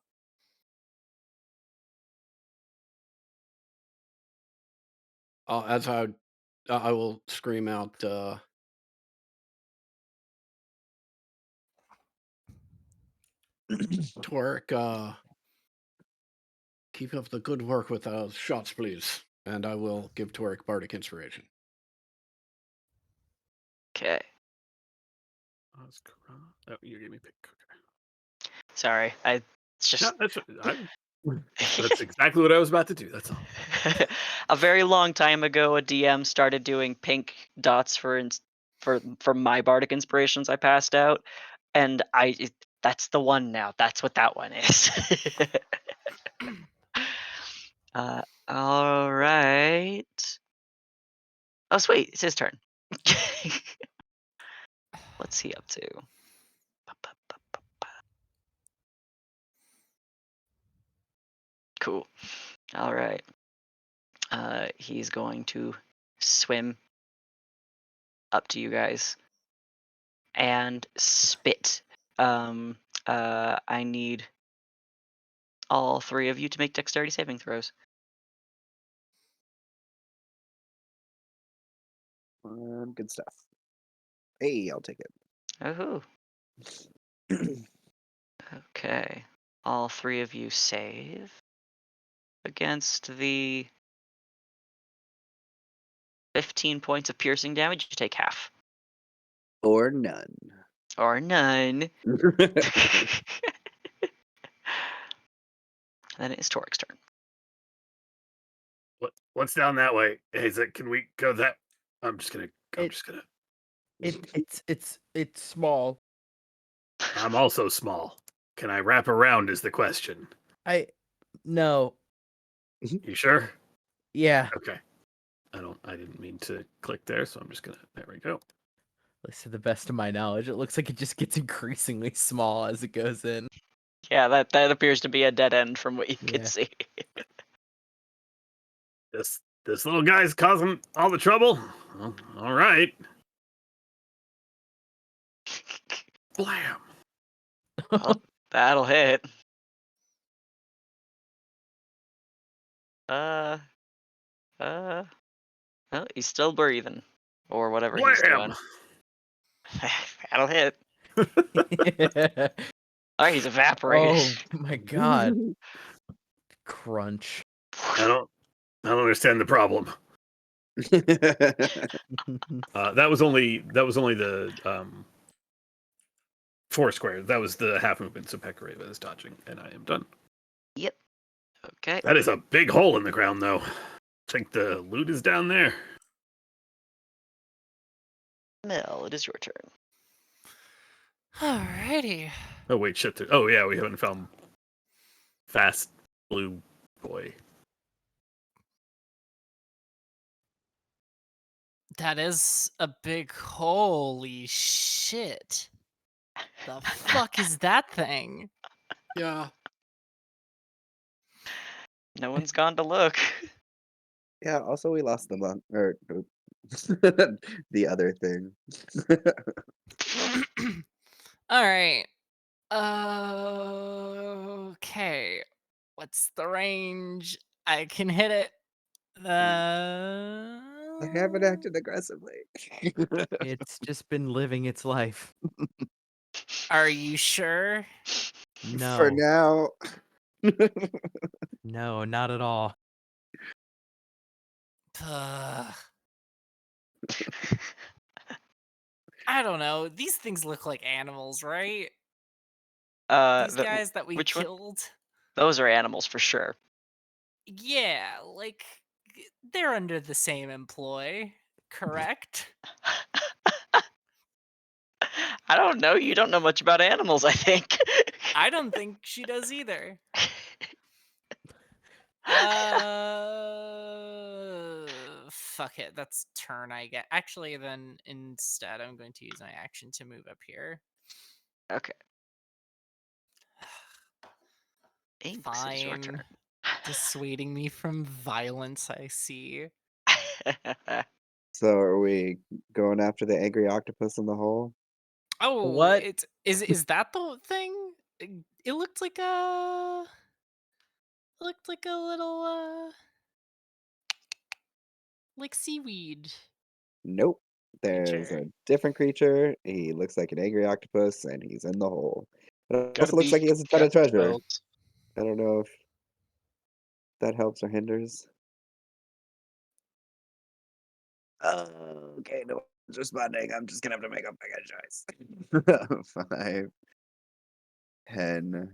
Speaker 5: as I will scream out, Torek, keep up the good work with those shots, please. And I will give Torek Bardic Inspiration.
Speaker 1: Okay.
Speaker 7: Oh, you gave me pick. Okay.
Speaker 1: Sorry. It's just
Speaker 7: No, that's exactly what I was about to do. That's all.
Speaker 1: a very long time ago, a DM started doing pink dots for my bardic inspirations I passed out, and that's the one now. That's what that one is. All right. Oh, sweet, it's his turn. What's he up to? Cool. All right. He's going to swim up to you guys and spit. I need all 3 of you to make dexterity saving throws.
Speaker 2: Good stuff. Hey, I'll take
Speaker 1: Oh,
Speaker 2: it.
Speaker 1: okay. All 3 of you save against the 15 points of piercing damage. You take half
Speaker 2: Or none.
Speaker 1: or none. Then it's Torik's turn.
Speaker 7: What's down that way? Hey, can we go that? I'm just gonna.
Speaker 3: It's small.
Speaker 7: I'm also small. Can I wrap around? Is the question.
Speaker 3: No.
Speaker 7: You sure?
Speaker 3: Yeah.
Speaker 7: Okay. I didn't mean to click there, so I'm just gonna. There we go.
Speaker 3: At least to the best of my knowledge, it looks like it just gets increasingly small as it goes in.
Speaker 1: Yeah, that appears to be a dead end from what you can
Speaker 3: Yeah.
Speaker 1: see.
Speaker 7: This little guy's causing all the trouble. Well, all right. Blam.
Speaker 1: Well, that'll hit. Well, he's still breathing, or whatever he's doing.
Speaker 7: Blam.
Speaker 1: That'll hit. All right, he's evaporated.
Speaker 3: Oh my god. Crunch.
Speaker 7: I don't understand the problem. That was only the 4 squares. That was the half movement, so Pekareva is dodging, and I am done.
Speaker 1: Yep. Okay.
Speaker 7: That is a big hole in the ground, though. I think the loot is down there.
Speaker 1: Mel, it is your turn.
Speaker 4: Alrighty.
Speaker 7: Oh wait, shit. Oh yeah, we haven't found Fast Blue Boy.
Speaker 4: That is a big holy shit. The fuck is that thing?
Speaker 5: Yeah.
Speaker 1: No one's gone to look.
Speaker 2: Yeah, also we lost the monk, or The other thing.
Speaker 4: All right. Okay. What's the range? I can hit it.
Speaker 2: I haven't acted aggressively.
Speaker 3: It's just been living its life.
Speaker 4: Are you sure?
Speaker 2: For
Speaker 3: No,
Speaker 2: now.
Speaker 3: no, not at all.
Speaker 4: Ugh. I don't know. These things look like animals, right? These guys that we
Speaker 1: which one?
Speaker 4: killed.
Speaker 1: Those are animals for sure.
Speaker 4: Yeah, like they're under the same employ, correct?
Speaker 1: I don't know. You don't know much about animals, I think.
Speaker 4: I don't think she does either. Fuck it. That's turn I get. Actually, then instead, I'm going to use my action to move up here.
Speaker 1: Okay. Inks, it is your
Speaker 4: Fine.
Speaker 1: turn.
Speaker 4: Dissuading me from violence, I see.
Speaker 2: So are we going after the angry octopus in the hole?
Speaker 4: Oh,
Speaker 3: What?
Speaker 4: is that the thing? It looked like a little like seaweed
Speaker 2: Nope. There's
Speaker 4: creature.
Speaker 2: a different creature. He looks like an angry octopus, and he's in the hole. But it
Speaker 6: Gotta
Speaker 2: also looks
Speaker 6: be
Speaker 2: like he has a ton of
Speaker 6: casting
Speaker 2: treasure.
Speaker 6: spells.
Speaker 2: I don't know if that helps or hinders. Okay, no one's responding. I'm just gonna have to make a choice. 5, 10,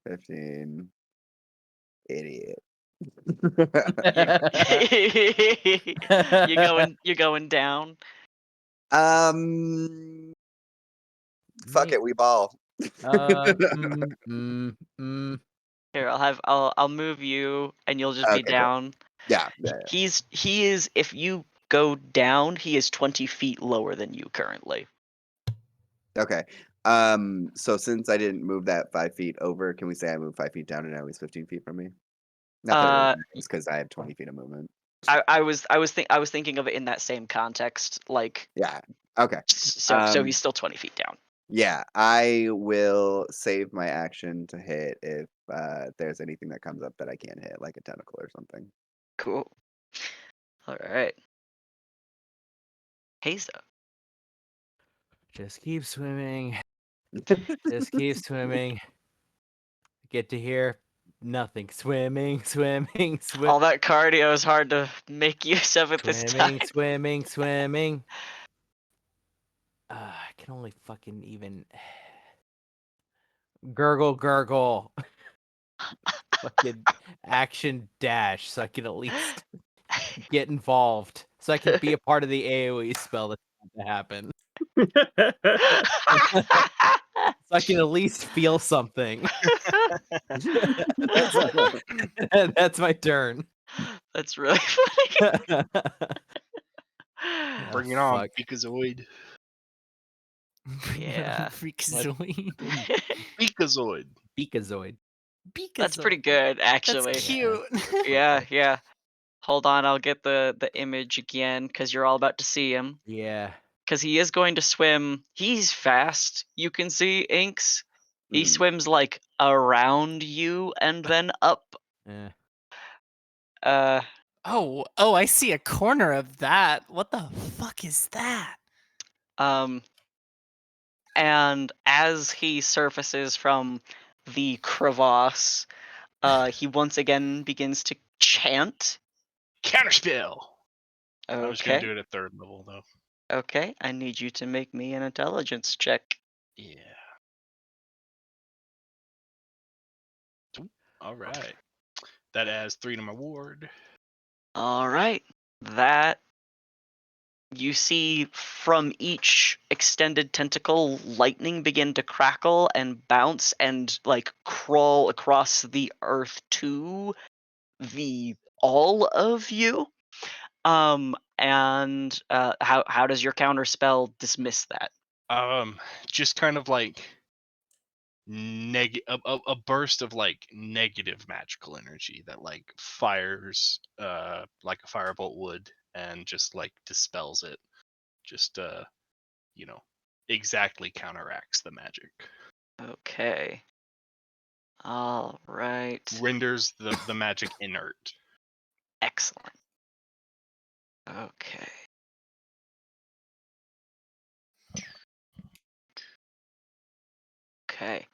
Speaker 2: 15. Idiot.
Speaker 1: You're going down.
Speaker 2: Fuck it, we ball.
Speaker 1: Here, I'll move you, and you'll just be
Speaker 2: Okay, cool.
Speaker 1: down.
Speaker 2: Yeah.
Speaker 1: He is. If you go down, he is 20 feet lower than you currently.
Speaker 2: Okay. So since I didn't move that 5 feet over, can we say I moved 5 feet down and now he's 15 feet from me? Not that it really matters because I have 20 feet of movement.
Speaker 1: I was thinking of it in that same context, like
Speaker 2: Yeah. Okay.
Speaker 1: so he's still 20 feet down.
Speaker 2: Yeah, I will save my action to hit if there's anything that comes up that I can't hit, like a tentacle or something.
Speaker 1: Cool. All right. Haza.
Speaker 3: Just keep swimming. Just keep swimming. Get to hear nothing. Swimming, swimming,
Speaker 1: All that cardio is hard to make use of at this time.
Speaker 3: swimming. I can only fucking even gurgle. Fucking action dash, so I can at least get involved, so I can be a part of the AoE spell that's about to happen. So I can at least feel something. That's my turn.
Speaker 1: That's really funny.
Speaker 6: Bring it
Speaker 3: Oh,
Speaker 6: on,
Speaker 3: fuck.
Speaker 6: Freakazoid.
Speaker 1: Yeah.
Speaker 4: Freakazoid.
Speaker 6: Freakazoid.
Speaker 3: Beakazoid.
Speaker 1: That's pretty
Speaker 4: Beakazoid.
Speaker 1: good,
Speaker 4: That's
Speaker 1: actually.
Speaker 4: cute.
Speaker 1: Yeah. Hold on, I'll get the image again because you're all about to see him.
Speaker 3: Yeah.
Speaker 1: Because he is going to swim. He's fast. You can see Inks. He
Speaker 2: Mhm.
Speaker 1: swims like around you and then up.
Speaker 3: Yeah.
Speaker 4: Oh, I see a corner of that. What the fuck is that?
Speaker 1: And as he surfaces from the crevasse, he once again begins to chant.
Speaker 6: Counterspell. I'm just gonna
Speaker 1: Okay.
Speaker 6: do it at 3rd level though.
Speaker 1: Okay. I need you to make me an intelligence check.
Speaker 6: Yeah. Ooh, all right. That adds 3 to my ward.
Speaker 1: All right. That you see from each extended tentacle, lightning begin to crackle and bounce and like crawl across the earth to the all of you. And how does your counter spell dismiss that?
Speaker 6: Just kind of like a burst of like negative magical energy that like fires like a firebolt would, and just like dispels it. Just exactly counteracts the magic.
Speaker 1: Okay. All right.
Speaker 6: Renders the magic inert.
Speaker 1: Excellent. Okay. Okay.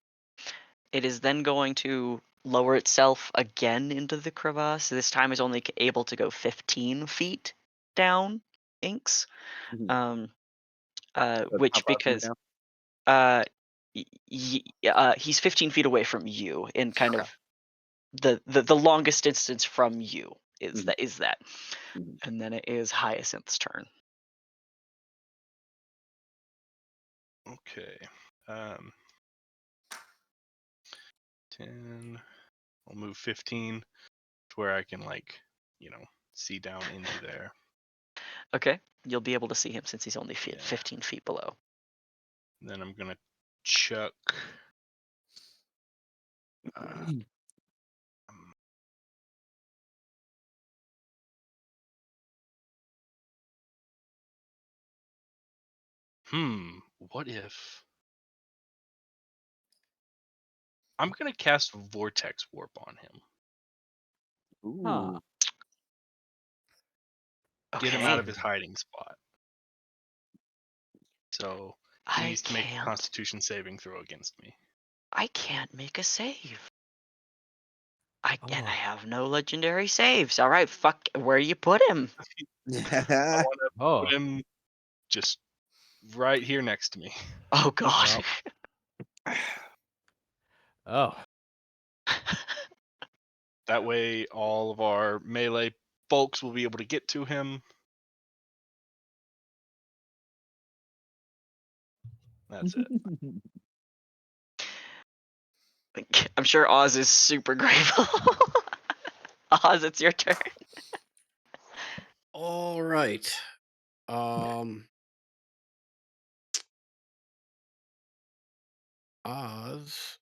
Speaker 1: It is then going to lower itself again into the crevasse. This time is only able to go 15 feet down, Inks.
Speaker 2: Mhm.
Speaker 1: Um,
Speaker 2: So
Speaker 1: which
Speaker 2: how far from me
Speaker 1: because
Speaker 2: now?
Speaker 1: he's 15 feet away from you in kind
Speaker 2: Okay.
Speaker 1: of the longest distance from you is
Speaker 2: Mhm.
Speaker 1: that.
Speaker 2: Mhm.
Speaker 1: And then it is Hyacinth's turn.
Speaker 6: Okay. 10. I'll move 15 to where I can see down into there.
Speaker 1: Okay, you'll be able to see him since he's only
Speaker 6: Yeah.
Speaker 1: 15 feet below.
Speaker 6: Then I'm gonna chuck. Um, what if I'm gonna cast Vortex Warp on him?
Speaker 3: Huh.
Speaker 2: Ooh.
Speaker 6: Get him out of
Speaker 1: Okay,
Speaker 6: his hiding spot. So he
Speaker 1: I
Speaker 6: needs to make a
Speaker 1: can't.
Speaker 6: Constitution saving throw against me.
Speaker 1: I can't make a save. And I
Speaker 3: Oh.
Speaker 1: have no legendary saves. All right, fuck. Where you put him?
Speaker 6: I want to
Speaker 3: Oh.
Speaker 6: put him just right here next to me.
Speaker 1: Oh God.
Speaker 3: Oh.
Speaker 6: That way, all of our melee folks will be able to get to him. That's it.
Speaker 1: I'm sure Oz is super grateful. Oz, it's your turn.
Speaker 5: All right. Oz,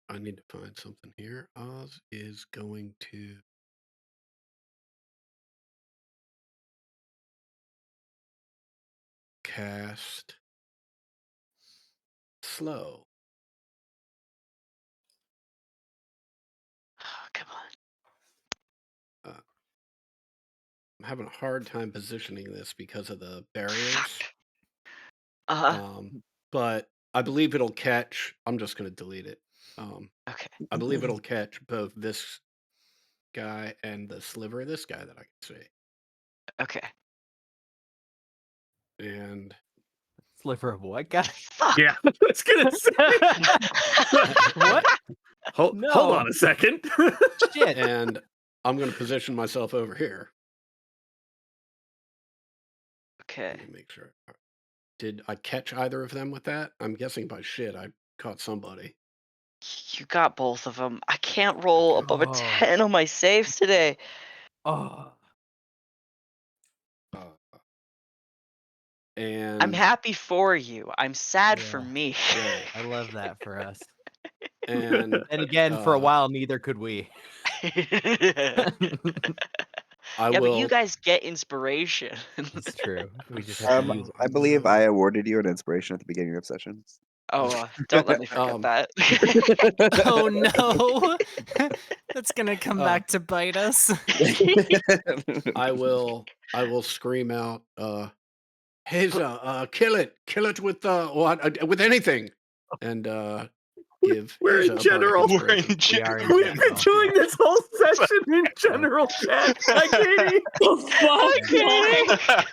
Speaker 5: I need to find something here. Oz is going to cast slow.
Speaker 1: Oh, come on.
Speaker 5: I'm having a hard time positioning this because of the barriers.
Speaker 1: Uh,
Speaker 5: But I believe it'll catch. I'm just going to delete it.
Speaker 1: okay.
Speaker 5: I believe it'll catch both this guy and the sliver of this guy that I can see.
Speaker 1: Okay.
Speaker 5: And
Speaker 3: Sliver of what guy?
Speaker 1: Fuck.
Speaker 7: Yeah, I was gonna say.
Speaker 3: What?
Speaker 7: Hold
Speaker 3: No.
Speaker 7: on a second.
Speaker 3: Shit.
Speaker 5: and I'm going to position myself over here.
Speaker 1: Okay.
Speaker 5: Let me make sure. Did I catch either of them with that? I'm guessing by shit I caught somebody.
Speaker 1: You got both of them. I can't roll
Speaker 5: Okay.
Speaker 1: above a
Speaker 3: Oh.
Speaker 1: 10 on my saves today.
Speaker 3: Oh.
Speaker 5: Uh,
Speaker 1: I'm
Speaker 5: and
Speaker 1: happy for you. I'm sad for
Speaker 3: Yeah.
Speaker 1: me.
Speaker 5: right.
Speaker 3: I love that for us.
Speaker 5: And
Speaker 3: And again, for a
Speaker 5: uh,
Speaker 3: while, neither could we.
Speaker 5: I
Speaker 1: Yeah, but you
Speaker 5: will.
Speaker 1: guys get inspiration.
Speaker 3: It's true. We just have to use it.
Speaker 2: I believe I awarded you an inspiration at the beginning of sessions.
Speaker 1: Oh, don't let me forget that.
Speaker 4: Oh no, that's gonna come back to bite us.
Speaker 5: I will scream out, Haza, kill it with with anything, and give
Speaker 7: We're in
Speaker 5: Haza a bardic
Speaker 7: general.
Speaker 6: We're
Speaker 5: inspiration.
Speaker 6: in general.
Speaker 3: are in
Speaker 7: We've been
Speaker 3: general.
Speaker 7: doing this whole session in general chat. Hi, Katie.
Speaker 8: The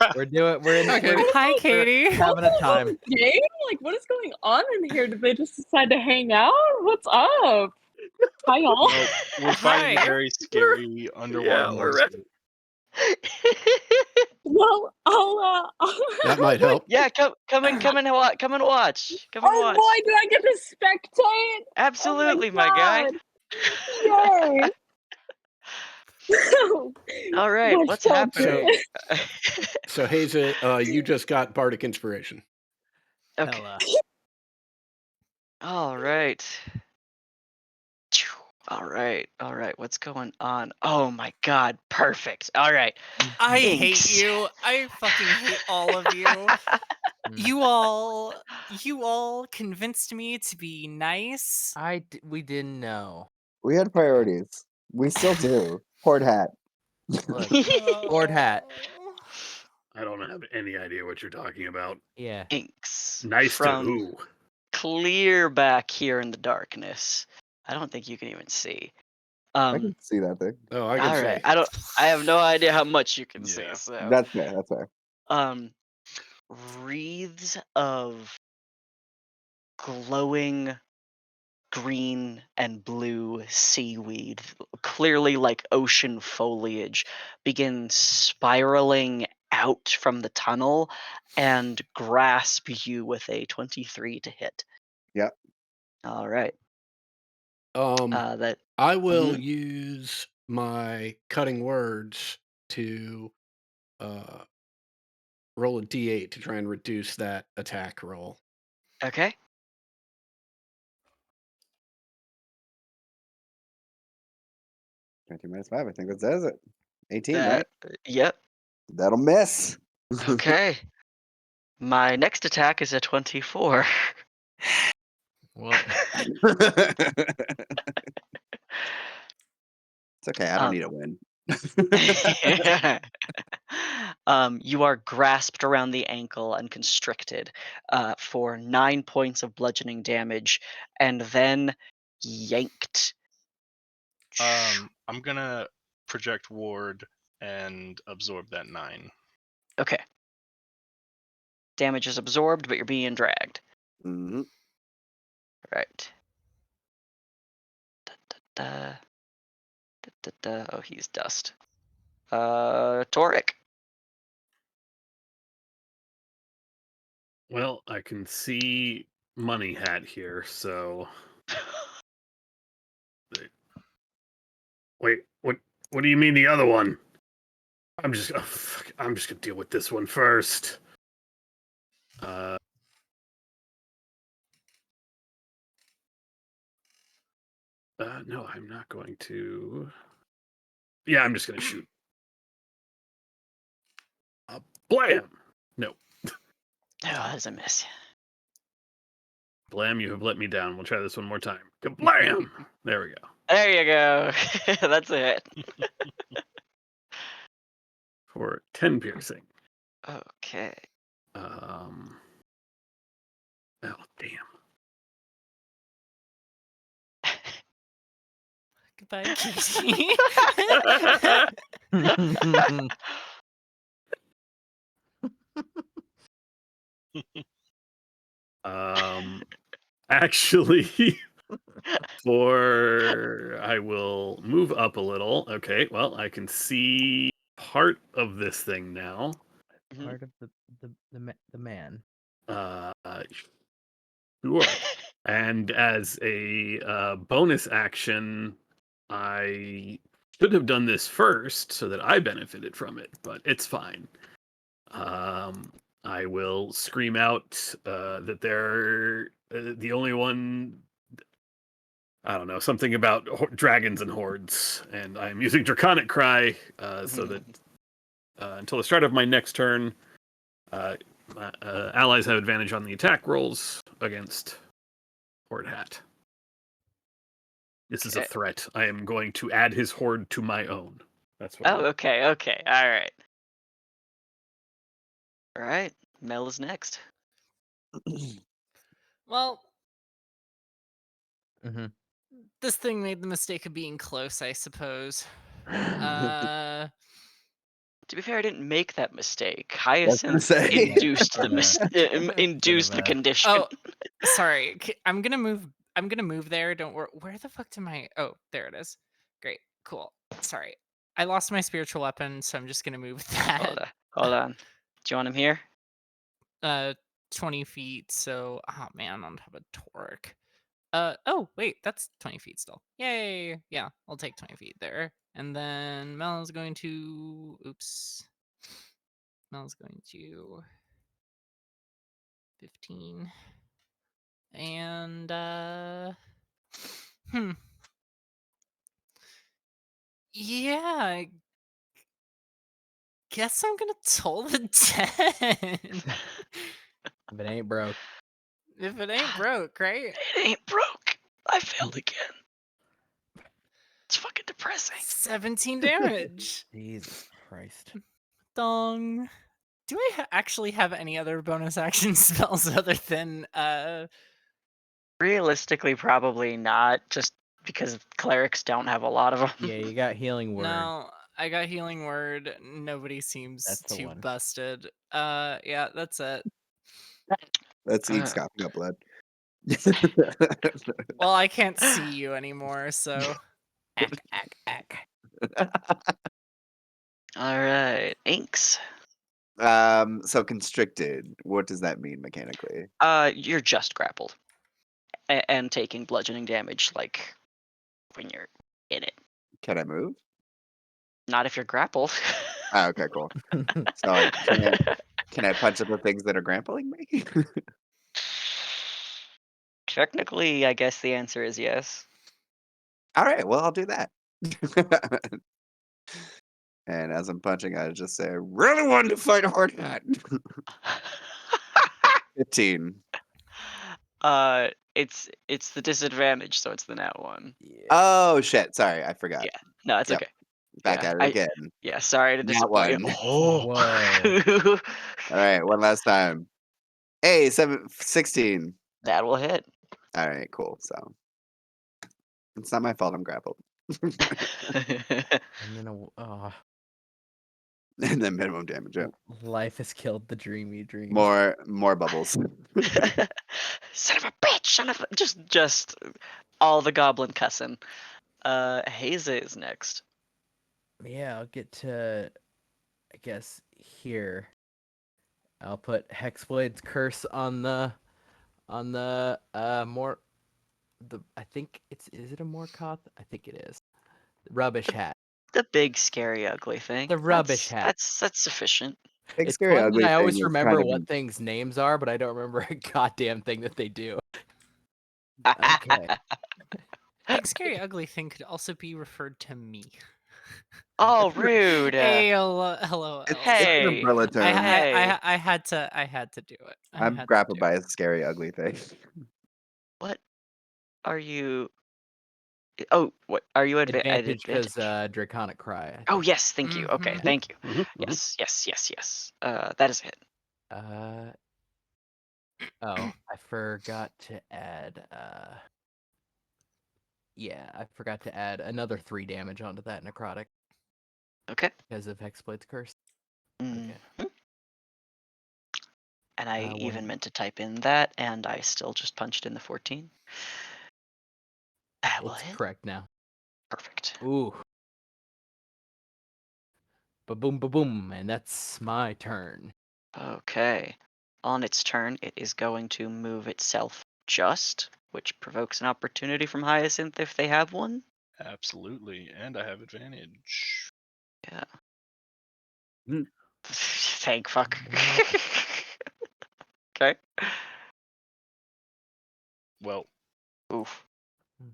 Speaker 8: fuck?
Speaker 3: We're in
Speaker 5: Hi, Katie.
Speaker 4: Hi, Katie.
Speaker 3: having a time.
Speaker 8: Game? Like, what is going on in here? Did they just decide to hang out? What's up? Hi, y'all.
Speaker 6: No, we're fighting a
Speaker 4: Hi.
Speaker 6: very scary underwater
Speaker 7: we're
Speaker 6: monster.
Speaker 8: Well,
Speaker 5: That might help.
Speaker 1: Yeah, come and watch. Come and watch. Come and
Speaker 8: Oh
Speaker 1: watch.
Speaker 8: boy, do I get to spectate?
Speaker 1: Absolutely,
Speaker 8: Oh
Speaker 1: my guy.
Speaker 8: God. Yay!
Speaker 1: All right,
Speaker 8: That's
Speaker 1: what's
Speaker 8: so
Speaker 1: happening?
Speaker 5: So Haza, you just got bardic inspiration.
Speaker 1: Okay.
Speaker 3: Hella.
Speaker 1: All right. All right. What's going on? Oh my god, perfect. All right.
Speaker 4: I hate
Speaker 1: Inks.
Speaker 4: you. I fucking hate all of you.
Speaker 3: Mm.
Speaker 4: You all convinced me to be nice.
Speaker 3: We didn't know.
Speaker 2: We had priorities. We still do. Horde hat.
Speaker 3: Look, Lord Hat.
Speaker 7: I don't have any idea what you're talking about.
Speaker 3: Yeah.
Speaker 1: Inks.
Speaker 7: Nice to
Speaker 1: From
Speaker 7: who?
Speaker 1: clear back here in the darkness. I don't think you can even see.
Speaker 2: I can see that thing.
Speaker 5: Oh, I can
Speaker 1: All right.
Speaker 5: see.
Speaker 1: I have no idea how much you can see.
Speaker 6: Yeah.
Speaker 1: So
Speaker 2: That's fair. That's fair.
Speaker 1: wreaths of glowing green and blue seaweed, clearly like ocean foliage, begin spiraling out from the tunnel and grasp you with a 23 to hit.
Speaker 2: Yep.
Speaker 1: All right. That
Speaker 5: I will use my cutting words to roll a d8 to try and reduce that attack roll.
Speaker 1: okay.
Speaker 2: 19 minus 5. I think that says it. 18,
Speaker 1: That
Speaker 2: right?
Speaker 1: yep.
Speaker 2: That'll miss.
Speaker 1: Okay. My next attack is a 24.
Speaker 3: Well,
Speaker 2: It's okay. I don't
Speaker 1: Um,
Speaker 2: need a win.
Speaker 1: You are grasped around the ankle and constricted for 9 points of bludgeoning damage, and then yanked.
Speaker 6: I'm gonna project ward and absorb that 9.
Speaker 1: Okay. Damage is absorbed, but you're being dragged.
Speaker 2: hmm
Speaker 1: Right. Da, da, da. Da, da, da. Oh, he's dust. Toric.
Speaker 7: Well, I can see Money Hat here, so wait, what do you mean the other one? I'm just gonna deal with this one first. No, I'm not going to. Yeah, I'm just gonna shoot. Blam! No.
Speaker 1: Oh, that's a miss.
Speaker 7: Blam, you have let me down. We'll try this one more time. Blam! There we go.
Speaker 1: There you go. That's it.
Speaker 7: For 10 piercing.
Speaker 1: Okay.
Speaker 7: Oh, damn.
Speaker 4: Goodbye, Casey.
Speaker 7: Actually, I will move up a little. Okay, well, I can see part of this thing now.
Speaker 3: part of the man.
Speaker 7: Sure. And as a bonus action, I should have done this first so that I benefited from it, but it's fine. I will scream out that they're the only one. I don't know, something about dragons and hordes, and I'm using Draconic Cry so that until the start of my next turn, allies have advantage on the attack rolls against Horde Hat. This is a threat. I am going to add his horde to my own. That's what.
Speaker 1: Oh, okay. All right. All right. Mel is next.
Speaker 4: Well,
Speaker 3: Mhm.
Speaker 4: this thing made the mistake of being close, I suppose.
Speaker 1: To be fair, I didn't make that mistake.
Speaker 2: gonna
Speaker 1: Hyacinth
Speaker 2: say.
Speaker 1: induced the
Speaker 3: Gonna-
Speaker 1: induced the
Speaker 3: gonna-
Speaker 1: condition.
Speaker 4: Oh, sorry. I'm gonna move. I'm gonna move there. Don't worry. Where the fuck did my? Oh, there it is. Great. Cool. Sorry. I lost my spiritual weapon, so I'm just gonna move that.
Speaker 1: Hold on. Do you want him here?
Speaker 4: 20 feet. So, oh man, on top of Torque. Oh wait, that's 20 feet still. Yay! Yeah, I'll take 20 feet there. And then Mel's going to. Oops. Mel's going to 15. And Yeah, I guess I'm gonna toll the 10.
Speaker 3: If it ain't broke.
Speaker 4: If it ain't broke, right?
Speaker 1: It ain't broke. I failed again. It's fucking depressing.
Speaker 4: 17 damage.
Speaker 3: Jesus Christ.
Speaker 4: Dong. Do I actually have any other bonus action spells other than
Speaker 1: Realistically, probably not, just because clerics don't have a lot of them.
Speaker 3: Yeah, you got healing word.
Speaker 4: No, I got healing word. Nobody seems
Speaker 3: That's the
Speaker 4: too
Speaker 3: one.
Speaker 4: busted. Yeah, that's it.
Speaker 2: Let's eat
Speaker 1: Uh.
Speaker 2: coughing up blood.
Speaker 4: Well, I can't see you anymore, so
Speaker 3: Ack.
Speaker 1: All right, Inks.
Speaker 2: So constricted. What does that mean mechanically?
Speaker 1: You're just grappled and taking bludgeoning damage, like when you're in it.
Speaker 2: Can I move?
Speaker 1: Not if you're grappled.
Speaker 2: Oh, okay, cool. So can I punch at the things that are grappling me?
Speaker 1: Technically, I guess the answer is yes.
Speaker 2: All right, well, I'll do that. And as I'm punching, I just say, really wanted to fight hard hat. 15.
Speaker 1: It's the disadvantage, so it's the nat one.
Speaker 3: Yeah.
Speaker 2: Oh shit! Sorry, I forgot.
Speaker 1: Yeah, no, it's
Speaker 2: Yep.
Speaker 1: okay.
Speaker 2: Back
Speaker 1: Yeah,
Speaker 2: at it again.
Speaker 1: Yeah, sorry to
Speaker 2: Nat
Speaker 1: disappoint you.
Speaker 2: one.
Speaker 3: Whoa.
Speaker 2: All right, one last time. Hey, 16.
Speaker 1: That will hit.
Speaker 2: All right, cool. So it's not my fault I'm grappled.
Speaker 3: And then
Speaker 2: And then minimum damage. Yeah.
Speaker 3: life has killed the dreamy dreams.
Speaker 2: More bubbles.
Speaker 1: Son of a bitch! Son of a... Just all the goblin cussing. Haza is next.
Speaker 3: Yeah, I'll get to, I guess, here. I'll put Hexblade's Curse on the more I think is it a Morkoth? I think it is. Rubbish hat.
Speaker 1: The big, scary, ugly thing.
Speaker 3: The rubbish hat.
Speaker 1: That's sufficient.
Speaker 2: Big
Speaker 3: It's
Speaker 2: scary
Speaker 3: fun
Speaker 2: ugly
Speaker 3: that I always
Speaker 2: thing is
Speaker 3: remember
Speaker 2: kind of
Speaker 3: what things' names are, but I don't remember a goddamn thing that they do. Okay.
Speaker 4: Big Scary Ugly Thing could also be referred to me.
Speaker 1: Oh, rude.
Speaker 4: Hey, hello.
Speaker 2: It's
Speaker 1: Hey.
Speaker 2: an umbrella term.
Speaker 4: I had to do it.
Speaker 2: I'm grappled by a scary ugly thing.
Speaker 1: What are you? Oh, what are you
Speaker 3: Advantage because Draconic Cry. I
Speaker 1: Oh
Speaker 3: think.
Speaker 1: yes, thank you. Okay,
Speaker 4: Mhm.
Speaker 1: thank you. Yes. That is a hit.
Speaker 3: Oh, I forgot to add. Yeah, I forgot to add another 3 damage onto that necrotic
Speaker 1: Okay.
Speaker 3: because of Hexblade's Curse.
Speaker 1: Mhm.
Speaker 3: Okay.
Speaker 1: And I
Speaker 3: One-
Speaker 1: even meant to type in that, and I still just punched in the 14. That will
Speaker 3: It's
Speaker 1: hit.
Speaker 3: correct now.
Speaker 1: Perfect.
Speaker 3: Ooh. Ba-boom, ba-boom, and that's my turn.
Speaker 1: Okay. On its turn, it is going to move itself just, which provokes an opportunity from Hyacinth if they have one.
Speaker 6: Absolutely, and I have advantage.
Speaker 1: Yeah.
Speaker 2: Hmm.
Speaker 1: Thank fuck. Okay.
Speaker 6: Well,
Speaker 1: Oof.
Speaker 3: Hmm.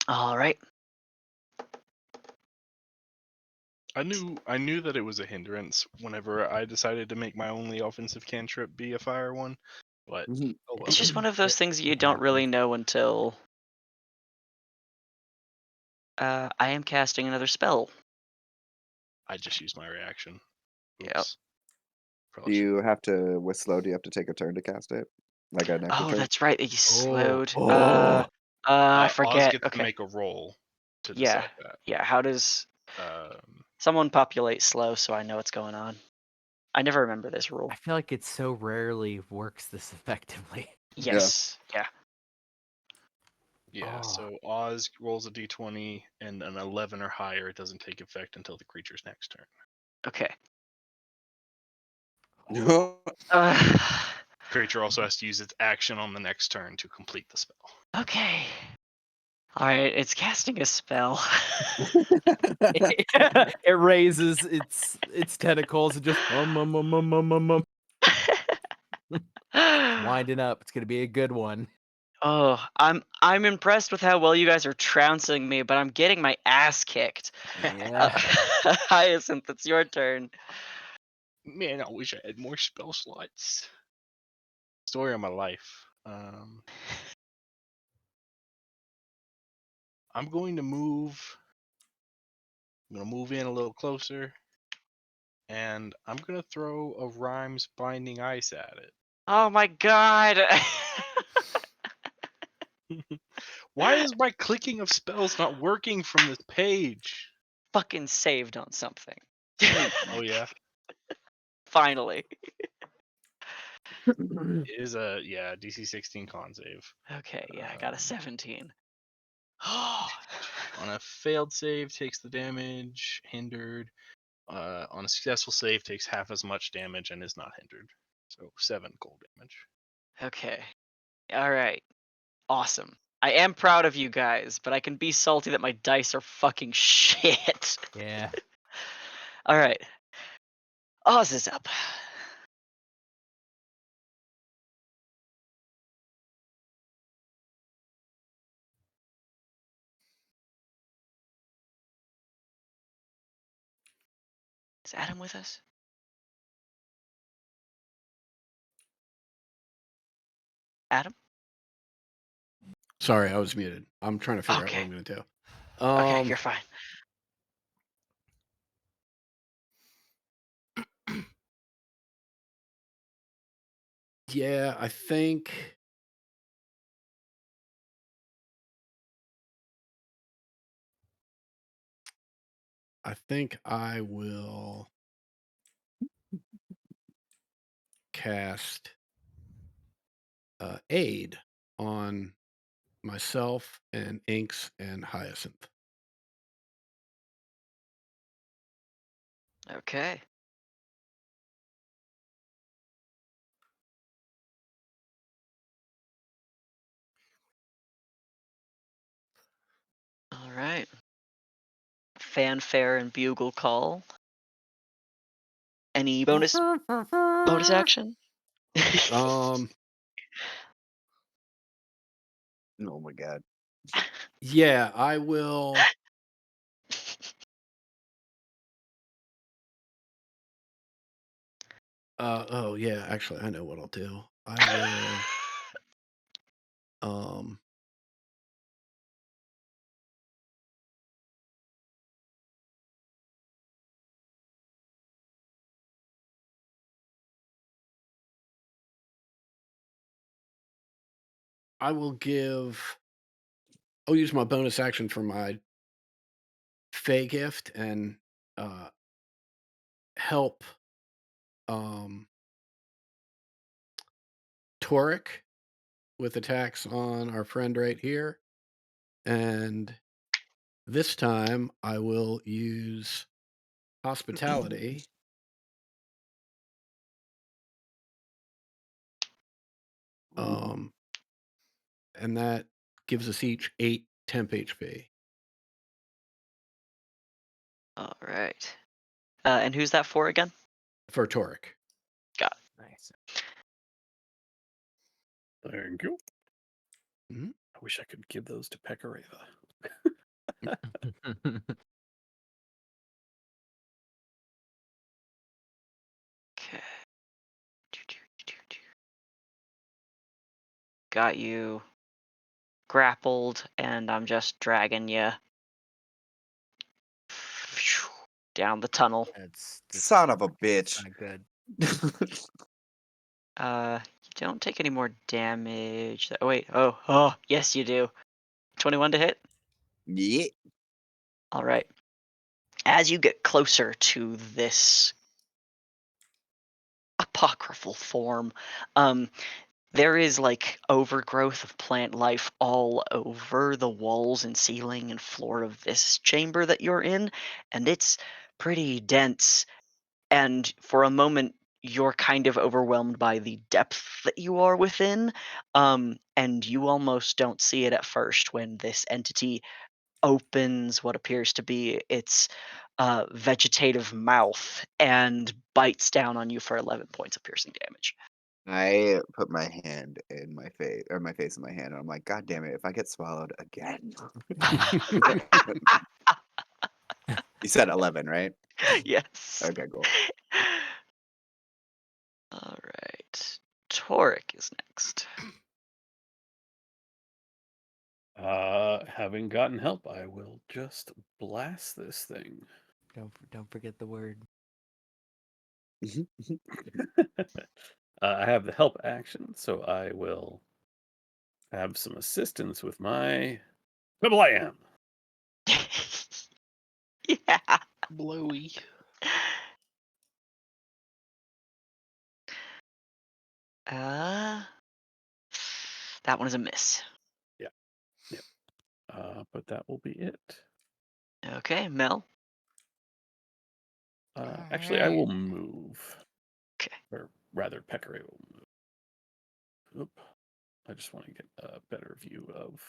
Speaker 1: All right.
Speaker 6: I knew that it was a hindrance whenever I decided to make my only offensive cantrip be a fire one, but
Speaker 2: Mhm.
Speaker 6: oh well.
Speaker 1: It's just one of those things that you don't really know until I am casting another spell.
Speaker 6: I just used my reaction.
Speaker 1: Yep.
Speaker 6: Oops.
Speaker 2: Do
Speaker 6: Probably should-
Speaker 2: you have to with slow? Do you have to take a turn to cast it, like an extra
Speaker 1: Oh,
Speaker 2: turn?
Speaker 1: that's right. You slowed.
Speaker 2: Oh.
Speaker 1: I
Speaker 6: Oz
Speaker 1: forget.
Speaker 6: gets to
Speaker 1: Okay.
Speaker 6: make a roll to
Speaker 1: Yeah.
Speaker 6: decide that.
Speaker 1: Yeah. How does
Speaker 6: Um,
Speaker 1: someone populate slow so I know what's going on? I never remember this rule.
Speaker 3: I feel like it so rarely works this effectively.
Speaker 1: Yes. Yeah.
Speaker 6: yeah,
Speaker 3: Oh.
Speaker 6: so Oz rolls a d20 and an 11 or higher. It doesn't take effect until the creature's next turn.
Speaker 1: Okay.
Speaker 2: No.
Speaker 6: Creature also has to use its action on the next turn to complete the spell.
Speaker 1: Okay. All right. It's casting a spell.
Speaker 3: It raises its tentacles and just winding up. It's gonna be a good one.
Speaker 1: Oh, I'm impressed with how well you guys are trouncing me, but I'm getting my ass kicked.
Speaker 3: Yeah.
Speaker 1: Hyacinth, it's your turn.
Speaker 6: Man, I wish I had more spell slots. Story of my life. I'm going to move. I'm gonna move in a little closer, and I'm gonna throw a Rhymes Binding Ice at
Speaker 1: Oh my god.
Speaker 6: it. Why is my clicking of spells not working from this page?
Speaker 1: Fucking saved on something.
Speaker 6: Oh yeah,
Speaker 1: Finally.
Speaker 6: it is a DC 16 con save.
Speaker 1: Okay, yeah, I got a 17.
Speaker 6: On a failed save, takes the damage. Hindered. On a successful save, takes half as much damage and is not hindered. So 7 cold damage.
Speaker 1: Okay. All right. Awesome. I am proud of you guys, but I can be salty that my dice are fucking shit.
Speaker 3: Yeah.
Speaker 1: All right. Oz is up. Is Adam with us? Adam?
Speaker 5: Sorry, I was muted. I'm trying to figure out what
Speaker 1: Okay.
Speaker 5: I'm going to do.
Speaker 1: Okay, you're fine.
Speaker 5: Yeah, I think. I think I will cast aid on myself and Inks and Hyacinth.
Speaker 1: Okay. All right. Fanfare and bugle call. Any bonus action?
Speaker 5: Um,
Speaker 2: Oh my god.
Speaker 5: yeah, I will. Oh yeah, actually, I know what I'll do. I will. I will give. I'll use my bonus action for my Fey gift and help Toric with attacks on our friend right here. And this time I will use hospitality. And that gives us each 8 temp HP.
Speaker 1: All right. And who's that for again?
Speaker 5: For Toric.
Speaker 1: Got it.
Speaker 3: Nice.
Speaker 7: Thank you.
Speaker 5: Mhm.
Speaker 7: I wish I could give those to Pecoreva.
Speaker 1: Okay. Got you grappled, and I'm just dragging you down the tunnel.
Speaker 3: That's
Speaker 2: Son of a bitch.
Speaker 3: not good.
Speaker 1: You don't take any more damage. Oh wait. Oh, yes you do. 21 to hit.
Speaker 2: Yeah.
Speaker 1: All right. As you get closer to this apocryphal form, there is like overgrowth of plant life all over the walls and ceiling and floor of this chamber that you're in, and it's pretty dense. And for a moment, you're kind of overwhelmed by the depth that you are within, and you almost don't see it at first when this entity opens what appears to be its vegetative mouth and bites down on you for 11 points of piercing damage.
Speaker 2: I put my hand in my face, or my face in my hand, and I'm like, God damn it! If I get swallowed again. You said 11, right?
Speaker 1: Yes.
Speaker 2: Okay, cool.
Speaker 1: All right. Toric is next.
Speaker 7: Having gotten help, I will just blast this thing.
Speaker 3: Don't forget the word.
Speaker 7: I have the help action, so I will have some assistance with my Kablam!
Speaker 1: Yeah.
Speaker 6: Blowy.
Speaker 1: Uh, that one is a miss.
Speaker 7: But that will be it.
Speaker 1: Okay, Mel.
Speaker 7: Actually, I will
Speaker 4: Alright.
Speaker 7: move.
Speaker 1: Okay.
Speaker 7: Or rather, Pekare will move. Oop. I just want to get a better view of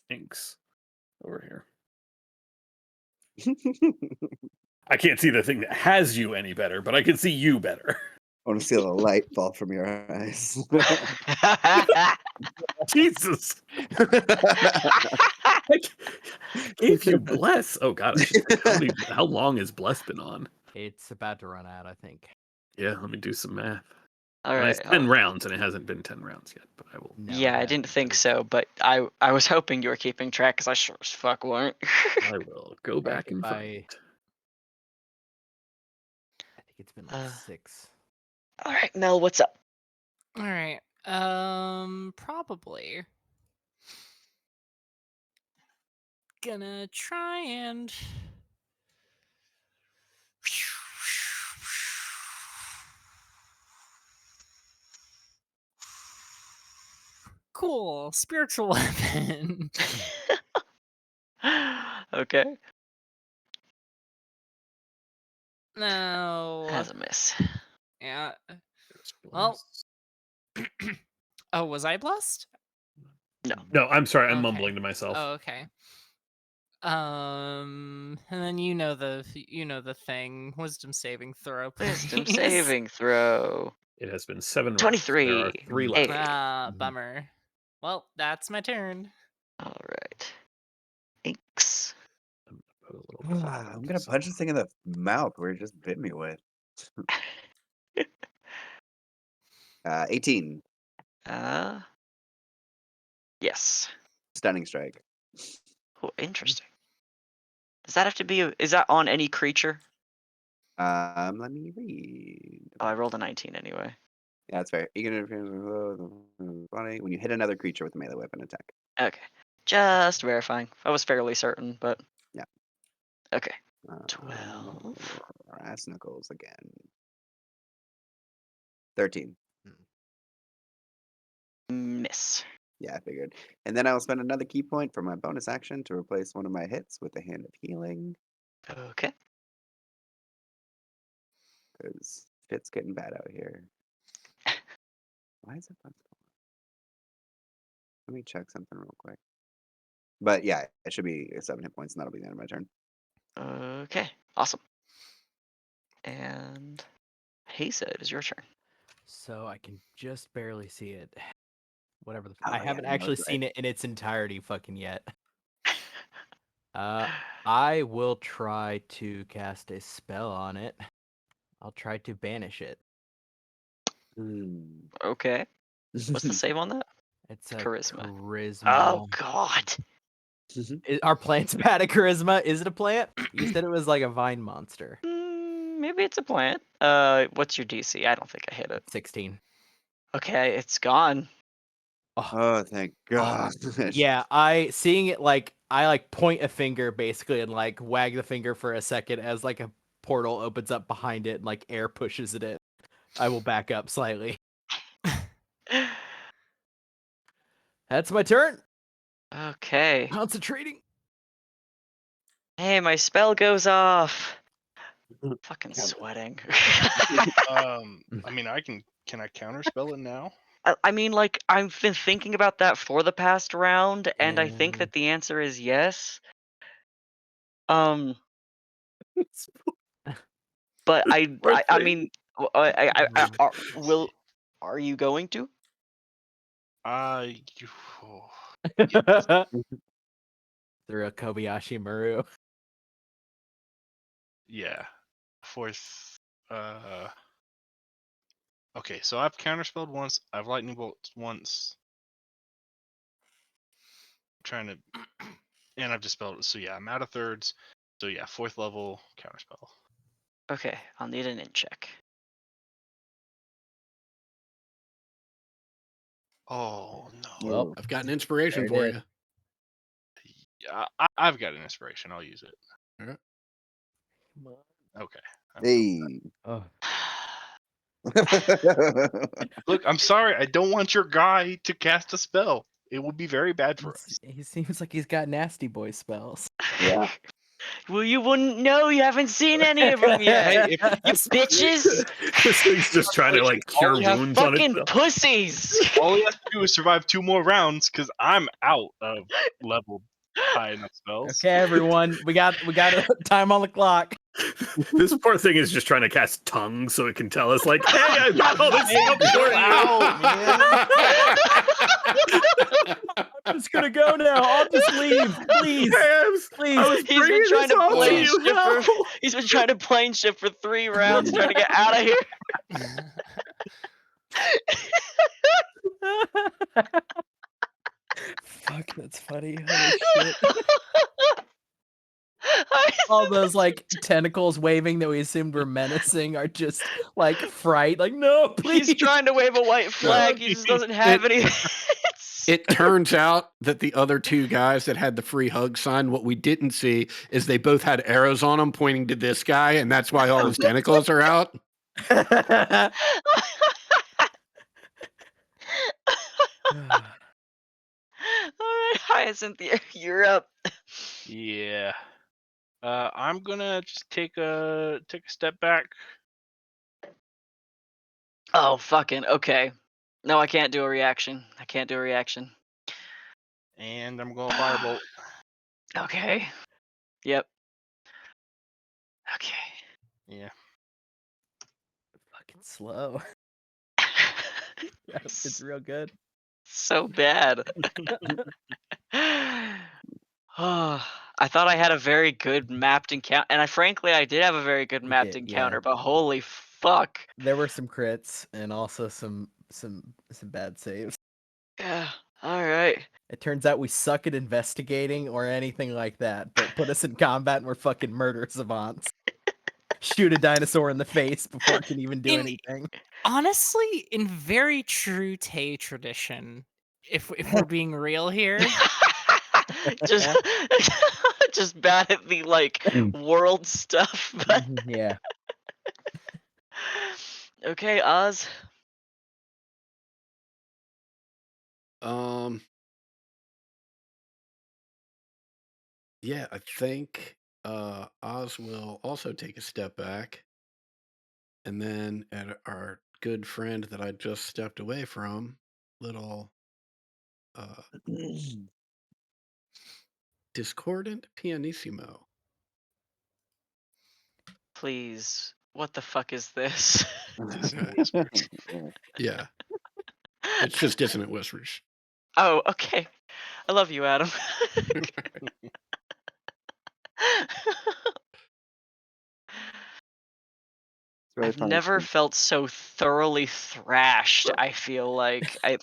Speaker 7: Inks over here. I can't see the thing that has you any better, but I can see you better.
Speaker 2: I want to see the light fall from your eyes.
Speaker 7: Jesus. I gave you bless. Oh god, I should how long has bless been on?
Speaker 3: It's about to run out, I think.
Speaker 7: Yeah, let me do some math.
Speaker 1: All
Speaker 7: And
Speaker 1: right.
Speaker 7: it's 10 rounds, and it hasn't been 10 rounds yet, but I will.
Speaker 3: No,
Speaker 1: Yeah,
Speaker 3: it
Speaker 1: I didn't
Speaker 3: hasn't.
Speaker 1: think so, but I was hoping you were keeping track because I sure as fuck weren't.
Speaker 7: I will go back
Speaker 3: if
Speaker 7: and
Speaker 3: I-
Speaker 7: find it.
Speaker 3: I think it's been like 6.
Speaker 1: All right, Mel, what's up?
Speaker 4: Alright. Probably gonna try and cool spiritual weapon.
Speaker 1: Okay.
Speaker 4: No.
Speaker 1: That's a miss.
Speaker 4: Yeah.
Speaker 7: There's
Speaker 4: Well.
Speaker 7: bless.
Speaker 4: Oh, was I blessed?
Speaker 7: No, I'm sorry. I'm
Speaker 4: Okay.
Speaker 7: mumbling to myself.
Speaker 4: Oh, okay. And then you know the thing. Wisdom saving throw.
Speaker 1: Wisdom
Speaker 4: please.
Speaker 1: saving throw.
Speaker 7: It has been 7 rounds.
Speaker 1: 23.
Speaker 7: There are 3 left.
Speaker 1: Hey.
Speaker 4: Bummer. Well, that's my turn.
Speaker 1: All right. Inks.
Speaker 7: I'm gonna put a little
Speaker 2: I'm gonna punch this thing in the mouth where it just bit me with. 18.
Speaker 1: Yes.
Speaker 2: Stunning strike.
Speaker 1: Oh, interesting. Does that have to be? Is that on any creature?
Speaker 2: Let me read.
Speaker 1: Oh, I rolled a 19 anyway.
Speaker 2: Yeah, that's fair. You can interfere with body when you hit another creature with a melee weapon attack.
Speaker 1: Okay. Just verifying. I was fairly certain, but
Speaker 2: Yeah.
Speaker 1: okay.
Speaker 2: 12.
Speaker 1: 12.
Speaker 2: Brass knuckles again. 13.
Speaker 1: Miss.
Speaker 2: Yeah, I figured. And then I will spend another key point for my bonus action to replace one of my hits with a hand of healing.
Speaker 1: Okay.
Speaker 2: Because shit's getting bad out here. Why is it fun? Let me check something real quick. But yeah, it should be 7 hit points, and that'll be the end of my turn.
Speaker 1: Okay. Awesome. And Haza, it is your turn.
Speaker 3: So I can just barely see it. Whatever.
Speaker 2: Oh,
Speaker 3: I
Speaker 2: yeah,
Speaker 3: haven't
Speaker 2: no,
Speaker 3: actually
Speaker 2: that's right.
Speaker 3: seen it in its entirety fucking yet. I will try to cast a spell on it. I'll try to banish it.
Speaker 1: Okay. What's the save on that?
Speaker 3: It's a
Speaker 1: Charisma.
Speaker 3: charisma.
Speaker 1: Oh God.
Speaker 3: Are plants bad at charisma? Is it a plant? You said it was like a vine monster.
Speaker 1: Maybe it's a plant. What's your DC? I don't think I hit it.
Speaker 3: 16.
Speaker 1: Okay, it's gone.
Speaker 2: Oh, thank God.
Speaker 3: Yeah, seeing it I point a finger basically and like wag the finger for a second as like a portal opens up behind it and like air pushes it in. I will back up slightly. That's my turn.
Speaker 1: Okay.
Speaker 3: Concentrating.
Speaker 1: Hey, my spell goes off. Fucking sweating.
Speaker 6: I mean, can I counterspell it now?
Speaker 1: I mean, like, I've been thinking about that for the past round, and I think
Speaker 3: Yeah.
Speaker 1: that the answer is yes. But I mean, will Are you going to?
Speaker 6: You- oh,
Speaker 3: Through a Kobayashi Maru.
Speaker 6: yeah. Fourth. Okay, so I've counterspelled once. I've lightning bolted once. Trying to, and I've dispelled it. So yeah, I'm out of thirds. So yeah, 4th level counterspell.
Speaker 1: Okay, I'll need an in check.
Speaker 6: Oh no.
Speaker 3: Well,
Speaker 5: I've got an inspiration
Speaker 3: There it
Speaker 5: for
Speaker 3: is.
Speaker 5: you.
Speaker 6: Yeah, I've got an inspiration. I'll use it.
Speaker 5: Alright.
Speaker 6: Okay.
Speaker 2: Hey.
Speaker 3: Oh,
Speaker 6: Look, I'm sorry. I don't want your guy to cast a spell. It would be very bad for us.
Speaker 3: he seems like he's got nasty boy spells.
Speaker 2: Yeah.
Speaker 1: Well, you wouldn't know. You haven't seen any of them yet.
Speaker 6: Hey, if
Speaker 1: You bitches!
Speaker 7: This thing's just trying to like cure
Speaker 1: You
Speaker 7: wounds on
Speaker 1: fucking
Speaker 7: itself.
Speaker 1: pussies!
Speaker 6: all he has to do is survive 2 more rounds, because I'm out of level high enough spells.
Speaker 3: Okay, everyone, we got time on the clock.
Speaker 7: This poor thing is just trying to cast tongue so it can tell us, like, hey, I got all this stuff for you.
Speaker 3: I'm just gonna go now. I'll just leave, please. Please.
Speaker 7: I was
Speaker 1: He's been
Speaker 7: bringing
Speaker 1: trying
Speaker 7: this
Speaker 1: to
Speaker 7: all to
Speaker 1: plane
Speaker 7: you.
Speaker 1: shift for.
Speaker 7: Help.
Speaker 1: He's been trying to plane shift for 3 rounds, trying to get out of here.
Speaker 3: Fuck, that's funny. Holy shit. All those like tentacles waving that we assumed were menacing are just like fright. Like, no, please.
Speaker 1: He's trying to wave a white flag. He just doesn't have any.
Speaker 5: It turns out that the other 2 guys that had the free hug sign, what we didn't see is they both had arrows on them pointing to this guy, and that's why all his tentacles are out.
Speaker 1: All right, Hyacinth, you're up.
Speaker 6: Yeah. I'm gonna just take a step back.
Speaker 1: Oh, fucking okay. No, I can't do a reaction.
Speaker 6: And I'm going to firebolt.
Speaker 1: Okay. Yep. Okay.
Speaker 6: Yeah.
Speaker 3: Fucking slow. It's real good.
Speaker 1: So bad. Oh, I thought I had a very good mapped encounter, and frankly I did have a very good
Speaker 3: You
Speaker 1: mapped
Speaker 3: did,
Speaker 1: encounter,
Speaker 3: yeah.
Speaker 1: but holy fuck.
Speaker 3: There were some crits and also some bad saves.
Speaker 1: Yeah. All right.
Speaker 3: It turns out we suck at investigating or anything like that, but put us in combat and we're fucking murder savants. Shoot a dinosaur in the face before it can even do anything.
Speaker 4: Honestly, in very true Tay tradition, if we're being real here,
Speaker 1: just just bad at the like world stuff, but
Speaker 3: Yeah.
Speaker 1: okay, Oz.
Speaker 5: Yeah, I think Oz will also take a step back, and then at our good friend that I just stepped away from, little discordant pianissimo.
Speaker 1: Please. What the fuck is this?
Speaker 5: Yeah, it's just dissonant whispers.
Speaker 1: Oh, okay. I love you, Adam.
Speaker 2: Really
Speaker 1: I've
Speaker 2: funny
Speaker 1: never
Speaker 2: too.
Speaker 1: felt so thoroughly thrashed. I feel like it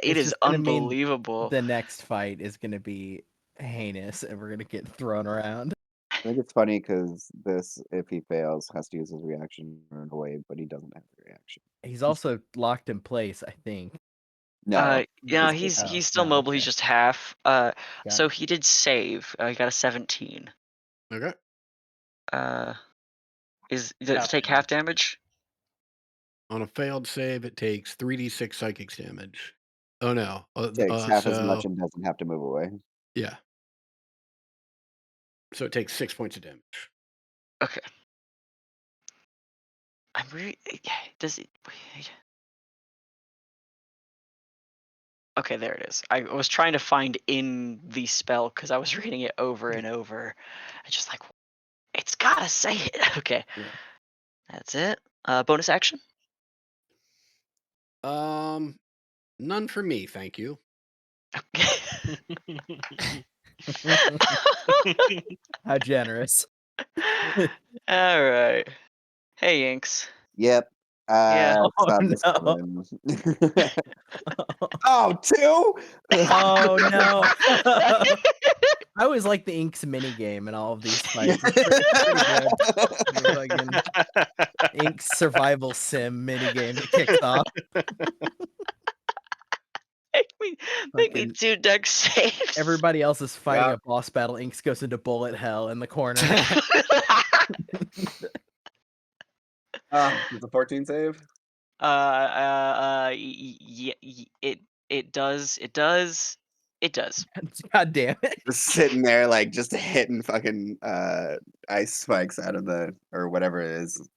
Speaker 3: It's
Speaker 1: is
Speaker 3: just gonna mean
Speaker 1: unbelievable.
Speaker 3: The next fight is gonna be heinous and we're gonna get thrown around.
Speaker 2: I think it's funny because this, if he fails, has to use his reaction to run away, but he doesn't have the reaction.
Speaker 3: He's also locked in place, I think.
Speaker 2: No.
Speaker 1: Yeah,
Speaker 2: he's-
Speaker 1: he's still
Speaker 3: no,
Speaker 1: mobile.
Speaker 3: okay.
Speaker 1: He's just half.
Speaker 3: Got
Speaker 1: So
Speaker 3: it.
Speaker 1: he did save. He got a 17.
Speaker 5: Okay.
Speaker 1: Does it take half damage?
Speaker 5: On a failed save, it takes 3d6 psychic damage. Oh no.
Speaker 2: Takes half as much
Speaker 5: So
Speaker 2: and doesn't have to move away.
Speaker 5: yeah. So it takes 6 points of damage.
Speaker 1: Okay. I'm really. Does it? Wait. Okay, there it is. I was trying to find in the spell because I was reading it over and over. I just like, it's gotta say it. Okay.
Speaker 5: Yeah.
Speaker 1: That's it. Bonus action.
Speaker 5: None for me, thank you.
Speaker 3: How generous.
Speaker 1: All right. Hey, Inks.
Speaker 2: Yep.
Speaker 1: Yeah.
Speaker 3: Oh,
Speaker 2: Stop this
Speaker 3: no.
Speaker 2: one. Oh, 2?
Speaker 3: Oh no. I always like the Inks mini game in all of these fights. It's pretty good. The fucking Inks survival sim mini game that kicks off.
Speaker 1: Make me
Speaker 3: Fucking
Speaker 1: 2 deck saves.
Speaker 3: everybody else is fighting
Speaker 2: Yeah.
Speaker 3: a boss battle. Inks goes into bullet hell in the corner.
Speaker 2: Does a 14 save?
Speaker 1: It does.
Speaker 3: God damn it.
Speaker 2: Just sitting there, like, just hitting fucking ice spikes out of the or whatever it is.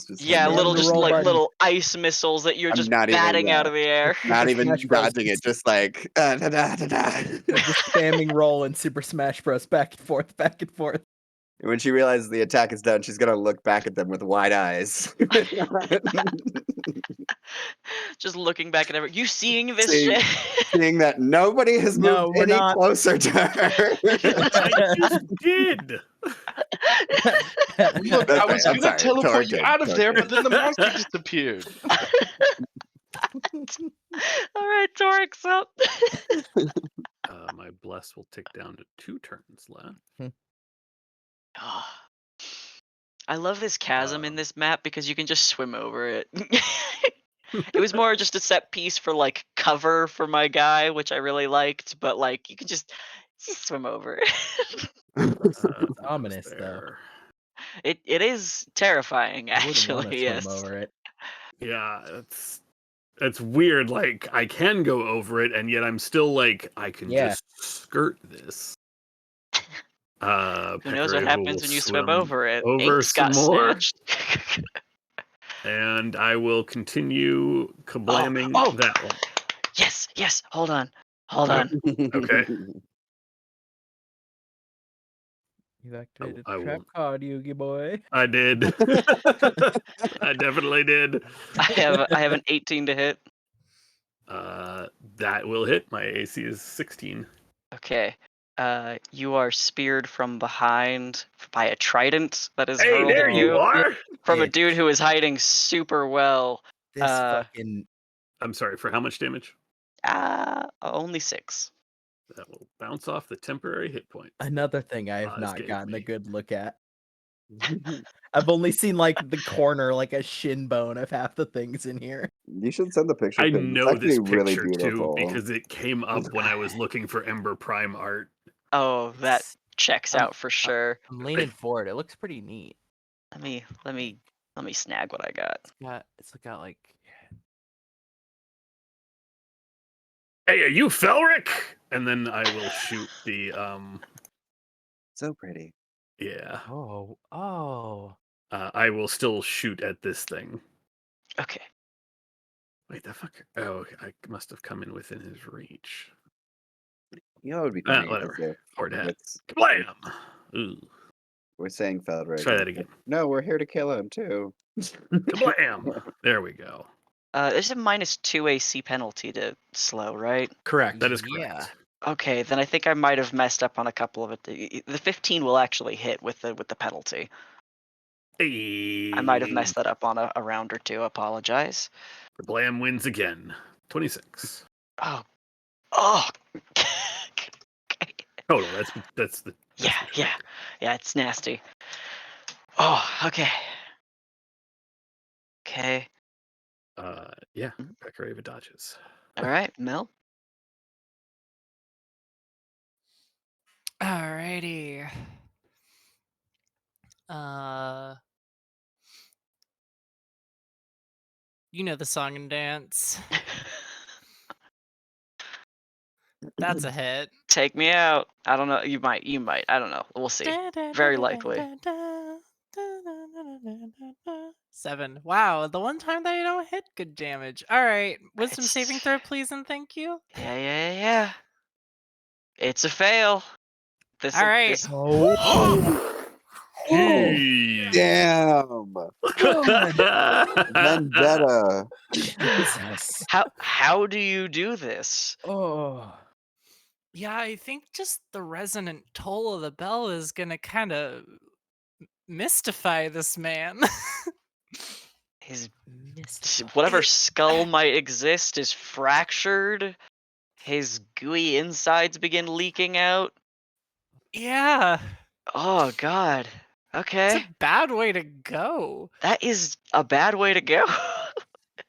Speaker 2: Just
Speaker 1: Yeah,
Speaker 2: hitting
Speaker 3: little
Speaker 1: little
Speaker 2: it.
Speaker 3: just, roll button.
Speaker 1: little ice missiles that you're
Speaker 2: I'm
Speaker 1: just
Speaker 2: not even-
Speaker 1: batting out
Speaker 2: yeah.
Speaker 1: of the air.
Speaker 2: Not even
Speaker 3: Smash Bros.
Speaker 2: dodging it, just like da-da-da-da-da.
Speaker 3: Just spamming roll in Super Smash Bros. Back and forth, back and forth.
Speaker 2: When she realizes the attack is done, she's gonna look back at them with wide eyes.
Speaker 3: Just looking back at everyone. You seeing this
Speaker 2: Seeing-
Speaker 3: shit?
Speaker 2: Seeing that nobody has
Speaker 3: No,
Speaker 2: moved
Speaker 3: we're
Speaker 2: any
Speaker 3: not.
Speaker 2: closer to her.
Speaker 7: I just did.
Speaker 6: Look, I was
Speaker 2: I'm
Speaker 6: gonna
Speaker 2: sorry,
Speaker 6: teleport you
Speaker 2: Torkin,
Speaker 6: out of there,
Speaker 2: Torkin.
Speaker 6: but then the monster disappeared.
Speaker 1: All right, Torix up.
Speaker 7: My bless will tick down to 2 turns left.
Speaker 1: I love this chasm in
Speaker 7: Um,
Speaker 1: this map because you can just swim over it. It was more just a set piece for like cover for my guy, which I really liked, but like you can just swim over it.
Speaker 3: It's
Speaker 7: what
Speaker 3: ominous,
Speaker 7: was
Speaker 3: though.
Speaker 7: there?
Speaker 1: It is terrifying,
Speaker 3: I wouldn't want to
Speaker 1: actually.
Speaker 3: swim
Speaker 1: Yes.
Speaker 3: over it.
Speaker 7: Yeah, it's weird. Like I can go over it, and yet I'm still like I can
Speaker 3: Yeah.
Speaker 7: just skirt this.
Speaker 1: Who knows what
Speaker 7: Pecorino
Speaker 1: happens
Speaker 7: will
Speaker 1: when you swim
Speaker 7: swim
Speaker 1: over it?
Speaker 7: over
Speaker 1: Ink's got
Speaker 7: some more.
Speaker 1: snatched.
Speaker 7: And I will continue kablamming
Speaker 1: oh.
Speaker 7: that one.
Speaker 1: Yes. Hold on.
Speaker 7: Okay.
Speaker 3: You activated
Speaker 7: I
Speaker 3: the trap
Speaker 7: won't.
Speaker 3: card, Yugi boy.
Speaker 7: I did. I definitely did.
Speaker 1: I have an 18 to hit.
Speaker 7: That will hit. My AC is 16.
Speaker 1: Okay. You are speared from behind by a trident that is
Speaker 7: Hey,
Speaker 1: hurled
Speaker 7: there
Speaker 1: at
Speaker 7: you are.
Speaker 1: from a
Speaker 3: Bitch.
Speaker 1: dude who is hiding super well.
Speaker 3: This fucking
Speaker 7: I'm sorry, for how much damage?
Speaker 1: Only 6.
Speaker 7: That will bounce off the temporary hit point.
Speaker 3: another thing I have
Speaker 7: Oz
Speaker 3: not
Speaker 7: gave
Speaker 3: gotten a
Speaker 7: me.
Speaker 3: good look at. I've only seen like the corner, like a shin bone of half the things in here.
Speaker 2: You should send the picture.
Speaker 7: I
Speaker 2: 'cause it's
Speaker 7: know this
Speaker 2: actually really
Speaker 7: picture too
Speaker 2: beautiful.
Speaker 7: because it came up when I was looking for Ember Prime art.
Speaker 1: Oh, that
Speaker 3: It's-
Speaker 1: checks out for sure.
Speaker 9: I'm leaning forward. It looks pretty neat.
Speaker 1: Let me snag what I got.
Speaker 9: It's got like
Speaker 7: Hey, are you Felric? And then I will shoot the
Speaker 2: So pretty.
Speaker 7: yeah.
Speaker 9: oh.
Speaker 7: I will still shoot at this thing.
Speaker 1: Okay.
Speaker 7: Wait, the fucker. Oh, I must have come in within his reach.
Speaker 2: You know, it would be great.
Speaker 7: Whatever.
Speaker 2: if
Speaker 7: Or that.
Speaker 2: it's-
Speaker 7: Blam! Ooh.
Speaker 2: We're saying Feldrick.
Speaker 7: Try that again.
Speaker 2: No, we're here to kill him too.
Speaker 7: Kablam! There we go.
Speaker 1: There's a -2 AC penalty to slow, right?
Speaker 5: Correct.
Speaker 7: That is
Speaker 9: Yeah.
Speaker 7: correct.
Speaker 1: Okay, then I think I might have messed up on a couple of it. The 15 will actually hit with the penalty.
Speaker 7: Hey.
Speaker 1: I might have messed that up on a round or two. Apologize.
Speaker 7: Blam wins again. 26.
Speaker 1: Oh.
Speaker 7: Total. That's the.
Speaker 1: Yeah. It's nasty. Oh, okay. Okay.
Speaker 7: Yeah. Pecorino dodges.
Speaker 1: All right, Mel.
Speaker 4: Alrighty. You know the song and dance. That's a hit.
Speaker 1: Take me out. I don't know. You might. I don't know. We'll see. Very likely.
Speaker 4: 7. Wow, the one time that I don't hit good damage. All right, wisdom
Speaker 1: It's-
Speaker 4: saving throw, please, and thank you.
Speaker 1: Yeah. It's a fail.
Speaker 4: All right.
Speaker 7: Jeez.
Speaker 2: Damn. Vendetta.
Speaker 3: Jesus.
Speaker 1: How do you do this?
Speaker 3: Oh.
Speaker 4: Yeah, I think just the resonant toll of the bell is gonna kind of mystify this man.
Speaker 1: His
Speaker 3: Mystified.
Speaker 1: whatever skull might exist is fractured. His gooey insides begin leaking out.
Speaker 4: Yeah,
Speaker 1: Oh god.
Speaker 4: it's
Speaker 1: Okay.
Speaker 4: a bad way to go.
Speaker 1: That is a bad way to go.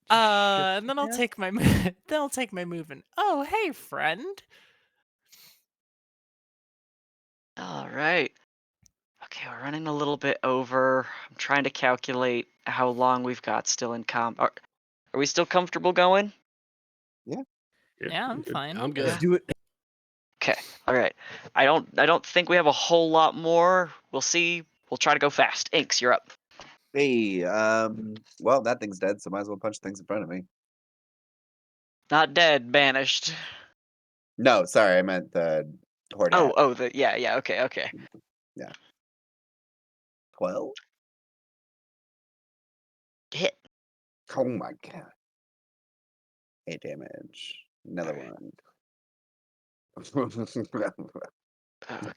Speaker 4: And then I'll
Speaker 3: Yeah.
Speaker 4: take my then I'll take my move and oh hey friend.
Speaker 1: All right. Okay, we're running a little bit over. I'm trying to calculate how long we've got still in comp. Are we still comfortable going?
Speaker 4: Yeah, I'm fine.
Speaker 5: I'm
Speaker 3: Let's
Speaker 5: good.
Speaker 3: do it.
Speaker 1: Okay. All right. I don't think we have a whole lot more. We'll see. We'll try to go fast. Inks, you're up.
Speaker 2: Hey, well, that thing's dead, so might as well punch things in front of me.
Speaker 1: Not dead, banished.
Speaker 2: No, sorry, I meant the horde.
Speaker 1: Oh, yeah, okay.
Speaker 2: 12?
Speaker 1: Hit.
Speaker 2: Oh my god. 8 damage. Another one.
Speaker 1: Okay.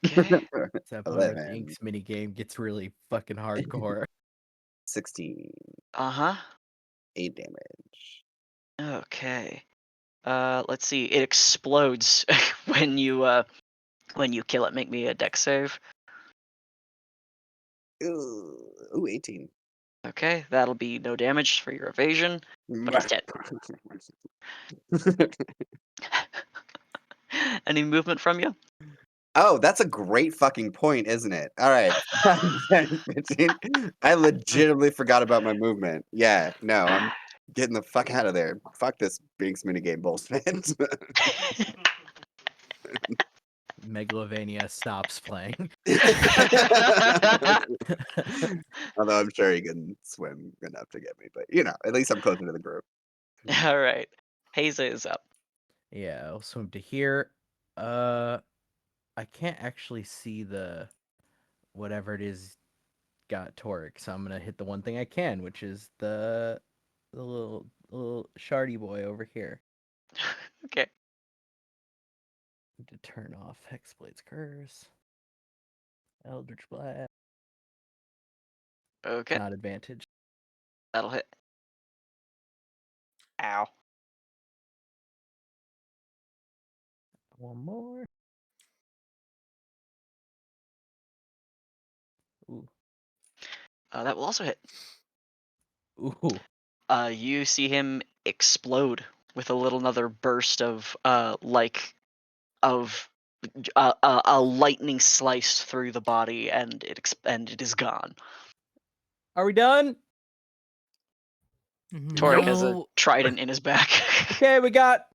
Speaker 3: It's that point where the
Speaker 2: 11.
Speaker 3: Inks minigame gets really fucking hardcore.
Speaker 2: 16.
Speaker 1: Uh-huh.
Speaker 2: 8 damage.
Speaker 1: Okay. Let's see. It explodes when you kill it. Make me a dex save.
Speaker 2: Ooh, 18.
Speaker 1: Okay, that'll be no damage for your evasion, but it's dead. Any movement from you?
Speaker 2: Oh, that's a great fucking point, isn't it? All right. 10, 15. I legitimately forgot about my movement. Yeah, no, I'm getting the fuck out of there. Fuck this Binks minigame bullshit.
Speaker 3: Megalovania stops playing.
Speaker 2: Although I'm sure he can swim enough to get me, but at least I'm closer to the group.
Speaker 1: All right. Haza is up.
Speaker 3: Yeah, I'll swim to here. I can't actually see the whatever it is got Toric, so I'm gonna hit the one thing I can, which is the little shardy boy over here.
Speaker 1: Okay.
Speaker 3: Need to turn off Hexblade's Curse. Eldritch Blast.
Speaker 1: Okay.
Speaker 3: Not advantage.
Speaker 1: That'll hit. Ow.
Speaker 3: One more. Ooh.
Speaker 1: That will also hit.
Speaker 3: Ooh.
Speaker 1: You see him explode with another burst of a lightning slice through the body, and it is gone.
Speaker 3: Are we done?
Speaker 1: Torek has a
Speaker 4: No.
Speaker 1: trident in his back.
Speaker 3: Okay, we got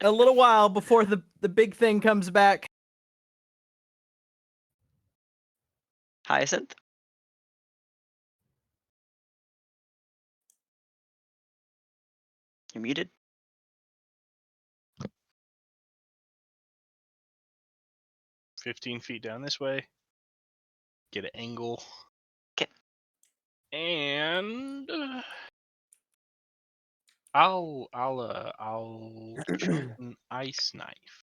Speaker 3: a little while before the big thing comes back.
Speaker 1: Hyacinth. You're muted.
Speaker 6: $15 down this way. Get an angle.
Speaker 1: Okay.
Speaker 6: And I'll shoot an ice knife.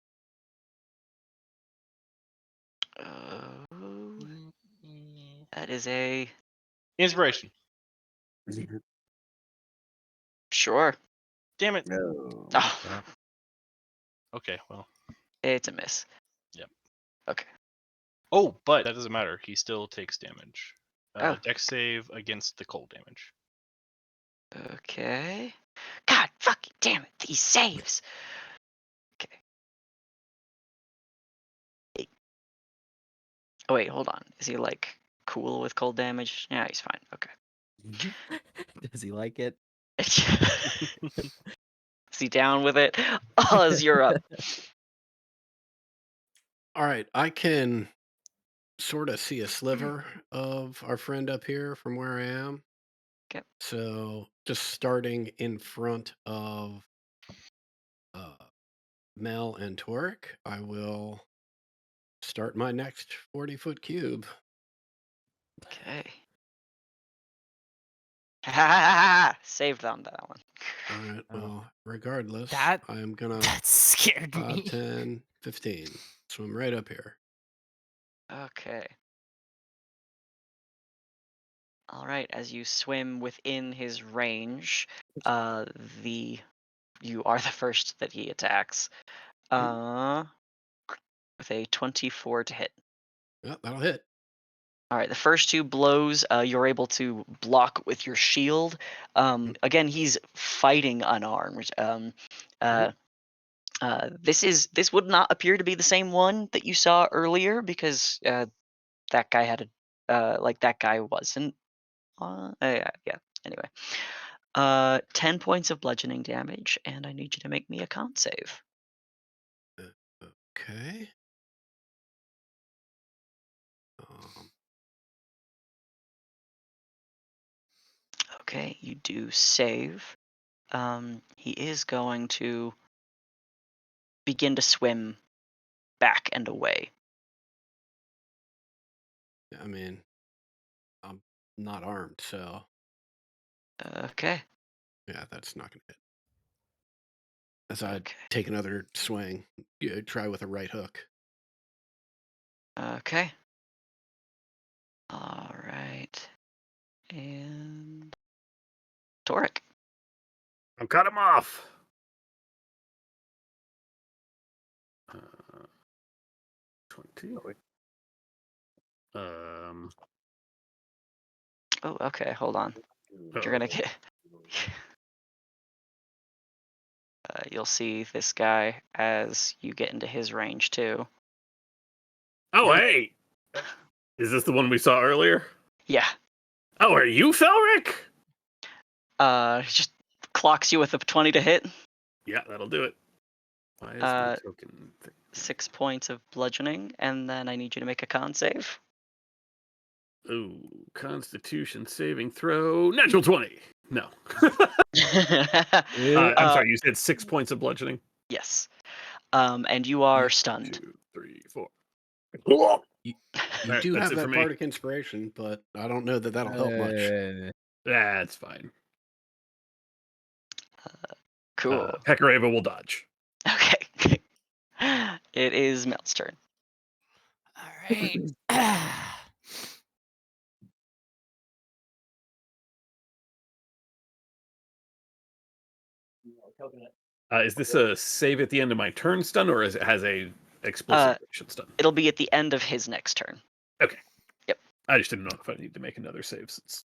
Speaker 1: That is a
Speaker 6: Inspiration.
Speaker 1: sure.
Speaker 6: Damn it.
Speaker 2: No.
Speaker 1: Oh,
Speaker 6: Okay, well.
Speaker 1: it's a miss.
Speaker 6: Yep.
Speaker 1: Okay.
Speaker 6: Oh, but that doesn't matter. He still takes damage.
Speaker 1: Oh.
Speaker 6: Dex save against the cold damage.
Speaker 1: Okay. God fucking damn it! These saves. Okay. Oh wait, hold on. Is he like cool with cold damage? Yeah, he's fine. Okay.
Speaker 3: Does he like it?
Speaker 1: Is he down with it? Oz, you're up.
Speaker 5: All right, I can sort of see a sliver of our friend up here from where I am.
Speaker 1: Okay.
Speaker 5: So just starting in front of Mel and Toric, I will start my next 40-foot cube.
Speaker 1: Okay. Ha! Saved on that one.
Speaker 5: All right.
Speaker 3: Oh.
Speaker 5: Well, regardless,
Speaker 4: That-
Speaker 5: I'm gonna
Speaker 4: That scared
Speaker 5: 5,
Speaker 4: me.
Speaker 5: 10, 15. Swim right up here.
Speaker 1: Okay. All right. As you swim within his range, you are the first that he attacks. With a 24 to hit.
Speaker 5: Yep, that'll hit.
Speaker 1: All right, the first two blows you're able to block with your shield. Again, he's fighting unarmed. This would not appear to be the same one that you saw earlier because that guy had that guy wasn't. Yeah. Anyway, 10 points of bludgeoning damage, and I need you to make me a con save.
Speaker 5: Okay. Um,
Speaker 1: Okay, you do save. He is going to begin to swim back and away.
Speaker 5: I mean, I'm not armed, so
Speaker 1: Okay.
Speaker 5: yeah, that's not gonna hit. As I
Speaker 1: Okay.
Speaker 5: take another swing, try with a right hook.
Speaker 1: Okay. All right. And Torek.
Speaker 7: I'll cut him off. 20.
Speaker 1: Oh, okay. Hold on. You're gonna get. You'll see this guy as you get into his range too.
Speaker 7: Oh, hey! Is this the one we saw earlier?
Speaker 1: Yeah.
Speaker 7: Oh, are you Felric?
Speaker 1: He just clocks you with a 20 to hit.
Speaker 7: Yeah, that'll do it. Why is my token thing?
Speaker 1: 6 points of bludgeoning, and then I need you to make a con save.
Speaker 7: Ooh, Constitution saving throw. Natural 20. No. I'm sorry, you said 6 points of bludgeoning?
Speaker 1: Yes. And you are stunned.
Speaker 7: 2, 3, 4.
Speaker 5: You
Speaker 7: Alright,
Speaker 5: do
Speaker 7: that's
Speaker 5: have
Speaker 7: it for
Speaker 5: that
Speaker 7: me.
Speaker 5: bardic inspiration, but I don't know that that'll help much.
Speaker 7: That's fine.
Speaker 1: Cool.
Speaker 7: Pekareva will dodge.
Speaker 1: Okay. It is Mel's turn.
Speaker 4: All right.
Speaker 7: Is this a save at the end of my turn stun, or has a explosive reaction stun?
Speaker 1: It'll be at the end of his next turn.
Speaker 7: Okay.
Speaker 1: Yep.
Speaker 7: I just didn't know if I need to make another save since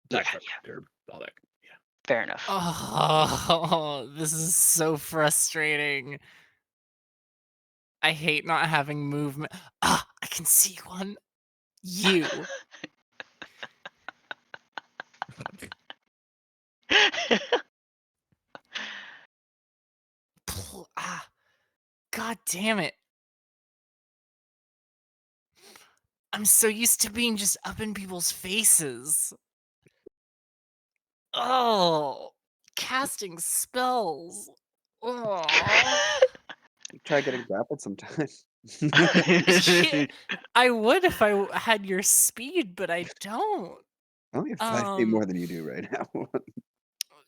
Speaker 1: Yeah,
Speaker 7: or all that. Yeah.
Speaker 1: Fair enough.
Speaker 4: Oh, this is so frustrating. I hate not having movement. Ah, I can see one. You. God damn it. I'm so used to being just up in people's faces. Oh, casting spells. Oh.
Speaker 2: Try getting grappled sometime.
Speaker 4: I would if I had your speed, but I don't.
Speaker 2: I only have 5 feet more than you do right now.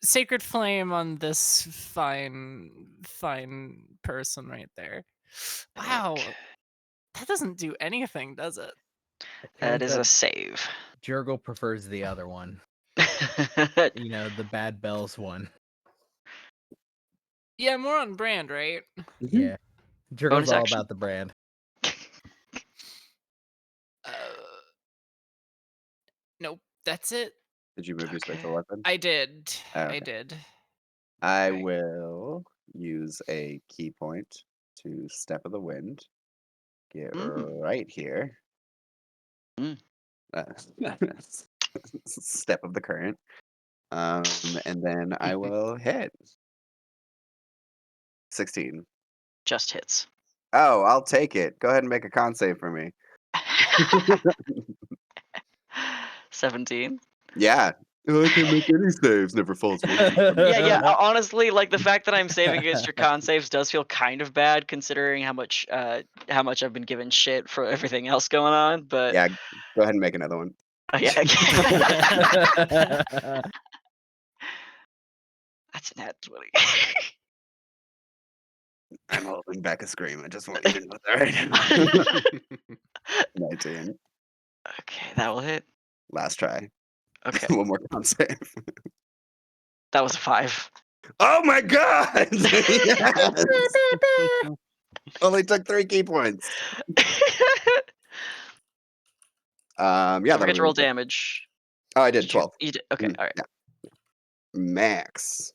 Speaker 4: Sacred Flame on this fine person right there. Wow. That doesn't do anything, does it?
Speaker 1: That is a save.
Speaker 3: Jurgle prefers the other one. You know, the Bad Bells one.
Speaker 4: Yeah, more on brand, right?
Speaker 3: Yeah. Jurgle's
Speaker 1: Bonus
Speaker 3: all
Speaker 1: action.
Speaker 3: about the brand.
Speaker 4: Nope, that's it.
Speaker 2: Did you move your special
Speaker 1: Okay.
Speaker 2: weapon?
Speaker 4: I did.
Speaker 2: Oh,
Speaker 4: I
Speaker 2: okay.
Speaker 4: did.
Speaker 2: I
Speaker 4: Okay.
Speaker 2: will use a key point to Step of the Wind. Get right here. Step of the Current. And then I will hit. 16.
Speaker 1: Just hits.
Speaker 2: Oh, I'll take it. Go ahead and make a con save for me.
Speaker 1: 17.
Speaker 2: Yeah. Oh, I can't make any saves. Never falls.
Speaker 1: Yeah. Honestly, like the fact that I'm saving against your con saves does feel kind of bad, considering how much I've been given shit for everything else going on. But
Speaker 2: Yeah, go ahead and make another one.
Speaker 1: Oh, yeah. That's a nat 20.
Speaker 2: I'm holding back a scream. I just want you to know that right now. 19.
Speaker 1: Okay, that will hit.
Speaker 2: Last try.
Speaker 1: Okay,
Speaker 2: One more con save.
Speaker 1: that was a 5.
Speaker 2: Oh my god! Yes! Only took 3 key points. Yeah,
Speaker 1: Don't
Speaker 2: that'll
Speaker 1: forget
Speaker 2: be
Speaker 1: to roll
Speaker 2: my turn.
Speaker 1: damage.
Speaker 2: Oh, I did
Speaker 1: Did you?
Speaker 2: 12.
Speaker 1: You did. Okay, all right.
Speaker 2: Yeah. Max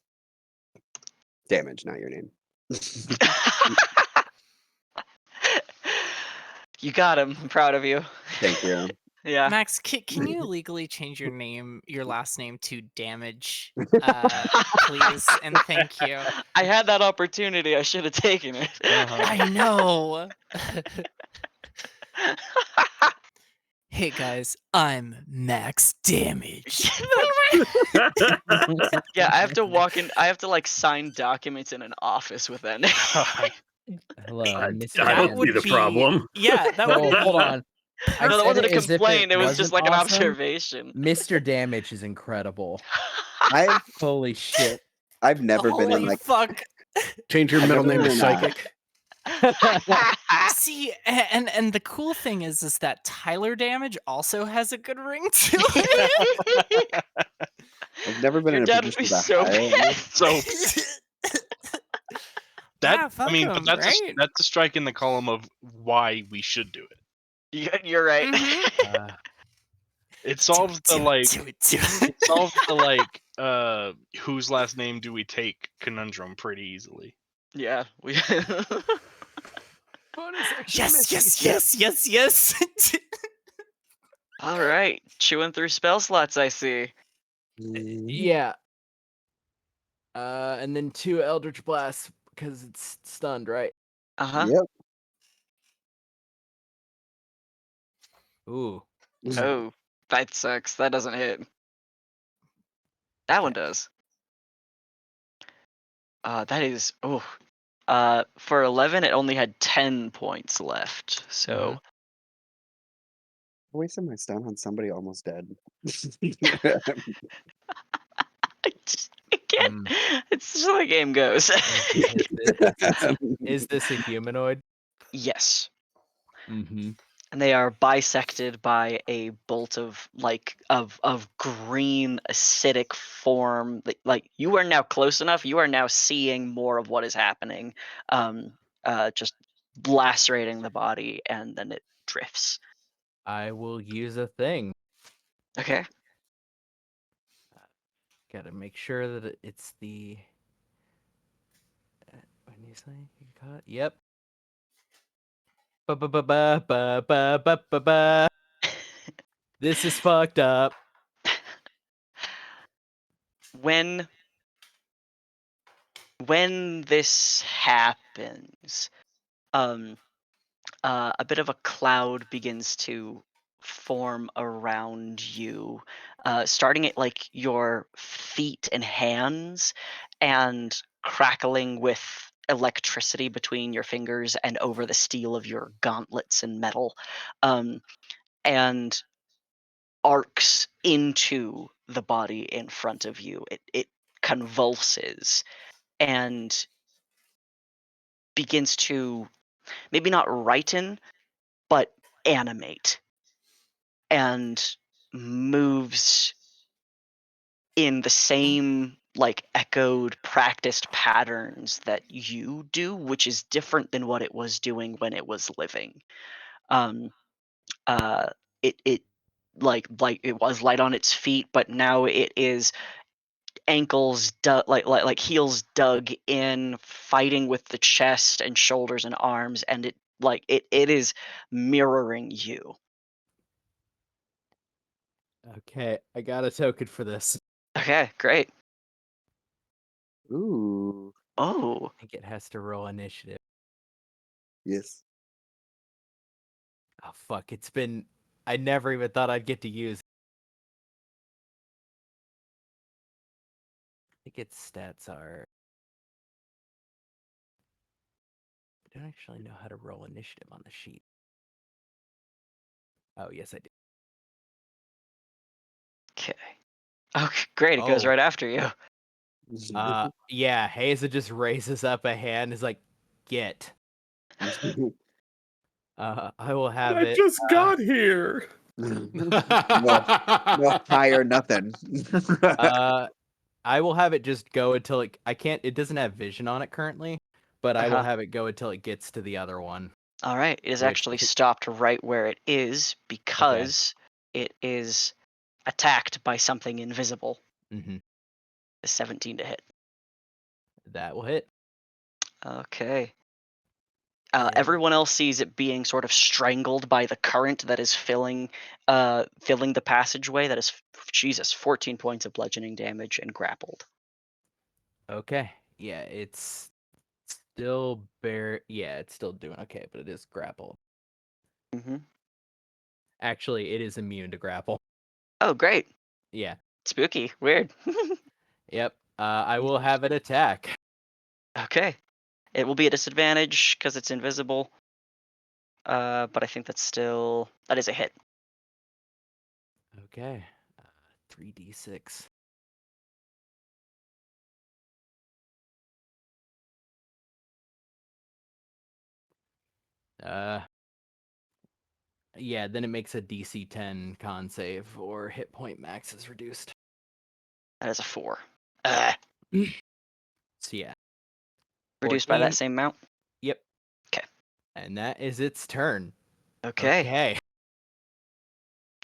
Speaker 2: damage, not your name.
Speaker 1: You got him. I'm proud of you.
Speaker 2: Thank you.
Speaker 1: Yeah.
Speaker 4: Max, can you legally change your last name to Damage, please? And thank you.
Speaker 1: I had that opportunity. I should have taken it.
Speaker 4: I know. Hey guys, I'm Max Damage.
Speaker 1: Yeah, I have to walk in. I have to like sign documents in an office with that name.
Speaker 3: Hello,
Speaker 7: I
Speaker 3: Mr.
Speaker 7: I don't
Speaker 4: That
Speaker 3: Dan.
Speaker 7: see
Speaker 4: would
Speaker 7: the
Speaker 4: be
Speaker 7: problem.
Speaker 4: Yeah, that
Speaker 3: No,
Speaker 4: would
Speaker 3: hold
Speaker 4: be
Speaker 3: on. I
Speaker 1: No, that
Speaker 3: said
Speaker 1: wasn't a
Speaker 3: it as if
Speaker 1: complaint. It was just
Speaker 3: wasn't
Speaker 1: like an
Speaker 3: awesome.
Speaker 1: observation.
Speaker 3: Mr. Damage is incredible.
Speaker 2: I've
Speaker 3: Holy shit.
Speaker 2: I've never been in
Speaker 4: Holy
Speaker 2: like
Speaker 4: fuck.
Speaker 5: Change your
Speaker 2: I've
Speaker 5: middle
Speaker 2: never
Speaker 5: name
Speaker 2: been
Speaker 5: to
Speaker 2: in,
Speaker 5: Psychic.
Speaker 4: See, and the cool thing is that Tyler Damage also has a good ring to it.
Speaker 2: I've never been
Speaker 1: Your
Speaker 2: in a
Speaker 1: dad would
Speaker 2: position
Speaker 1: be
Speaker 2: to
Speaker 1: so
Speaker 2: hire
Speaker 1: mad.
Speaker 2: anyone.
Speaker 6: So that
Speaker 4: Yeah, fuck
Speaker 6: I mean,
Speaker 4: 'em,
Speaker 6: but that's
Speaker 4: right?
Speaker 6: that's a strike in the column of why we should do it.
Speaker 1: You're right.
Speaker 4: Mhm.
Speaker 6: It solves the like
Speaker 4: do it.
Speaker 6: it solves the like whose last name do we take conundrum pretty easily.
Speaker 1: Yeah. We.
Speaker 9: Bonus action misty
Speaker 4: Yes.
Speaker 1: All right. Chewing through spell slots. I see.
Speaker 9: Yeah. And then 2 Eldritch Blasts because it's stunned, right?
Speaker 1: Uh huh.
Speaker 2: Yep.
Speaker 9: Ooh.
Speaker 1: Oh, that sucks. That doesn't hit. That one
Speaker 9: Okay.
Speaker 1: does. That is. Oh. For 11, it only had 10 points left. So.
Speaker 2: Wasting my stun on somebody almost dead.
Speaker 1: I can't. It's just how the game goes.
Speaker 3: Is this a humanoid?
Speaker 1: Yes.
Speaker 3: Mm-hmm.
Speaker 1: And they are bisected by a bolt of of green acidic form. Like you are now close enough. You are now seeing more of what is happening. Just lacerating the body, and then it drifts.
Speaker 3: I will use a thing.
Speaker 1: Okay.
Speaker 3: Gotta make sure that it's the. When you say you cut? Yep. Ba-ba-ba-ba-ba-ba-ba-ba. This is fucked up.
Speaker 1: When this happens, a bit of a cloud begins to form around you, starting at like your feet and hands, and crackling with electricity between your fingers and over the steel of your gauntlets and metal, and arcs into the body in front of you. It convulses and begins to maybe not righten, but animate, and moves in the same like echoed practiced patterns that you do, which is different than what it was doing when it was living. um it like it was light on its feet, but now it is ankles like heels dug in, fighting with the chest and shoulders and arms, and it is mirroring you.
Speaker 3: Okay, I got a token for this.
Speaker 1: Okay, great.
Speaker 2: Ooh.
Speaker 1: Oh,
Speaker 3: I think it has to roll initiative.
Speaker 2: Yes.
Speaker 3: Oh fuck! It's been. I never even thought I'd get to use. I think its stats are. I don't actually know how to roll initiative on the sheet. Oh yes, I do.
Speaker 1: Okay. Okay, great. It goes
Speaker 3: Oh.
Speaker 1: right after you.
Speaker 3: Yeah, Haza just raises up a hand, is like, get. I will have
Speaker 7: I
Speaker 3: it.
Speaker 7: just got here.
Speaker 2: no higher nothing.
Speaker 3: I will have it just go until it doesn't have vision on it currently, but I will
Speaker 1: Uh-huh.
Speaker 3: have it go until it gets to the other one.
Speaker 1: All right. It is
Speaker 3: Which
Speaker 1: actually
Speaker 3: if it-
Speaker 1: stopped right where it is because it is attacked by something invisible.
Speaker 3: Mm-hmm.
Speaker 1: A 17 to hit.
Speaker 3: That will hit.
Speaker 1: Okay.
Speaker 3: And-
Speaker 1: Everyone else sees it being sort of strangled by the current that is filling the passageway. That is, Jesus, 14 points of bludgeoning damage and grappled.
Speaker 3: Okay. Yeah, it's still it's still doing okay, but it is grappled.
Speaker 1: Mm-hmm.
Speaker 3: Actually, it is immune to grapple.
Speaker 1: Oh, great.
Speaker 3: Yeah.
Speaker 1: Spooky. Weird.
Speaker 3: Yep. I will have it attack.
Speaker 1: Okay. It will be a disadvantage because it's invisible. But I think that is a hit.
Speaker 3: Okay. 3d6. Yeah, then it makes a DC 10 con save or hit point max is reduced.
Speaker 1: That is a 4.
Speaker 3: So yeah.
Speaker 1: Reduced by that
Speaker 3: 14.
Speaker 1: same amount.
Speaker 3: Yep.
Speaker 1: 'Kay.
Speaker 3: And that is its turn.
Speaker 1: Okay.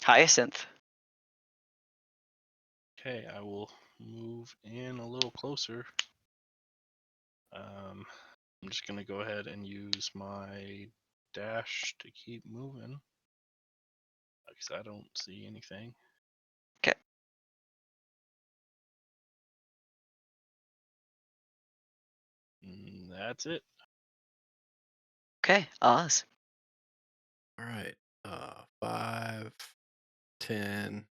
Speaker 1: Hyacinth.
Speaker 6: Okay, I will move in a little closer. I'm just gonna go ahead and use my dash to keep moving because I don't see anything.
Speaker 1: Okay.
Speaker 6: That's it.
Speaker 1: Okay. Oz.
Speaker 5: All right. 5, 10,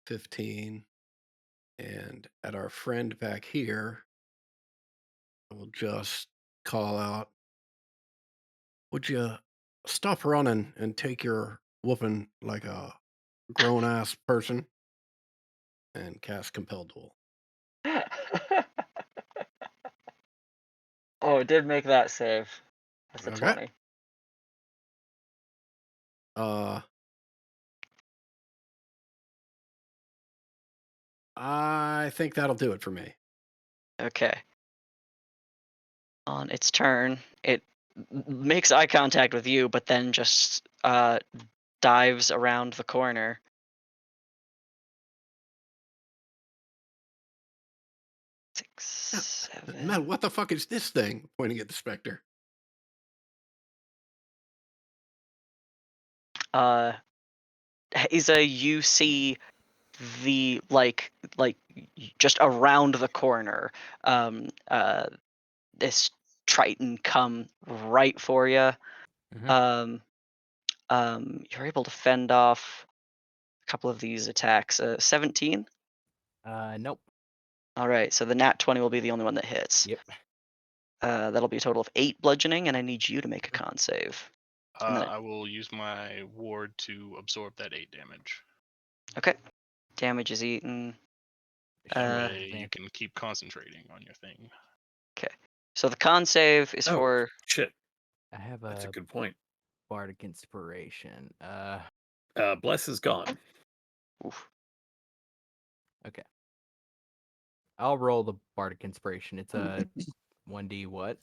Speaker 5: 15, and at our friend back here, I will just call out, would you stop running and take your whooping like a grown ass person? And cast Compel Duel.
Speaker 1: Oh, it did make that save. That's a
Speaker 5: Okay.
Speaker 1: 20.
Speaker 5: I think that'll do it for me.
Speaker 1: Okay. On its turn, it makes eye contact with you, but then just dives around the corner. Six,
Speaker 5: Man,
Speaker 1: 7.
Speaker 5: what the fuck is this thing? Pointing at the specter.
Speaker 1: Isa, you see the like just around the corner, this Triton come right for you.
Speaker 3: Mhm.
Speaker 1: You're able to fend off a couple of these attacks. 17.
Speaker 3: Nope.
Speaker 1: All right, so the nat 20 will be the only one that hits.
Speaker 3: Yep.
Speaker 1: That'll be a total of 8 bludgeoning, and I need you to make a con save. And then
Speaker 6: I will use my ward to absorb that 8 damage.
Speaker 1: okay, damage is eaten.
Speaker 6: That way you can keep concentrating on your thing.
Speaker 1: Okay, so the con save is
Speaker 7: Oh,
Speaker 1: for
Speaker 7: shit.
Speaker 3: I have
Speaker 7: That's a
Speaker 3: a
Speaker 7: good point.
Speaker 3: bardic inspiration.
Speaker 7: Bless is gone.
Speaker 1: oof.
Speaker 3: Okay. I'll roll the bardic inspiration. It's a 1d what?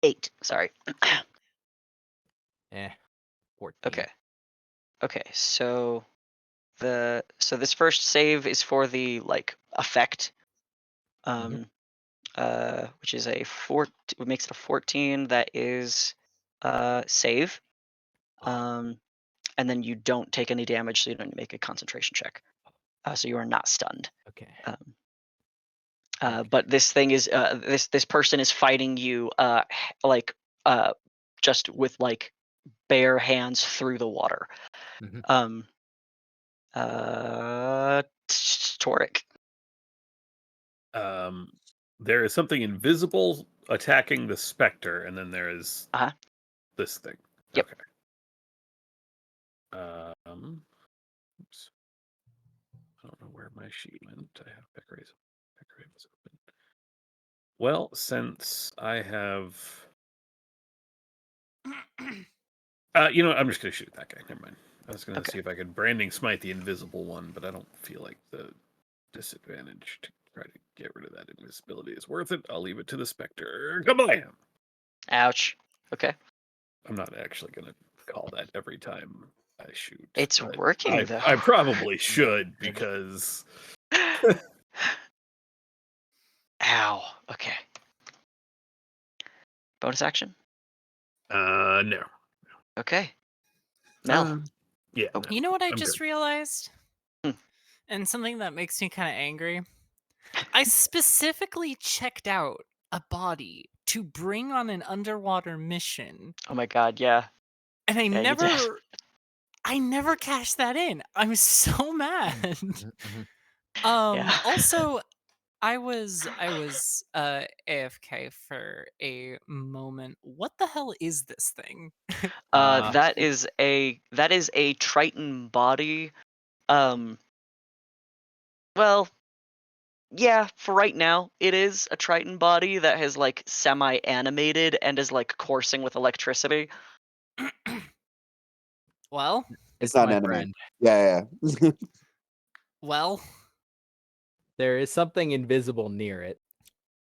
Speaker 1: 8. Sorry.
Speaker 3: 14.
Speaker 1: Okay. So this first save is for the effect, which is a 4. What makes it a 14? That is save. And then you don't take any damage, so you don't make a concentration check. So you are not stunned.
Speaker 3: Okay.
Speaker 1: But this thing is this person is fighting you just with bare hands through the water.
Speaker 3: Mhm.
Speaker 1: Toric.
Speaker 7: there is something invisible attacking the specter, and then there is
Speaker 1: Uh-huh.
Speaker 7: this thing.
Speaker 1: Yep.
Speaker 7: Okay. Oops. I don't know where my sheet went. I have Peccary was open. Well, since I have, you know, what, I'm just gonna shoot that guy. Never mind. I was gonna
Speaker 1: Okay.
Speaker 7: see if I could branding smite the invisible one, but I don't feel like the disadvantage to try to get rid of that invisibility is worth it. I'll leave it to the specter. Goodbye.
Speaker 1: Ouch. Okay.
Speaker 7: I'm not actually gonna call that every time I shoot.
Speaker 1: It's
Speaker 7: but
Speaker 1: working, though.
Speaker 7: I probably should because
Speaker 1: Ow. Okay. Bonus action?
Speaker 7: no.
Speaker 1: Okay. Mel.
Speaker 7: Yeah.
Speaker 1: Oh.
Speaker 7: No,
Speaker 4: You know what I
Speaker 7: I'm
Speaker 4: just
Speaker 7: good.
Speaker 4: realized?
Speaker 1: Hmm.
Speaker 4: And something that makes me kind of angry. I specifically checked out a body to bring on an underwater mission,
Speaker 1: Oh my god, yeah.
Speaker 4: and
Speaker 1: Yeah, you did.
Speaker 4: I never cashed that in. I'm so mad.
Speaker 3: Mhm.
Speaker 1: Yeah.
Speaker 4: Also, I was AFK for a moment. What the hell is this thing?
Speaker 1: That is a Triton body. Well, yeah, for right now, it is a Triton body that has like semi-animated and is like coursing with electricity.
Speaker 4: Well,
Speaker 2: It's not
Speaker 3: my
Speaker 2: an anime.
Speaker 3: friend.
Speaker 2: Yeah, yeah.
Speaker 4: well,
Speaker 3: There is something invisible near it.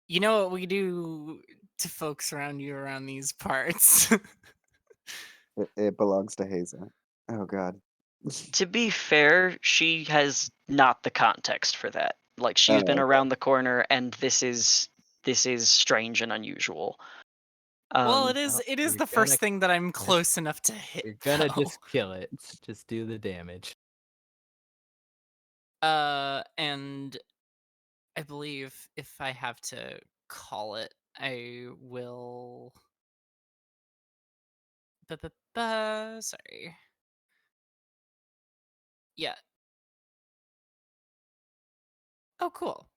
Speaker 4: you know what we do to folks around you around these parts.
Speaker 2: It belongs to Haza. Oh god.
Speaker 1: To be fair, she has not the context for that. Like she's been
Speaker 2: okay.
Speaker 1: around the corner, and this is strange and unusual.
Speaker 4: Well, it
Speaker 1: Um,
Speaker 4: is
Speaker 3: you're
Speaker 4: the
Speaker 3: gonna
Speaker 4: first thing that I'm close enough to hit.
Speaker 3: You're gonna
Speaker 4: though.
Speaker 3: just kill it. Just do the damage.
Speaker 4: And I believe if I have to call it, I will. Sorry. Yeah. Oh, cool.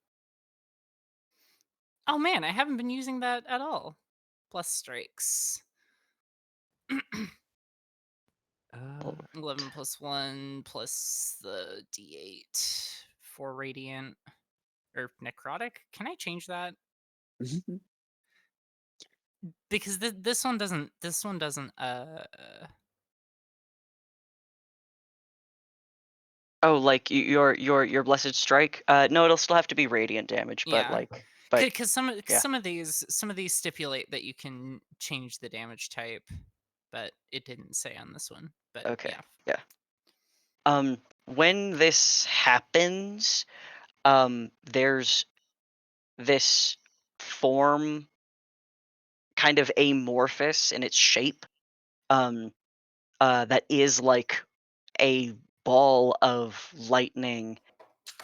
Speaker 4: Oh man, I haven't been using that at all. Plus strikes.
Speaker 3: Uh,
Speaker 4: 11 plus 1 plus the d8 for radiant or necrotic. Can I change that? Because this one doesn't. This one doesn't.
Speaker 1: oh, like your blessed strike. No, it'll still have to be radiant damage, but
Speaker 4: Yeah.
Speaker 1: like, but
Speaker 4: Because some
Speaker 1: yeah.
Speaker 4: some of these stipulate that you can change the damage type, but it didn't say on this one. But
Speaker 1: Okay.
Speaker 4: yeah.
Speaker 1: Yeah. When this happens, there's this form kind of amorphous in its shape, that is like a ball of lightning,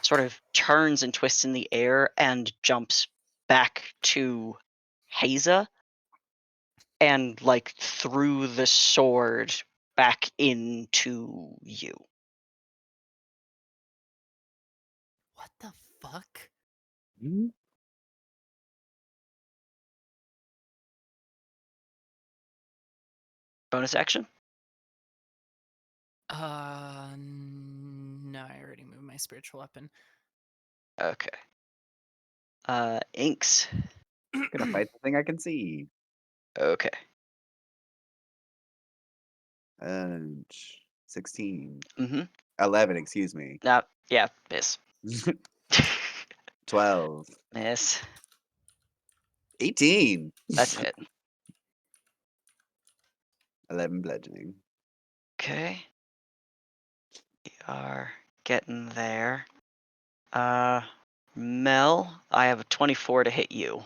Speaker 1: sort of turns and twists in the air and jumps back to Haza and like threw the sword back into you.
Speaker 4: What the fuck?
Speaker 1: Bonus action?
Speaker 4: No, I already moved my spiritual weapon.
Speaker 1: Okay. Inks.
Speaker 2: Gonna fight the thing I can see.
Speaker 1: Okay.
Speaker 2: And 16.
Speaker 1: Mm-hmm.
Speaker 2: 11, excuse me.
Speaker 1: Now, yeah, miss.
Speaker 2: 12.
Speaker 1: Miss.
Speaker 2: 18.
Speaker 1: That's it.
Speaker 2: 11 bludgeoning.
Speaker 1: Okay. We are getting there. Mel, I have a 24 to hit you.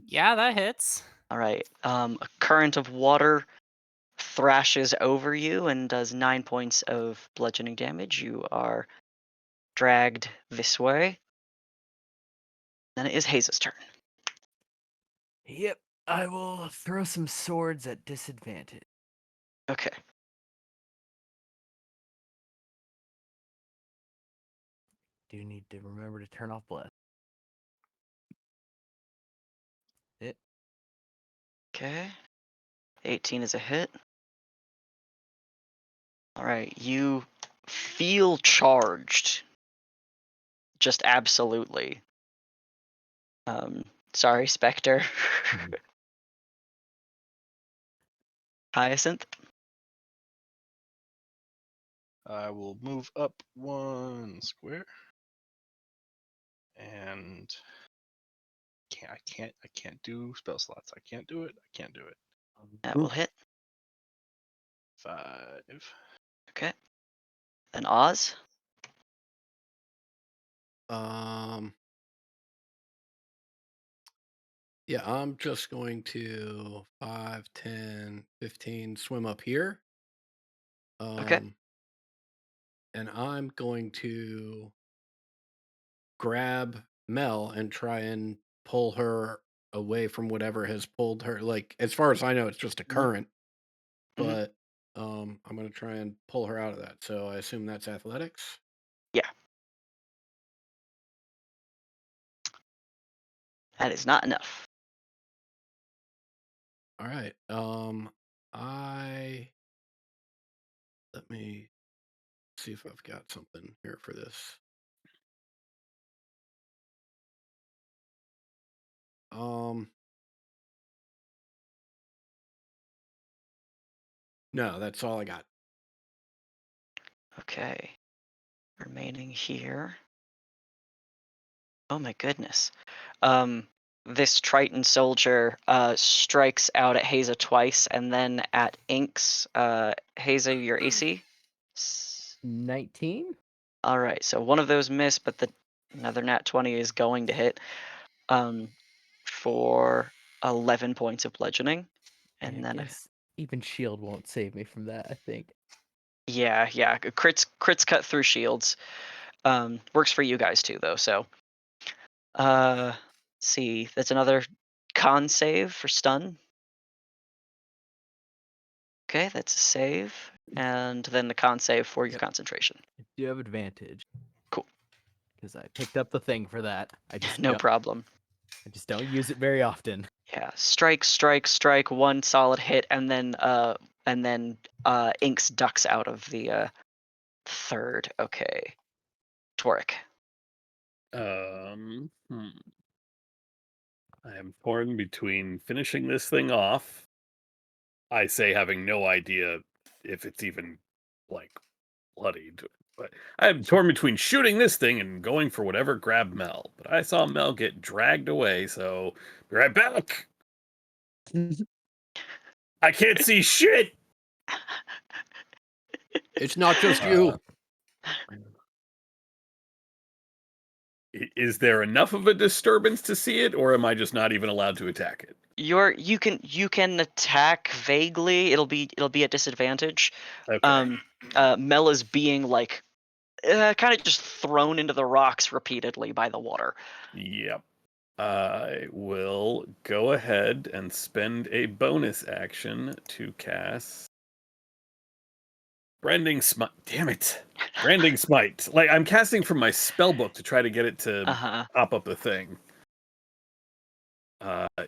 Speaker 4: Yeah, that hits.
Speaker 1: All right. A current of water thrashes over you and does 9 points of bludgeoning damage. You are dragged this way. Then it is Haze's turn.
Speaker 9: Yep, I will throw some swords at disadvantage.
Speaker 1: Okay.
Speaker 9: Do need to remember to turn off bless.
Speaker 1: Okay. 18 is a hit. All right, you feel charged. Just absolutely. Sorry, Spectre. Hyacinth.
Speaker 6: I will move up 1 square. And I can't do spell slots. I can't do it.
Speaker 1: That will hit.
Speaker 6: 5.
Speaker 1: Okay. Then Oz.
Speaker 5: Yeah, I'm just going to 5, 10, 15 swim up here.
Speaker 1: Okay.
Speaker 5: And I'm going to grab Mel and try and pull her away from whatever has pulled her. Like, as far as I know, it's just a current, but I'm going to try and pull her out of that. So I assume that's athletics.
Speaker 1: Yeah. That is not enough.
Speaker 5: All right. Let me see if I've got something here for this. No, that's all I got.
Speaker 1: Okay. Remaining here. Oh my goodness. This Triton soldier strikes out at Haza twice and then at Inks. Haza, your AC?
Speaker 3: 19?
Speaker 1: All right, so one of those missed, but another nat 20 is going to hit for 11 points of bludgeoning. And
Speaker 3: I
Speaker 1: then
Speaker 3: guess even shield won't save me from that, I think.
Speaker 1: yeah, crits cut through shields. Works for you guys too though, so let's see, that's another con save for stun. Okay, that's a save. And then the con save for your concentration.
Speaker 3: I do have advantage.
Speaker 1: Cool.
Speaker 3: Because I picked up the thing for that.
Speaker 1: No problem.
Speaker 3: I just don't use it very often.
Speaker 1: Yeah, strike, one solid hit, and then Inks ducks out of the third. Okay. Toric.
Speaker 7: I am torn between finishing this thing off. I say having no idea if it's even like bloodied, but I am torn between shooting this thing and going for whatever grabbed Mel. But I saw Mel get dragged away, so be right back. I can't see shit.
Speaker 5: It's not just you.
Speaker 7: Is there enough of a disturbance to see it, or am I just not even allowed to attack it?
Speaker 1: You can attack vaguely. It'll be at disadvantage.
Speaker 7: Okay.
Speaker 1: Mel is being like kind of just thrown into the rocks repeatedly by the water.
Speaker 7: Yep. I will go ahead and spend a bonus action to cast Branding Smite. Damn it. Branding Smite. Like, I'm casting from my spellbook to try to get it to pop up the thing.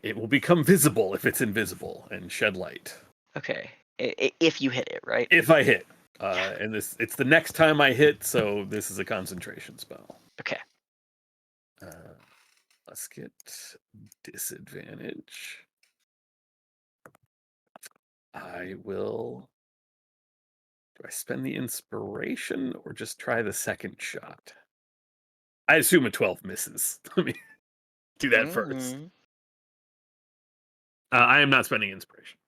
Speaker 7: It will become visible if it's invisible and shed light.
Speaker 1: Okay. If you hit it, right?
Speaker 7: If I hit. And it's the next time I hit, so this is a concentration spell.
Speaker 1: Okay.
Speaker 7: Let's get disadvantage. I will... Do I spend the inspiration or just try the second shot? I assume a 12 misses. Let me do that first. I am not spending inspiration.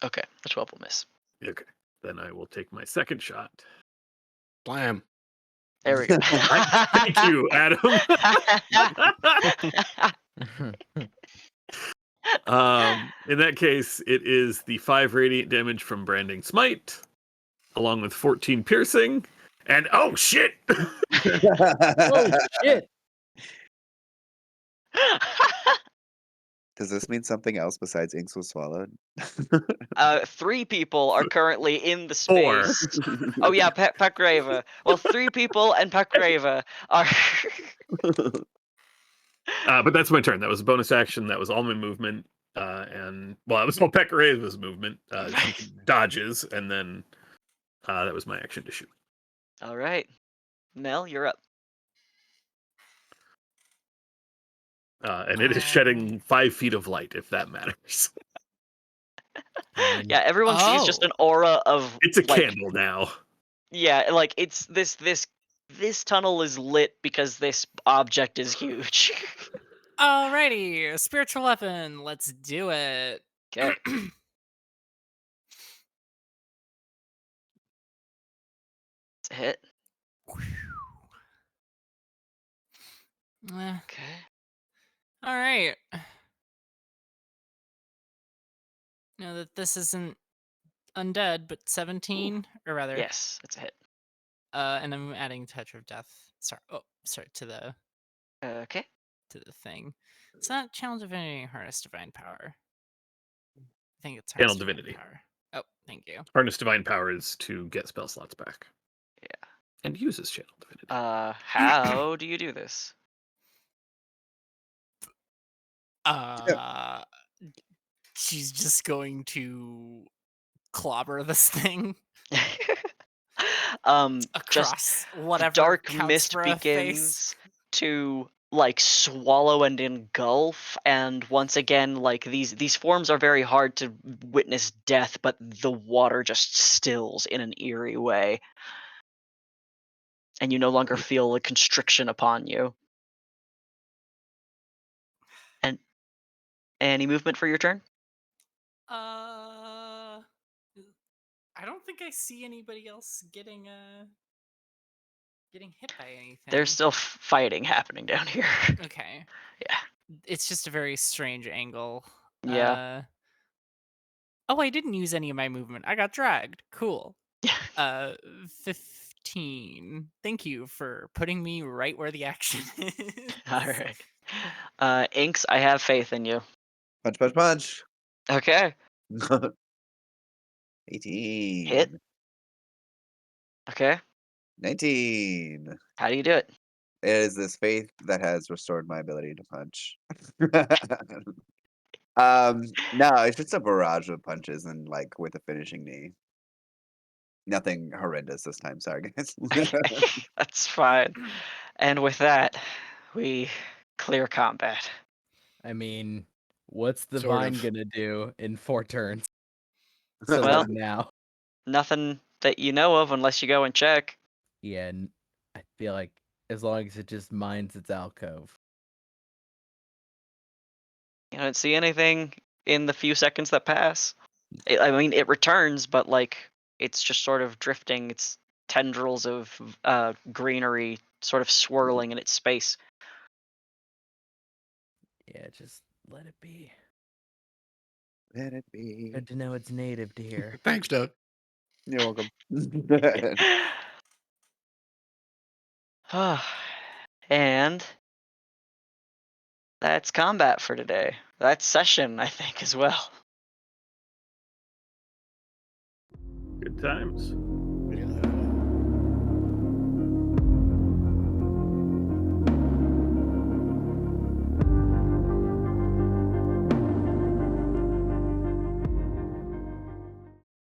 Speaker 1: Okay, the 12 will miss.
Speaker 7: Okay, then I will take my second shot.
Speaker 5: Blam.
Speaker 1: There we go.
Speaker 7: Thank you, Adam. In that case, it is the 5 radiant damage from Branding Smite, along with 14 piercing, and oh shit!
Speaker 3: Oh shit!
Speaker 2: Does this mean something else besides Inks was swallowed?
Speaker 1: 3 people are currently in the space.
Speaker 7: 4.
Speaker 1: Oh yeah, Pakrava. Well, 3 people and Pakrava are.
Speaker 7: But that's my turn. That was a bonus action. That was all my movement. and well, it was all Pekareva's movement. She dodges, and then that was my action to shoot.
Speaker 1: All right, Mel, you're up.
Speaker 7: And it is shedding 5 feet of light, if that matters.
Speaker 1: Yeah, everyone sees just an aura of.
Speaker 7: It's a
Speaker 1: like,
Speaker 7: candle now.
Speaker 1: Yeah, like it's this tunnel is lit because this object is huge.
Speaker 4: Alrighty, spiritual weapon. Let's do it.
Speaker 1: Okay. It's a hit. Okay.
Speaker 4: All right. Now that this isn't undead, but 17, or rather,
Speaker 1: Yes, it's a hit.
Speaker 4: and I'm adding touch of death. Sorry, to the
Speaker 1: Okay.
Speaker 4: thing. It's not channel divinity, harness divine power. I think it's
Speaker 7: Channel
Speaker 4: harness
Speaker 7: divinity.
Speaker 4: power. Oh, thank you.
Speaker 7: Harness divine power is to get spell slots back.
Speaker 1: Yeah.
Speaker 7: And uses channel divinity.
Speaker 1: How do you do this?
Speaker 4: She's just going to clobber this thing
Speaker 1: Just
Speaker 4: across whatever
Speaker 1: dark
Speaker 4: counts
Speaker 1: mist
Speaker 4: for a face.
Speaker 1: begins to like swallow and engulf, and once again, like these forms are very hard to witness death, but the water just stills in an eerie way, and you no longer feel a constriction upon you. And any movement for your turn?
Speaker 4: I don't think I see anybody else getting hit by anything.
Speaker 1: There's still fighting happening down here.
Speaker 4: Okay.
Speaker 1: Yeah.
Speaker 4: It's just a very strange angle.
Speaker 1: Yeah.
Speaker 4: Oh, I didn't use any of my movement. I got dragged. Cool. 15. Thank you for putting me right where the action is.
Speaker 1: All right. Inks, I have faith in you.
Speaker 2: Punch, punch, punch.
Speaker 1: Okay.
Speaker 2: 18.
Speaker 1: Hit. Okay.
Speaker 2: 19.
Speaker 1: How do you do it?
Speaker 2: It is this faith that has restored my ability to punch. No, it's just a barrage of punches and like with a finishing knee. Nothing horrendous this time, sorry guys.
Speaker 1: That's fine. And with that, we clear combat.
Speaker 3: I mean, what's the
Speaker 5: Sort
Speaker 3: vine
Speaker 5: of.
Speaker 3: gonna do in 4 turns?
Speaker 1: Well-
Speaker 3: Now.
Speaker 1: Nothing that you know of unless you go and check.
Speaker 3: Yeah, I feel like as long as it just mines its alcove.
Speaker 1: You don't see anything in the few seconds that pass. I mean, it returns, but like it's just sort of drifting. Its tendrils of greenery sort of swirling in its space.
Speaker 3: Yeah, just let it be.
Speaker 2: Let it be.
Speaker 3: Good to know it's native to here.
Speaker 5: Thanks, Doug.
Speaker 2: You're welcome.
Speaker 1: And that's combat for today. That's session, I think, as well.
Speaker 7: Good times.